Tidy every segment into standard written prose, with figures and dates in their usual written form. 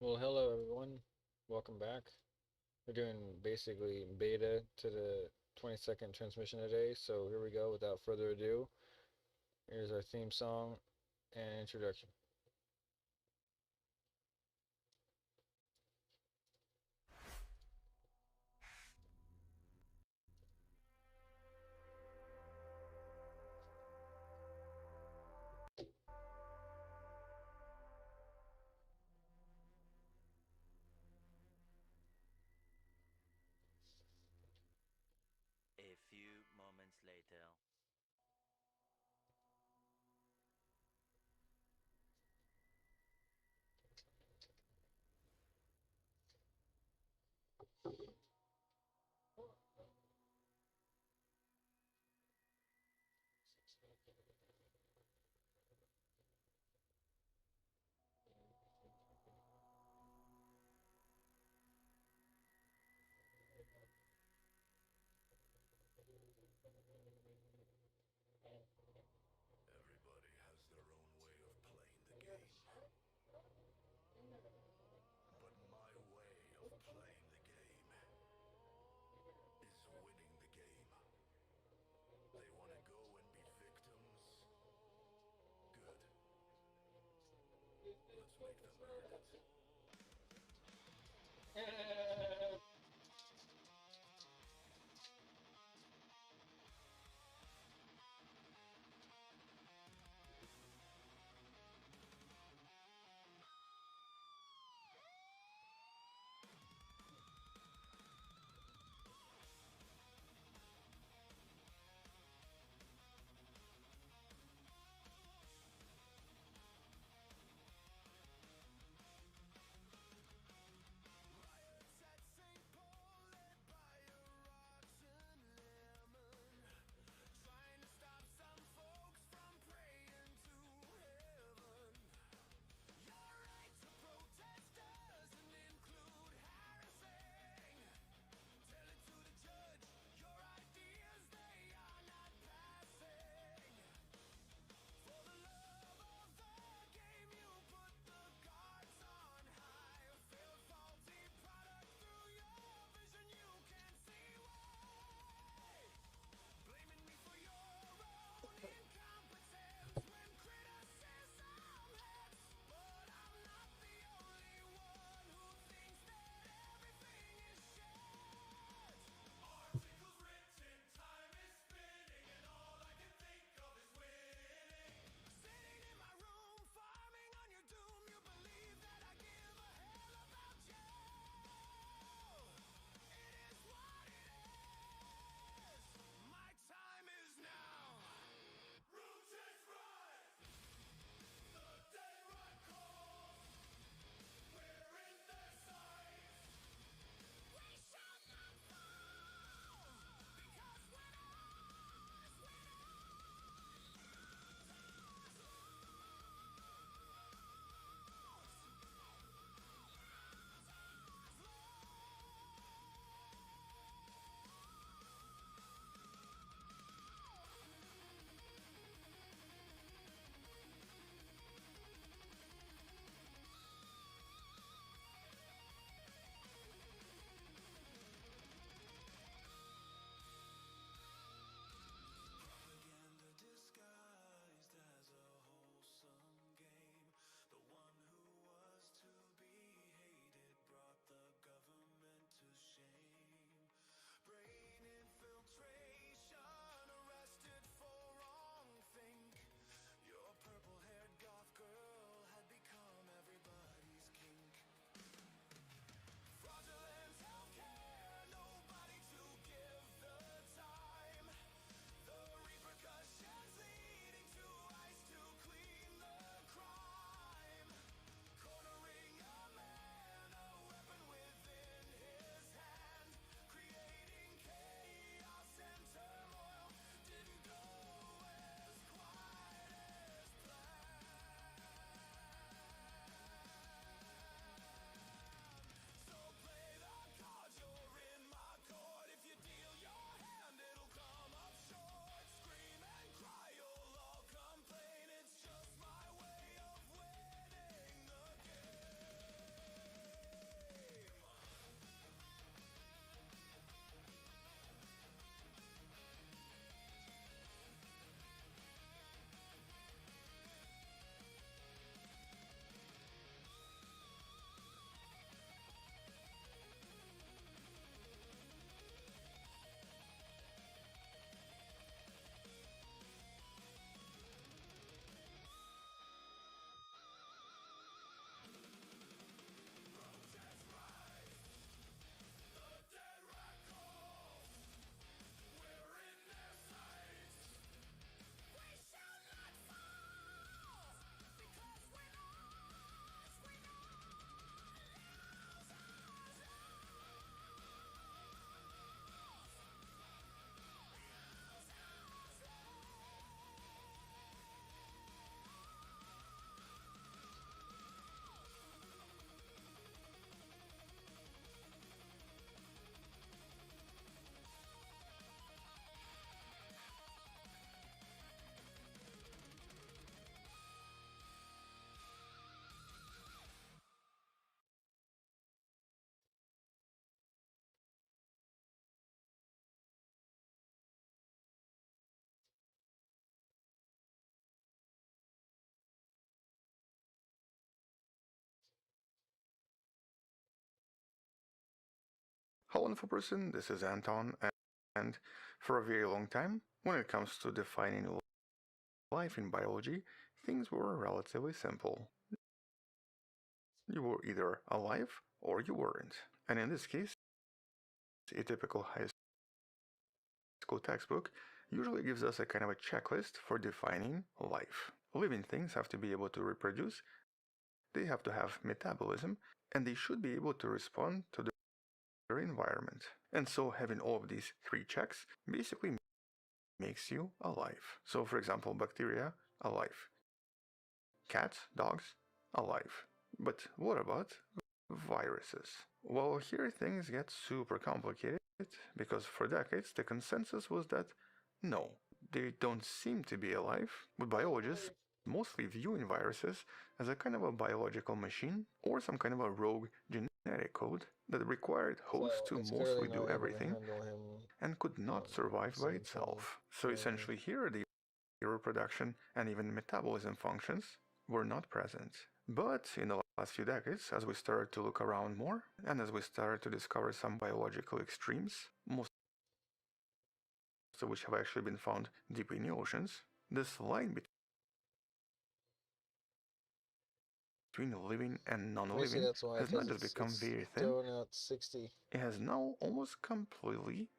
Well, hello everyone. Welcome back. We're doing basically beta to the 22nd transmission today, so here we go. Without further ado, here's our theme song and introduction. A few moments later. Everybody has their own way of playing the game. But my way of playing the game is winning the game. They want to go and be victims? Good. Let's make them earn it. Hello, info person, this is Anton, and for a very long time, when it comes to defining life in biology, things were relatively simple. You were either alive or you weren't. And in this case, a typical high school textbook usually gives us a kind of a checklist for defining life. Living things have to be able to reproduce, they have to have metabolism, and they should be able to respond to their environment. And so having all of these three checks basically makes you alive. So for example, bacteria, alive. Cats, dogs, alive. But what about viruses? Well, here things get super complicated because for decades the consensus was that no, they don't seem to be alive, but biologists mostly viewing viruses as a kind of a biological machine or some kind of a rogue genetic code that required hosts to it's mostly clearly do not able to everything handle him and could not survive by same itself. So thing. essentially here the reproduction and even metabolism functions were not present. But in the last few decades, as we started to look around more, and as we started to discover some biological extremes, most of which have actually been found deep in the oceans, this line between living and Basically, non-living that's why, has not because just become it's very thin, throwing out 60. it has now almost completely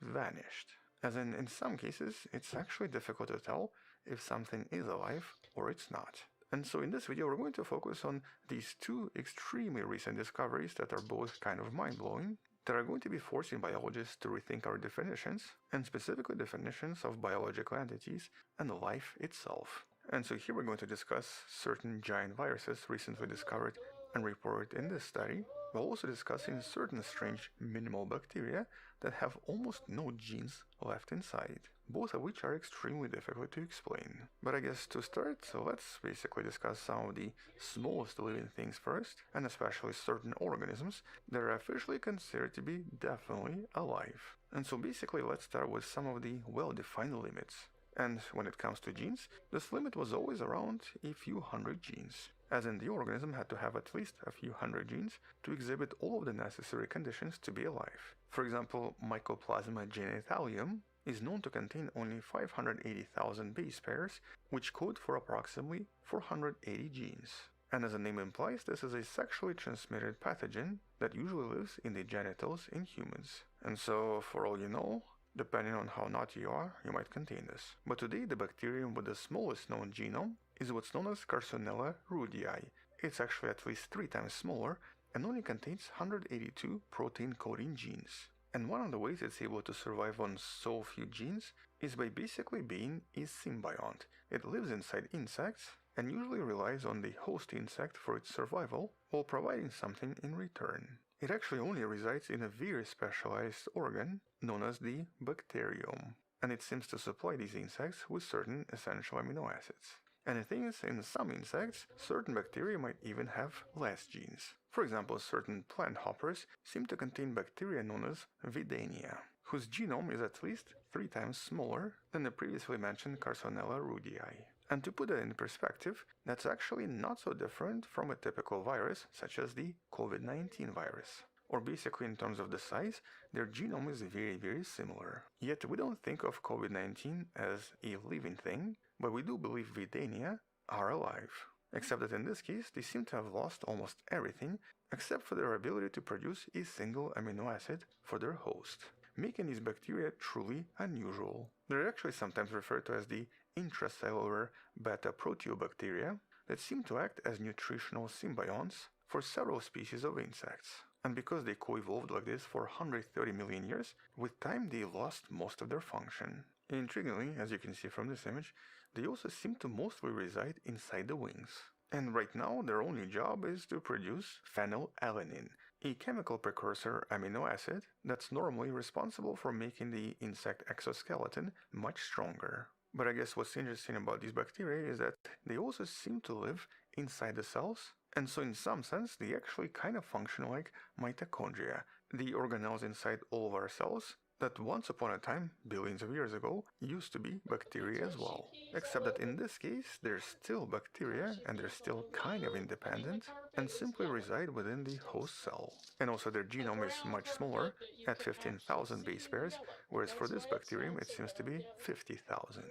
vanished. As in some cases, it's actually difficult to tell if something is alive or it's not. And so in this video, we're going to focus on these two extremely recent discoveries that are both kind of mind-blowing, that are going to be forcing biologists to rethink our definitions, and specifically definitions of biological entities and life itself. And so here we're going to discuss certain giant viruses recently discovered and reported in this study, while also discussing certain strange minimal bacteria that have almost no genes left inside, both of which are extremely difficult to explain. But I guess to start, so let's basically discuss some of the smallest living things first, and especially certain organisms that are officially considered to be definitely alive. And so basically let's start with some of the well-defined limits. And when it comes to genes, this limit was always around a few hundred genes, as in the organism had to have at least a few hundred genes to exhibit all of the necessary conditions to be alive. For example, Mycoplasma genitalium is known to contain only 580,000 base pairs, which code for approximately 480 genes. And as the name implies, this is a sexually transmitted pathogen that usually lives in the genitals in humans. And so, for all you know, depending on how naughty you are, you might contain this. But today, the bacterium with the smallest known genome is what's known as Carsonella rudii. It's actually at least 3 times smaller and only contains 182 protein-coding genes. And one of the ways it's able to survive on so few genes is by basically being a symbiont. It lives inside insects and usually relies on the host insect for its survival while providing something in return. It actually only resides in a very specialized organ known as the bacterium, and it seems to supply these insects with certain essential amino acids. And the thing is, in some insects, certain bacteria might even have less genes. For example, certain plant hoppers seem to contain bacteria known as Vidania, whose genome is at least 3 times smaller than the previously mentioned Carsonella rudii. And to put that in perspective, that's actually not so different from a typical virus such as the COVID-19 virus. Or basically in terms of the size, their genome is very similar. Yet we don't think of COVID-19 as a living thing, but we do believe Vidania are alive. Except that in this case, they seem to have lost almost everything except for their ability to produce a single amino acid for their host, making these bacteria truly unusual. They're actually sometimes referred to as the intracellular beta-proteobacteria that seem to act as nutritional symbionts for several species of insects. And because they co-evolved like this for 130 million years, with time they lost most of their function. Intriguingly, as you can see from this image, they also seem to mostly reside inside the wings. And right now their only job is to produce phenylalanine, a chemical precursor amino acid that's normally responsible for making the insect exoskeleton much stronger. But I guess what's interesting about these bacteria is that they also seem to live inside the cells, and so in some sense they actually kind of function like mitochondria, the organelles inside all of our cells that once upon a time, billions of years ago, used to be bacteria as well. Except that in this case, they're still bacteria and they're still kind of independent and simply reside within the host cell. And also their genome is much smaller, at 15,000 base pairs, whereas for this bacterium it seems to be 50,000.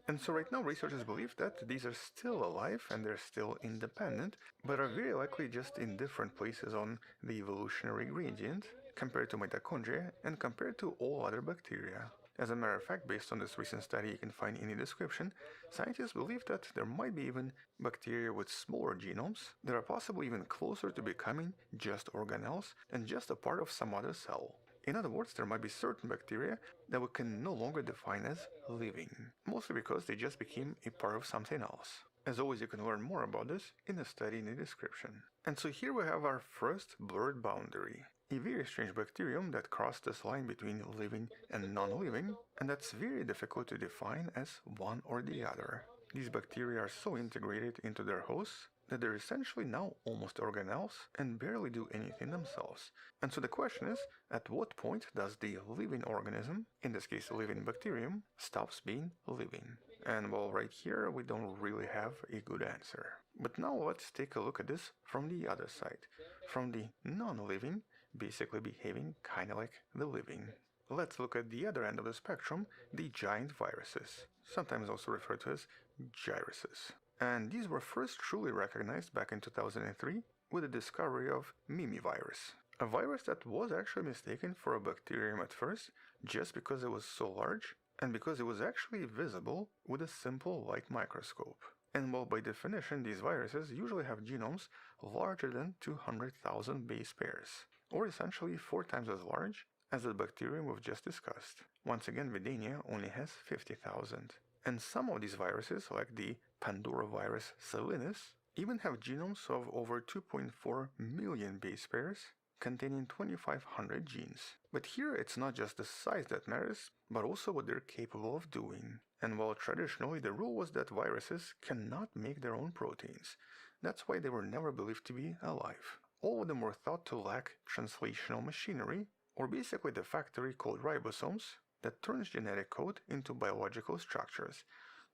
And so right now researchers believe that these are still alive and they're still independent, but are very likely just in different places on the evolutionary gradient compared to mitochondria and compared to all other bacteria. As a matter of fact, based on this recent study you can find in the description, scientists believe that there might be even bacteria with smaller genomes that are possibly even closer to becoming just organelles and just a part of some other cell. In other words, there might be certain bacteria that we can no longer define as living, mostly because they just became a part of something else. As always, you can learn more about this in the study in the description. And so here we have our first blurred boundary. A very strange bacterium that crossed this line between living and non-living, and that's very difficult to define as one or the other. These bacteria are so integrated into their hosts that they're essentially now almost organelles and barely do anything themselves. And so the question is, at what point does the living organism, in this case a living bacterium, stops being living? And well, right here we don't really have a good answer. But now let's take a look at this from the other side, from the non-living, basically behaving kind of like the living. Let's look at the other end of the spectrum, the giant viruses, sometimes also referred to as gyruses. And these were first truly recognized back in 2003 with the discovery of virus, a virus that was actually mistaken for a bacterium at first just because it was so large and because it was actually visible with a simple light microscope. And while by definition these viruses usually have genomes larger than 200,000 base pairs, or essentially 4 times as large as the bacterium we've just discussed. Once again, Vidania only has 50,000. And some of these viruses, like the Pandora virus Salinas, even have genomes of over 2.4 million base pairs containing 2,500 genes. But here it's not just the size that matters, but also what they're capable of doing. And while traditionally the rule was that viruses cannot make their own proteins, that's why they were never believed to be alive. All of them were thought to lack translational machinery, or basically the factory called ribosomes that turns genetic code into biological structures.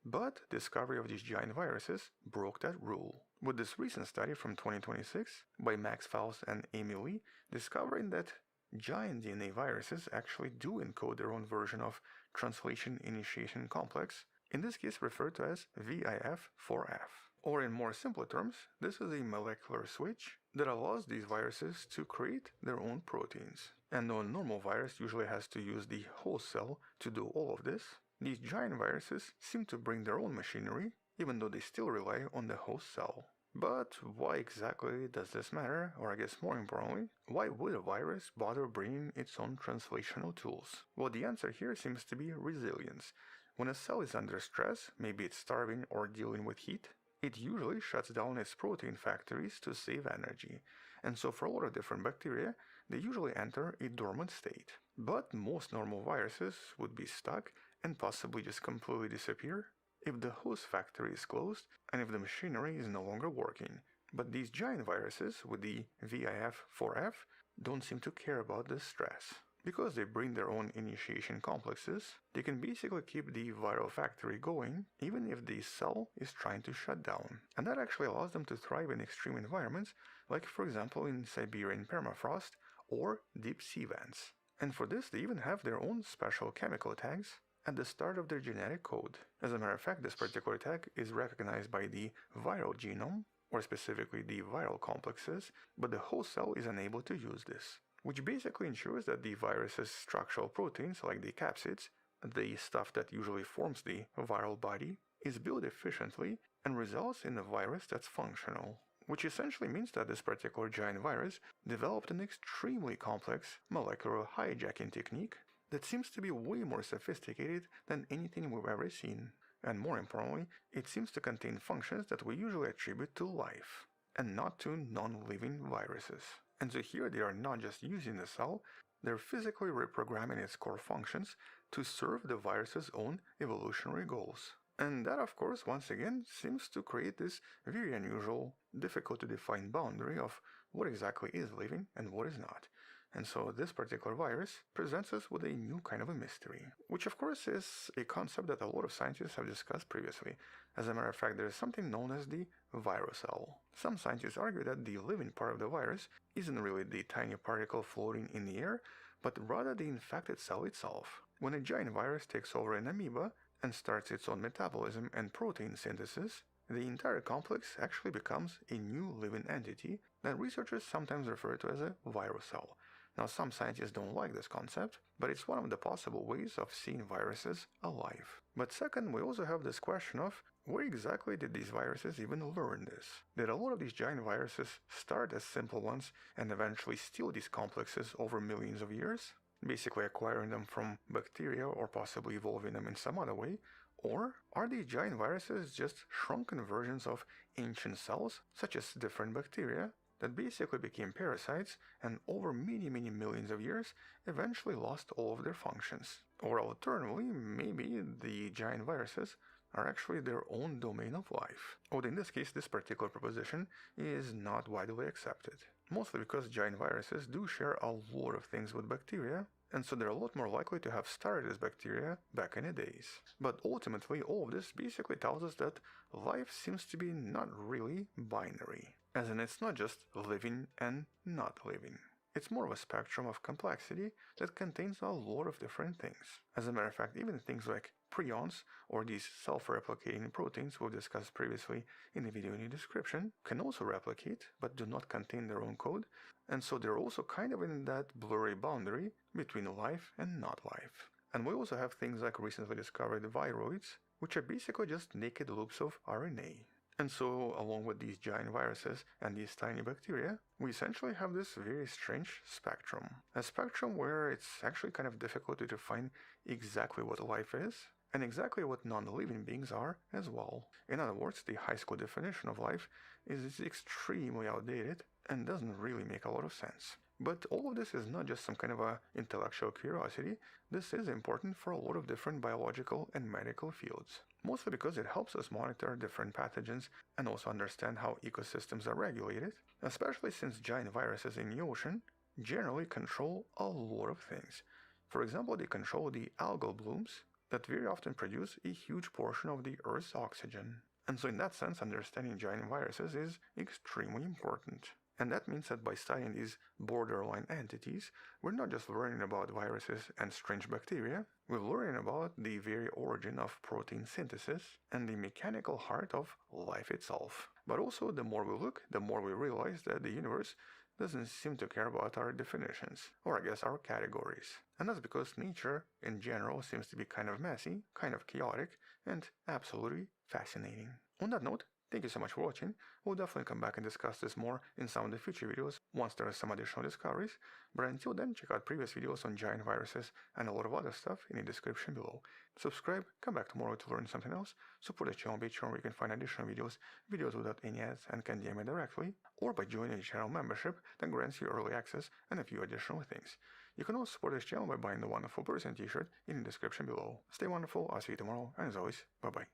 But discovery of these giant viruses broke that rule, with this recent study from 2026 by Max Fals and Amy Lee discovering that giant DNA viruses actually do encode their own version of translation initiation complex, in this case referred to as VIF4F. Or in more simpler terms, this is a molecular switch that allows these viruses to create their own proteins. And though a normal virus usually has to use the host cell to do all of this, these giant viruses seem to bring their own machinery, even though they still rely on the host cell. But why exactly does this matter? Or I guess more importantly, why would a virus bother bringing its own translational tools? Well, the answer here seems to be resilience. When a cell is under stress, maybe it's starving or dealing with heat, it usually shuts down its protein factories to save energy. And so for a lot of different bacteria, they usually enter a dormant state. But most normal viruses would be stuck and possibly just completely disappear if the host factory is closed and if the machinery is no longer working. But these giant viruses with the VIF4F don't seem to care about this stress. Because they bring their own initiation complexes, they can basically keep the viral factory going even if the cell is trying to shut down. And that actually allows them to thrive in extreme environments, like for example in Siberian permafrost or deep sea vents. And for this they even have their own special chemical tags at the start of their genetic code. As a matter of fact, this particular tag is recognized by the viral genome, or specifically the viral complexes, but the host cell is unable to use this, which basically ensures that the virus's structural proteins, like the capsids, the stuff that usually forms the viral body, is built efficiently and results in a virus that's functional. Which essentially means that this particular giant virus developed an extremely complex molecular hijacking technique that seems to be way more sophisticated than anything we've ever seen. And more importantly, it seems to contain functions that we usually attribute to life, and not to non-living viruses. And so here they are not just using the cell, they're physically reprogramming its core functions to serve the virus's own evolutionary goals. And that, of course, once again, seems to create this very unusual, difficult to define boundary of what exactly is living and what is not. And so this particular virus presents us with a new kind of a mystery, which of course is a concept that a lot of scientists have discussed previously. As a matter of fact, there is something known as the virocell. Some scientists argue that the living part of the virus isn't really the tiny particle floating in the air, but rather the infected cell itself. When a giant virus takes over an amoeba and starts its own metabolism and protein synthesis, the entire complex actually becomes a new living entity that researchers sometimes refer to as a virocell. Now, some scientists don't like this concept, but it's one of the possible ways of seeing viruses alive. But second, we also have this question of where exactly did these viruses even learn this? Did a lot of these giant viruses start as simple ones and eventually steal these complexes over millions of years, basically acquiring them from bacteria or possibly evolving them in some other way? Or are these giant viruses just shrunken versions of ancient cells, such as different bacteria, that basically became parasites and over many millions of years eventually lost all of their functions? Or alternatively, maybe the giant viruses are actually their own domain of life. Although in this case, this particular proposition is not widely accepted, mostly because giant viruses do share a lot of things with bacteria, and so they're a lot more likely to have started as bacteria back in the days. But ultimately, all of this basically tells us that life seems to be not really binary, as in it's not just living and not living. It's more of a spectrum of complexity that contains a lot of different things. As a matter of fact, even things like prions, or these self-replicating proteins we've discussed previously in the video in the description, can also replicate, but do not contain their own code, and so they're also kind of in that blurry boundary between life and not life. And we also have things like recently discovered viroids, which are basically just naked loops of RNA. And so, along with these giant viruses and these tiny bacteria, we essentially have this very strange spectrum. A spectrum where it's actually kind of difficult to define exactly what life is, and exactly what non-living beings are as well. In other words, the high school definition of life is extremely outdated and doesn't really make a lot of sense. But all of this is not just some kind of a intellectual curiosity. This is important for a lot of different biological and medical fields, mostly because it helps us monitor different pathogens and also understand how ecosystems are regulated, especially since giant viruses in the ocean generally control a lot of things. For example, they control the algal blooms that very often produce a huge portion of the Earth's oxygen. And so in that sense, understanding giant viruses is extremely important. And that means that by studying these borderline entities, we're not just learning about viruses and strange bacteria, we're learning about the very origin of protein synthesis and the mechanical heart of life itself. But also, the more we look, the more we realize that the universe doesn't seem to care about our definitions, or I guess our categories. And that's because nature, in general, seems to be kind of messy, kind of chaotic, and absolutely fascinating. On that note, thank you so much for watching. We'll definitely come back and discuss this more in some of the future videos once there are some additional discoveries, but until then, check out previous videos on giant viruses and a lot of other stuff in the description below. Subscribe, come back tomorrow to learn something else, support the channel on Patreon where you can find additional videos without any ads and can DM me directly, or by joining the channel membership that grants you early access and a few additional things. You can also support this channel by buying the Wonderful Person t-shirt in the description below. Stay wonderful, I'll see you tomorrow, and as always, bye bye.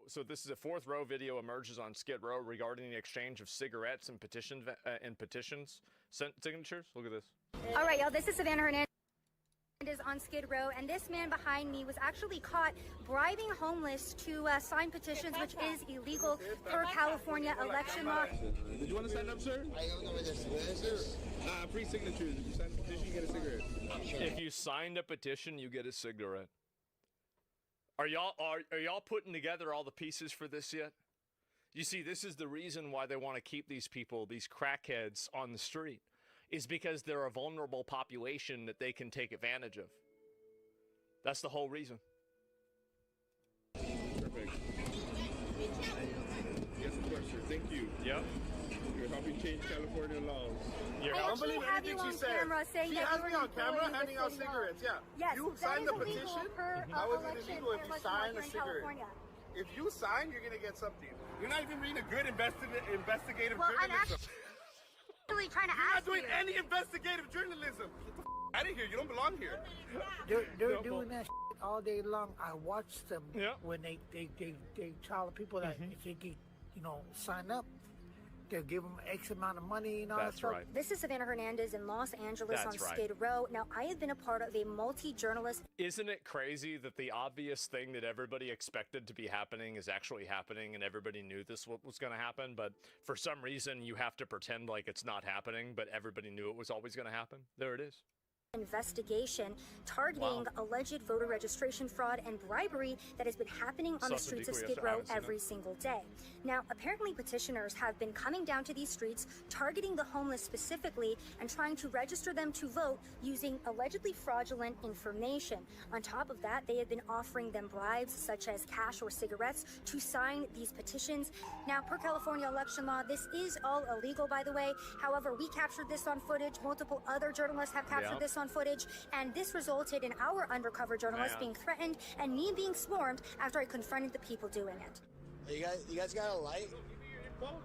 So this is a fourth row video emerges on Skid Row regarding the exchange of cigarettes and petitions signatures. Look at this. All right, y'all, this is Savannah Hernandez on Skid Row, and this man behind me was actually caught bribing homeless to sign petitions, which is illegal per California election law. Did you want to sign up, sir? I don't know where this is. Free signatures. If you sign a petition, you get a cigarette. If you signed a petition, you get a cigarette. Are y'all putting together all the pieces for this yet? You see, this is the reason why they want to keep these people, these crackheads, on the street, is because they're a vulnerable population that they can take advantage of. That's the whole reason. Perfect. Yes, of course, sir. Thank you. Yep. You're helping change California laws. I actually have you on camera saying She that has you me were on camera employed handing with out city law. cigarettes, yeah. Yes, You that signed is the illegal petition. per How is it election illegal if you election sign law a here in cigarette? California. If you sign, you're gonna get something. You're not even reading a good investigative Well, I'm journalism. actually trying to You're not ask doing you. any investigative journalism. Get the out of here. You don't belong here. They're doing that shit all day long. I watch them Yeah. when they tell the people that if they get, sign up, they'll give them X amount of money and all that That's stuff. right. This is Savannah Hernandez in Los Angeles That's on right. Skid Row. Now, I have been a part of a multi-journalist Isn't it crazy that the obvious thing that everybody expected to be happening is actually happening, and everybody knew this was going to happen, but for some reason you have to pretend like it's not happening, but everybody knew it was always going to happen? There it is. investigation targeting alleged voter registration fraud and bribery that has been happening on the streets of Skid Row every single day. Now, apparently petitioners have been coming down to these streets, targeting the homeless specifically, and trying to register them to vote using allegedly fraudulent information. On top of that, they have been offering them bribes such as cash or cigarettes to sign these petitions. Now, per California election law, this is all illegal, by the way. However, we captured this on footage. Multiple other journalists have captured this on footage, and this resulted in our undercover journalist being threatened and me being swarmed after I confronted the people doing it. You guys got a light?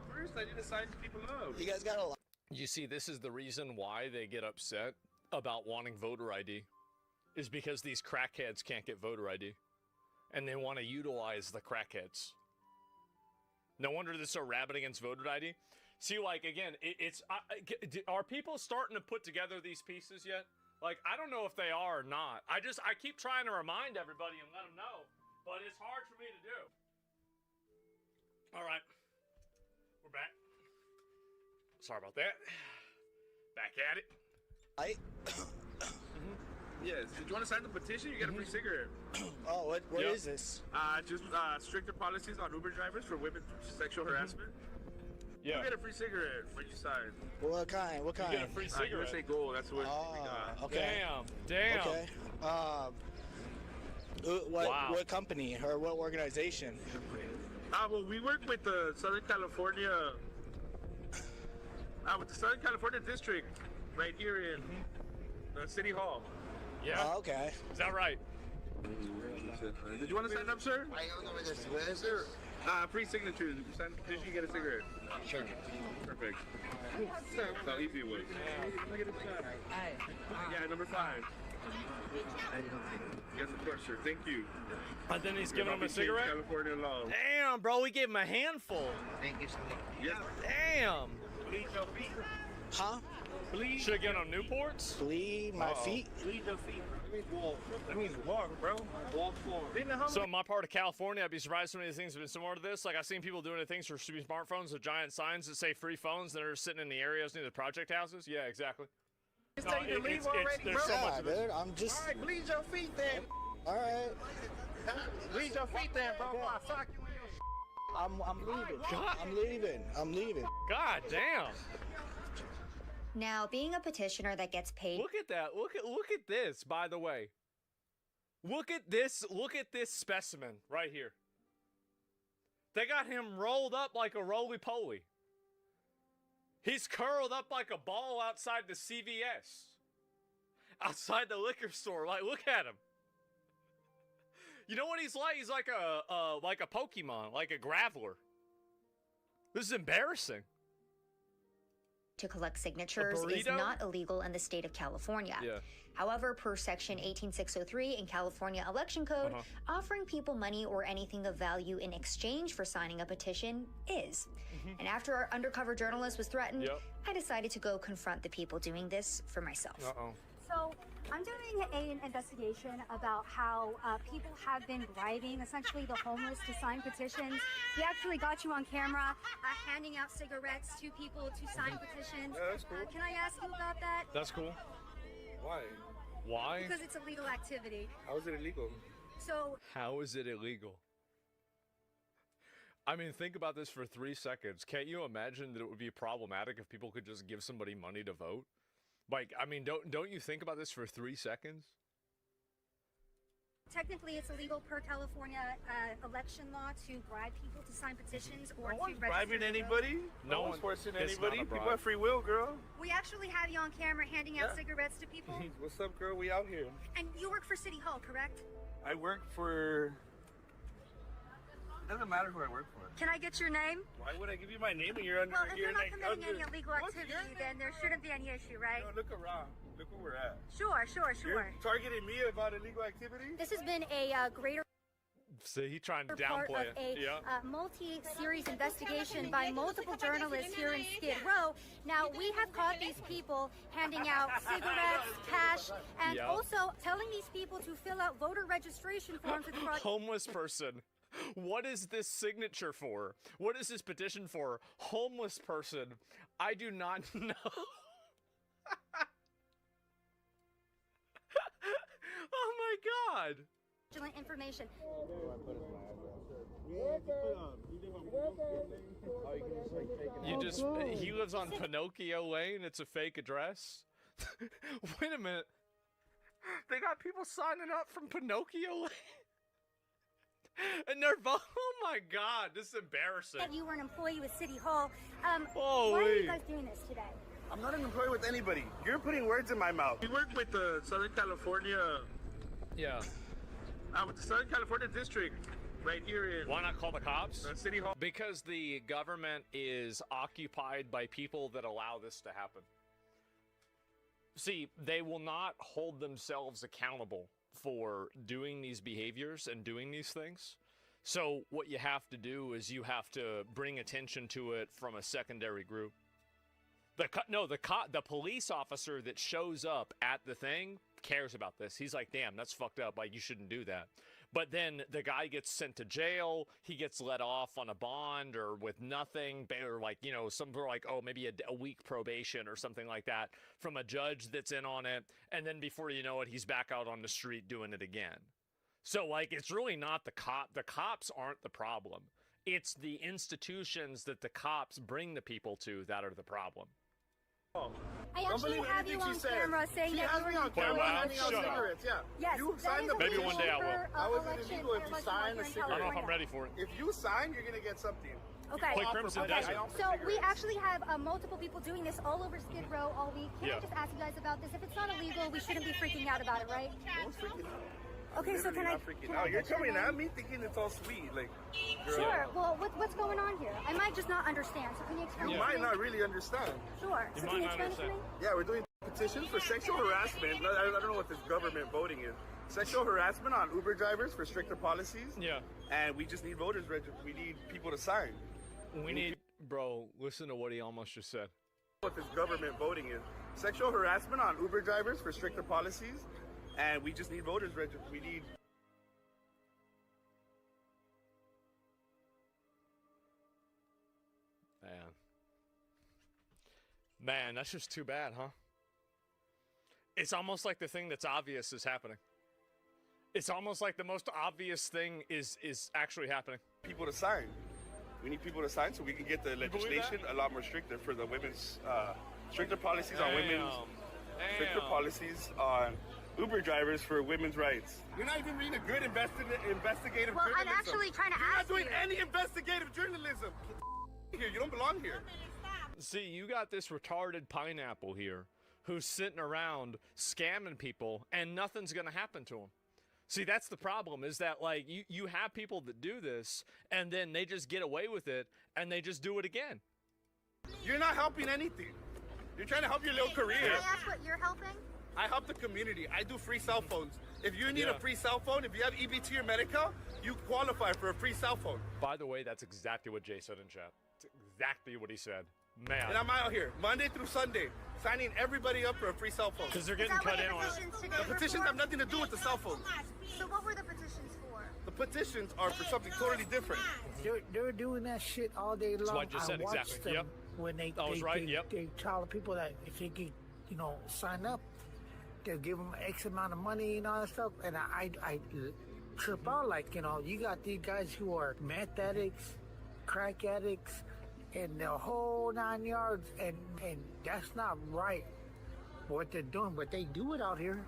First, I need to sign people up. You guys got a light? You see, this is the reason why they get upset about wanting voter ID, is because these crackheads can't get voter ID, and they want to utilize the crackheads. No wonder they're so rabid against voter ID. See, like, again, are people starting to put together these pieces yet? Like, I don't know if they are or not. I keep trying to remind everybody and let them know, but it's hard for me to do. All right, we're back. Sorry about that. Back at it. Yes. Did you want to sign the petition? You get a free cigarette. Oh, what is this? Just stricter policies on Uber drivers for women sexual harassment. Yeah. You get a free cigarette when you sign. What kind? What kind? You get a free cigarette. USA Gold. That's what we got. Okay. Damn. Okay. What company or what organization? Well, we work with the Southern California, with the Southern California District, right here in City Hall. Yeah. Oh, okay. Is that right? Did you want to sign up, sir? I don't know where this is. Free signatures. If you sign the petition, you get a cigarette. Sure. Perfect. That's how easy it was. Yeah, number 5. Yes, of course, sir. Thank you. And then he's giving him a cigarette? California law. Damn, bro, we gave him a handful. Thank you so much. Yes. Damn. Bleed your feet. Huh? Bleed. Should have given him Newports? Bleed my feet? Bleed your feet. That means walk. That means walk, bro. Walk forward. So in my part of California, I'd be surprised so many things have been similar to this. Like, I've seen people doing things for stupid smartphones with giant signs that say free phones that are sitting in the areas near the project houses. Yeah, exactly. Just tell you to leave already, bro. There's so much of it. Dude, I'm just... All right, bleed your feet then. All right. Bleed your feet then, bro. Before I sock you in your I'm leaving. God. I'm leaving. God damn. Now, being a petitioner that gets paid Look at that. Look at this, by the way. Look at this specimen right here. They got him rolled up like a roly-poly. He's curled up like a ball outside the CVS. Outside the liquor store. Like, look at him. You know what he's like? He's like a Pokemon, like a Graveler. This is embarrassing. to collect signatures is not illegal in the state of California. However, per Section 18603 in California Election Code, offering people money or anything of value in exchange for signing a petition is. And after our undercover journalist was threatened, I decided to go confront the people doing this for myself. So I'm doing an investigation about how people have been bribing essentially the homeless to sign petitions. We actually got you on camera handing out cigarettes to people to sign petitions. Yeah, that's cool. Can I ask you about that? That's cool. Why? Why? Because it's a legal activity. How is it illegal? So how is it illegal? I mean, think about this for 3 seconds. Can't you imagine that it would be problematic if people could just give somebody money to vote? Like, I mean, don't you think about this for 3 seconds? technically it's illegal per California election law to bribe people to sign petitions or No to one's register. bribing anybody. No one's forcing anybody. People have free will, girl. We actually have you on camera handing out cigarettes to people. What's up, girl? We out here. And you work for City Hall, correct? I work for... Doesn't matter who I work for. Can I get your name? Why would I give you my name and you're under... Well, if you're not like, committing under... any illegal activity, then there shouldn't be any issue, right? No, look around. Look where we're at. Sure. You're targeting me about illegal activity? This has been a greater... See, he's trying to part downplay of it. a multi-series investigation by multiple journalists here in Skid Row. Now, we have caught these people handing out cigarettes, cash, and also telling these people to fill out voter registration forms with fraud. Homeless person. What is this signature for? What is this petition for? Homeless person. I do not know. Oh my God. Information. He lives on Pinocchio Lane. It's a fake address. Wait a minute. They got people signing up from Pinocchio Lane. And they're oh my God, this is embarrassing. That you were an employee with City Hall. Holy. Why are you guys doing this today? I'm not an employee with anybody. You're putting words in my mouth. We work with the Southern California... Yeah. With the Southern California District, right here in... Why not call the cops? City Hall. Because the government is occupied by people that allow this to happen. See, they will not hold themselves accountable for doing these behaviors and doing these things. So what you have to do is you have to bring attention to it from a secondary group. The police officer that shows up at the thing cares about this. He's like, damn, that's fucked up. Like, you shouldn't do that. But then the guy gets sent to jail. He gets let off on a bond or with nothing, or like, you know, some like, oh, maybe a week probation or something like that from a judge that's in on it. And then before you know it, he's back out on the street doing it again. So like, it's really not the cop. The cops aren't the problem. It's the institutions that the cops bring the people to that are the problem. I actually have you on camera saying that you were an employee. cigarettes. Yeah. Yes, You signed the Maybe one day I will. How is it illegal if you sign a cigarette? I don't know if I'm ready for it. If you sign, you're gonna get something. Okay. Play Crimson Desert. So we actually have multiple people doing this all over Skid Row all week. Can I just ask you guys about this? If it's not illegal, we shouldn't be freaking out about it, right? Don't freaking out. Okay, so can I? You're coming at me thinking it's all sweet, like. Girl. Sure. Well, what's going on here? I might just not understand. So can you explain? You might not really understand. Sure. So can you explain it to me? Yeah, we're doing petitions for sexual harassment. I don't know what this government voting is. Sexual harassment on Uber drivers for stricter policies. Yeah. And we just need voters. We need people to sign. We need, bro. Listen to what he almost just said. What this government voting is. Sexual harassment on Uber drivers for stricter policies. And we just need voters. We need... Man, that's just too bad, huh? It's almost like the thing that's obvious is happening. It's almost like the most obvious thing is actually happening. People to sign. We need people to sign so we can get the legislation a lot more stricter for the women's... stricter policies on women's... Stricter policies on... Uber drivers for women's rights. You're not even reading a good investigative well, journalism. I'm actually trying to ask you. You're not doing any investigative journalism. Here, you don't belong here. See, you got this retarded pineapple here who's sitting around scamming people and nothing's going to happen to him. See, that's the problem is that, like, you have people that do this and then they just get away with it and they just do it again. You're not helping anything. You're trying to help your little career. Can I ask what you're helping? I help the community. I do free cell phones. If you need a free cell phone, if you have EBT or Medi-Cal, you qualify for a free cell phone. By the way, that's exactly what Jay said in chat. It's exactly what he said. Man. And I'm out here Monday through Sunday signing everybody up for a free cell phone. Because they're getting cut in on it. The petitions have nothing to do with the cell phone. So what were the petitions for? The petitions are for something totally different. They're doing that shit all day long. That's what I just said, watched exactly. them when they tell the people that if they can, sign up, they'll give them X amount of money and all that stuff. And I trip out, like, you got these guys who are meth addicts, crack addicts, and the whole 9 yards, and that's not right what they're doing, but they do it out here.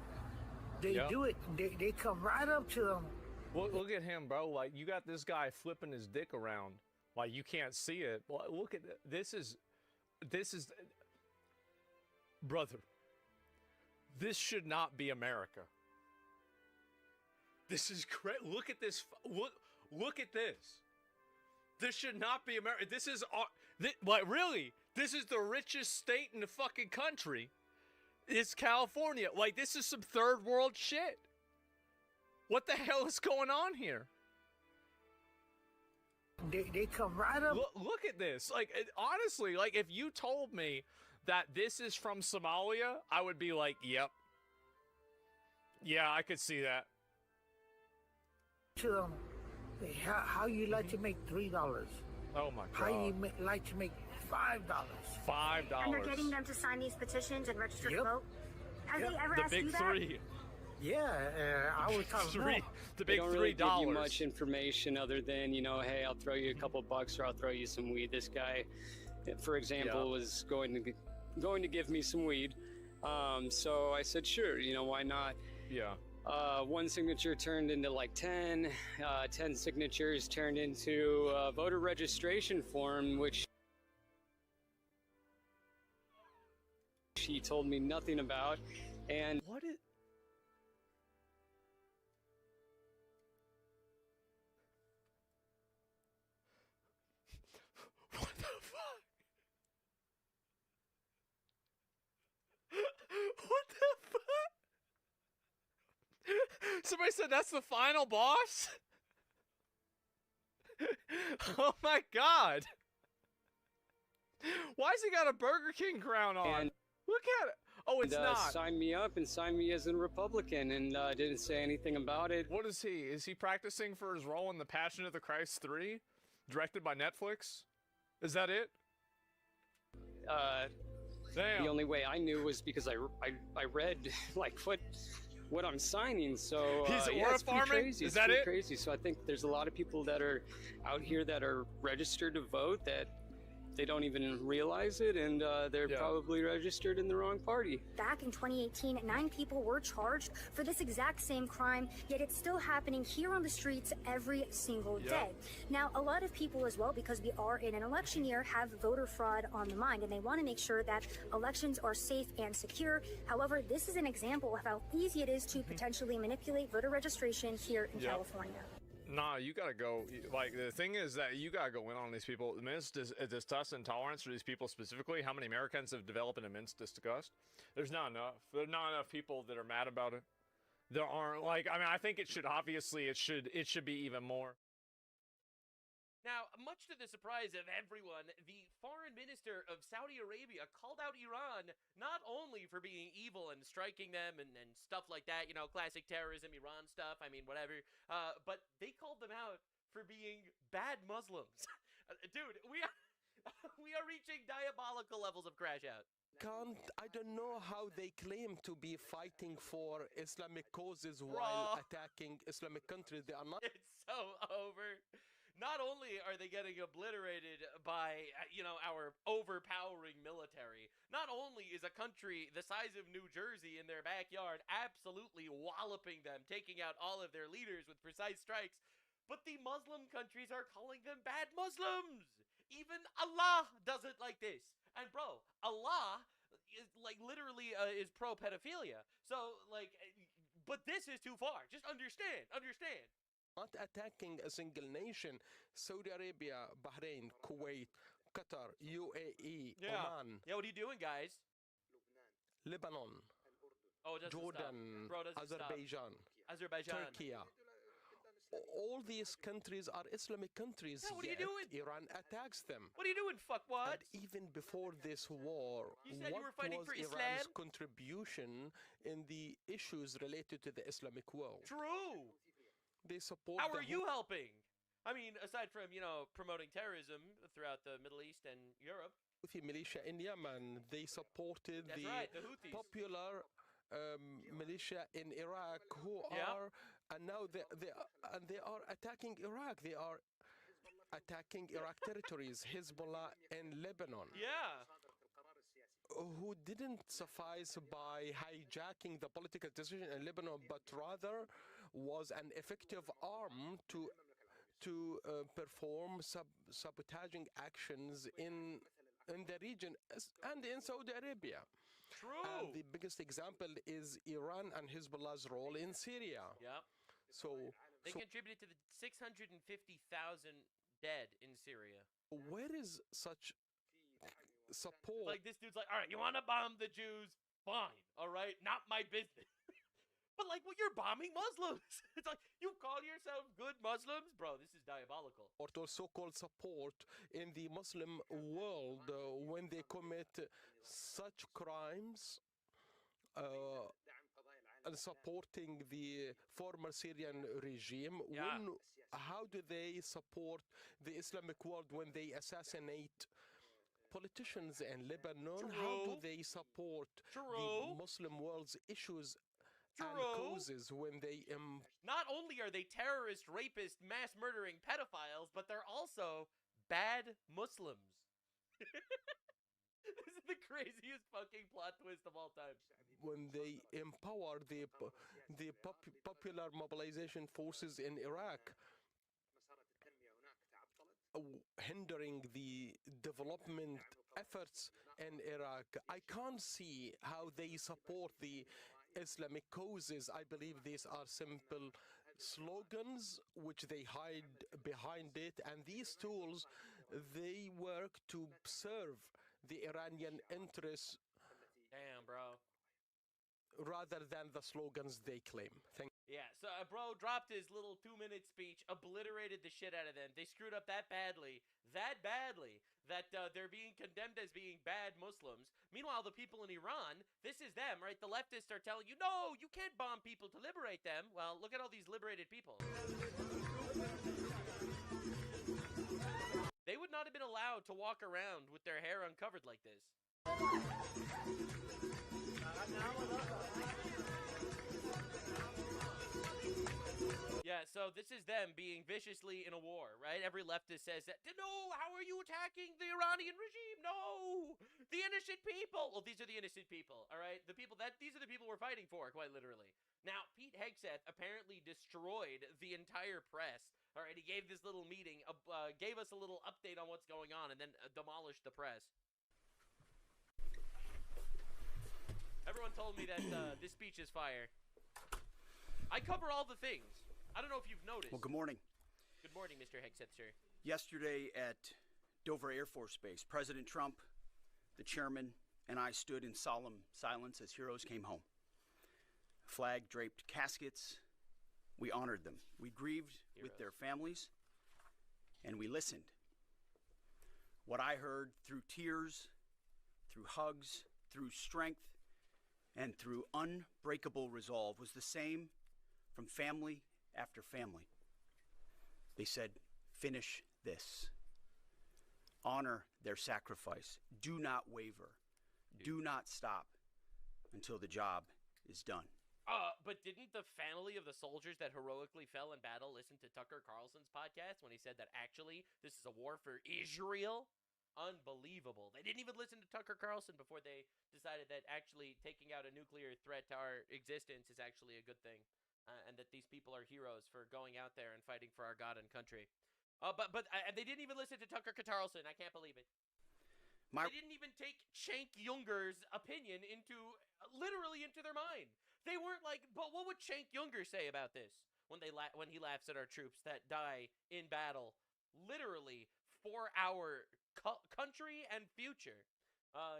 They do it. They come right up to them. Well, look at him, bro. Like, you got this guy flipping his dick around. Like, you can't see it. Well, look at this. Is brother, this should not be America. This is crazy. Look at this. Look at this. This should not be America. This is really, this is the richest state in the fucking country. It's California. Like, this is some third world shit. What the hell is going on here? They come right up. Look at this. Like, honestly, like, if you told me that this is from Somalia, I would be like, yep. Yeah, I could see that. To them, how you like to make $3? Oh my God. How you like to make $5? $5. And they're getting them to sign these petitions and register to vote? Have they ever the asked big you that? three. Yeah, I was talking about the big they don't really $3. give you much information other than, hey, I'll throw you a couple bucks or I'll throw you some weed. This guy, for example, was going to give me some weed. So I said, sure, why not? Yeah. One signature turned into like 10. 10 signatures turned into a voter registration form, which he told me nothing about. And what is... What the fuck? What the fuck? Somebody said that's the final boss? Oh my God. Why's he got a Burger King crown on? Look at it. Oh, it's not. Signed me up and signed me as a Republican and didn't say anything about it. What is he? Is he practicing for his role in The Passion of the Christ 3? Directed by Netflix? Is that it? Damn. The only way I knew was because I read like what I'm signing. So he's it's pretty crazy. Is that it? Crazy. So I think there's a lot of people that are out here that are registered to vote that they don't even realize it, and they're probably registered in the wrong party. Back in 2018, 9 people were charged for this exact same crime, yet it's still happening here on the streets every single day. Now, a lot of people as well, because we are in an election year, have voter fraud on the mind, and they want to make sure that elections are safe and secure. However, this is an example of how easy it is to potentially manipulate voter registration here in California. Nah, you gotta go. Like, the thing is that you gotta go in on these people. Immense disgust and intolerance for these people specifically. How many Americans have developed an immense disgust? There's not enough. There are not enough people that are mad about it. There aren't. Like, I mean, I think it should, obviously, it should be even more. Now, much to the surprise of everyone, the foreign minister of Saudi Arabia called out Iran not only for being evil and striking them and stuff like that, classic terrorism, Iran stuff, I mean, whatever, but they called them out for being bad Muslims. Dude, we are reaching diabolical levels of crash out. I don't know how they claim to be fighting for Islamic causes while attacking Islamic countries. They are not. It's so over. Not only are they getting obliterated by, our overpowering military, not only is a country the size of New Jersey in their backyard absolutely walloping them, taking out all of their leaders with precise strikes, but the Muslim countries are calling them bad Muslims. Even Allah doesn't like this. And bro, Allah is literally is pro-pedophilia. So but this is too far. Just understand. Not attacking a single nation. Saudi Arabia, Bahrain, Kuwait, Qatar, UAE, Oman. Yeah, what are you doing, guys? Lebanon, Oh, it doesn't Jordan, stop. Bro, doesn't Azerbaijan, stop. Azerbaijan. Turkey. All these countries are Islamic countries, Yeah, what are you yet doing? Iran attacks them. What are you doing, fuckwad? And even before this war, You said you what were fighting was for Iran's Islam? contribution in the issues related to the Islamic world? True. They support How the are you helping? I mean, aside from, promoting terrorism throughout the Middle East and Europe. Houthi militia in Yemen. They supported That's the right, the Houthis. popular militia in Iraq who Yeah. are, and now they are attacking Iraq. They are attacking Iraq territories, Hezbollah in Lebanon. Yeah. Who didn't suffice by hijacking the political decision in Lebanon, but rather was an effective arm to perform sabotaging actions in the region and in Saudi Arabia. True. And the biggest example is Iran and Hezbollah's role in Syria. Yeah. So They contributed to the 650,000 dead in Syria. where is such support? Like, this dude's like, all right, you want to bomb the Jews? Fine. All right, not my business. But, like, well, you're bombing Muslims. It's like, you call yourself good Muslims? Bro, this is diabolical. Or so-called support in the Muslim world when they commit such crimes, and supporting the former Syrian regime. Yeah. How do they support the Islamic world when they assassinate politicians in Lebanon? How do they support the Muslim world's issues and causes when they Not only are they terrorist, rapist, mass murdering pedophiles, but they're also bad Muslims. This is the craziest fucking plot twist of all time. when they empower the popular mobilization forces in Iraq, hindering the development efforts in Iraq? I can't see how they support the Islamic causes. I believe these are simple slogans which they hide behind it, and these tools, they work to serve the Iranian interests. Damn, bro. Rather than the slogans they claim. Yeah, so bro dropped his little 2-minute speech, obliterated the shit out of them. They screwed up that badly, that they're being condemned as being bad Muslims. Meanwhile, the people in Iran, this is them, right? The leftists are telling you, no, you can't bomb people to liberate them. Well, look at all these liberated people. They would not have been allowed to walk around with their hair uncovered like this. Yeah, so this is them being viciously in a war, right? Every leftist says that, no, how are you attacking the Iranian regime? No, the innocent people. Well, these are the innocent people, all right? These are the people we're fighting for, quite literally. Now, Pete Hegseth apparently destroyed the entire press. All right, he gave this little meeting, gave us a little update on what's going on, and then demolished the press. Everyone told me that this speech is fire. I cover all the things. I don't know if you've noticed. Well, good morning. Good morning, Mr. Hegseth, sir. Yesterday at Dover Air Force Base, President Trump, the chairman, and I stood in solemn silence as heroes came home. Flag-draped caskets. We honored them. We grieved with their families, and we listened. What I heard through tears, through hugs, through strength, and through unbreakable resolve was the same from family after family. They said, finish this. Honor their sacrifice. Do not waver. Do not stop until the job is done. But didn't the family of the soldiers that heroically fell in battle listen to Tucker Carlson's podcast when he said that actually this is a war for Israel? Unbelievable. They didn't even listen to Tucker Carlson before they decided that actually taking out a nuclear threat to our existence is actually a good thing. And that these people are heroes for going out there and fighting for our God and country. But they didn't even listen to Tucker Carlson. I can't believe it. They didn't even take Cenk Uyghur's opinion literally into their mind. They weren't like, but what would Cenk Uyghur say about this when he laughs at our troops that die in battle, literally for our country and future?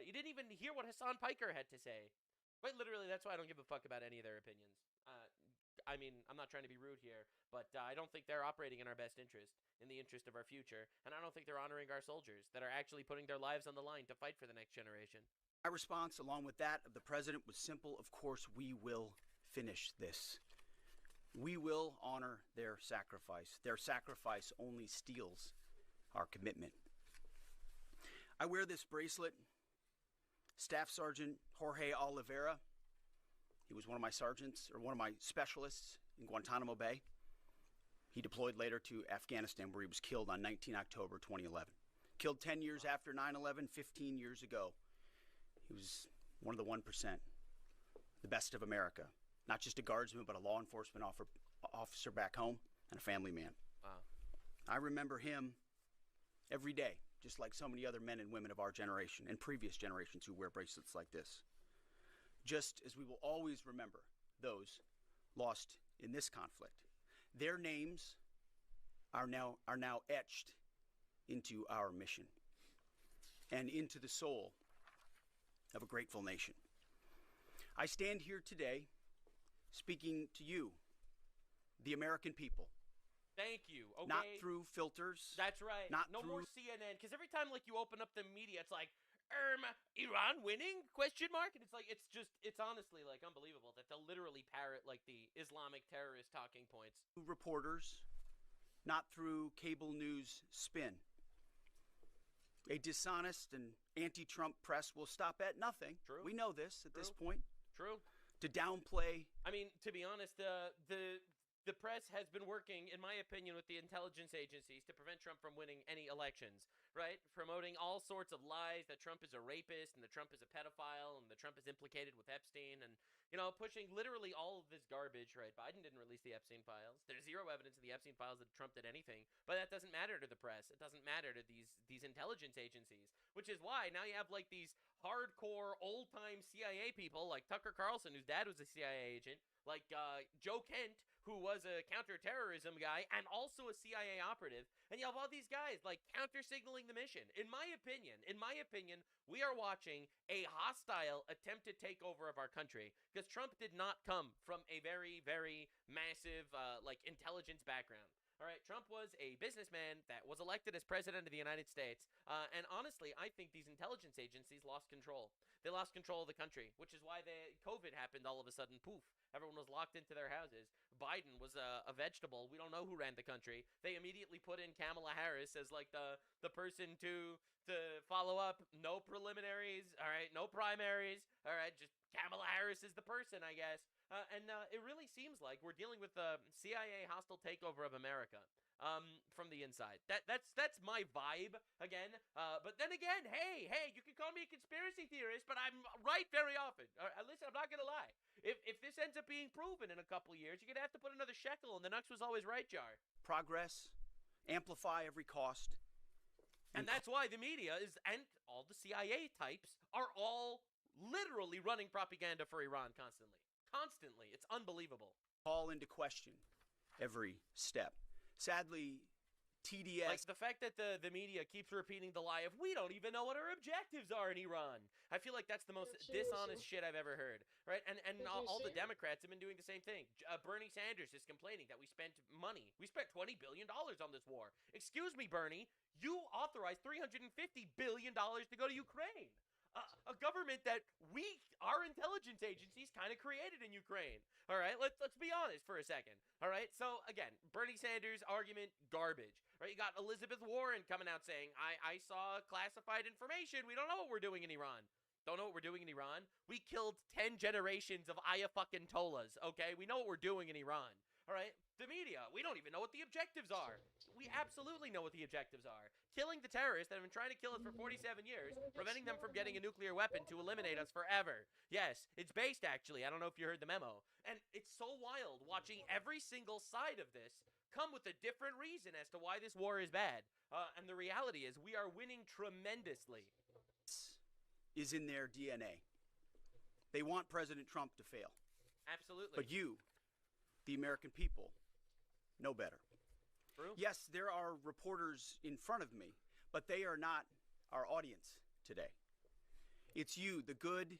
You didn't even hear what Hassan Piker had to say. Quite literally, that's why I don't give a fuck about any of their opinions. I mean, I'm not trying to be rude here, but I don't think they're operating in our best interest, in the interest of our future, and I don't think they're honoring our soldiers that are actually putting their lives on the line to fight for the next generation. My response, along with that of the president, was simple. Of course, we will finish this. We will honor their sacrifice. Their sacrifice only steals our commitment. I wear this bracelet. Staff Sergeant Jorge Oliveira, he was one of my sergeants, or one of my specialists in Guantanamo Bay. He deployed later to Afghanistan, where he was killed on 19 October 2011. Killed 10 years after 9/11, 15 years ago. He was one of the 1%, the best of America. Not just a guardsman, but a law enforcement officer back home and a family man. Wow. I remember him every day, just like so many other men and women of our generation and previous generations who wear bracelets like this. Just as we will always remember those lost in this conflict. Their names are now etched into our mission and into the soul of a grateful nation. I stand here today speaking to you, the American people. Thank you. Okay. Not through filters. That's right. Not no through more CNN, because every time like you open up the media, it's like, Iran winning? Question mark? And it's like, it's honestly like unbelievable that they'll literally parrot like the Islamic terrorist talking points. Reporters, not through cable news spin. A dishonest and anti-Trump press will stop at nothing. True. We know this at this point. True. To downplay. I mean, to be honest, the press has been working, in my opinion, with the intelligence agencies to prevent Trump from winning any elections, right? Promoting all sorts of lies that Trump is a rapist and that Trump is a pedophile and that Trump is implicated with Epstein and, you know, pushing literally all of this garbage, right? Biden didn't release the Epstein files. There's zero evidence in the Epstein files that Trump did anything, but that doesn't matter to the press. It doesn't matter to these intelligence agencies, which is why now you have like these hardcore old-time CIA people like Tucker Carlson, whose dad was a CIA agent, like Joe Kent, who was a counterterrorism guy and also a CIA operative, and you have all these guys like counter-signaling the mission. In my opinion, we are watching a hostile attempted takeover of our country because Trump did not come from a very, very massive like intelligence background. All right, Trump was a businessman that was elected as president of the United States, and honestly, I think these intelligence agencies lost control. They lost control of the country, which is why COVID happened all of a sudden. Poof, everyone was locked into their houses. Biden was a vegetable. We don't know who ran the country. They immediately put in Kamala Harris as like the person to follow up. No preliminaries, all right, no primaries, all right, just Kamala Harris is the person, I guess. And it really seems like we're dealing with the CIA hostile takeover of America from the inside. That's my vibe again. But then again, hey, you can call me a conspiracy theorist, but I'm right very often. Listen, I'm not gonna lie. If this ends up being proven in a couple years, you're gonna have to put another shekel in the Nux was always right jar. Progress, amplify every cost. And that's why the media and all the CIA types are all literally running propaganda for Iran constantly. Constantly. It's unbelievable. Call into question every step. Sadly, TDS... Like the fact that the media keeps repeating the lie of, we don't even know what our objectives are in Iran. I feel like that's the most dishonest shit I've ever heard. Right? And all the Democrats have been doing the same thing. Bernie Sanders is complaining that we spent money. We spent $20 billion on this war. Excuse me, Bernie. You authorized $350 billion to go to Ukraine. A government that our intelligence agencies kind of created in Ukraine. All right, let's be honest for a second. All right, so again, Bernie Sanders argument garbage. Right, you got Elizabeth Warren coming out saying, I saw classified information. We don't know what we're doing in Iran. Don't know what we're doing in Iran? We killed 10 generations of Ayatollah. Okay, we know what we're doing in Iran. All right, the media, we don't even know what the objectives are. We absolutely know what the objectives are. Killing the terrorists that have been trying to kill us for 47 years, preventing them from getting a nuclear weapon to eliminate us forever. Yes, it's based, actually. I don't know if you heard the memo. And it's so wild watching every single side of this come with a different reason as to why this war is bad. And the reality is we are winning tremendously. Is in their DNA. They want President Trump to fail. Absolutely. But you, the American people, know better. True. Yes, there are reporters in front of me, but they are not our audience today. It's you, the good,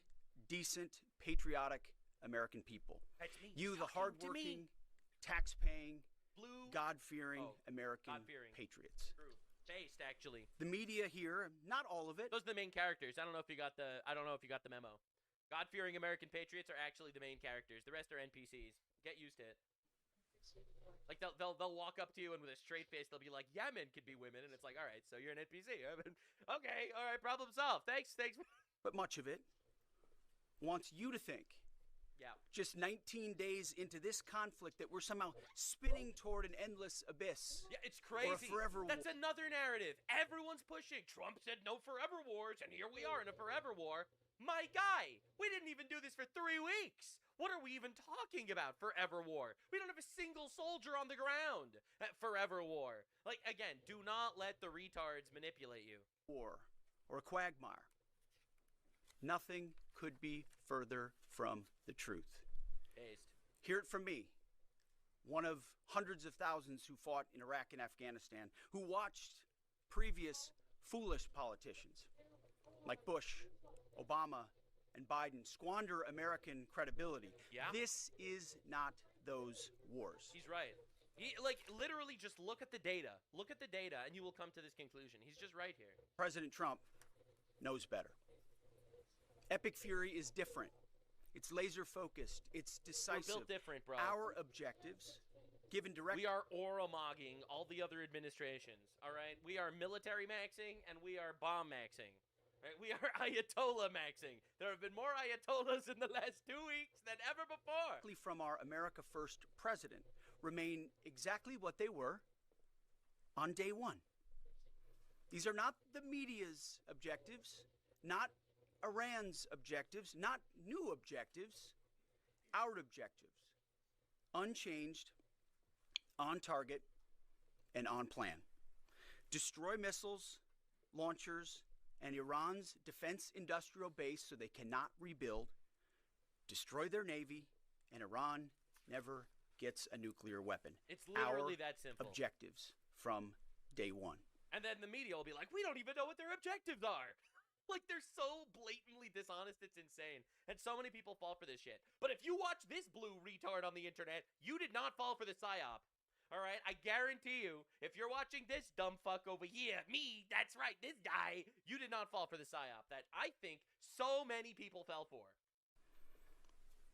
decent, patriotic American people. That's me. You, the Talking to hardworking, me. tax-paying, Blue. God-fearing American God-fearing. patriots. True. Based, actually. The media here, not all of it. Those are the main characters. I don't know if you got the memo. God-fearing American patriots are actually the main characters. The rest are NPCs. Get used to it. Like they'll walk up to you and with a straight face they'll be like, "Yeah, men could be women," and it's like, "All right, so you're an NPC." Okay, all right, problem solved. Thanks. But much of it wants you to think. Yeah. Just 19 days into this conflict that we're somehow spinning toward an endless abyss. Yeah, it's Or a crazy. forever That's another narrative. Everyone's pushing. Trump said no forever wars, and here we are in a forever war. My guy, we didn't even do this for 3 weeks. What are we even talking about? Forever war. We don't have a single soldier on the ground at forever war. Like, again, do not let the retards manipulate you. War or a quagmire. Nothing could be further from the truth. Based. Hear it from me, one of hundreds of thousands who fought in Iraq and Afghanistan, who watched previous foolish politicians like Bush, Obama, and Biden squander American credibility. Yeah. This is not those wars. He's right. Literally just look at the data. Look at the data, and you will come to this conclusion. He's just right here. President Trump knows better. Epic Fury is different. It's laser focused. It's decisive. We're built different, bro. Our objectives, given direct. We are Oromogging all the other administrations, all right? We are military maxing, and we are bomb maxing. Right? We are Ayatollah maxing. There have been more Ayatollahs in the last 2 weeks than ever before. From our America First president remain exactly what they were on day one. These are not the media's objectives, not Iran's objectives, not new objectives, our objectives. Unchanged, on target, and on plan. Destroy missiles, launchers, and Iran's defense industrial base so they cannot rebuild. Destroy their navy, and Iran never gets a nuclear weapon. It's literally Our that simple. Objectives from day one. And then the media will be like, we don't even know what their objectives are. Like, they're so blatantly dishonest, it's insane. And so many people fall for this shit. But if you watch this blue retard on the internet, you did not fall for the psyop. All right? I guarantee you, if you're watching this dumb fuck over here, me, that's right, this guy, you did not fall for the psyop that I think so many people fell for.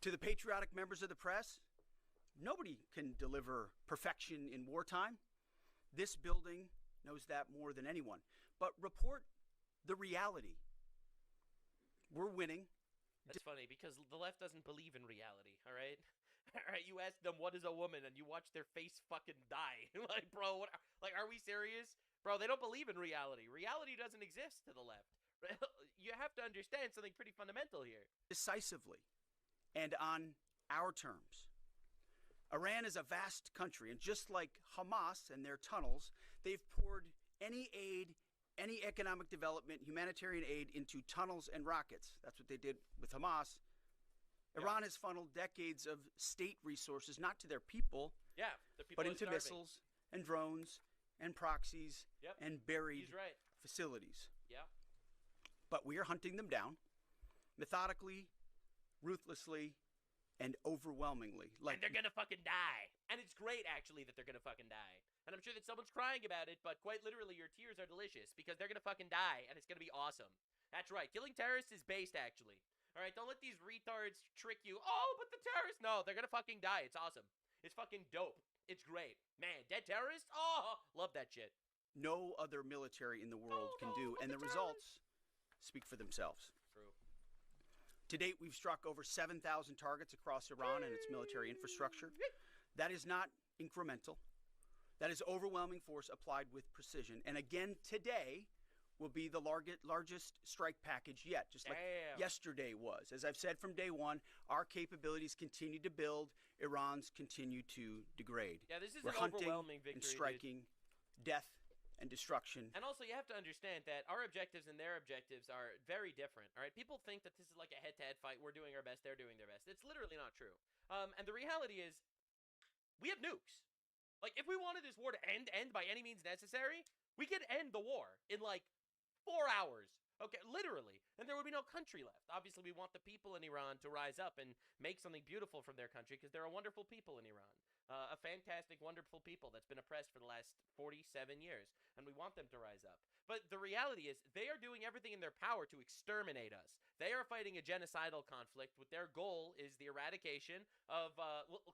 To the patriotic members of the press, nobody can deliver perfection in wartime. This building knows that more than anyone. But report the reality. We're winning. That's funny because the left doesn't believe in reality, all right? All right, you ask them what is a woman and you watch their face fucking die. Like, bro, are we serious? Bro, they don't believe in reality. Reality doesn't exist to the left. You have to understand something pretty fundamental here. Decisively and on our terms. Iran is a vast country, and just like Hamas and their tunnels, they've poured any aid, any economic development, humanitarian aid into tunnels and rockets. That's what they did with Hamas. Yeah. Iran has funneled decades of state resources, not to their people, the people but are into starving. missiles and drones and proxies and buried He's right. facilities. Yeah. But we are hunting them down methodically, ruthlessly, and overwhelmingly. And they're gonna fucking die. And it's great, actually, that they're gonna fucking die. And I'm sure that someone's crying about it, but quite literally, your tears are delicious because they're gonna fucking die, and it's gonna be awesome. That's right. Killing terrorists is based, actually. All right, don't let these retards trick you. Oh, but the terrorists, no, they're gonna fucking die. It's awesome. It's fucking dope. It's great. Man, dead terrorists? Oh, love that shit. No other military in the world can do, and the results speak for themselves. True. To date, we've struck over 7,000 targets across Iran and its military infrastructure. That is not incremental. That is overwhelming force applied with precision. And again, today will be the largest strike package yet, just like yesterday was. As I've said from day one, our capabilities continue to build. Iran's continue to degrade. Yeah, this is We're an hunting overwhelming victory, and striking death and destruction. And also, you have to understand that our objectives and their objectives are very different, all right? People think that this is like a head-to-head fight. We're doing our best. They're doing their best. It's literally not true. And the reality is, we have nukes. Like, if we wanted this war to end by any means necessary, we could end the war in, like, 4 hours. Okay, literally. And there would be no country left. Obviously, we want the people in Iran to rise up and make something beautiful from their country because there are wonderful people in Iran. A fantastic, wonderful people that's been oppressed for the last 47 years, and we want them to rise up. But the reality is, they are doing everything in their power to exterminate us. They are fighting a genocidal conflict, with their goal is the eradication of,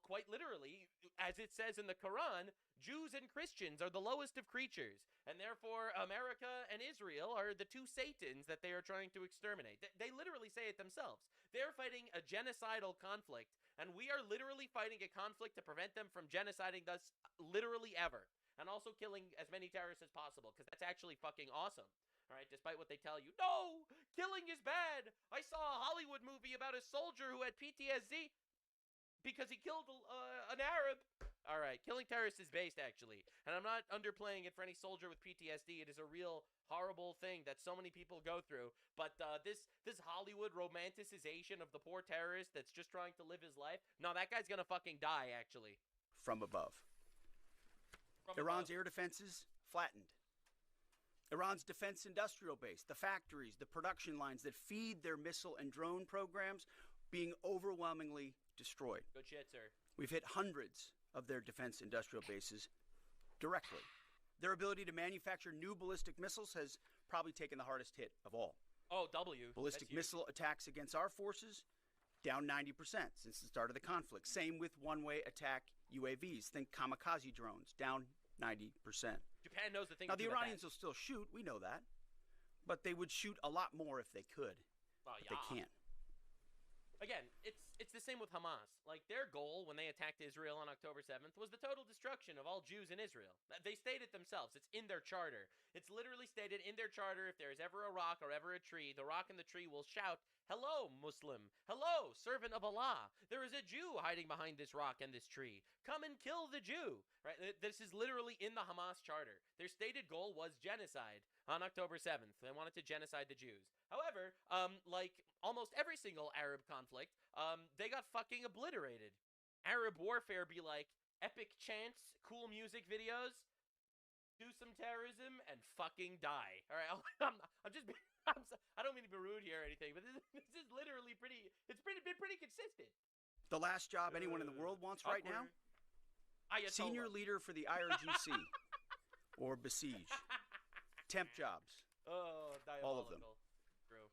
quite literally, as it says in the Quran, Jews and Christians are the lowest of creatures, and therefore America and Israel are the two Satans that they are trying to exterminate. They literally say it themselves. They're fighting a genocidal conflict, and we are literally fighting a conflict to prevent them from genociding us literally ever, and also killing as many terrorists as possible, because that's actually fucking awesome. All right, despite what they tell you. No! Killing is bad! I saw a Hollywood movie about a soldier who had PTSD because he killed an Arab. All right, killing terrorists is based, actually. And I'm not underplaying it for any soldier with PTSD. It is a real horrible thing that so many people go through. But this Hollywood romanticization of the poor terrorist that's just trying to live his life, no, that guy's gonna fucking die, actually. From above. Iran's air defenses flattened. Iran's defense industrial base, the factories, the production lines that feed their missile and drone programs being overwhelmingly destroyed. Good shit, sir. We've hit hundreds of their defense industrial bases directly. Their ability to manufacture new ballistic missiles has probably taken the hardest hit of all. Oh, W. Ballistic missile attacks against our forces, down 90% since the start of the conflict. Same with one-way attack UAVs. Think kamikaze drones, down 90%. Japan knows the thing. Now, the Iranians will still shoot, we know that. But they would shoot a lot more if they could. Well, but they can't. Again, it's the same with Hamas. Like, their goal when they attacked Israel on October 7th was the total destruction of all Jews in Israel. They stated themselves. It's in their charter. It's literally stated in their charter, if there is ever a rock or ever a tree, the rock and the tree will shout, "Hello, Muslim. Hello, servant of Allah. There is a Jew hiding behind this rock and this tree. Come and kill the Jew." Right? This is literally in the Hamas charter. Their stated goal was genocide on October 7th. They wanted to genocide the Jews. However, like almost every single Arab conflict, they got fucking obliterated. Arab warfare be like epic chants, cool music videos, do some terrorism, and fucking die. All right, I don't mean to be rude here or anything, but this is literally pretty. It's been pretty consistent. The last job anyone in the world wants right now? Ayatollah. Senior leader for the IRGC or Besiege. Temp jobs. Oh, diabolical. All of them. True.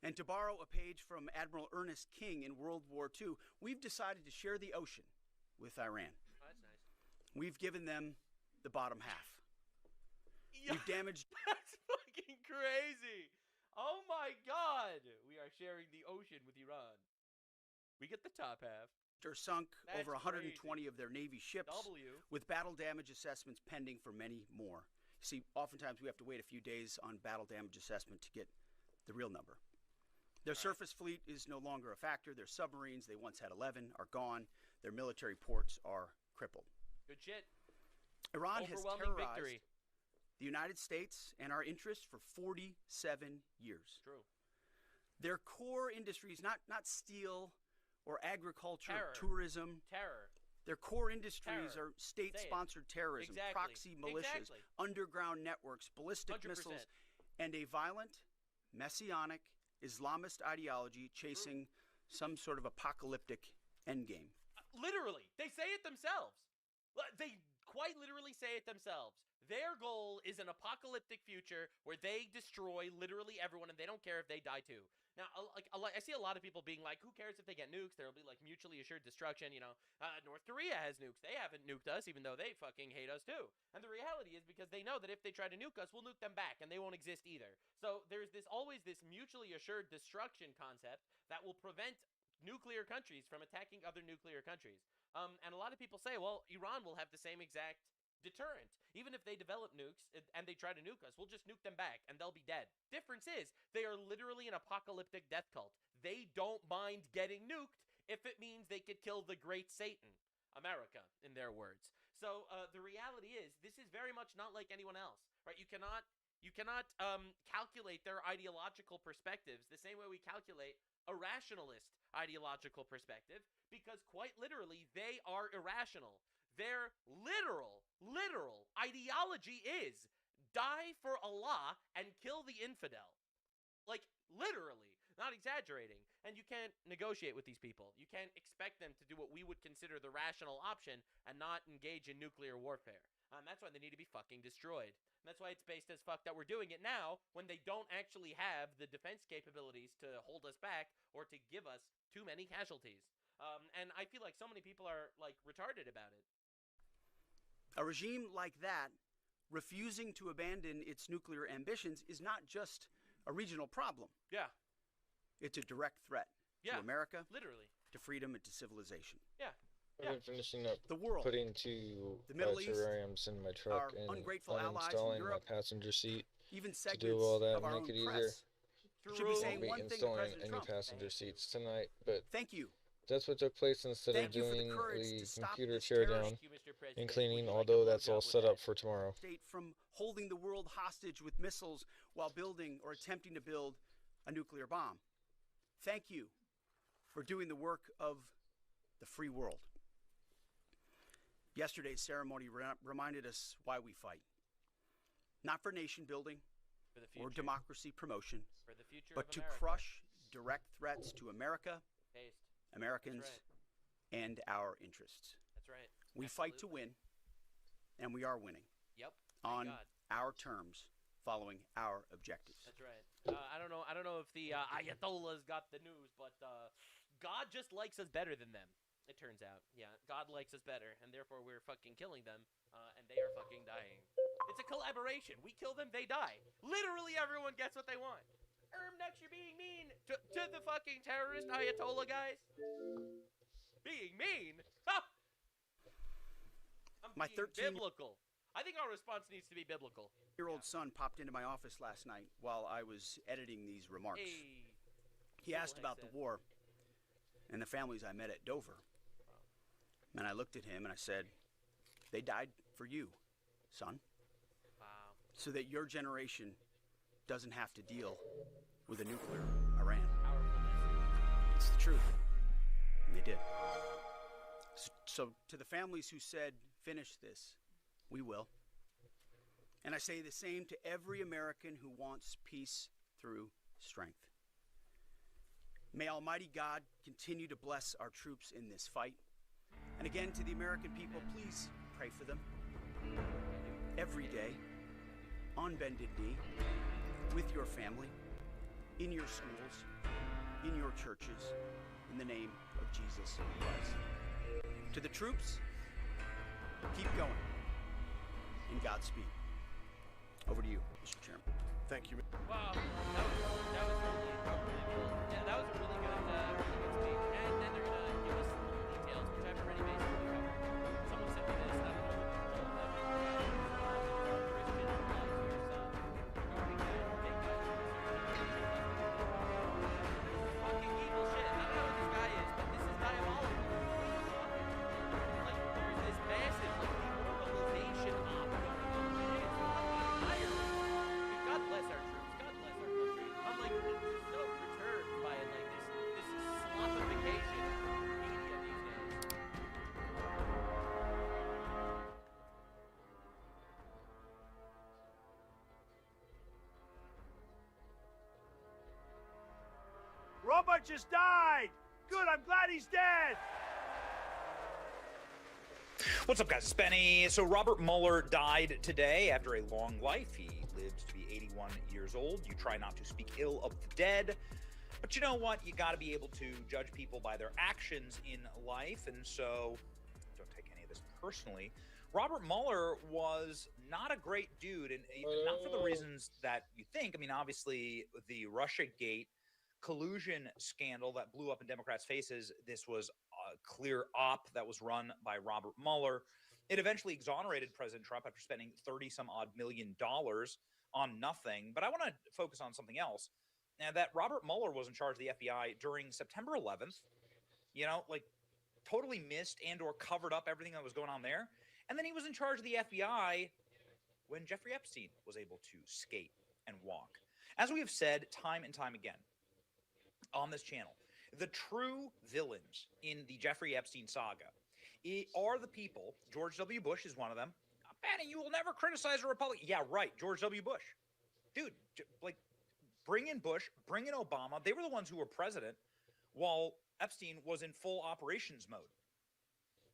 And to borrow a page from Admiral Ernest King in World War II, we've decided to share the ocean with Iran. Oh, that's nice. We've given them the bottom half. Yeah, we've damaged... That's fucking crazy. Oh my god. We are sharing the ocean with Iran. We get the top half. Or sunk That's over 120 crazy. of their Navy ships, W. with battle damage assessments pending for many more. See, oftentimes we have to wait a few days on battle damage assessment to get the real number. Their surface fleet is no longer a factor. Their submarines, they once had 11, are gone. Their military ports are crippled. Good shit. Iran has Overwhelming terrorized victory. the United States and our interests for 47 years. True. Their core industries, not steel or agriculture, Terror. tourism. Terror. Their core industries Terror. are state-sponsored terrorism, Exactly. proxy militias, Exactly. underground networks, ballistic 100%. missiles, and a violent, messianic, Islamist ideology chasing some sort of apocalyptic endgame. Literally. They say it themselves. They quite literally say it themselves. Their goal is an apocalyptic future where they destroy literally everyone, and they don't care if they die too. Now, I see a lot of people being like, who cares if they get nukes? There'll be, like, mutually assured destruction, you know. North Korea has nukes. They haven't nuked us, even though they fucking hate us, too. And the reality is because they know that if they try to nuke us, we'll nuke them back, and they won't exist either. So there's always this mutually assured destruction concept that will prevent nuclear countries from attacking other nuclear countries. And a lot of people say, well, Iran will have the same exact deterrent. Even if they develop nukes and they try to nuke us, we'll just nuke them back and they'll be dead. Difference is, they are literally an apocalyptic death cult. They don't mind getting nuked if it means they could kill the great Satan. America, in their words. So the reality is, this is very much not like anyone else, right? You cannot calculate their ideological perspectives the same way we calculate a rationalist ideological perspective, because quite literally, they are irrational. Their literal ideology is die for Allah and kill the infidel. Like, literally, not exaggerating. And you can't negotiate with these people. You can't expect them to do what we would consider the rational option and not engage in nuclear warfare. That's why they need to be fucking destroyed. And that's why it's based as fuck that we're doing it now when they don't actually have the defense capabilities to hold us back or to give us too many casualties. And I feel like so many people are, like, retarded about it. A regime like that, refusing to abandon its nuclear ambitions, is not just a regional problem. Yeah. It's a direct threat to America, literally, to freedom, and to civilization. Yeah. I've been finishing up the world, putting two the Middle terrariums in my truck and ungrateful allies in uninstalling Europe, my passenger seat even to do all that and make it easier. Should be saying one thing to installing President any Trump. passenger seats tonight, but thank you. That's what took place instead of doing the computer tear down and cleaning, although that's all set up for tomorrow. State from holding the world hostage with missiles while building or attempting to build a nuclear bomb. Thank you for doing the work of the free world. Yesterday's ceremony reminded us why we fight. Not for nation building or democracy promotion, but to crush direct threats to America, Americans, and our interests. That's right. We fight to win, and we are winning. Yep. On our terms, following our objectives. That's right. I don't know if the Ayatollahs got the news, but God just likes us better than them. It turns out. Yeah, God likes us better, and therefore we're fucking killing them, and they are fucking dying. It's a collaboration. We kill them, they die. Literally everyone gets what they want. Next, you're being mean to the fucking terrorist Ayatollah guys. Being mean? Ha! I'm My being biblical. I think our response needs to be biblical. 13-year-old son popped into my office last night while I was editing these remarks. Hey. He asked about the war and the families I met at Dover. And I looked at him and I said, they died for you, son. Wow. So that your generation doesn't have to deal with a nuclear Iran. It's the truth. And they did. So to the families who said, finish this, we will. And I say the same to every American who wants peace through strength. May Almighty God continue to bless our troops in this fight. And again, to the American people, please pray for them. Every day, on bended knee, with your family, in your schools, in your churches, in the name of Jesus Christ. To the troops, keep going, and Godspeed. Over to you, Mr. Chairman. Thank you. Wow, that was really cool. Yeah, that was a really good speech. And then they're gonna give us some details, which I've already basically covered. Someone sent me this. I don't know what Christian applies to your son regarding that big guy. Fucking evil shit. I don't know who this guy is, but this is diabolical. Like, there's this massive demoralization op going on today. It's fucking Ireland. God bless our troops. God bless our country. I'm like so perturbed by it, like this sloppification of media these days. Robert just died! Good, I'm glad he's dead! What's up, guys? It's Benny. So Robert Mueller died today after a long life. He lived to be 81 years old. You try not to speak ill of the dead. But you know what? You got to be able to judge people by their actions in life. And so, don't take any of this personally. Robert Mueller was not a great dude, and not for the reasons that you think. I mean, obviously, the Russiagate collusion scandal that blew up in Democrats' faces, this was a clear op that was run by Robert Mueller. It eventually exonerated President Trump after spending 30-some-odd million dollars on nothing. But I want to focus on something else. Now, that Robert Mueller was in charge of the FBI during September 11th, you know, like totally missed and or covered up everything that was going on there. And then he was in charge of the FBI when Jeffrey Epstein was able to skate and walk. As we have said time and time again on this channel, the true villains in the Jeffrey Epstein saga are the people. George W. Bush is one of them. Benny, you will never criticize a Republican. Yeah, right. George W. Bush. Dude, like, Bring in Bush, bring in Obama. They were the ones who were president while Epstein was in full operations mode.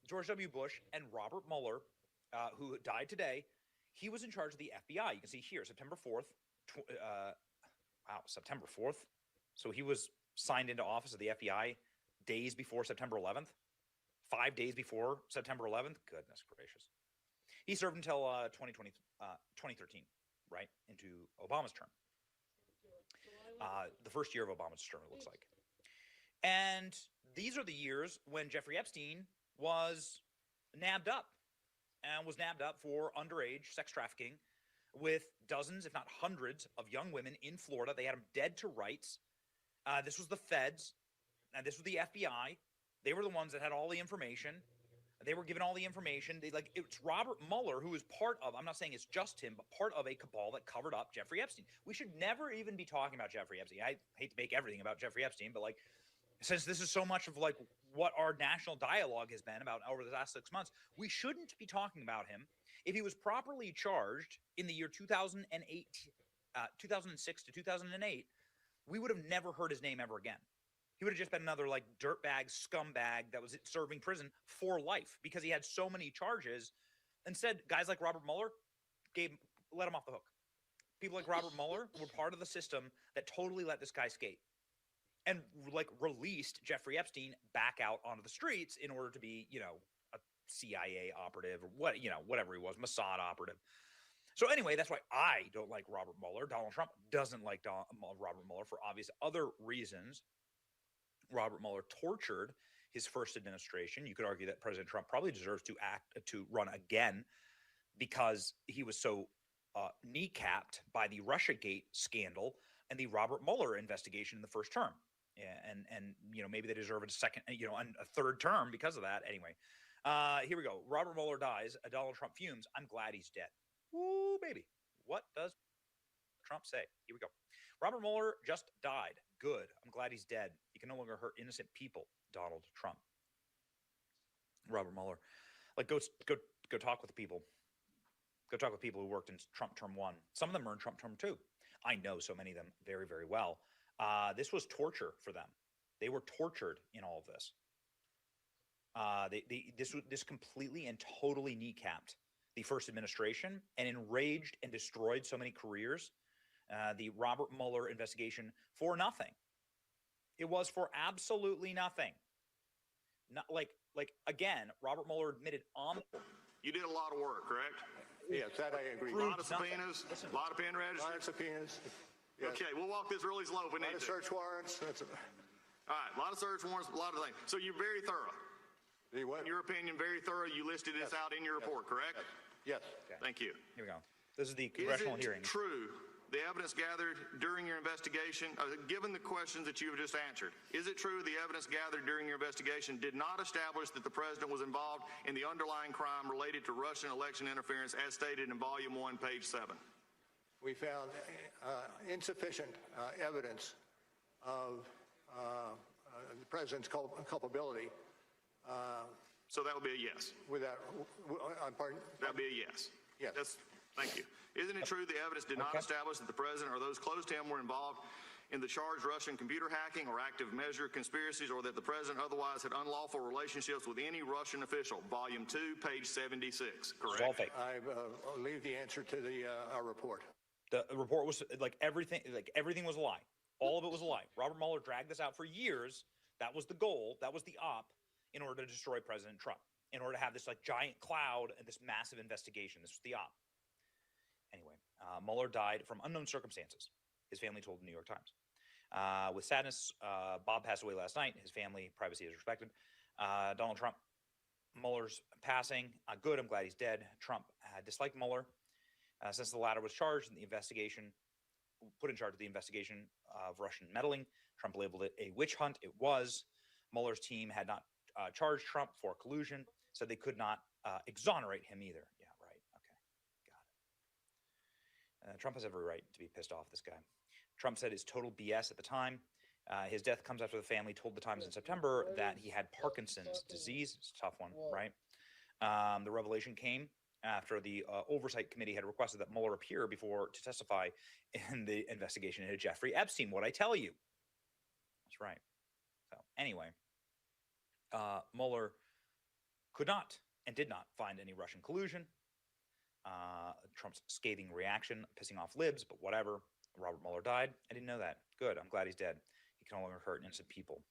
George W. Bush and Robert Mueller, who died today, he was in charge of the FBI. You can see here, September 4th. September 4th. So he was signed into office of the FBI days before September 11th. 5 days before September 11th. Goodness gracious. He served until 2013, right, into Obama's term. The first year of Obama's term, it looks like. And these are the years when Jeffrey Epstein was nabbed up and was nabbed up for underage sex trafficking with dozens, if not hundreds, of young women in Florida. They had them dead to rights. This was the feds, and this was the FBI. They were the ones that had all the information. They were given all the information. It's Robert Mueller who is part of, I'm not saying it's just him, but part of a cabal that covered up Jeffrey Epstein. We should never even be talking about Jeffrey Epstein. I hate to make everything about Jeffrey Epstein, but since this is so much of what our national dialogue has been about over the last 6 months, we shouldn't be talking about him. If he was properly charged in the year 2008, 2006 to 2008, we would have never heard his name ever again. He would have just been another dirtbag, scumbag that was serving prison for life because he had so many charges. Instead, guys like Robert Mueller let him off the hook. People like Robert Mueller were part of the system that totally let this guy skate and released Jeffrey Epstein back out onto the streets in order to be, a CIA operative or whatever he was, Mossad operative. So anyway, that's why I don't like Robert Mueller. Donald Trump doesn't like Robert Mueller for obvious other reasons. Robert Mueller tortured his first administration. You could argue that President Trump probably deserves to run again because he was so kneecapped by the Russiagate scandal and the Robert Mueller investigation in the first term. Yeah, and maybe they deserve a second, a third term because of that. Anyway, here we go. Robert Mueller dies. Donald Trump fumes. I'm glad he's dead. Woo, baby. What does Trump say? Here we go. Robert Mueller just died. Good. I'm glad he's dead. He can no longer hurt innocent people. Donald Trump. Robert Mueller. Go talk with people. Go talk with people who worked in Trump term 1. Some of them are in Trump term 2. I know so many of them very, very well. This was torture for them. They were tortured in all of this. This completely and totally kneecapped the first administration and enraged and destroyed so many careers. The Robert Mueller investigation for nothing. It was for absolutely nothing. Not again, Robert Mueller admitted on. You did a lot of work, correct? Yes, that I agree. A lot of subpoenas, a lot of pen registers. A lot of subpoenas. Yes. Okay, we'll walk this really slow if we need to. A lot of search warrants. All right, a lot of search warrants, a lot of things. So you're very thorough. In your opinion, very thorough. You listed this out in your report, correct? Yes. Okay. Thank you. Here we go. This is the congressional hearing. Is it true, the evidence gathered during your investigation, given the questions that you have just answered, is it true the evidence gathered during your investigation did not establish that the president was involved in the underlying crime related to Russian election interference as stated in Volume 1, page 7? We found insufficient evidence of the president's culpability. So that would be a yes. Pardon? That would be a yes. Yes. Thank you. Isn't it true the evidence did not establish that the president or those close to him were involved in the charged Russian computer hacking or active measure conspiracies, or that the president otherwise had unlawful relationships with any Russian official? Volume 2, page 76. Correct. All fake. I leave the answer to our report. The report was everything was a lie. All of it was a lie. Robert Mueller dragged this out for years. That was the goal. That was the op in order to destroy President Trump, in order to have this giant cloud and this massive investigation. This was the op. Anyway, Mueller died from unknown circumstances. His family told the New York Times. With sadness, Bob passed away last night. His family, privacy is respected. Donald Trump, Mueller's passing. Good, I'm glad he's dead. Trump disliked Mueller since the latter was charged in the investigation, put in charge of the investigation of Russian meddling. Trump labeled it a witch hunt. It was. Mueller's team had not charged Trump for collusion, said they could not exonerate him either. Yeah, right. Okay, got it. Trump has every right to be pissed off, this guy. Trump said it's total BS at the time. His death comes after the family told the Times in September that he had Parkinson's disease. It's a tough one, right? The revelation came after the Oversight Committee had requested that Mueller appear before to testify in the investigation into Jeffrey Epstein. What'd I tell you? That's right. So anyway, Mueller could not and did not find any Russian collusion. Trump's scathing reaction, pissing off libs, but whatever. Robert Mueller died. I didn't know that. Good. I'm glad he's dead. He can no longer hurt innocent people.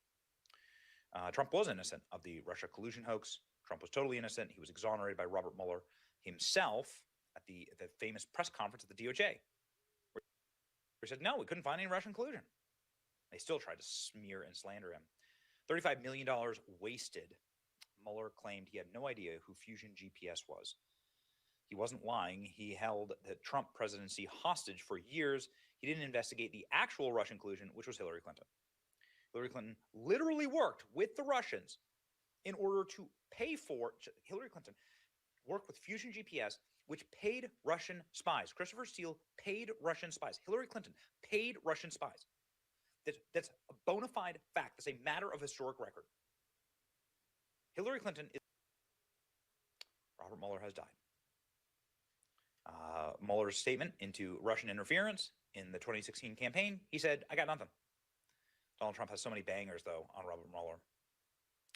Trump was innocent of the Russia collusion hoax. Trump was totally innocent. He was exonerated by Robert Mueller himself at the famous press conference at the DOJ, where he said, no, we couldn't find any Russian collusion. They still tried to smear and slander him. $35 million wasted. Mueller claimed he had no idea who Fusion GPS was. He wasn't lying. He held the Trump presidency hostage for years. He didn't investigate the actual Russian collusion, which was Hillary Clinton. Hillary Clinton literally worked with the Russians in order to pay for, Hillary Clinton worked with Fusion GPS, which paid Russian spies. Christopher Steele paid Russian spies. Hillary Clinton paid Russian spies. That's a bona fide fact. That's a matter of historic record. Hillary Clinton is... Robert Mueller has died. Mueller's statement into Russian interference in the 2016 campaign, he said, I got nothing. Donald Trump has so many bangers, though, on Robert Mueller.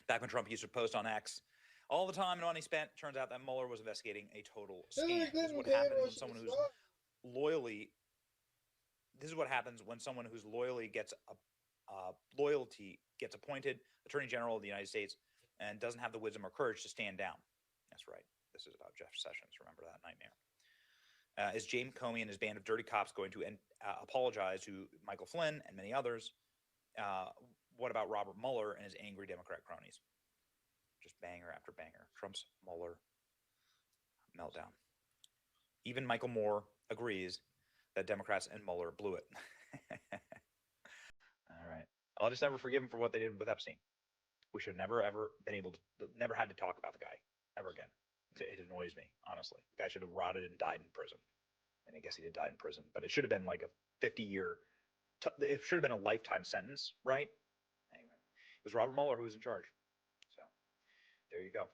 Back when Trump used to post on X all the time and money spent, turns out that Mueller was investigating a total scam. This is what happens when someone who's loyally... This is what happens when someone who's loyalty gets appointed Attorney General of the United States and doesn't have the wisdom or courage to stand down. That's right. This is about Jeff Sessions. Remember that nightmare. Is James Comey and his band of dirty cops going to apologize to Michael Flynn and many others? What about Robert Mueller and his angry Democrat cronies? Just banger after banger. Trump's Mueller meltdown. Even Michael Moore agrees that Democrats and Mueller blew it. All right. I'll just never forgive him for what they did with Epstein. We should have never, ever been able to, never had to talk about the guy ever again. It annoys me, honestly. The guy should have rotted and died in prison. And I guess he did die in prison, but it should have been like a 50-year, it should have been a lifetime sentence, right? Anyway, it was Robert Mueller who was in charge. So there you go,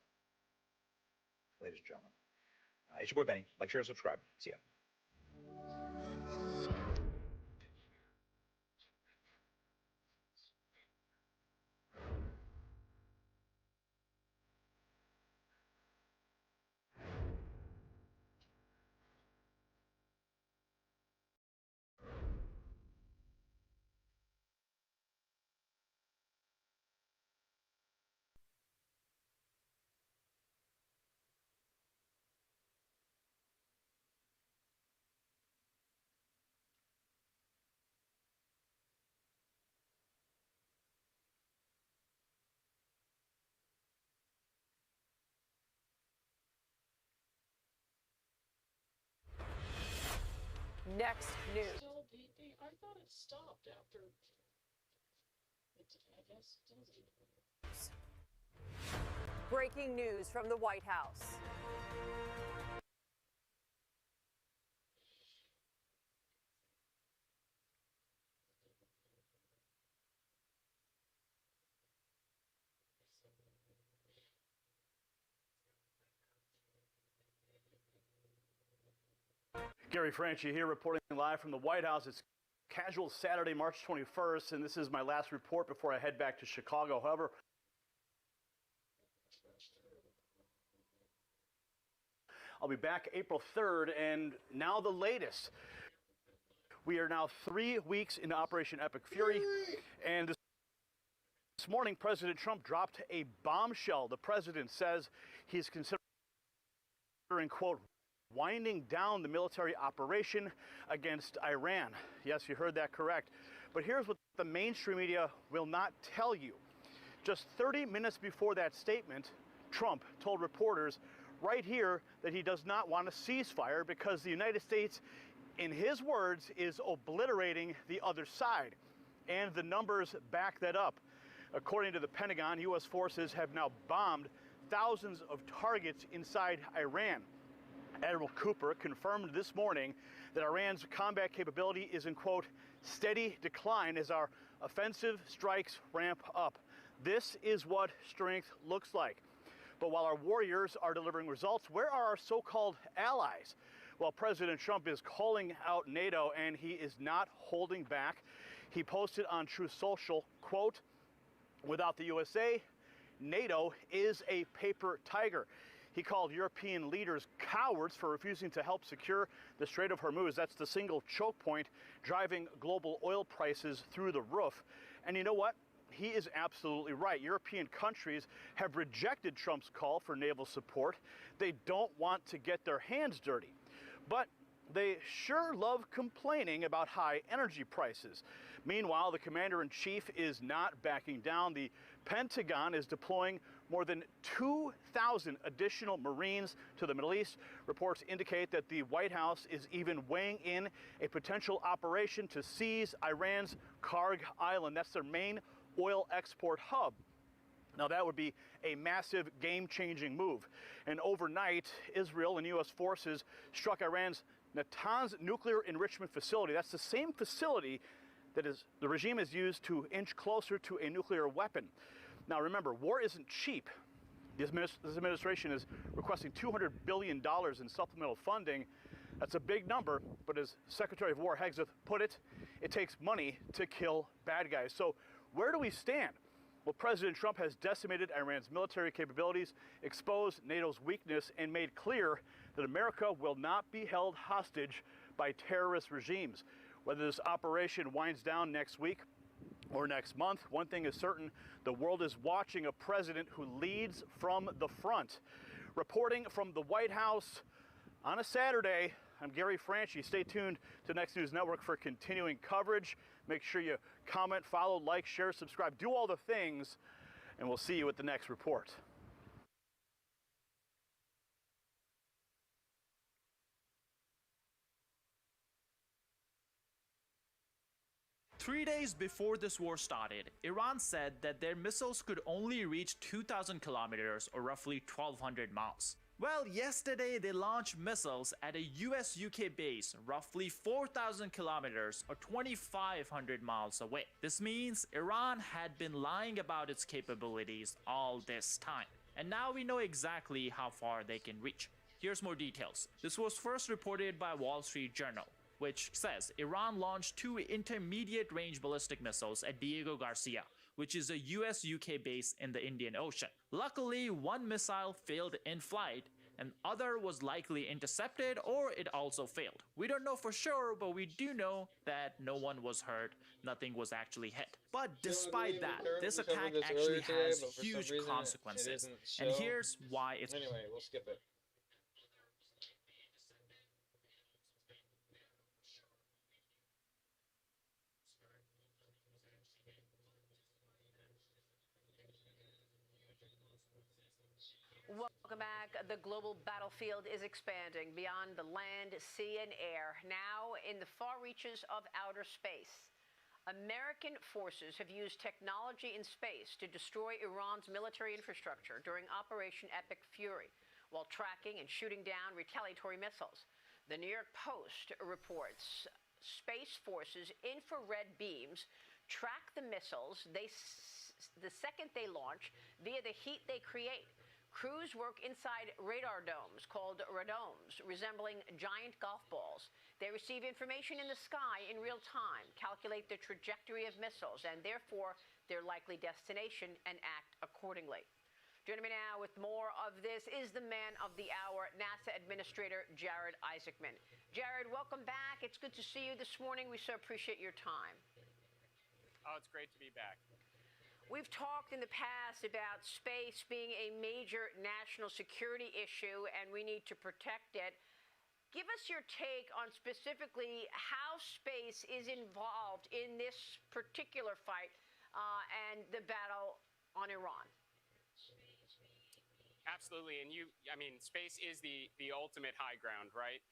ladies and gentlemen. It's your boy Benny. Like, share, subscribe. See ya. Next news. I thought it stopped after. I guess it doesn't. Breaking news from the White House. Gary Franchi here, reporting live from the White House. It's casual Saturday, March 21st, and this is my last report before I head back to Chicago. However, I'll be back April 3rd, and now the latest. We are now 3 weeks into Operation Epic Fury, and this morning President Trump dropped a bombshell. The president says he's considering, quote, winding down the military operation against Iran. Yes, you heard that correct. But here's what the mainstream media will not tell you. Just 30 minutes before that statement, Trump told reporters right here that he does not want a ceasefire because the United States, in his words, is obliterating the other side. And the numbers back that up. According to the Pentagon, U.S. forces have now bombed thousands of targets inside Iran. Admiral Cooper confirmed this morning that Iran's combat capability is in, quote, steady decline as our offensive strikes ramp up. This is what strength looks like. But while our warriors are delivering results, where are our so-called allies? Well, President Trump is calling out NATO, and he is not holding back. He posted on Truth Social, quote, "Without the USA, NATO is a paper tiger." He called European leaders cowards for refusing to help secure the Strait of Hormuz. That's the single choke point driving global oil prices through the roof. And you know what? He is absolutely right. European countries have rejected Trump's call for naval support. They don't want to get their hands dirty. But they sure love complaining about high energy prices. Meanwhile, the commander-in-chief is not backing down. The Pentagon is deploying more than 2,000 additional Marines to the Middle East. Reports indicate that the White House is even weighing in a potential operation to seize Iran's Karg Island. That's their main oil export hub. Now, that would be a massive game-changing move. And overnight, Israel and U.S. forces struck Iran's Natanz nuclear enrichment facility. That's the same facility that the regime has used to inch closer to a nuclear weapon. Now, remember, war isn't cheap. This administration is requesting $200 billion in supplemental funding. That's a big number, but as Secretary of War Hegseth put it, it takes money to kill bad guys. So where do we stand? Well, President Trump has decimated Iran's military capabilities, exposed NATO's weakness, and made clear that America will not be held hostage by terrorist regimes. Whether this operation winds down next week or next month, one thing is certain: the world is watching a president who leads from the front. Reporting from the White House on a Saturday, I'm Gary Franchi. Stay tuned to Next News Network for continuing coverage. Make sure you comment, follow, like, share, subscribe, do all the things, and we'll see you at the next report. Three days before this war started, Iran said that their missiles could only reach 2,000 kilometers or roughly 1,200 miles. Well, yesterday they launched missiles at a US-UK base roughly 4,000 kilometers or 2,500 miles away. This means Iran had been lying about its capabilities all this time. And now we know exactly how far they can reach. Here's more details. This was first reported by Wall Street Journal, which says Iran launched 2 intermediate-range ballistic missiles at Diego Garcia, which is a US-UK base in the Indian Ocean. Luckily, one missile failed in flight, and other was likely intercepted, or it also failed. We don't know for sure, but we do know that no one was hurt, nothing was actually hit. But despite that, this attack actually has huge consequences, and here's why it's... Anyway, we'll skip it. Welcome back. The global battlefield is expanding beyond the land, sea, and air, now in the far reaches of outer space. American forces have used technology in space to destroy Iran's military infrastructure during Operation Epic Fury, while tracking and shooting down retaliatory missiles. The New York Post reports Space Forces' infrared beams track the missiles the second they launch via the heat they create. Crews work inside radar domes called radomes, resembling giant golf balls. They receive information in the sky in real time, calculate the trajectory of missiles, and therefore their likely destination, and act accordingly. Joining me now with more of this is the man of the hour, NASA Administrator Jared Isaacman. Jared, welcome back. It's good to see you this morning. We so appreciate your time. Oh, it's great to be back. We've talked in the past about space being a major national security issue, and we need to protect it. Give us your take on specifically how space is involved in this particular fight and the battle on Iran. Absolutely, and space is the ultimate high ground, right?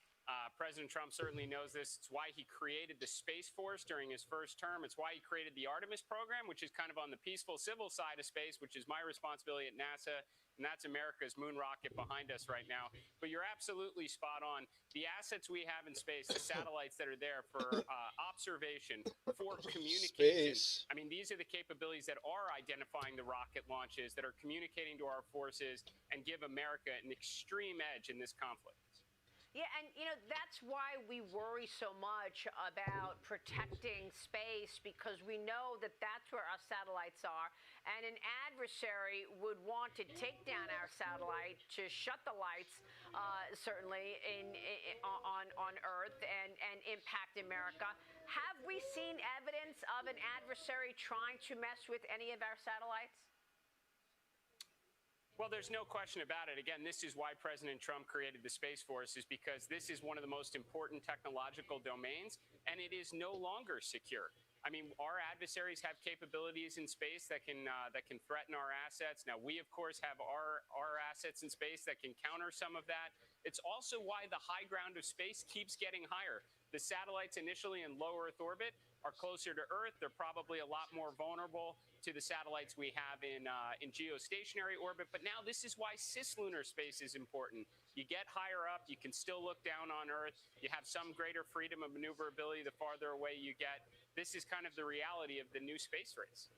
President Trump certainly knows this. It's why he created the Space Force during his first term. It's why he created the Artemis program, which is kind of on the peaceful civil side of space, which is my responsibility at NASA. And that's America's moon rocket behind us right now. But you're absolutely spot on. The assets we have in space, the satellites that are there for observation, for communication. Space. I mean, these are the capabilities that are identifying the rocket launches, that are communicating to our forces and give America an extreme edge in this conflict. Yeah, and that's why we worry so much about protecting space, because we know that that's where our satellites are, and an adversary would want to take down our satellite to shut the lights, certainly on Earth and impact America. Have we seen evidence of an adversary trying to mess with any of our satellites? Well, there's no question about it. Again, this is why President Trump created the Space Force, is because this is one of the most important technological domains, and it is no longer secure. I mean, our adversaries have capabilities in space that can threaten our assets. Now, we, of course, have our assets in space that can counter some of that. It's also why the high ground of space keeps getting higher. The satellites initially in low Earth orbit are closer to Earth. They're probably a lot more vulnerable to the satellites we have in geostationary orbit. But now this is why cislunar space is important. You get higher up, you can still look down on Earth. You have some greater freedom of maneuverability the farther away you get. This is kind of the reality of the new space race.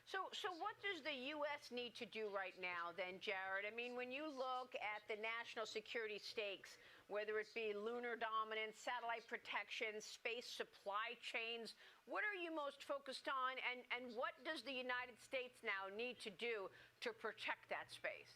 So what does the U.S. need to do right now then, Jared? I mean, when you look at the national security stakes, whether it be lunar dominance, satellite protection, space supply chains, what are you most focused on, and what does the United States now need to do to protect that space?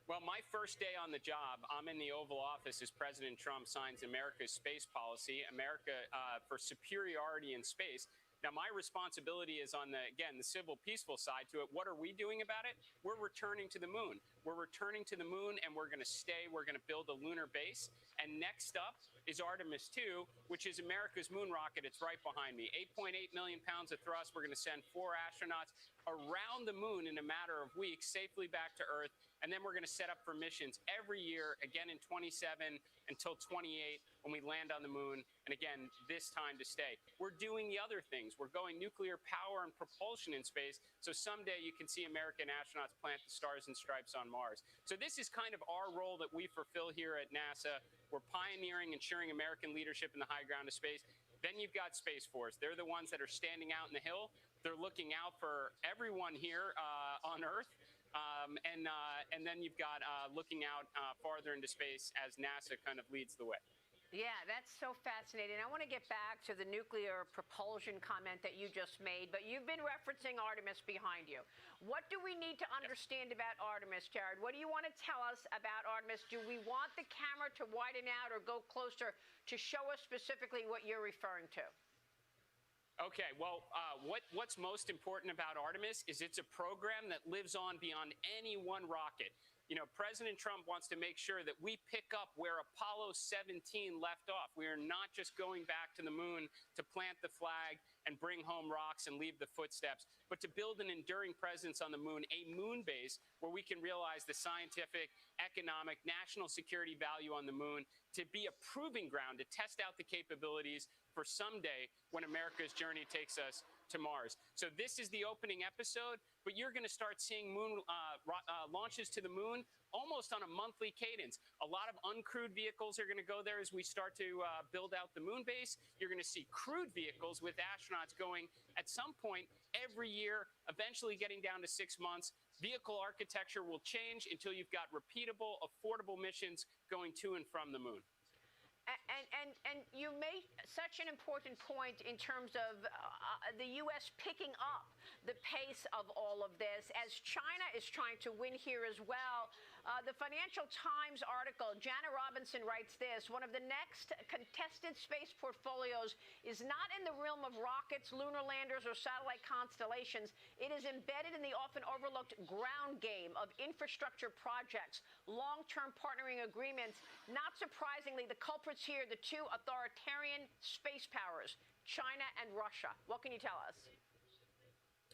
Well, my first day on the job, I'm in the Oval Office as President Trump signs America's space policy, America for superiority in space. Now, my responsibility is on the civil, peaceful side to it. What are we doing about it? We're returning to the moon. We're returning to the moon, and we're going to stay. We're going to build a lunar base. And next up is Artemis 2, which is America's moon rocket. It's right behind me. 8.8 million pounds of thrust. We're going to send 4 astronauts around the moon in a matter of weeks, safely back to Earth. And then we're going to set up for missions every year, again in 27 until 28, when we land on the moon. And again, this time to stay. We're doing the other things. We're going nuclear power and propulsion in space. So someday you can see American astronauts plant the stars and stripes on Mars. So this is kind of our role that we fulfill here at NASA. We're pioneering, ensuring American leadership in the high ground of space. Then you've got Space Force. They're the ones that are standing out in the hill. They're looking out for everyone here on Earth. And then you've got looking out farther into space as NASA kind of leads the way. Yeah, that's so fascinating. I want to get back to the nuclear propulsion comment that you just made, but you've been referencing Artemis behind you. What do we need to understand about Artemis, Jared? What do you want to tell us about Artemis? Do we want the camera to widen out or go closer to show us specifically what you're referring to? Okay, well, what's most important about Artemis is it's a program that lives on beyond any one rocket. You know, President Trump wants to make sure that we pick up where Apollo 17 left off. We are not just going back to the moon to plant the flag and bring home rocks and leave the footsteps, but to build an enduring presence on the moon, a moon base where we can realize the scientific, economic, national security value on the moon, to be a proving ground to test out the capabilities for someday when America's journey takes us to Mars. So this is the opening episode, but you're going to start seeing moon launches to the moon almost on a monthly cadence. A lot of uncrewed vehicles are going to go there as we start to build out the moon base. You're going to see crewed vehicles with astronauts going at some point every year, eventually getting down to 6 months. Vehicle architecture will change until you've got repeatable, affordable missions going to and from the moon. And you made such an important point in terms of the U.S. picking up the pace of all of this as China is trying to win here as well. The Financial Times article, Jana Robinson writes this: one of the next contested space portfolios is not in the realm of rockets, lunar landers, or satellite constellations. It is embedded in the often overlooked ground game of infrastructure projects, long-term partnering agreements. Not surprisingly, the culprits here, the two authoritarian space powers, China and Russia. What can you tell us?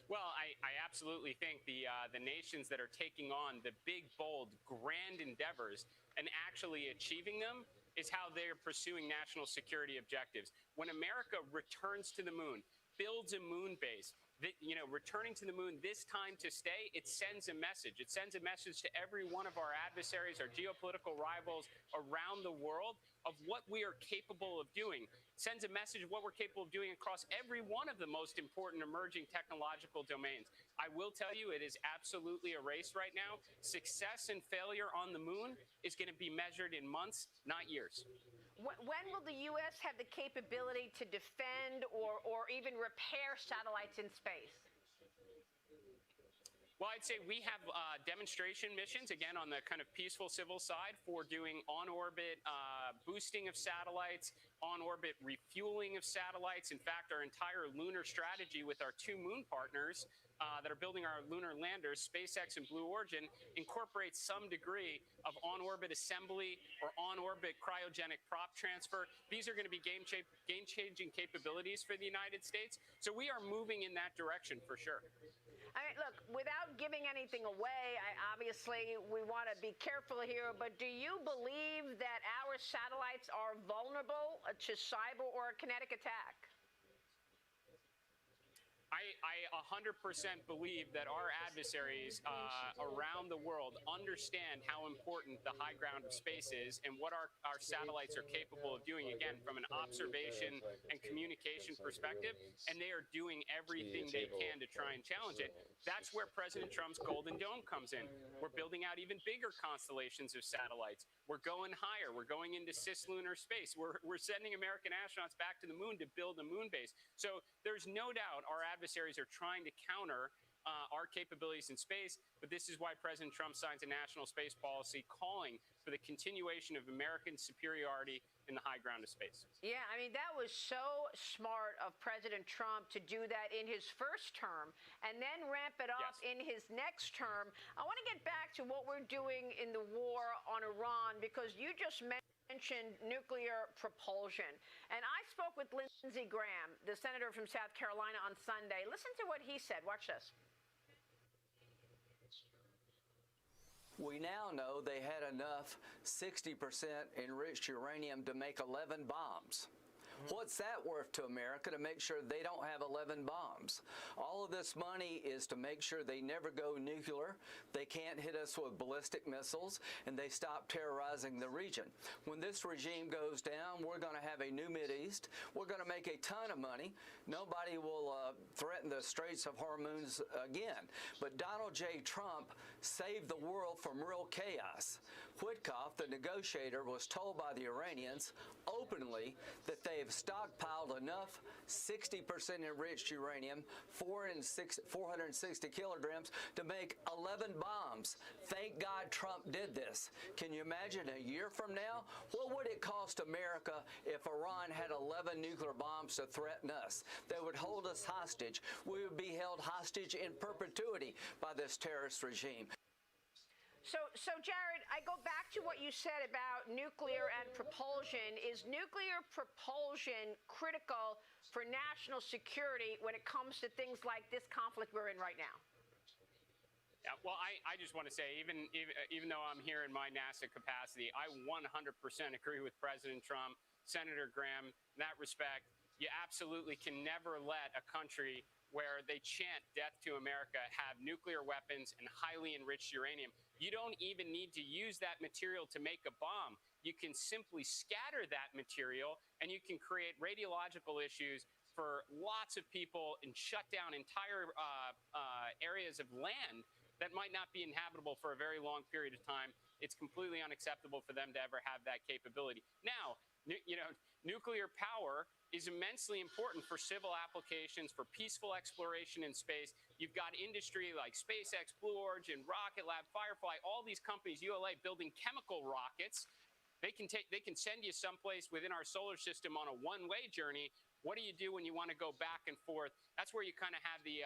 Well, I absolutely think the nations that are taking on the big, bold, grand endeavors and actually achieving them is how they're pursuing national security objectives. When America returns to the moon, builds a moon base, returning to the moon this time to stay, it sends a message. It sends a message to every one of our adversaries, our geopolitical rivals around the world of what we are capable of doing. It sends a message of what we're capable of doing across every one of the most important emerging technological domains. I will tell you, it is absolutely a race right now. Success and failure on the moon is going to be measured in months, not years. When will the U.S. have the capability to defend or even repair satellites in space? Well, I'd say we have demonstration missions, again, on the kind of peaceful civil side for doing on-orbit boosting of satellites, on-orbit refueling of satellites. In fact, our entire lunar strategy with our two moon partners that are building our lunar landers, SpaceX and Blue Origin, incorporates some degree of on-orbit assembly or on-orbit cryogenic prop transfer. These are going to be game-changing capabilities for the United States. So we are moving in that direction for sure. I mean, look, without giving anything away, obviously we want to be careful here, but do you believe that our satellites are vulnerable to cyber or kinetic attack? I 100% believe that our adversaries around the world understand how important the high ground of space is and what our satellites are capable of doing, again, from an observation and communication perspective, and they are doing everything they can to try and challenge it. That's where President Trump's Golden Dome comes in. We're building out even bigger constellations of satellites. We're going higher. We're going into cislunar space. We're sending American astronauts back to the moon to build a moon base. So there's no doubt our adversaries are trying to counter our capabilities in space, but this is why President Trump signs a national space policy calling for the continuation of American superiority in the high ground of space. Yeah, I mean, that was so smart of President Trump to do that in his first term and then ramp it up in his next term. I want to get back to what we're doing in the war on Iran, because you just mentioned nuclear propulsion. And I spoke with Lindsey Graham, the senator from South Carolina, on Sunday. Listen to what he said. Watch this. We now know they had enough 60% enriched uranium to make 11 bombs. What's that worth to America to make sure they don't have 11 bombs? All of this money is to make sure they never go nuclear, they can't hit us with ballistic missiles, and they stop terrorizing the region. When this regime goes down, we're going to have a new Mideast. We're going to make a ton of money. Nobody will threaten the Straits of Hormuz again. But Donald J. Trump saved the world from real chaos. Witkoff, the negotiator, was told by the Iranians openly that they have stockpiled enough 60% enriched uranium, 460 kilograms, to make 11 bombs. Thank God Trump did this. Can you imagine a year from now? What would it cost America if Iran had 11 nuclear bombs to threaten us? They would hold us hostage. We would be held hostage in perpetuity by this terrorist regime. So Jared, I go back to what you said about nuclear and propulsion. Is nuclear propulsion critical for national security when it comes to things like this conflict we're in right now? Yeah, well, I just want to say, even though I'm here in my NASA capacity, I 100% agree with President Trump, Senator Graham, in that respect. You absolutely can never let a country where they chant death to America have nuclear weapons and highly enriched uranium. You don't even need to use that material to make a bomb. You can simply scatter that material and you can create radiological issues for lots of people and shut down entire areas of land that might not be inhabitable for a very long period of time. It's completely unacceptable for them to ever have that capability. Now, nuclear power is immensely important for civil applications, for peaceful exploration in space. You've got industry like SpaceX, Blue Origin, Rocket Lab, Firefly, all these companies, ULA, building chemical rockets. They can send you someplace within our solar system on a one-way journey. What do you do when you want to go back and forth? That's where you kind of have the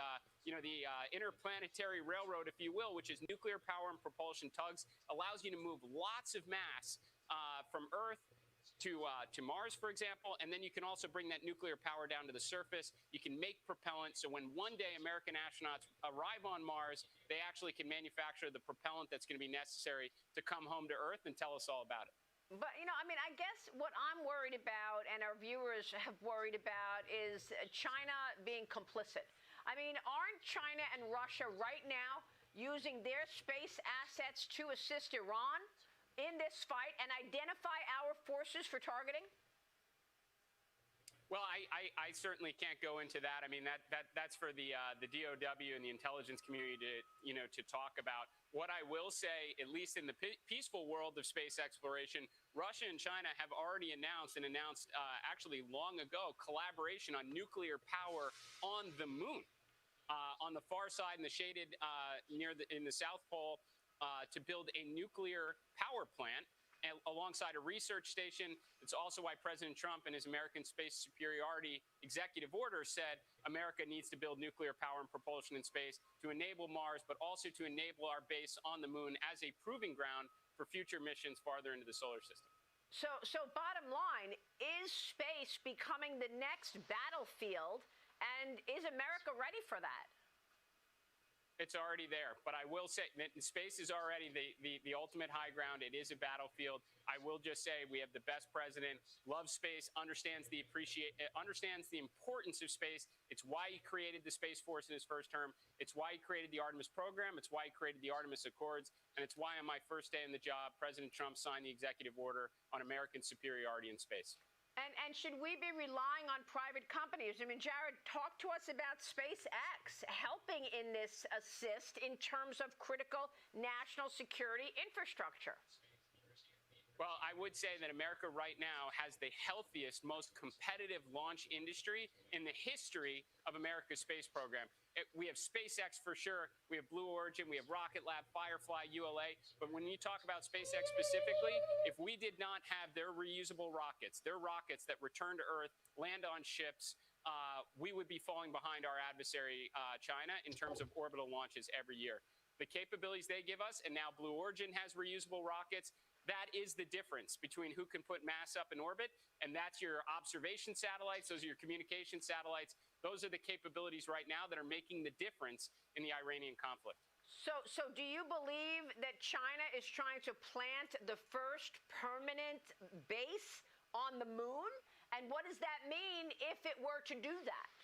interplanetary railroad, if you will, which is nuclear power and propulsion tugs, allows you to move lots of mass from Earth to Mars, for example, and then you can also bring that nuclear power down to the surface. You can make propellant, so when one day American astronauts arrive on Mars, they actually can manufacture the propellant that's going to be necessary to come home to Earth and tell us all about it. But, you know, I mean, I guess what I'm worried about and our viewers have worried about is China being complicit. I mean, aren't China and Russia right now using their space assets to assist Iran in this fight and identify our forces for targeting? Well, I certainly can't go into that. I mean, that's for the DOW and the intelligence community to talk about. What I will say, at least in the peaceful world of space exploration, Russia and China have already announced actually long ago collaboration on nuclear power on the moon, on the far side in the shaded in the South Pole, to build a nuclear power plant. And alongside a research station. It's also why President Trump in his American Space Superiority executive order said America needs to build nuclear power and propulsion in space to enable Mars, but also to enable our base on the moon as a proving ground for future missions farther into the solar system. So bottom line, is space becoming the next battlefield, and is America ready for that? It's already there, but I will say that space is already the ultimate high ground. It is a battlefield. I will just say we have the best president, loves space, understands the importance of space. It's why he created the Space Force in his first term. It's why he created the Artemis program. It's why he created the Artemis Accords. And it's why on my first day in the job, President Trump signed the executive order on American superiority in space. And should we be relying on private companies? I mean, Jared, talk to us about SpaceX helping in this assist in terms of critical national security infrastructure. Well, I would say that America right now has the healthiest, most competitive launch industry in the history of America's space program. We have SpaceX for sure. We have Blue Origin. We have Rocket Lab, Firefly, ULA. But when you talk about SpaceX specifically, if we did not have their reusable rockets, their rockets that return to Earth, land on ships, we would be falling behind our adversary, China, in terms of orbital launches every year. The capabilities they give us, and now Blue Origin has reusable rockets, that is the difference between who can put mass up in orbit, and that's your observation satellites, those are your communication satellites. Those are the capabilities right now that are making the difference in the Iranian conflict. So do you believe that China is trying to plant the first permanent base on the moon? And what does that mean if it were to do that?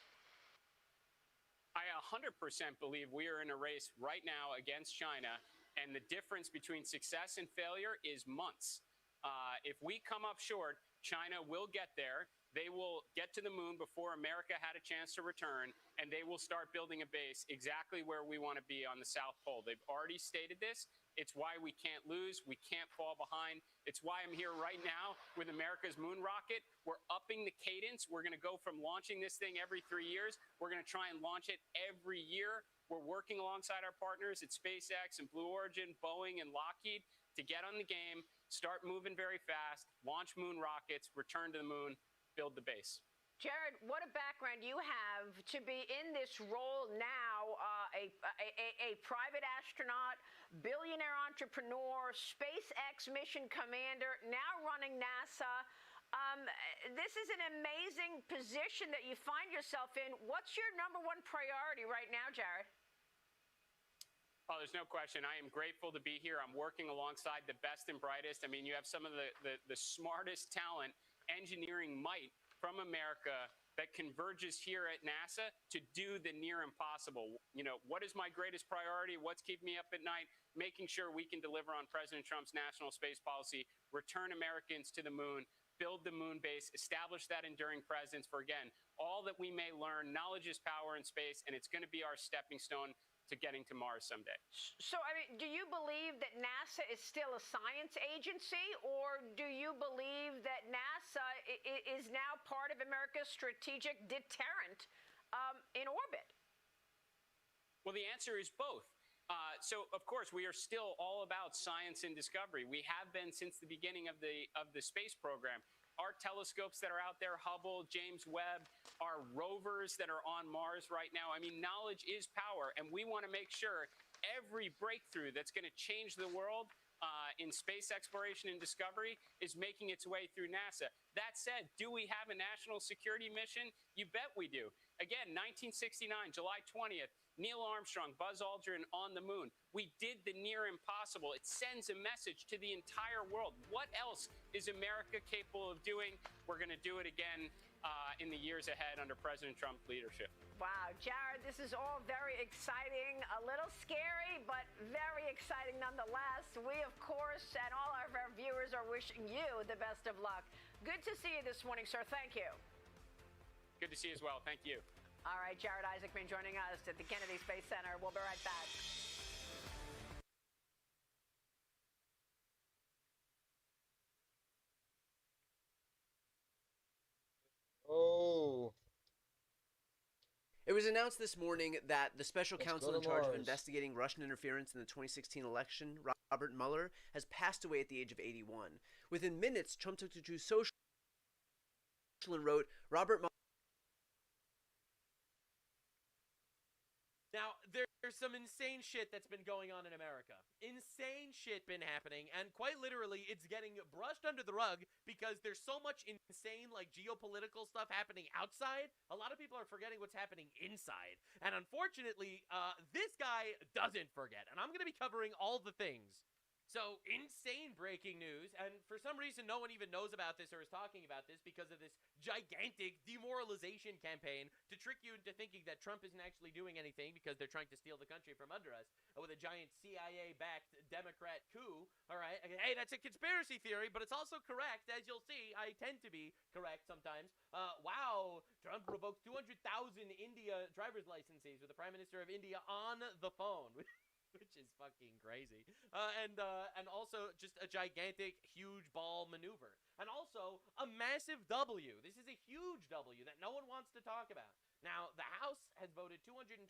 I 100% believe we are in a race right now against China, and the difference between success and failure is months. If we come up short, China will get there. They will get to the moon before America had a chance to return, and they will start building a base exactly where we want to be on the South Pole. They've already stated this. It's why we can't lose. We can't fall behind. It's why I'm here right now with America's moon rocket. We're upping the cadence. We're going to go from launching this thing every 3 years. We're going to try and launch it every year. We're working alongside our partners at SpaceX and Blue Origin, Boeing, and Lockheed to get on the game, start moving very fast, launch moon rockets, return to the moon, build the base. Jared, what a background you have to be in this role now, a private astronaut, billionaire entrepreneur, SpaceX mission commander, now running NASA. This is an amazing position that you find yourself in. What's your number one priority right now, Jared? Oh, there's no question. I am grateful to be here. I'm working alongside the best and brightest. I mean, you have some of the smartest talent, engineering might from America that converges here at NASA to do the near impossible. You know, what is my greatest priority? What's keeping me up at night? Making sure we can deliver on President Trump's national space policy, return Americans to the moon, build the moon base, establish that enduring presence for, again, all that we may learn. Knowledge is power in space, and it's going to be our stepping stone to getting to Mars someday. So, I mean, do you believe that NASA is still a science agency, or do you believe that NASA is now part of America's strategic deterrent in orbit? Well, the answer is both. So, of course, we are still all about science and discovery. We have been since the beginning of the space program. Our telescopes that are out there, Hubble, James Webb, our rovers that are on Mars right now. I mean, knowledge is power, and we want to make sure every breakthrough that's going to change the world in space exploration and discovery is making its way through NASA. That said, do we have a national security mission? You bet we do. Again, 1969, July 20th, Neil Armstrong, Buzz Aldrin on the moon. We did the near impossible. It sends a message to the entire world. What else is America capable of doing? We're going to do it again in the years ahead under President Trump's leadership. Wow, Jared, this is all very exciting, a little scary, but very exciting nonetheless. We, of course, and all of our viewers are wishing you the best of luck. Good to see you this morning, sir. Thank you. Good to see you as well. Thank you. All right, Jared Isaacman joining us at the Kennedy Space Center. We'll be right back. Oh. It was announced this morning that the special Let's counsel go in to charge of Mars. investigating Russian interference in the 2016 election, Robert Mueller, has passed away at the age of 81. Within minutes, Trump took to Truth Social and wrote, Robert Mueller. Now, there's some insane shit that's been going on in America. Insane shit been happening, and quite literally, it's getting brushed under the rug because there's so much insane, like, geopolitical stuff happening outside. A lot of people are forgetting what's happening inside. And unfortunately, this guy doesn't forget, and I'm going to be covering all the things. So, insane breaking news, and for some reason no one even knows about this or is talking about this because of this gigantic demoralization campaign to trick you into thinking that Trump isn't actually doing anything because they're trying to steal the country from under us with a giant CIA-backed Democrat coup, all right? Hey, that's a conspiracy theory, but it's also correct. As you'll see, I tend to be correct sometimes. Wow, Trump revoked 200,000 India driver's licenses with the Prime Minister of India on the phone. Which is fucking crazy. And also just a gigantic, huge ball maneuver. And also a massive W. This is a huge W that no one wants to talk about. Now, the House has voted 228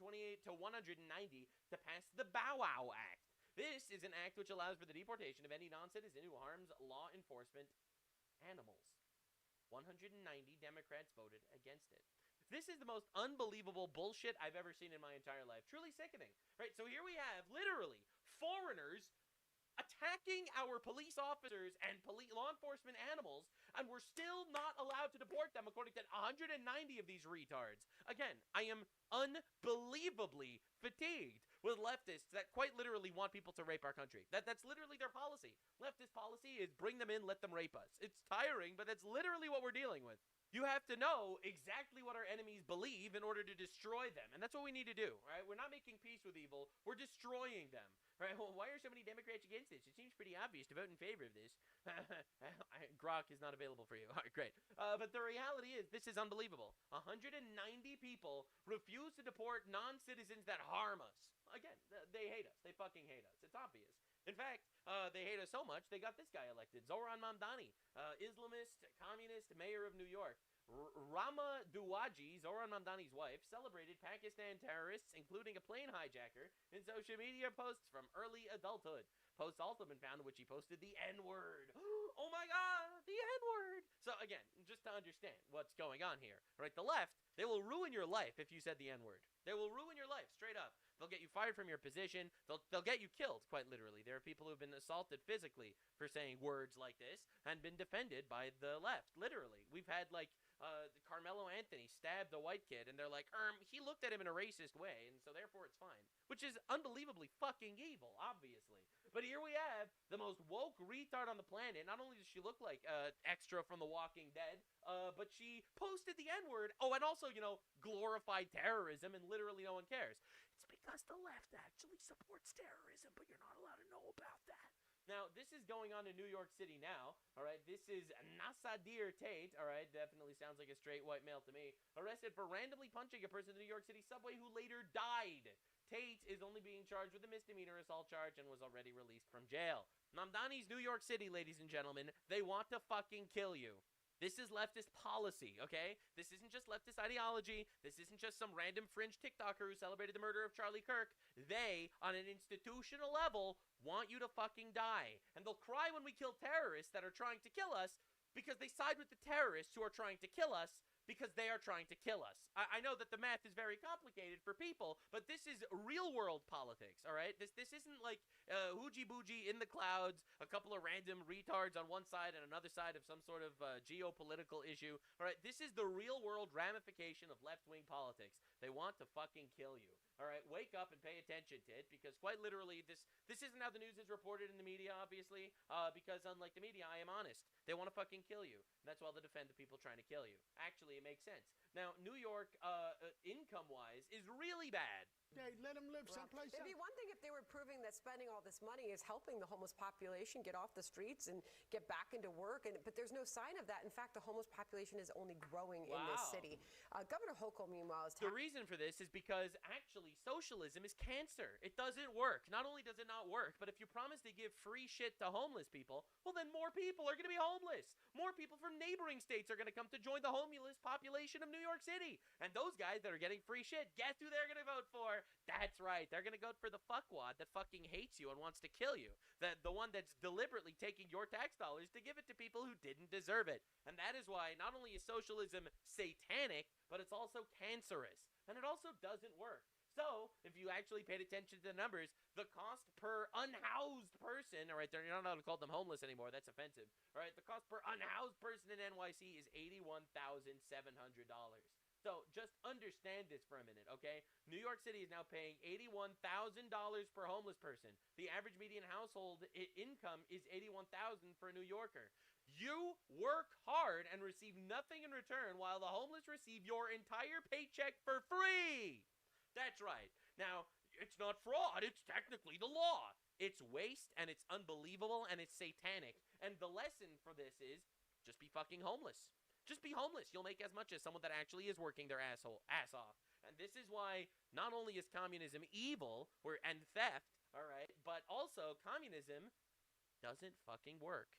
to 190 to pass the Bow Wow Act. This is an act which allows for the deportation of any non-citizen who harms law enforcement animals. 190 Democrats voted against it. This is the most unbelievable bullshit I've ever seen in my entire life. Truly sickening. Right, so here we have, literally, foreigners attacking our police officers and law enforcement animals, and we're still not allowed to deport them according to 190 of these retards. Again, I am unbelievably fatigued with leftists that quite literally want people to rape our country. That's literally their policy. Leftist policy is bring them in, let them rape us. It's tiring, but that's literally what we're dealing with. You have to know exactly what our enemies believe in order to destroy them. And that's what we need to do, right? We're not making peace with evil. We're destroying them, right? Well, why are so many Democrats against this? It seems pretty obvious to vote in favor of this. Grok is not available for you. All right, great. But the reality is, this is unbelievable. 190 people refuse to deport non-citizens that harm us. Again, they hate us. They fucking hate us. It's obvious. In fact, they hate us so much, they got this guy elected, Zohran Mamdani, Islamist, communist, mayor of New York. Rama Duwaji, Zohran Mamdani's wife, celebrated Pakistan terrorists, including a plane hijacker, in social media posts from early adulthood. Posts also been found in which he posted the N-word. Oh my god, the N-word! So again, just to understand what's going on here, right? The left, they will ruin your life if you said the N-word. They will ruin your life, straight up. They'll get you fired from your position. They'll get you killed, quite literally. There are people who have been assaulted physically for saying words like this and been defended by the left, literally. We've had, like, Carmelo Anthony stabbed a white kid, and they're like, he looked at him in a racist way, and so therefore it's fine. Which is unbelievably fucking evil, obviously. But here we have the most woke retard on the planet. Not only does she look like extra from The Walking Dead, but she posted the N-word. Oh, and also, you know, glorified terrorism, and literally no one cares. It's because the left actually supports terrorism, but you're not allowed to know about that. Now, this is going on in New York City now, all right? This is Nasadir Tate, all right? Definitely sounds like a straight white male to me. Arrested for randomly punching a person in the New York City subway who later died. Tate is only being charged with a misdemeanor assault charge and was already released from jail. Mamdani's New York City, ladies and gentlemen. They want to fucking kill you. This is leftist policy, okay? This isn't just leftist ideology. This isn't just some random fringe TikToker who celebrated the murder of Charlie Kirk. They, on an institutional level, want you to fucking die. And they'll cry when we kill terrorists that are trying to kill us because they side with the terrorists who are trying to kill us because they are trying to kill us. I know that the math is very complicated for people, but this is real-world politics, all right? This isn't like hoogie-boogie in the clouds, a couple of random retards on one side and another side of some sort of geopolitical issue, all right? This is the real-world ramification of left-wing politics. They want to fucking kill you, all right? Wake up and pay attention to it, because quite literally, this isn't how the news is reported in the media, obviously, because unlike the media, I am honest. They want to fucking kill you. That's why they defend the people trying to kill you. Actually, it makes sense. Now, New York, income-wise, is really bad. Yeah, let them live someplace It'd be one thing if they were proving that spending all this money is helping the homeless population get off the streets and get back into work, but there's no sign of that. In fact, the homeless population is only growing in this city. Governor Hochul, meanwhile, is the reason for this is because actually socialism is cancer. It doesn't work. Not only does it not work, but if you promise to give free shit to homeless people, well, then more people are going to be homeless. More people from neighboring states are going to come to join the homeless population of New York City. And those guys that are getting free shit, guess who they're going to vote for? That's right. They're going to vote for the fuckwad that fucking hates you and wants to kill you. The one that's deliberately taking your tax dollars to give it to people who didn't deserve it. And that is why not only is socialism satanic, but it's also cancerous. And it also doesn't work. So, if you actually paid attention to the numbers, the cost per unhoused person, all right, you're not allowed to call them homeless anymore, that's offensive, all right, the cost per unhoused person in NYC is $81,700. So, just understand this for a minute, okay? New York City is now paying $81,000 per homeless person. The average median household income is $81,000 for a New Yorker. You work hard and receive nothing in return while the homeless receive your entire paycheck for free. That's right. Now, it's not fraud. It's technically the law. It's waste, and it's unbelievable, and it's satanic. And the lesson for this is just be fucking homeless. Just be homeless. You'll make as much as someone that actually is working their ass off. And this is why not only is communism evil and theft, all right, but also communism doesn't fucking work.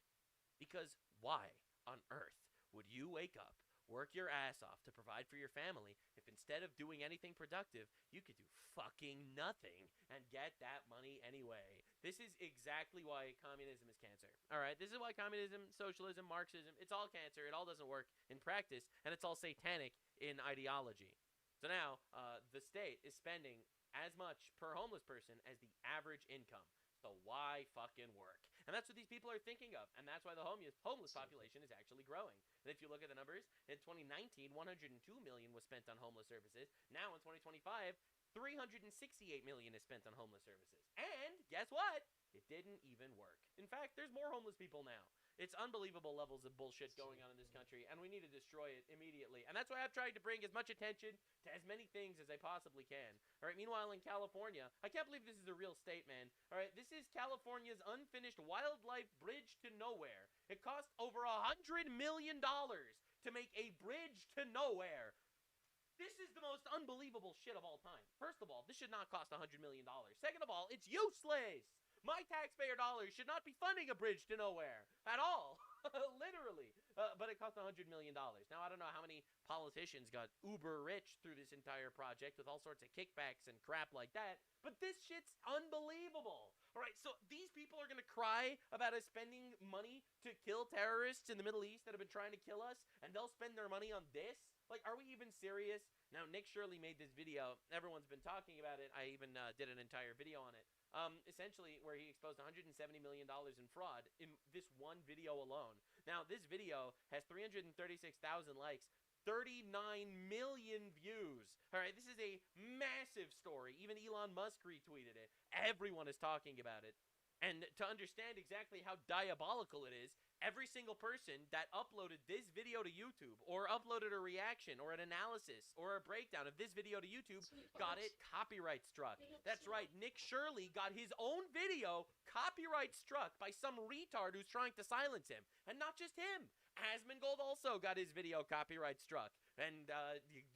Because why on earth would you wake up, work your ass off to provide for your family, if instead of doing anything productive, you could do fucking nothing and get that money anyway? This is exactly why communism is cancer. All right, this is why communism, socialism, Marxism, it's all cancer. It all doesn't work in practice, and it's all satanic in ideology. So now, the state is spending as much per homeless person as the average income. So why fucking work? And that's what these people are thinking of. And that's why the homeless population is actually growing. And if you look at the numbers, in 2019, $102 million was spent on homeless services. Now in 2025, $368 million is spent on homeless services. And guess what? It didn't even work. In fact, there's more homeless people now. It's unbelievable levels of bullshit going on in this country, and we need to destroy it immediately. And that's why I've tried to bring as much attention to as many things as I possibly can. All right, meanwhile, in California, I can't believe this is a real state, man. All right, this is California's unfinished wildlife bridge to nowhere. It cost over $100 million to make a bridge to nowhere. This is the most unbelievable shit of all time. First of all, this should not cost $100 million. Second of all, it's useless. My taxpayer dollars should not be funding a bridge to nowhere at all. Literally. But it cost $100 million. Now, I don't know how many politicians got uber rich through this entire project with all sorts of kickbacks and crap like that. But this shit's unbelievable. All right, so these people are going to cry about us spending money to kill terrorists in the Middle East that have been trying to kill us, and they'll spend their money on this? Like, are we even serious? Now, Nick Shirley made this video. Everyone's been talking about it. I even did an entire video on it. Essentially, where he exposed $170 million in fraud in this one video alone. Now, this video has 336,000 likes, 39 million views. All right, this is a massive story. Even Elon Musk retweeted it. Everyone is talking about it. And to understand exactly how diabolical it is, every single person that uploaded this video to YouTube or uploaded a reaction or an analysis or a breakdown of this video to YouTube got it copyright struck. That's right, Nick Shirley got his own video copyright struck by some retard who's trying to silence him. And not just him. Asmongold also got his video copyright struck and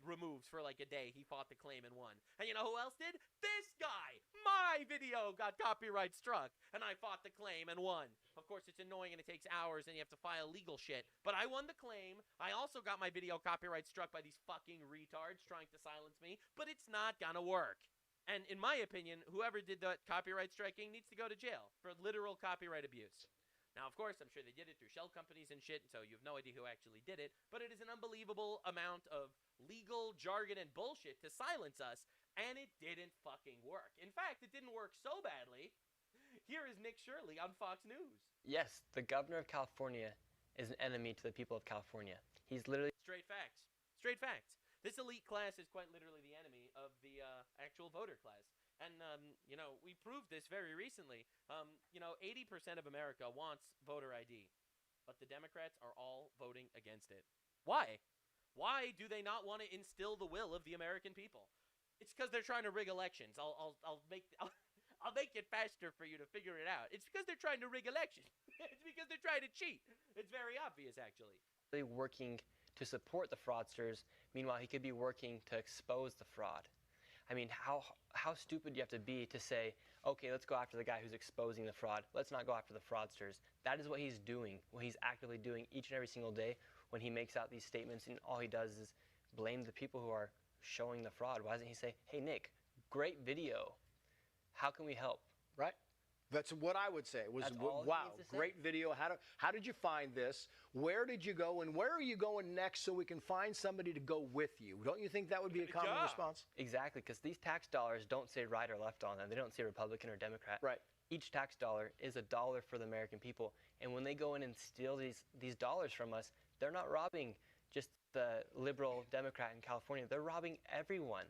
removed for like a day. He fought the claim and won. And you know who else did? This guy! My video got copyright struck, and I fought the claim and won. Of course, it's annoying and it takes hours and you have to file legal shit, but I won the claim. I also got my video copyright struck by these fucking retards trying to silence me, but it's not gonna work. And in my opinion, whoever did that copyright striking needs to go to jail for literal copyright abuse. Now, of course, I'm sure they did it through shell companies and shit, so you have no idea who actually did it, but it is an unbelievable amount of legal jargon and bullshit to silence us, and it didn't fucking work. In fact, it didn't work so badly. Here is Nick Shirley on Fox News. Yes, the governor of California is an enemy to the people of California. He's literally... Straight facts. Straight facts. This elite class is quite literally the enemy of the actual voter class. And, you know, we proved this very recently. You know, 80% of America wants voter ID, but the Democrats are all voting against it. Why? Why do they not want to instill the will of the American people? It's because they're trying to rig elections. I'll make it faster for you to figure it out. It's because they're trying to rig elections. It's because they're trying to cheat. It's very obvious, actually. working to support the fraudsters. Meanwhile, he could be working to expose the fraud. I mean, how stupid do you have to be to say, okay, let's go after the guy who's exposing the fraud. Let's not go after the fraudsters. That is what he's doing, what he's actively doing each and every single day when he makes out these statements, and all he does is blame the people who are showing the fraud. Why doesn't he say, hey, Nick, great video. How can we help? Right. That's what I would say. It was, wow, great video. How did you find this? Where did you go? And where are you going next so we can find somebody to go with you? Don't you think that would be a common response? Exactly, because these tax dollars don't say right or left on them. They don't say Republican or Democrat. Right. Each tax dollar is $1 for the American people. And when they go in and steal these dollars from us, they're not robbing just the liberal Democrat in California. They're robbing everyone.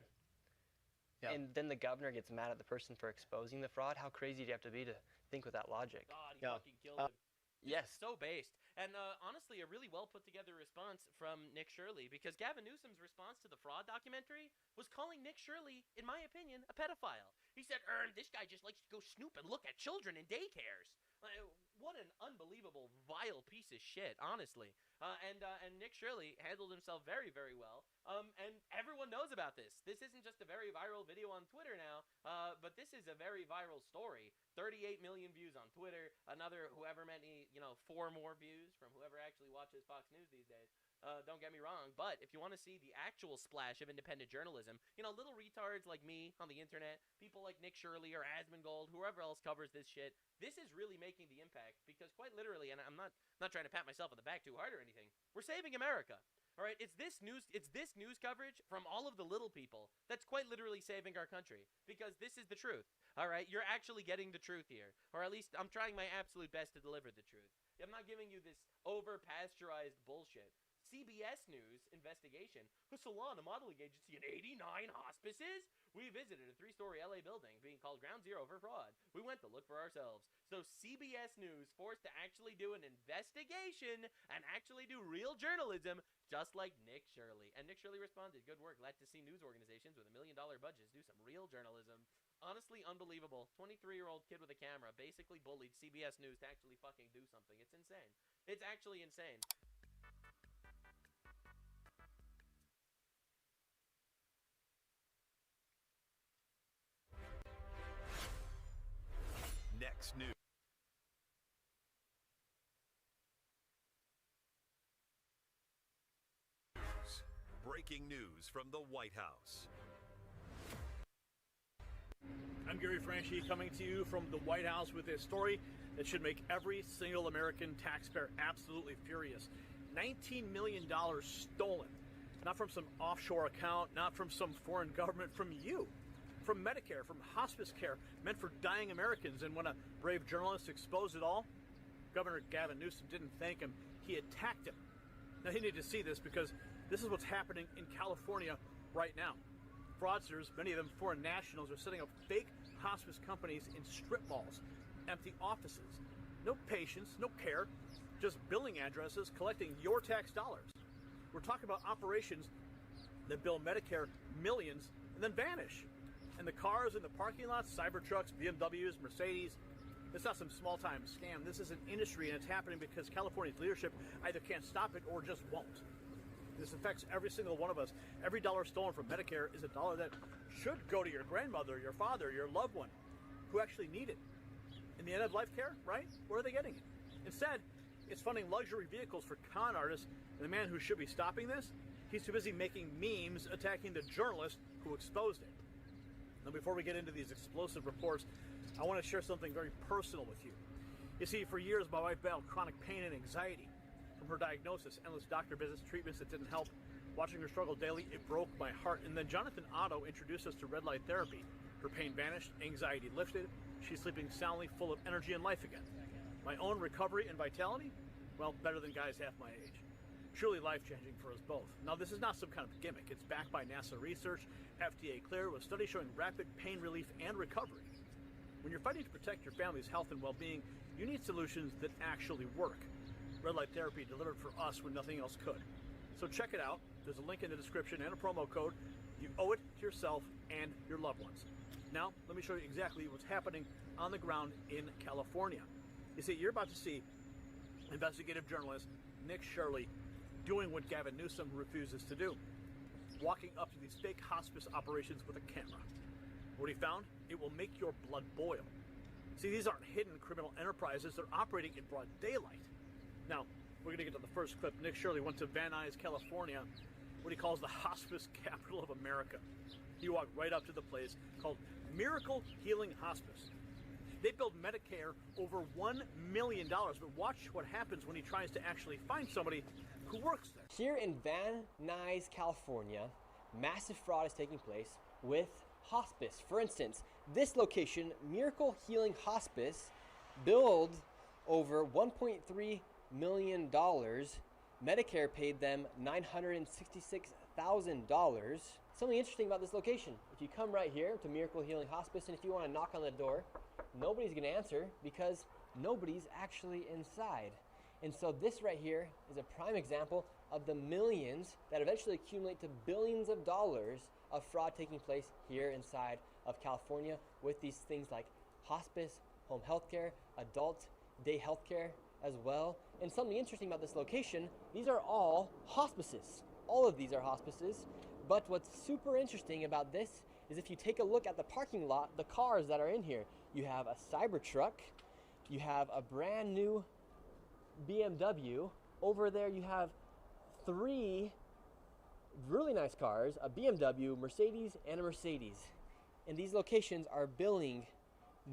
Yeah. And then the governor gets mad at the person for exposing the fraud. How crazy do you have to be to think with that logic? God, he fucking killed him. Yes. So based. And honestly, a really well put together response from Nick Shirley, because Gavin Newsom's response to the fraud documentary was calling Nick Shirley, in my opinion, a pedophile. He said, this guy just likes to go snoop and look at children in daycares. What an unbelievable, vile piece of shit, honestly. And Nick Shirley handled himself very, very well. And everyone knows about this. This isn't just a very viral video on Twitter now, but this is a very viral story. 38 million views on Twitter. Another however many, 4 more views from whoever actually watches Fox News these days. Don't get me wrong, but if you want to see the actual splash of independent journalism, little retards like me on the internet, people like Nick Shirley or Asmongold, whoever else covers this shit, this is really making the impact, because quite literally, and I'm not trying to pat myself on the back too hard or anything, we're saving America. All right, it's this news coverage from all of the little people that's quite literally saving our country, because this is the truth. All right, you're actually getting the truth here, or at least I'm trying my absolute best to deliver the truth. I'm not giving you this over-pasteurized bullshit. CBS News investigation. A salon, a modeling agency, and 89 hospices? We visited a 3-story LA building being called Ground Zero for fraud. We went to look for ourselves. So CBS News forced to actually do an investigation and actually do real journalism, just like Nick Shirley. And Nick Shirley responded, good work. Glad to see news organizations with $1 million budgets do some real journalism. Honestly unbelievable. 23-year-old kid with a camera basically bullied CBS News to actually fucking do something. It's insane. It's actually insane. Next news. Breaking news from the White House. I'm Gary Franchi, coming to you from the White House with a story that should make every single American taxpayer absolutely furious. $19 million stolen. Not from some offshore account, not from some foreign government, from you. From Medicare, from hospice care, meant for dying Americans. And when a brave journalist exposed it all, Governor Gavin Newsom didn't thank him. He attacked him. Now, he needed to see this, because this is what's happening in California right now. Fraudsters, many of them foreign nationals, are setting up fake hospice companies in strip malls, empty offices. No patients, no care, just billing addresses collecting your tax dollars. We're talking about operations that bill Medicare millions and then vanish. And the cars in the parking lots, Cybertrucks, BMWs, Mercedes, it's not some small-time scam. This is an industry, and it's happening because California's leadership either can't stop it or just won't. This affects every single one of us. Every dollar stolen from Medicare is a dollar that should go to your grandmother, your father, your loved one, who actually need it. In the end-of-life care, right? Where are they getting it? Instead, it's funding luxury vehicles for con artists, and the man who should be stopping this, he's too busy making memes attacking the journalist who exposed it. Now, before we get into these explosive reports, I want to share something very personal with you. You see, for years, my wife battled chronic pain and anxiety. From her diagnosis, endless doctor visits, treatments that didn't help. Watching her struggle daily, it broke my heart. And then Jonathan Otto introduced us to red light therapy. Her pain vanished, anxiety lifted. She's sleeping soundly, full of energy and life again. My own recovery and vitality? Well, better than guys half my age. Truly life-changing for us both. Now, this is not some kind of gimmick. It's backed by NASA research, FDA cleared, with studies showing rapid pain relief and recovery. When you're fighting to protect your family's health and well-being, you need solutions that actually work. Red light therapy delivered for us when nothing else could. So check it out. There's a link in the description and a promo code. You owe it to yourself and your loved ones. Now, let me show you exactly what's happening on the ground in California. You see, you're about to see investigative journalist Nick Shirley doing what Gavin Newsom refuses to do, walking up to these fake hospice operations with a camera. What he found? It will make your blood boil. See, these aren't hidden criminal enterprises. They're operating in broad daylight. Now, we're going to get to the first clip. Nick Shirley went to Van Nuys, California, what he calls the hospice capital of America. He walked right up to the place called Miracle Healing Hospice. They billed Medicare over $1 million, but watch what happens when he tries to actually find somebody who works there. Here in Van Nuys, California, massive fraud is taking place with hospice. For instance, this location, Miracle Healing Hospice, billed over $1.3 million. Medicare paid them $966,000. Something interesting about this location, if you come right here to Miracle Healing Hospice, and if you want to knock on the door, nobody's going to answer because nobody's actually inside. And so this right here is a prime example of the millions that eventually accumulate to billions of dollars of fraud taking place here inside of California with these things like hospice, home health care, adult day health care as well. And something interesting about this location, these are all hospices. All of these are hospices. But what's super interesting about this is if you take a look at the parking lot, the cars that are in here, you have a Cybertruck, you have a brand new BMW. Over there you have 3 really nice cars, a BMW, Mercedes, and a Mercedes. And these locations are billing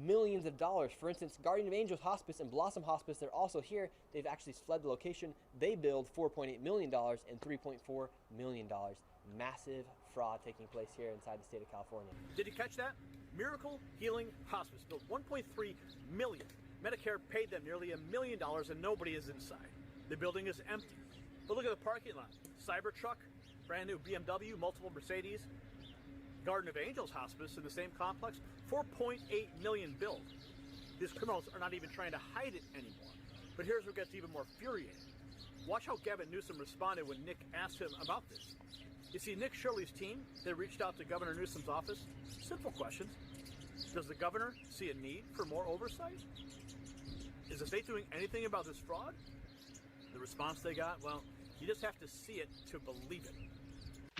millions of dollars. For instance, Guardian of Angels Hospice and Blossom Hospice, they're also here. They've actually fled the location. They billed $4.8 million and $3.4 million. Massive fraud taking place here inside the state of California. Did you catch that? Miracle Healing Hospice billed $1.3 million. Medicare paid them nearly $1 million and nobody is inside. The building is empty. But look at the parking lot. Cybertruck, brand new BMW, multiple Mercedes. Garden of Angels Hospice in the same complex, $4.8 million billed. These criminals are not even trying to hide it anymore. But here's what gets even more infuriating. Watch how Gavin Newsom responded when Nick asked him about this. You see, Nick Shirley's team, they reached out to Governor Newsom's office. Simple questions. Does the governor see a need for more oversight? Is the state doing anything about this fraud? The response they got, well, you just have to see it to believe it.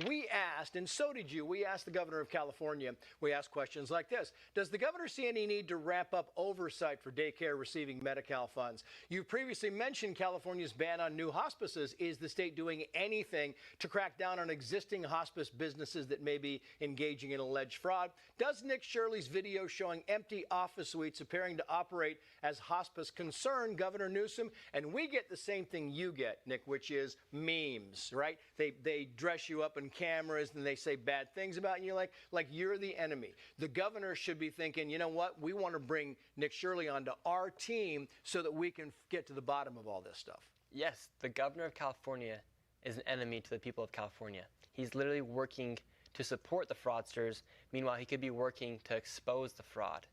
We asked, and so did you, we asked the governor of California, we asked questions like this. Does the governor see any need to ramp up oversight for daycare receiving Medi-Cal funds? You previously mentioned California's ban on new hospices. Is the state doing anything to crack down on existing hospice businesses that may be engaging in alleged fraud? Does Nick Shirley's video showing empty office suites appearing to operate as hospice concern Governor Newsom? And we get the same thing you get, Nick, which is memes, right? They dress you up in cameras and they say bad things about you, like you're the enemy. The governor should be thinking, you know what, we want to bring Nick Shirley onto our team so that we can get to the bottom of all this stuff. Yes, the governor of California is an enemy to the people of California. He's literally working to support the fraudsters. Meanwhile, he could be working to expose the fraud.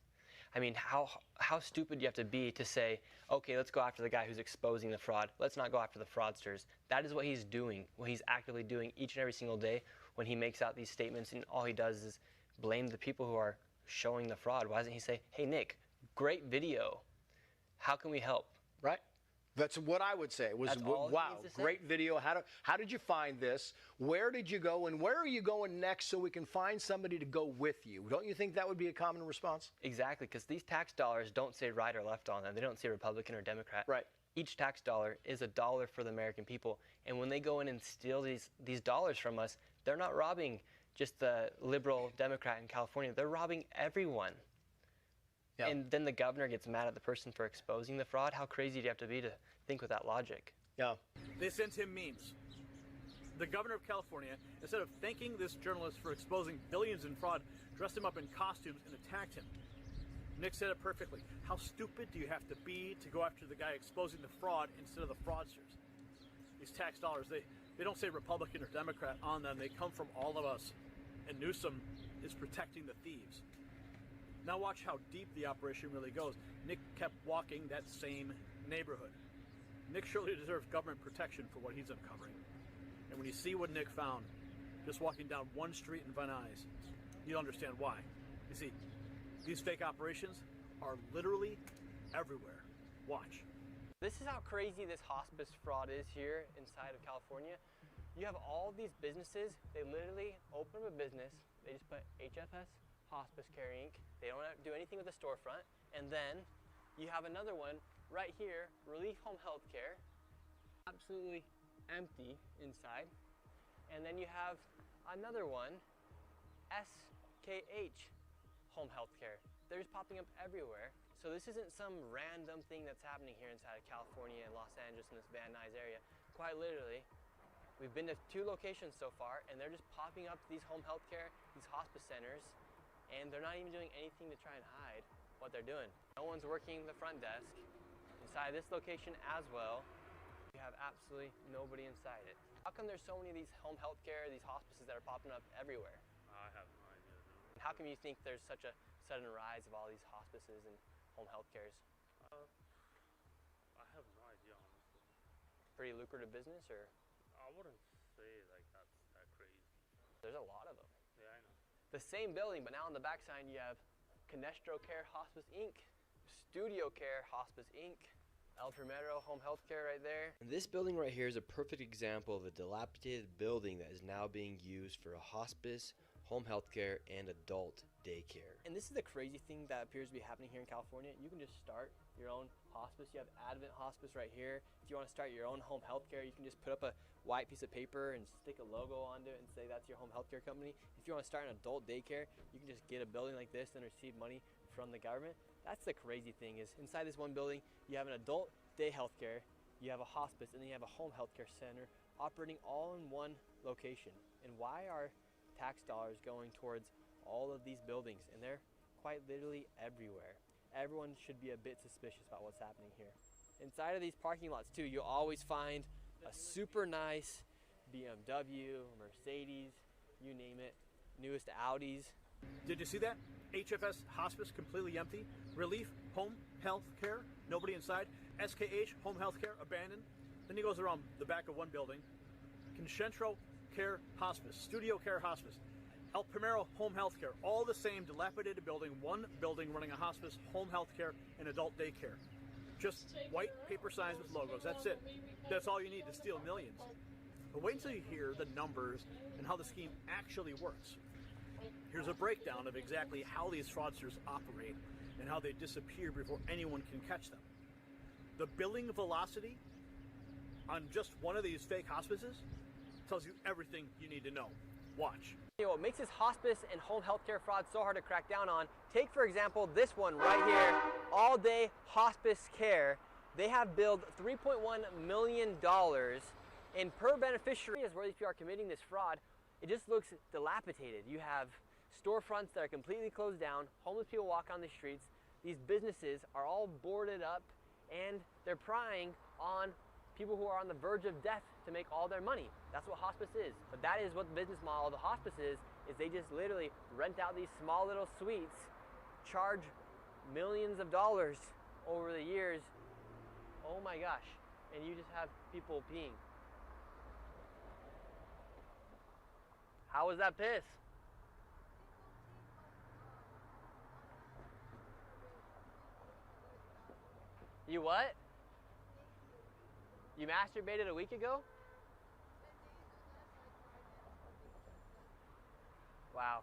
I mean, how stupid do you have to be to say, okay, let's go after the guy who's exposing the fraud. Let's not go after the fraudsters. That is what he's doing, what he's actively doing each and every single day when he makes out these statements, and all he does is blame the people who are showing the fraud. Why doesn't he say, hey, Nick, great video. How can we help? Right? That's what I would say. It was, wow, great video. How did you find this? Where did you go? And where are you going next so we can find somebody to go with you? Don't you think that would be a common response? Exactly, because these tax dollars don't say right or left on them. They don't say Republican or Democrat. Right. Each tax dollar is $1 for the American people. And when they go in and steal these dollars from us, they're not robbing just the liberal Democrat in California. They're robbing everyone. Yep. And then the governor gets mad at the person for exposing the fraud. How crazy do you have to be to think with that logic? Yeah. They sent him memes. The governor of California, instead of thanking this journalist for exposing billions in fraud, dressed him up in costumes and attacked him. Nick said it perfectly. How stupid do you have to be to go after the guy exposing the fraud instead of the fraudsters? These tax dollars, they don't say Republican or Democrat on them. They come from all of us. And Newsom is protecting the thieves. Now watch how deep the operation really goes. Nick kept walking that same neighborhood. Nick surely deserves government protection for what he's uncovering. And when you see what Nick found, just walking down one street in Van Nuys, you'll understand why. You see, these fake operations are literally everywhere. Watch. This is how crazy this hospice fraud is here inside of California. You have all these businesses, they literally open up a business, they just put HFS Hospice Care Inc. They don't do anything with the storefront. And then you have another one right here, Relief Home Healthcare, absolutely empty inside. And then you have another one, SKH Home Healthcare. They're just popping up everywhere. So this isn't some random thing that's happening here inside of California and Los Angeles in this Van Nuys area. Quite literally, we've been to 2 locations so far, and they're just popping up these home health care, these hospice centers, and they're not even doing anything to try and hide what they're doing. No one's working the front desk. Inside this location as well, you have absolutely nobody inside it. How come there's so many of these home health care, these hospices that are popping up everywhere? I have no idea. How come you think there's such a sudden rise of all these hospices and home health cares? I have no idea, honestly. Pretty lucrative business, or? I wouldn't say like that's that crazy. There's a lot of them. Yeah, I know. The same building, but now on the backside you have Canestro Care Hospice Inc., Studio Care Hospice Inc., El Primero Home Health Care right there. And this building right here is a perfect example of a dilapidated building that is now being used for a hospice, home health care, and adult daycare. And this is the crazy thing that appears to be happening here in California. You can just start your own hospice. You have Advent Hospice right here. If you want to start your own home health care, you can just put up a white piece of paper and stick a logo onto it and say that's your home health care company. If you want to start an adult daycare, you can just get a building like this and receive money from the government. That's the crazy thing, is inside this one building, you have an adult day health care, you have a hospice, and then you have a home health care center operating all in one location. And why are tax dollars going towards all of these buildings? And they're quite literally everywhere. Everyone should be a bit suspicious about what's happening here. Inside of these parking lots too, you'll always find a super nice BMW, Mercedes, you name it, newest Audis. Did you see that? HFS Hospice completely empty. Relief Home Health Care, nobody inside. SKH Home Health Care abandoned. Then he goes around the back of one building. Concentro Care Hospice, Studio Care Hospice, El Primero Home Health Care, all the same dilapidated building, one building running a hospice, home health care, and adult daycare. Just white paper signs with logos, that's it. That's all you need to steal millions. But wait until you hear the numbers and how the scheme actually works. Here's a breakdown of exactly how these fraudsters operate and how they disappear before anyone can catch them. The billing velocity on just one of these fake hospices tells you everything you need to know. Watch. You know what makes this hospice and home health care fraud so hard to crack down on? Take, for example, this one right here, All Day Hospice Care. They have billed $3.1 million, and per beneficiary is where these people are committing this fraud. It just looks dilapidated. You have storefronts that are completely closed down, homeless people walk on the streets, these businesses are all boarded up, and they're prying on people who are on the verge of death to make all their money. That's what hospice is. But that is what the business model of the hospice is they just literally rent out these small little suites, charge millions of dollars over the years. Oh my gosh. And you just have people peeing. How was that piss? You what? You masturbated a week ago? Wow.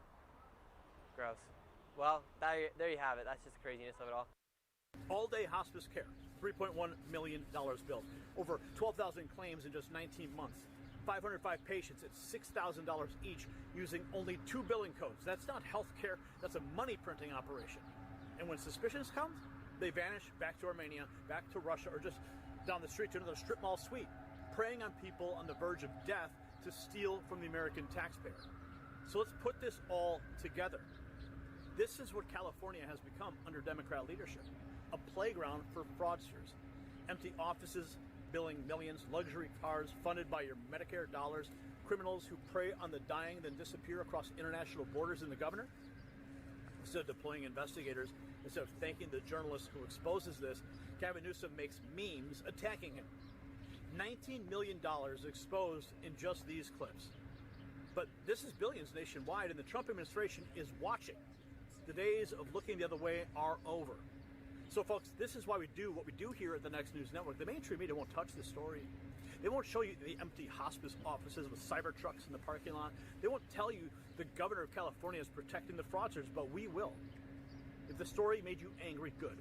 Gross. Well, there you have it. That's just the craziness of it all. All Day Hospice Care, $3.1 million billed. Over 12,000 claims in just 19 months. 505 patients at $6,000 each using only 2 billing codes. That's not health care, that's a money printing operation. And when suspicions come, they vanish back to Armenia, back to Russia, or just down the street to another strip mall suite, preying on people on the verge of death to steal from the American taxpayer. So let's put this all together. This is what California has become under Democrat leadership, a playground for fraudsters. Empty offices billing millions, luxury cars funded by your Medicare dollars, criminals who prey on the dying then disappear across international borders in the governor. Instead of deploying investigators, instead of thanking the journalist who exposes this, Gavin Newsom makes memes attacking him. $19 million exposed in just these clips. But this is billions nationwide, and the Trump administration is watching. The days of looking the other way are over. So, folks, this is why we do what we do here at the Next News Network. The mainstream media won't touch this story. They won't show you the empty hospice offices with cyber trucks in the parking lot. They won't tell you the governor of California is protecting the fraudsters, but we will. If the story made you angry, good.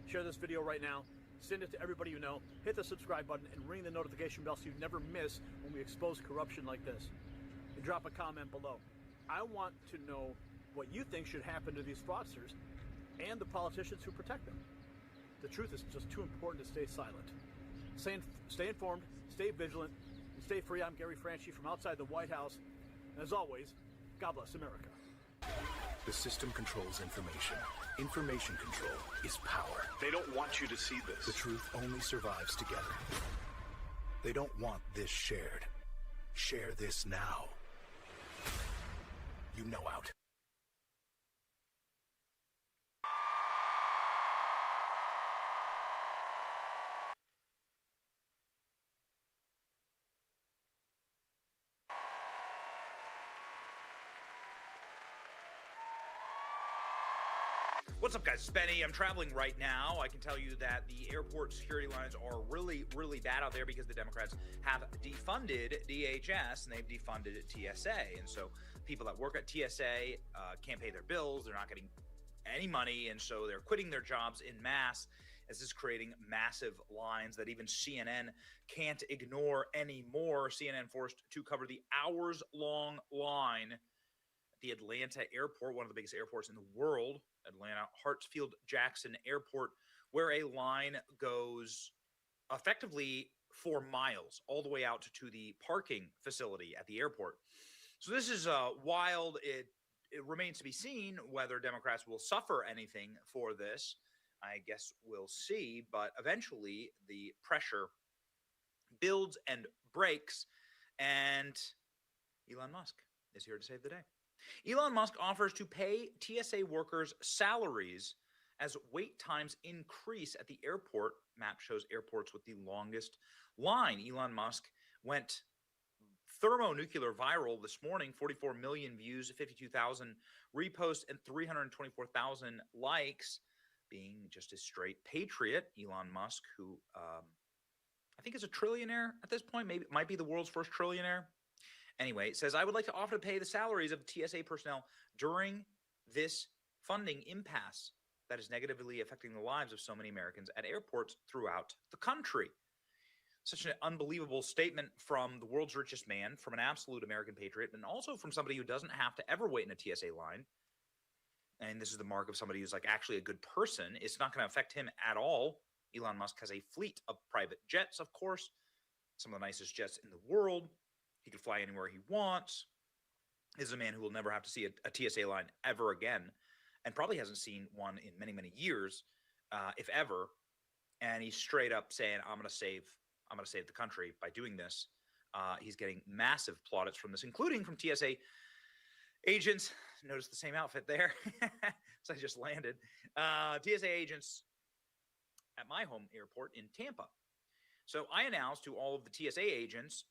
Share this video right now. Send it to everybody you know. Hit the subscribe button and ring the notification bell so you never miss when we expose corruption like this. And drop a comment below. I want to know what you think should happen to these fraudsters and the politicians who protect them. The truth is just too important to stay silent. Stay informed, stay vigilant, and stay free. I'm Gary Franchi from outside the White House. And as always, God bless America. The system controls information. Information control is power. They don't want you to see this. The truth only survives together. They don't want this shared. Share this now. You know out. What's up, guys? It's Benny. I'm traveling right now. I can tell you that the airport security lines are really, really bad out there because the Democrats have defunded DHS and they've defunded TSA. And so people that work at TSA can't pay their bills. They're not getting any money. And so they're quitting their jobs en masse. This is creating massive lines that even CNN can't ignore anymore. CNN forced to cover the hours-long line at the Atlanta airport, one of the biggest airports in the world, Atlanta Hartsfield-Jackson Airport, where a line goes effectively 4 miles all the way out to the parking facility at the airport. So this is wild. It remains to be seen whether Democrats will suffer anything for this. I guess we'll see, but eventually the pressure builds and breaks, and Elon Musk is here to save the day. Elon Musk offers to pay TSA workers salaries as wait times increase at the airport. Map shows airports with the longest line. Elon Musk went thermonuclear viral this morning, 44 million views, 52,000 reposts, and 324,000 likes, being just a straight patriot. Elon Musk, who I think is a trillionaire at this point, maybe might be the world's first trillionaire. Anyway, it says, I would like to offer to pay the salaries of TSA personnel during this funding impasse that is negatively affecting the lives of so many Americans at airports throughout the country. Such an unbelievable statement from the world's richest man, from an absolute American patriot, and also from somebody who doesn't have to ever wait in a TSA line. And this is the mark of somebody who's like actually a good person. It's not going to affect him at all. Elon Musk has a fleet of private jets, of course, some of the nicest jets in the world. He can fly anywhere he wants. This is a man who will never have to see a TSA line ever again, and probably hasn't seen one in many, many years, if ever. And he's straight up saying, I'm going to save the country by doing this. He's getting massive plaudits from this, including from TSA agents. Notice the same outfit there. So I just landed. TSA agents at my home airport in Tampa. So I announced to all of the TSA agents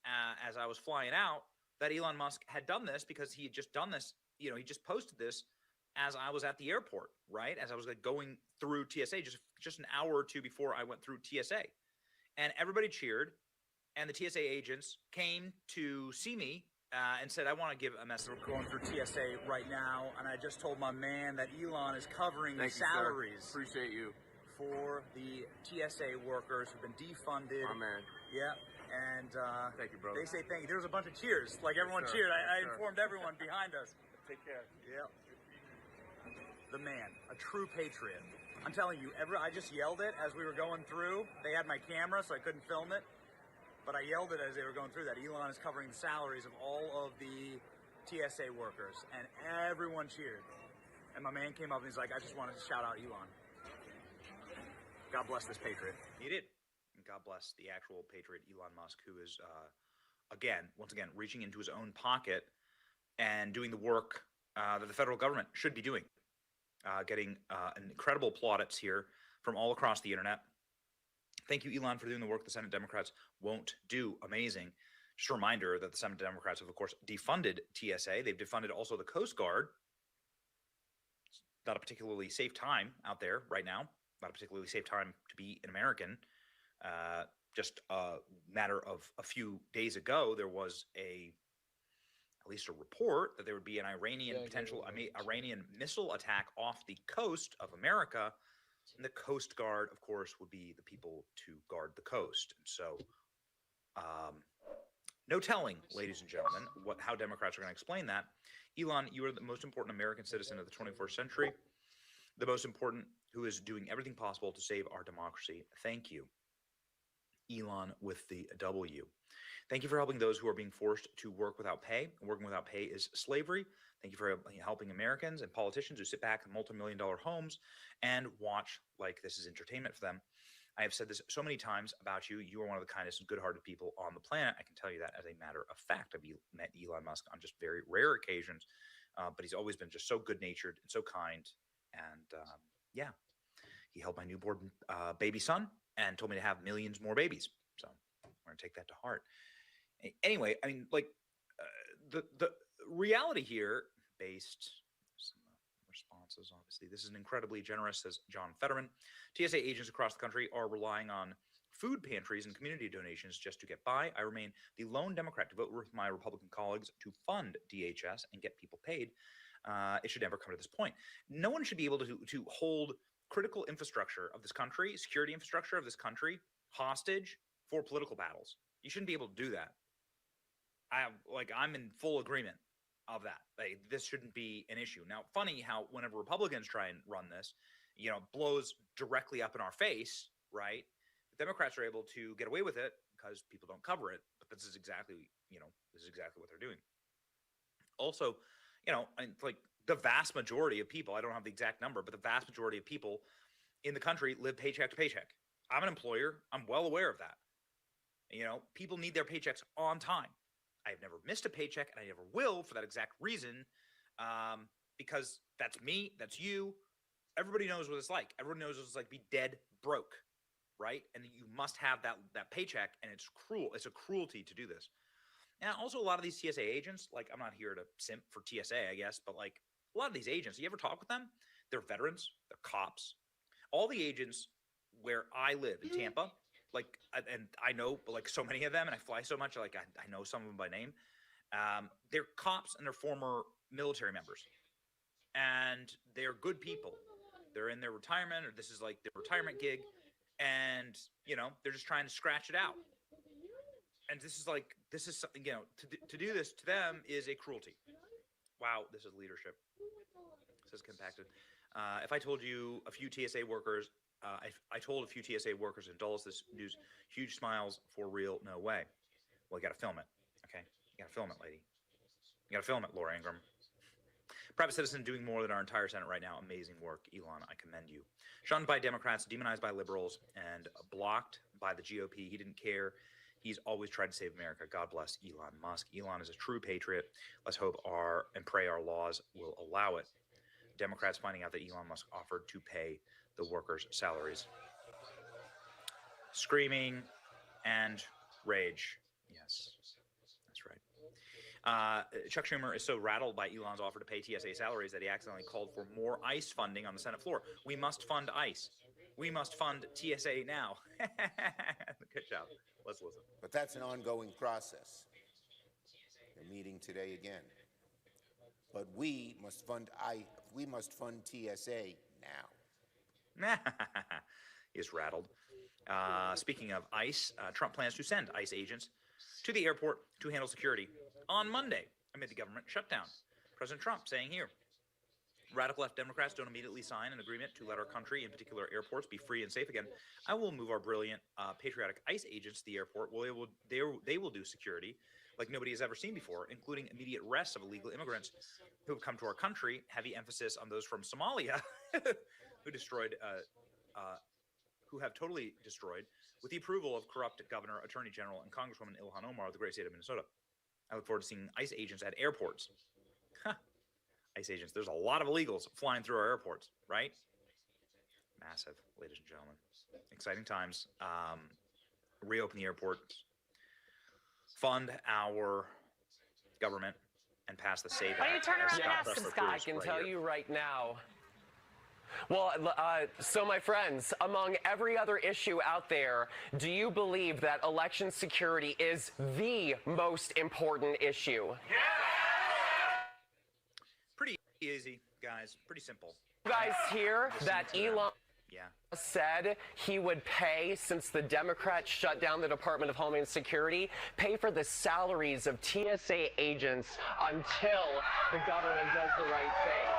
as I was flying out that Elon Musk had done this because he had just done this. You know, he just posted this as I was at the airport, right? As I was going through TSA just an hour or two before I went through TSA. And everybody cheered. And the TSA agents came to see me and said, I want to give a message. We're going through TSA right now. And I just told my man that Elon is covering the salaries. Appreciate you. For the TSA workers who've been defunded. My man. Yeah. And thank you, brother. They say thank you. There was a bunch of cheers. Like everyone cheered. I informed everyone behind us. Take care. Yeah. the man, a true patriot. I'm telling you, I just yelled it as we were going through. They had my camera, so I couldn't film it. But I yelled it as they were going through that. Elon is covering the salaries of all of the TSA workers, and everyone cheered. And my man came up and he's like, I just wanted to shout out Elon. God bless this patriot. He did. And God bless the actual patriot, Elon Musk, who is, once again, reaching into his own pocket and doing the work that the federal government should be doing. Getting incredible plaudits here from all across the internet. Thank you, Elon, for doing the work the Senate Democrats won't do. Amazing. Just a reminder that the Senate Democrats have, of course, defunded TSA. They've defunded also the Coast Guard. It's not a particularly safe time out there right now. Not a particularly safe time to be an American. Just a matter of a few days ago, there was at least a report that there would be an potential Iranian missile attack off the coast of America. And the Coast Guard, of course, would be the people to guard the coast. And so, no telling, ladies and gentlemen, how Democrats are going to explain that. Elon, you are the most important American citizen of the 21st century, the most important who is doing everything possible to save our democracy. Thank you. Elon with the W. Thank you for helping those who are being forced to work without pay. Working without pay is slavery. Thank you for helping Americans and politicians who sit back in multi-million-dollar homes and watch like this is entertainment for them. I have said this so many times about you. You are one of the kindest and good-hearted people on the planet. I can tell you that as a matter of fact. I've met Elon Musk on just very rare occasions, but he's always been just so good-natured and so kind. And he held my newborn baby son and told me to have millions more babies. So I'm going to take that to heart. Anyway, I mean, like the reality here, based some responses, obviously, this is an incredibly generous, says John Fetterman. TSA agents across the country are relying on food pantries and community donations just to get by. I remain the lone Democrat to vote with my Republican colleagues to fund DHS and get people paid. It should never come to this point. No one should be able to hold critical infrastructure of this country, security infrastructure of this country, hostage for political battles. You shouldn't be able to do that. I'm in full agreement of that. This shouldn't be an issue. Now, funny how whenever Republicans try and run this, blows directly up in our face, right? The Democrats are able to get away with it because people don't cover it. But this is exactly what they're doing. Also, like the vast majority of people, I don't have the exact number, but the vast majority of people in the country live paycheck to paycheck. I'm an employer. I'm well aware of that. People need their paychecks on time. I've never missed a paycheck, and I never will for that exact reason, because that's me, that's you. Everybody knows what it's like. Everyone knows what it's like to be dead broke, right? And you must have that paycheck, and it's cruel. It's a cruelty to do this. And also, a lot of these TSA agents, like, I'm not here to simp for TSA, I guess, but like a lot of these agents, you ever talk with them? They're veterans, they're cops. All the agents where I live in Tampa, like, and I know like so many of them, and I fly so much, like I know some of them by name. They're cops and they're former military members, and they're good people. They're in their retirement, or this is like their retirement gig, and they're just trying to scratch it out. And this is something, to do this to them is a cruelty. Wow, this is leadership. This is compacted. If I told you a few TSA workers. I told a few TSA workers in Dulles this news, huge smiles for real, no way. Well, you got to film it, okay? You got to film it, lady. You got to film it, Laura Ingraham. Private citizen doing more than our entire Senate right now. Amazing work, Elon. I commend you. Shunned by Democrats, demonized by liberals, and blocked by the GOP. He didn't care. He's always tried to save America. God bless Elon Musk. Elon is a true patriot. Let's hope and pray our laws will allow it. Democrats finding out that Elon Musk offered to pay the workers' salaries. Screaming and rage. Yes, that's right. Chuck Schumer is so rattled by Elon's offer to pay TSA salaries that he accidentally called for more ICE funding on the Senate floor. We must fund ICE. We must fund TSA now. Good job. Let's listen. But that's an ongoing process. They're meeting today again. But we must fund TSA now. He is rattled. Speaking of ICE, Trump plans to send ICE agents to the airport to handle security on Monday amid the government shutdown. President Trump saying here, radical left Democrats don't immediately sign an agreement to let our country, in particular airports, be free and safe again, I will move our brilliant, patriotic ICE agents to the airport. They will do security like nobody has ever seen before, including immediate arrests of illegal immigrants who have come to our country. Heavy emphasis on those from Somalia who have totally destroyed, with the approval of corrupt governor, attorney general, and Congresswoman Ilhan Omar of the great state of Minnesota. I look forward to seeing ICE agents at airports. ICE agents. There's a lot of illegals flying through our airports, right? Massive, ladies and gentlemen. Exciting times. Reopen the airports. Fund our government and pass the SAVE Act. Why don't you turn around and ask this guy? I can tell you right now. Well, so my friends, among every other issue out there, do you believe that election security is the most important issue? Yeah! Pretty easy, guys. Pretty simple. You guys hear that Elon said he would pay, since the Democrats shut down the Department of Homeland Security, pay for the salaries of TSA agents until the government does the right thing.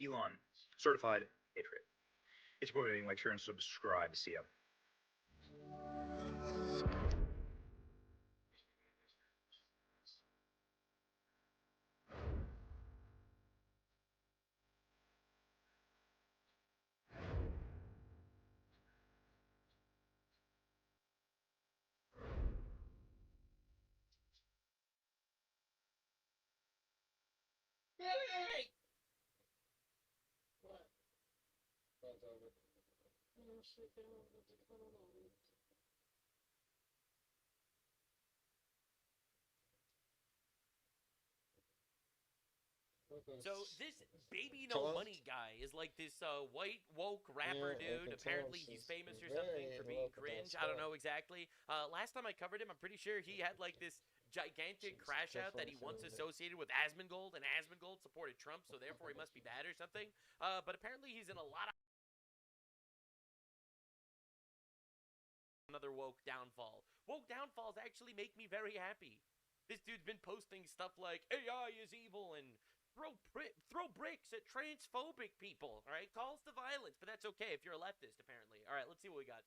Elon, certified patriot. It's important, like, share, and subscribe. See ya. Yay! What? That's over. Oh, shit, I don't know what's going on. So this baby no money guy is like this white woke rapper dude. Apparently he's famous or something for being cringe. I don't know exactly. Last time I covered him, I'm pretty sure he had like this gigantic crash out that he once associated with Asmongold, and Asmongold supported Trump, so therefore he must be bad or something. But apparently he's in a lot of another woke downfall. Woke downfalls actually make me very happy. This dude's been posting stuff like AI is evil and throw bricks at transphobic people, all right? Calls to violence, but that's okay if you're a leftist, apparently. All right, let's see what we got.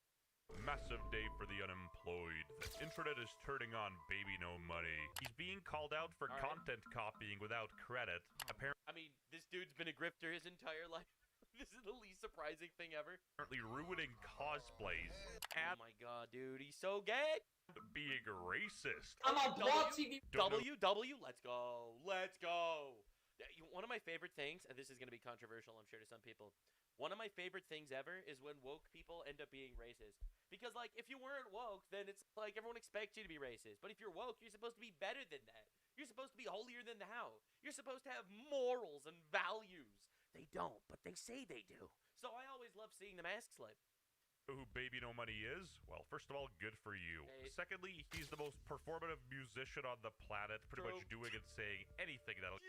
Massive day for the unemployed. The internet is turning on baby no money. He's being called out for content copying without credit. I mean, this dude's been a grifter his entire life. This is the least surprising thing ever. Apparently ruining cosplays. Oh my god, dude, he's so gay. Being racist. I'm on Blog TV. WW, let's go. Let's go. One of my favorite things, and this is going to be controversial, I'm sure, to some people. One of my favorite things ever is when woke people end up being racist. Because, like, if you weren't woke, then it's like everyone expects you to be racist. But if you're woke, you're supposed to be better than that. You're supposed to be holier than thou. You're supposed to have morals and values. They don't, but they say they do. So I always love seeing the mask slip. Who baby no money is? Well, first of all, good for you. Hey. Secondly, he's the most performative musician on the planet, pretty much doing and saying anything that'll...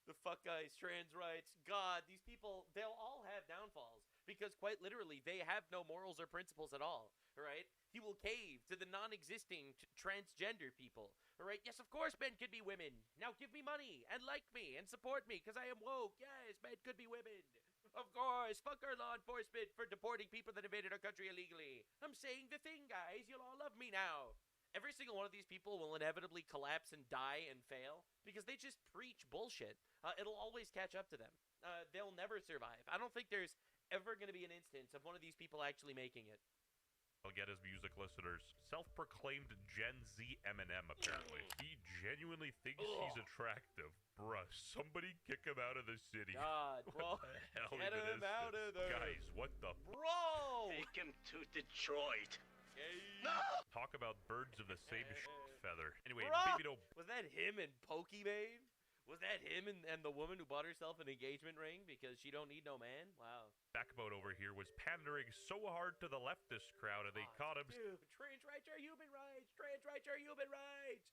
The fuck guys, trans rights, God, these people, they'll all have downfalls. Because quite literally, they have no morals or principles at all, right? He will cave to the non-existing transgender people, right? Yes, of course men could be women. Now give me money, and like me, and support me, because I am woke. Yes, men could be women. Of course, fuck our law enforcement for deporting people that invaded our country illegally. I'm saying the thing, guys. You'll all love me now. Every single one of these people will inevitably collapse and die and fail because they just preach bullshit. It'll always catch up to them. They'll never survive. I don't think there's ever going to be an instance of one of these people actually making it. I'll get his music listeners. Self-proclaimed Gen Z Eminem, apparently. He genuinely thinks he's attractive. Bruh, somebody kick him out of the city. God, bro. What the hell Get even him is out this? of there. Guys, what the... Bro! Take him to Detroit. No! Talk about birds of the same feather. Anyway, Bro! baby no... Was that him and Pokimane? Was that him and the woman who bought herself an engagement ring because she don't need no man? Wow. Backbone over here was pandering so hard to the leftist crowd and they caught him... Dude, trans rights are human rights! Trans rights are human rights!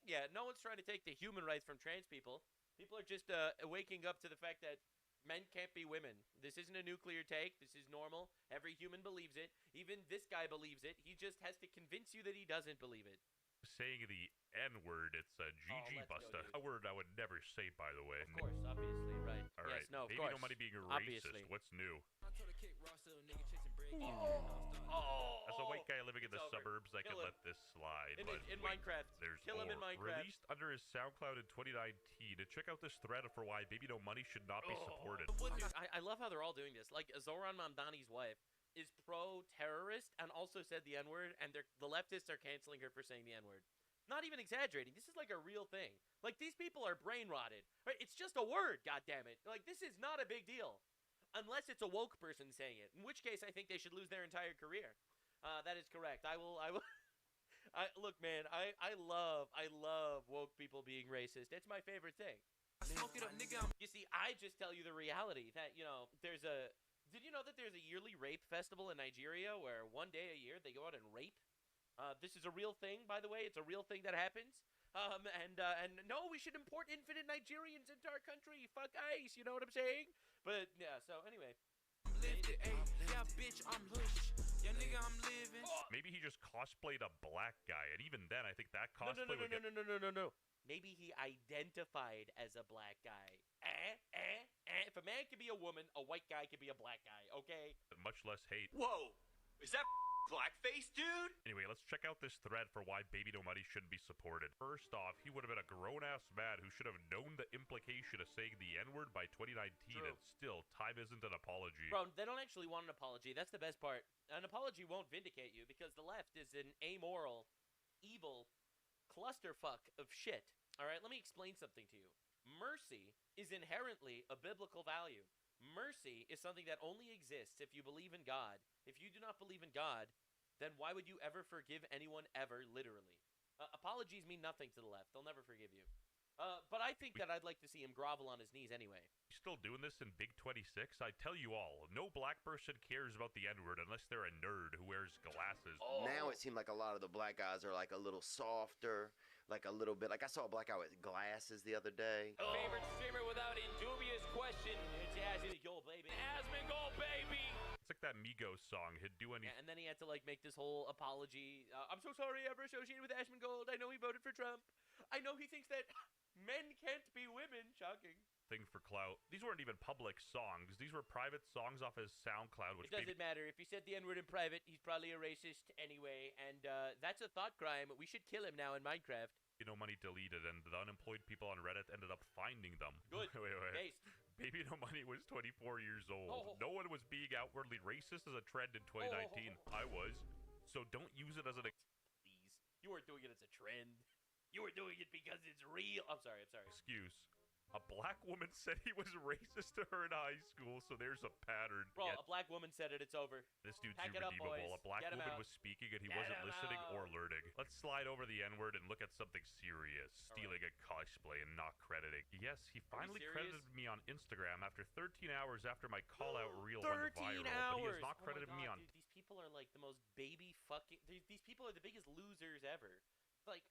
Yeah, no one's trying to take the human rights from trans people. People are just waking up to the fact that men can't be women. This isn't a nuclear take. This is normal. Every human believes it. Even this guy believes it. He just has to convince you that he doesn't believe it. saying the N-word. It's a GG Busta. A word I would never say, by the way. Of course, obviously, right. All yes, right. no, of Baby course. No Money being Obviously. racist. What's new? Oh, As a white guy living in the it's over. suburbs, I can Kill him. let this slide. In, but in wait, Minecraft. There's Kill him in more. Minecraft. Released under his SoundCloud in 2019. To check out this thread for why Baby No Money should not be supported. Dude, I love how they're all doing this. Like, Zoran Mamdani's wife is pro-terrorist and also said the N-word, and the leftists are canceling her for saying the N-word. Not even exaggerating. This is like a real thing. Like, these people are brain rotted. Right? It's just a word, goddammit. Like, this is not a big deal. Unless it's a woke person saying it. In which case, I think they should lose their entire career. That is correct. I will... look, man, I love woke people being racist. It's my favorite thing. You see, I just tell you the reality that, there's a... Did you know that there's a yearly rape festival in Nigeria where one day a year they go out and rape? This is a real thing, by the way. It's a real thing that happens. And no, we should import infinite Nigerians into our country. Fuck ICE, you know what I'm saying? But, yeah, so anyway. Yeah, bitch, I'm hush. Yeah, nigga, I'm living. Maybe he just cosplayed a black guy, and even then, I think that cosplay would get... No. Maybe he identified as a black guy. If a man can be a woman, a white guy can be a black guy, okay? Much less hate. Whoa! Is that blackface, dude? Anyway, let's check out this thread for why Baby No Money shouldn't be supported. First off, he would have been a grown-ass man who should have known the implication of saying the N-word by 2019, True. and still, time isn't an apology. Bro, they don't actually want an apology. That's the best part. An apology won't vindicate you because the left is an amoral, evil clusterfuck of shit. All right, let me explain something to you. Mercy is inherently a biblical value. Mercy is something that only exists if you believe in God. If you do not believe in God, then why would you ever forgive anyone ever, literally? Apologies mean nothing to the left. They'll never forgive you. But I think that I'd like to see him grovel on his knees anyway. Still doing this in Big 26? I tell you all, no black person cares about the N-word unless they're a nerd who wears glasses. Now it seemed like a lot of the black guys are like a little softer, like a little bit. Like I saw a black guy with glasses the other day. Favorite streamer without a dubious question. It's Asmongold, baby. Asmongold, baby. It's like that Migos song. He'd do any... Yeah, and then he had to like make this whole apology. I'm so sorry I ever associated with Asmongold. I know he voted for Trump. I know he thinks that men can't be women. Shocking. Thing for clout. These weren't even public songs. These were private songs off his SoundCloud. Which it doesn't matter. If he said the N-word in private, he's probably a racist anyway. And that's a thought crime. We should kill him now in Minecraft. No Money deleted, and the unemployed people on Reddit ended up finding them. Good. wait. Based. Baby No Money was 24 years old. No one was being outwardly racist as a trend in 2019. I was. So don't use it as an... Please. You weren't doing it as a trend. You were doing it because it's real. I'm sorry. Excuse. A black woman said he was racist to her in high school, so there's a pattern. Bro, a black woman said it, it's over. This dude's Pack it up, irredeemable. boys. A black Get him woman out. was speaking and he Get wasn't him listening out. or learning. Let's slide over the N-word and look at something serious. Stealing a cosplay and not crediting. Yes, he finally credited me on Instagram after 13 hours after my call-out reel went 13 viral. hours! But he has not credited oh my me God, on... Dude, these people are like the most baby fucking... These people are the biggest losers ever. Like,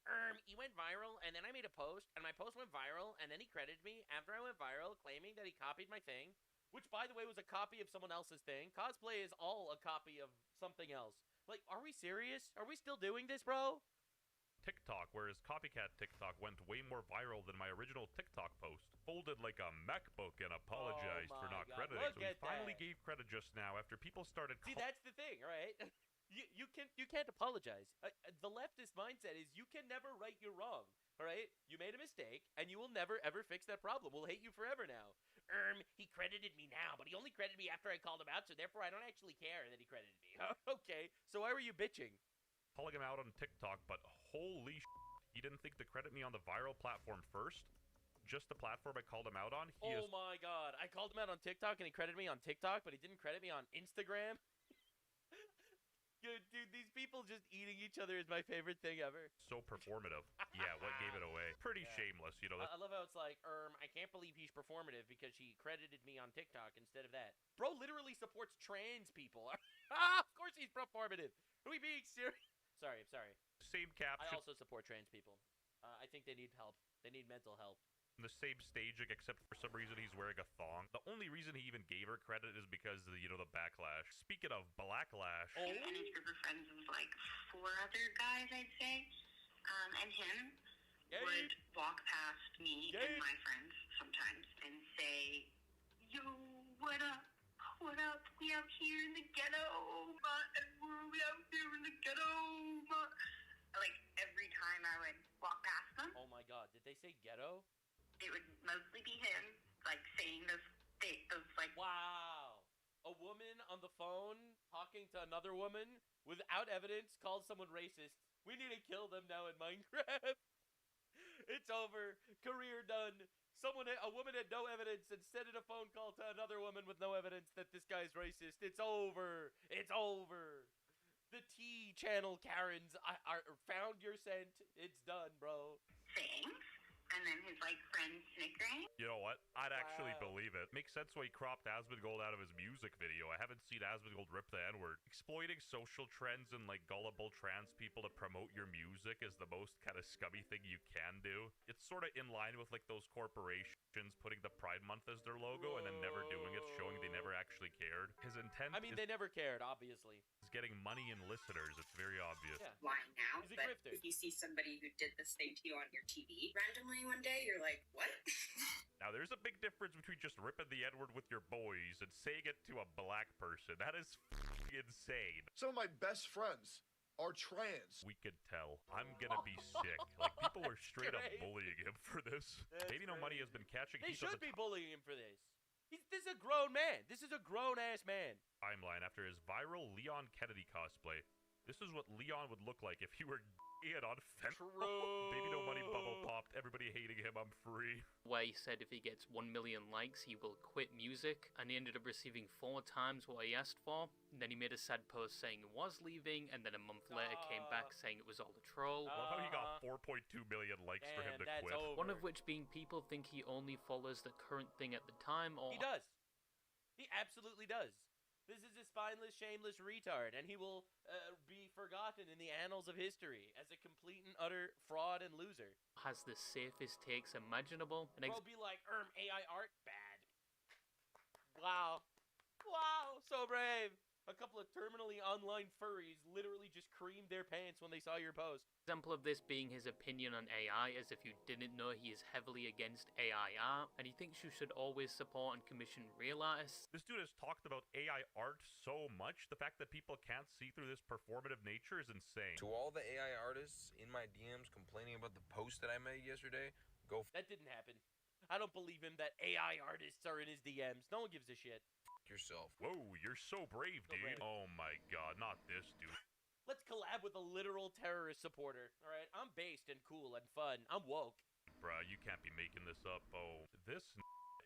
he went viral, and then I made a post, and my post went viral, and then he credited me after I went viral, claiming that he copied my thing, which, by the way, was a copy of someone else's thing. Cosplay is all a copy of something else. Like, are we serious? Are we still doing this, bro? TikTok, whereas copycat TikTok went way more viral than my original TikTok post. Folded like a MacBook and apologized for not crediting. Look So he at finally that. gave credit just now after people started... See, that's the thing, right? You can't apologize. The leftist mindset is you can never right your wrong. All right, you made a mistake, and you will never ever fix that problem. We'll hate you forever now. He credited me now, but he only credited me after I called him out, so therefore I don't actually care that he credited me. Okay, so why were you bitching? Calling him out on TikTok, but holy he didn't think to credit me on the viral platform first. Just the platform I called him out on. Oh my God, I called him out on TikTok, and he credited me on TikTok, but he didn't credit me on Instagram. Dude, these people just eating each other is my favorite thing ever. So performative. Yeah, what gave it away? Pretty shameless, you know. I love how it's like, I can't believe he's performative because he credited me on TikTok instead of that. Bro literally supports trans people. Of course he's performative. Are we being serious? Sorry. Same caption. I also support trans people. I think they need help. They need mental help. The same staging, except for some reason he's wearing a thong. The only reason he even gave her credit is because of, the backlash. Speaking of blacklash... And a group of friends of like 4 other guys, I'd say. And him would walk past me and my friends sometimes and say, "Yo, what up? What up? We out here in the ghetto, ma, and we out here in the ghetto, ma." Like every time I would walk past them, Oh my God, did they say ghetto? it would mostly be him, like saying those like. Wow. A woman on the phone talking to another woman without evidence called someone racist. We need to kill them now in Minecraft. It's over. Career done. A woman had no evidence and sent in a phone call to another woman with no evidence that this guy's racist. It's over. It's over. The T channel Karens are found your scent. It's done, bro. Sayings, and then his like friends snickering. You know what? I'd actually believe it. Makes sense why he cropped Asmongold out of his music video. I haven't seen Asmongold rip the N-word. Exploiting social trends and like gullible trans people to promote your music is the most kind of scummy thing you can do. It's sort of in line with like those corporations putting the Pride Month as their logo and then never doing it, showing they never actually cared. His intent they never cared, obviously. Is getting money and listeners. It's very obvious. Yeah. Lying now, He's a but grifter. if you see somebody who did this thing to you on your TV randomly one day, you're like, what? Now, there's a big difference between just ripping the N-word with your boys and saying it to a black person. That is insane. Some of my best friends are trans. We could tell. I'm gonna be sick. Like, people are straight up bullying him for this. Baby No Money has been catching They heat on should the be bullying him for this. This is a grown man. This is a grown-ass man. timeline after his viral Leon Kennedy cosplay. This is what Leon would look like if he were and on fentanyl. Baby No Money bubble popped. Everybody hating him. I'm free. Where he said if he gets 1 million likes, he will quit music, and he ended up receiving 4 times what he asked for. And then he made a sad post saying he was leaving, and then a month later came back saying it was all a troll. Love how he got 4.2 million likes for him to quit. One of which being people think he only follows the current thing at the time, or... He does. He absolutely does. This is a spineless, shameless retard, and he will be forgotten in the annals of history as a complete and utter fraud and loser. Has the safest takes imaginable. And Bro, be like, AI art bad. Wow. Wow, so brave. A couple of terminally online furries literally just creamed their pants when they saw your post. Example of this being his opinion on AI, as if you didn't know he is heavily against AI art, and he thinks you should always support and commission real artists. This dude has talked about AI art so much, the fact that people can't see through this performative nature is insane. To all the AI artists in my DMs complaining about the post that I made yesterday, That didn't happen. I don't believe him that AI artists are in his DMs. No one gives a shit. Yourself. Whoa, you're so brave, dude. Oh my god, not this dude. Let's collab with a literal terrorist supporter. Alright, I'm based and cool and fun. I'm woke. Bruh, you can't be making this up. Oh, this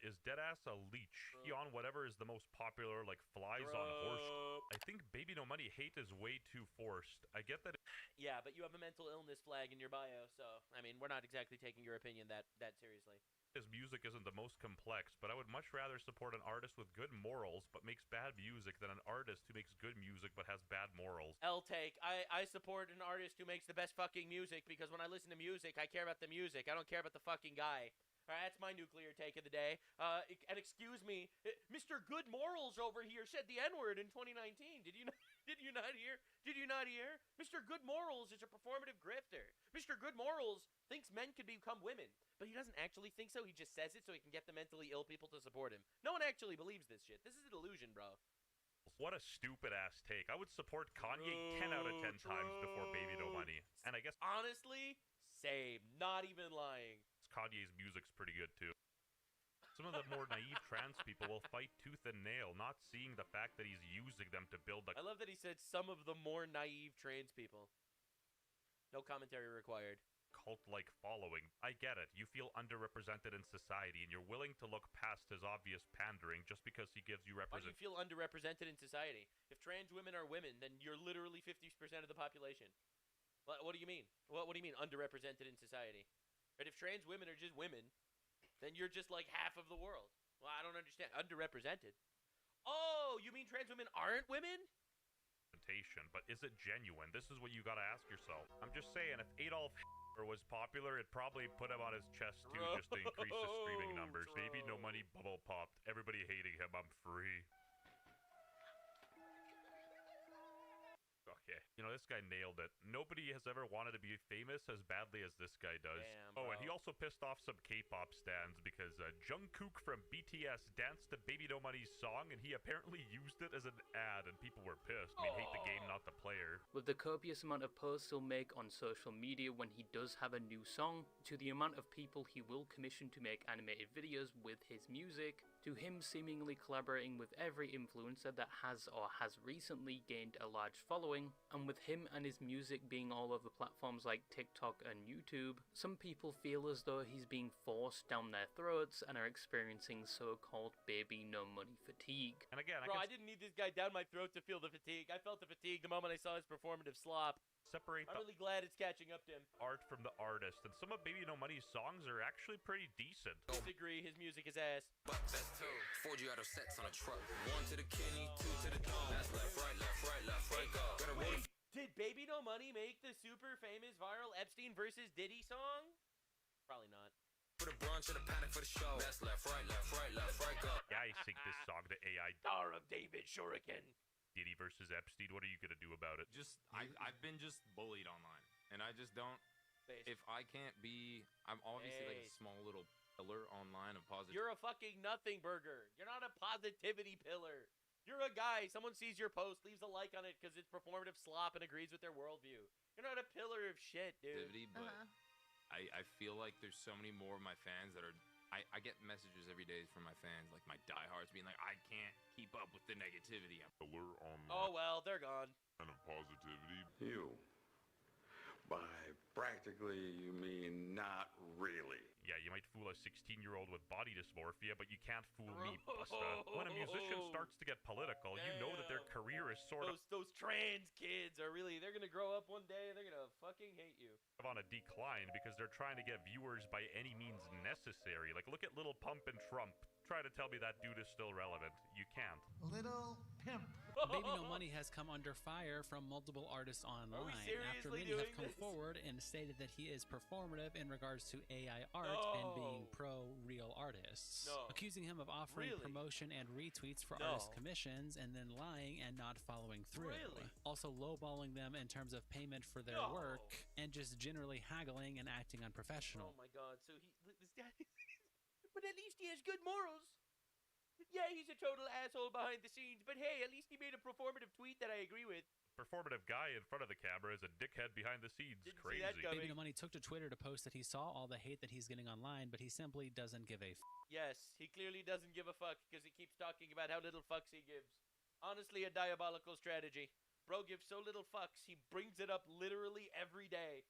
is deadass a leech. He on whatever is the most popular, like flies on horse. I think Baby No Money hate is way too forced. I get that. Yeah, but you have a mental illness flag in your bio, so I mean, we're not exactly taking your opinion that seriously. His music isn't the most complex, but I would much rather support an artist with good morals but makes bad music than an artist who makes good music but has bad morals. L-take. I support an artist who makes the best fucking music because when I listen to music, I care about the music. I don't care about the fucking guy. Alright, that's my nuclear take of the day. And excuse me, Mr. Good Morals over here said the N-word in 2019. Did you not hear? Did you not hear? Mr. Good Morals is a performative grifter. Mr. Good Morals thinks men could become women, but he doesn't actually think so. He just says it so he can get the mentally ill people to support him. No one actually believes this shit. This is a delusion, bro. What a stupid ass take. I would support Kanye 10 out of 10 times before Baby No Money. And I guess honestly, same. Not even lying. Kanye's music's pretty good too. Some of the more naive trans people will fight tooth and nail, not seeing the fact that he's using them to build I love that he said some of the more naive trans people. No commentary required. Cult-like following. I get it. You feel underrepresented in society, and you're willing to look past his obvious pandering just because he gives you Why do you representation. feel underrepresented in society? If trans women are women, then you're literally 50% of the population. What do you mean? What do you mean underrepresented in society? Right? If trans women are just women, then you're just like half of the world. Well, I don't understand. Underrepresented. Oh, you mean trans women aren't women? But is it genuine? This is what you gotta ask yourself. I'm just saying, if Adolf Hitler was popular, it probably put him on his chest too, just to increase his streaming numbers. Baby No Money bubble popped. Everybody hating him. I'm free. Okay. You know, this guy nailed it. Nobody has ever wanted to be famous as badly as this guy does. Damn, oh, and bro. he also pissed off some K-pop stans because Jungkook from BTS danced to Baby No Money's song, and he apparently used it as an ad, and people were pissed. I mean, hate the game, not the player. With the copious amount of posts he'll make on social media when he does have a new song, to the amount of people he will commission to make animated videos with his music, to him seemingly collaborating with every influencer that has or has recently gained a large following, and with him and his music being all over platforms like TikTok and YouTube, some people feel as though he's being forced down their throats and are experiencing so-called baby no money fatigue. And again, Bro, I didn't need this guy down my throat to feel the fatigue. I felt the fatigue the moment I saw his performative slop. Separate I'm really glad it's catching up to him. art from the artist, and some of Baby No Money's songs are actually pretty decent. Disagree, his music is ass. That's two. 4G out of sets on a truck. 1 to the kidney, 2 to the dome. That's left, right, left, right, left, right, go. Gotta roll. Did Baby No Money make the super famous viral Epstein versus Diddy song? Probably not. Put a brunch in a paddock for the show. That's left, right, left, right, left, right, go. Yeah, I sync this song to AI. Star of David Shuriken. Diddy versus Epstein. What are you gonna do about it? Just I've been just bullied online, and I just don't. If I can't be, I'm obviously like a small little pillar online of positive. You're a fucking nothing burger. You're not a positivity pillar. You're a guy. Someone sees your post, leaves a like on it because it's performative slop and agrees with their worldview. You're not a pillar of shit, dude. But I feel like there's so many more of my fans that are. I get messages every day from my fans, like my diehards, being like, I can't keep up with the negativity. Pillar on Oh well, they're gone. kind of positivity. You. By practically, you mean not really. Yeah, you might fool a 16-year-old with body dysmorphia, but you can't fool me, Busta. When a musician starts to get political, you know that their career is sort of Those trans kids are really, they're gonna grow up one day and they're gonna fucking hate you. on a decline because they're trying to get viewers by any means necessary. Like, look at Lil Pump and Trump. Try to tell me that dude is still relevant. You can't. Little Pimp. Baby No Money has come under fire from multiple artists online after many have come forward and stated that he is performative in regards to AI art and being pro-real artists, accusing him of offering promotion and retweets for artist commissions and then lying and not following through. Also lowballing them in terms of payment for their work and just generally haggling and acting unprofessional. Oh my god, so this guy, but at least he has good morals. Yeah, he's a total asshole behind the scenes, but hey, at least he made a performative tweet that I agree with. Performative guy in front of the camera is a dickhead behind the scenes. Crazy. Baby No Money took to Twitter to post that he saw all the hate that he's getting online, but he simply doesn't give a Yes, he clearly doesn't give a fuck because he keeps talking about how little fucks he gives. Honestly, a diabolical strategy. Bro gives so little fucks, he brings it up literally every day.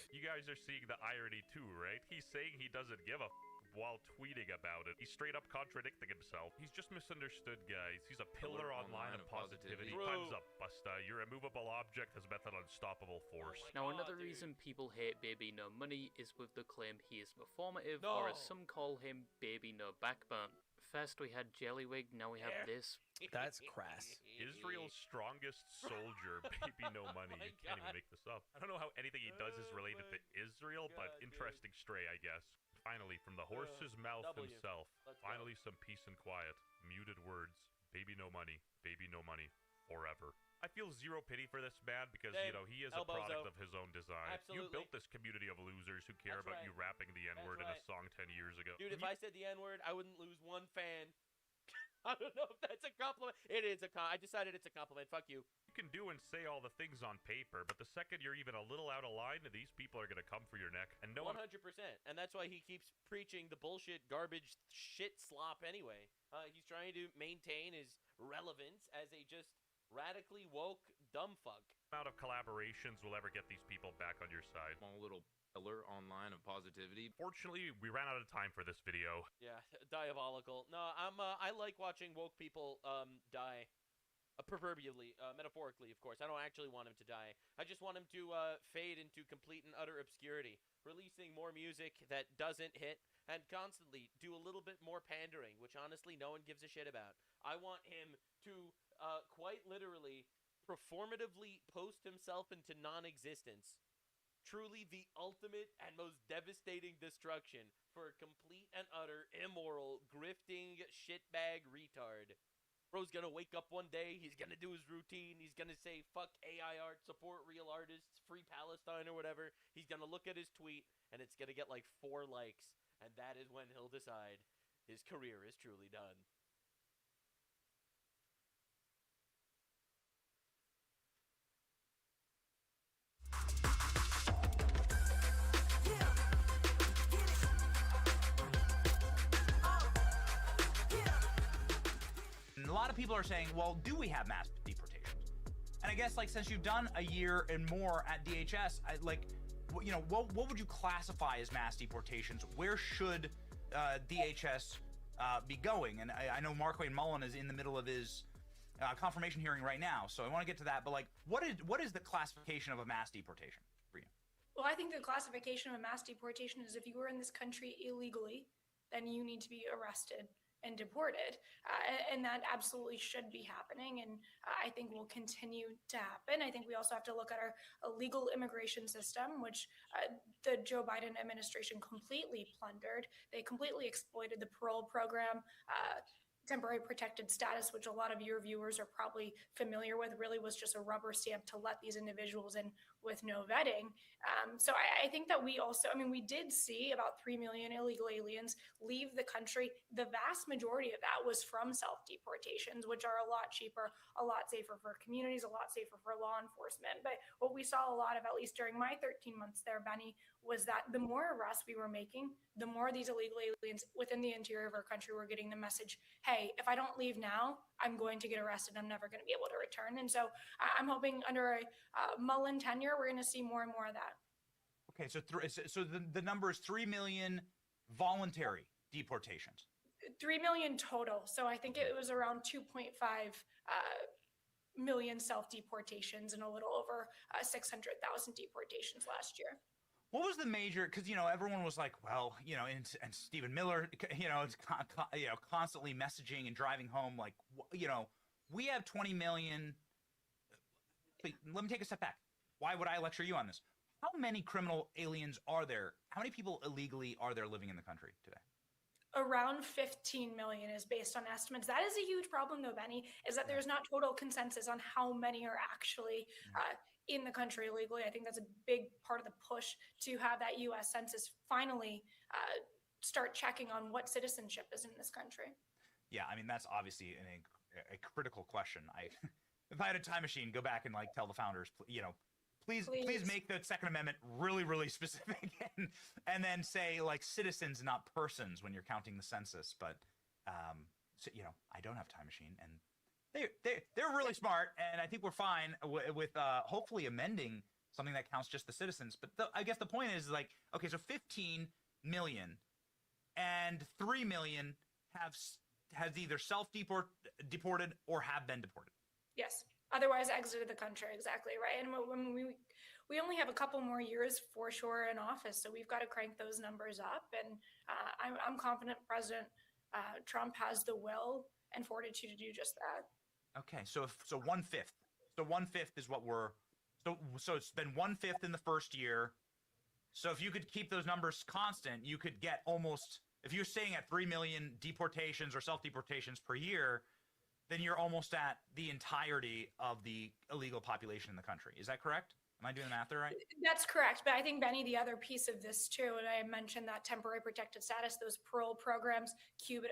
You guys are seeing the irony too, right? He's saying he doesn't give a while tweeting about it. He's straight up contradicting himself. He's just misunderstood, guys. He's a pillar online of positivity. Time's up, Busta. Your immovable object has met an unstoppable force. Now, another reason people hate Baby No Money is with the claim he is performative, or as some call him, Baby No Backbone. First we had Jellywig, now we have this. That's crass. Israel's strongest soldier, Baby No Money. You can't even make this up. I don't know how anything he does is related to Israel, but interesting stray, I guess. Finally, from the horse's mouth himself, finally some peace and quiet. Muted words. Baby No Money. Baby No Money. Forever. I feel zero pity for this man because, you know, he is a product of his own design. Absolutely. You built this community of losers who care about you rapping the N-word in a song 10 years ago. Dude, if I said the N-word, I wouldn't lose one fan. I don't know if that's a compliment. It is a I decided it's a compliment. Fuck you. You can do and say all the things on paper, but the second you're even a little out of line, these people are going to come for your neck. And no 100%. And that's why he keeps preaching the bullshit, garbage, shit slop anyway. He's trying to maintain his relevance as a just radically woke dumb fuck. Amount of collaborations will ever get these people back on your side. Small little pillar online of positivity. Fortunately, we ran out of time for this video. Yeah, diabolical. No, I like watching woke people die. Proverbially, metaphorically, of course. I don't actually want him to die. I just want him to fade into complete and utter obscurity, releasing more music that doesn't hit, and constantly do a little bit more pandering, which honestly no one gives a shit about. I want him to quite literally performatively post himself into non-existence. Truly the ultimate and most devastating destruction for a complete and utter immoral, grifting, shitbag retard. Bro's gonna wake up one day, he's gonna do his routine, he's gonna say, fuck AI art, support real artists, free Palestine or whatever. He's gonna look at his tweet, and it's gonna get like 4 likes, and that is when he'll decide his career is truly done. And a lot of people are saying, well, do we have mass deportations? And I guess, like, since you've done a year and more at DHS, what would you classify as mass deportations? Where should DHS be going? And I know Markwayne Mullen is in the middle of his confirmation hearing right now, so I want to get to that. But, like, what is the classification of a mass deportation for you? Well, I think the classification of a mass deportation is if you were in this country illegally, then you need to be arrested and deported, and that absolutely should be happening, and I think will continue to happen. I think we also have to look at our illegal immigration system, which the Joe Biden administration completely plundered. They completely exploited the parole program, temporary protected status, which a lot of your viewers are probably familiar with, really was just a rubber stamp to let these individuals in with no vetting. So I think that we also, we did see about 3 million illegal aliens leave the country. The vast majority of that was from self-deportations, which are a lot cheaper, a lot safer for communities, a lot safer for law enforcement. But what we saw a lot of, at least during my 13 months there, Benny, was that the more arrests we were making, the more these illegal aliens within the interior of our country were getting the message, hey, if I don't leave now, I'm going to get arrested. I'm never going to be able to return. And so I'm hoping under a Mullen tenure, we're going to see more and more of that. Okay, so the number is 3 million voluntary deportations. 3 million total. So I think it was around 2.5 million self-deportations and a little over 600,000 deportations last year. What was the major, because, everyone was like, well, and Stephen Miller, is constantly messaging and driving home, like, we have 20 million. Let me take a step back. Why would I lecture you on this? How many criminal aliens are there? How many people illegally are there living in the country today? Around 15 million is based on estimates. That is a huge problem, though, Benny, is that there's not total consensus on how many are actually in the country illegally. I think that's a big part of the push to have that U.S. Census finally start checking on what citizenship is in this country. Yeah, that's obviously a critical question. If I had a time machine, go back and tell the founders, please make the Second Amendment really, really specific, and then say citizens, not persons, when you're counting the census. But I don't have a time machine, and they're really smart, and I think we're fine with hopefully amending something that counts just the citizens. But I guess the point is okay, so 15 million and 3 million has either self-deported or have been deported. Yes. Otherwise exited the country. Exactly right. And when we only have a couple more years for sure in office, so we've got to crank those numbers up. And I'm confident President Trump has the will and fortitude to do just that. Okay, so 1/5. So 1/5 is what we're. So it's been 1/5 in the first year. So if you could keep those numbers constant, you could get almost. If you're staying at 3 million deportations or self-deportations per year, then you're almost at the entirety of the illegal population in the country. Is that correct? Am I doing the math there right? That's correct. But I think, Benny, the other piece of this too, and I mentioned that temporary protected status, those parole programs, Cuba,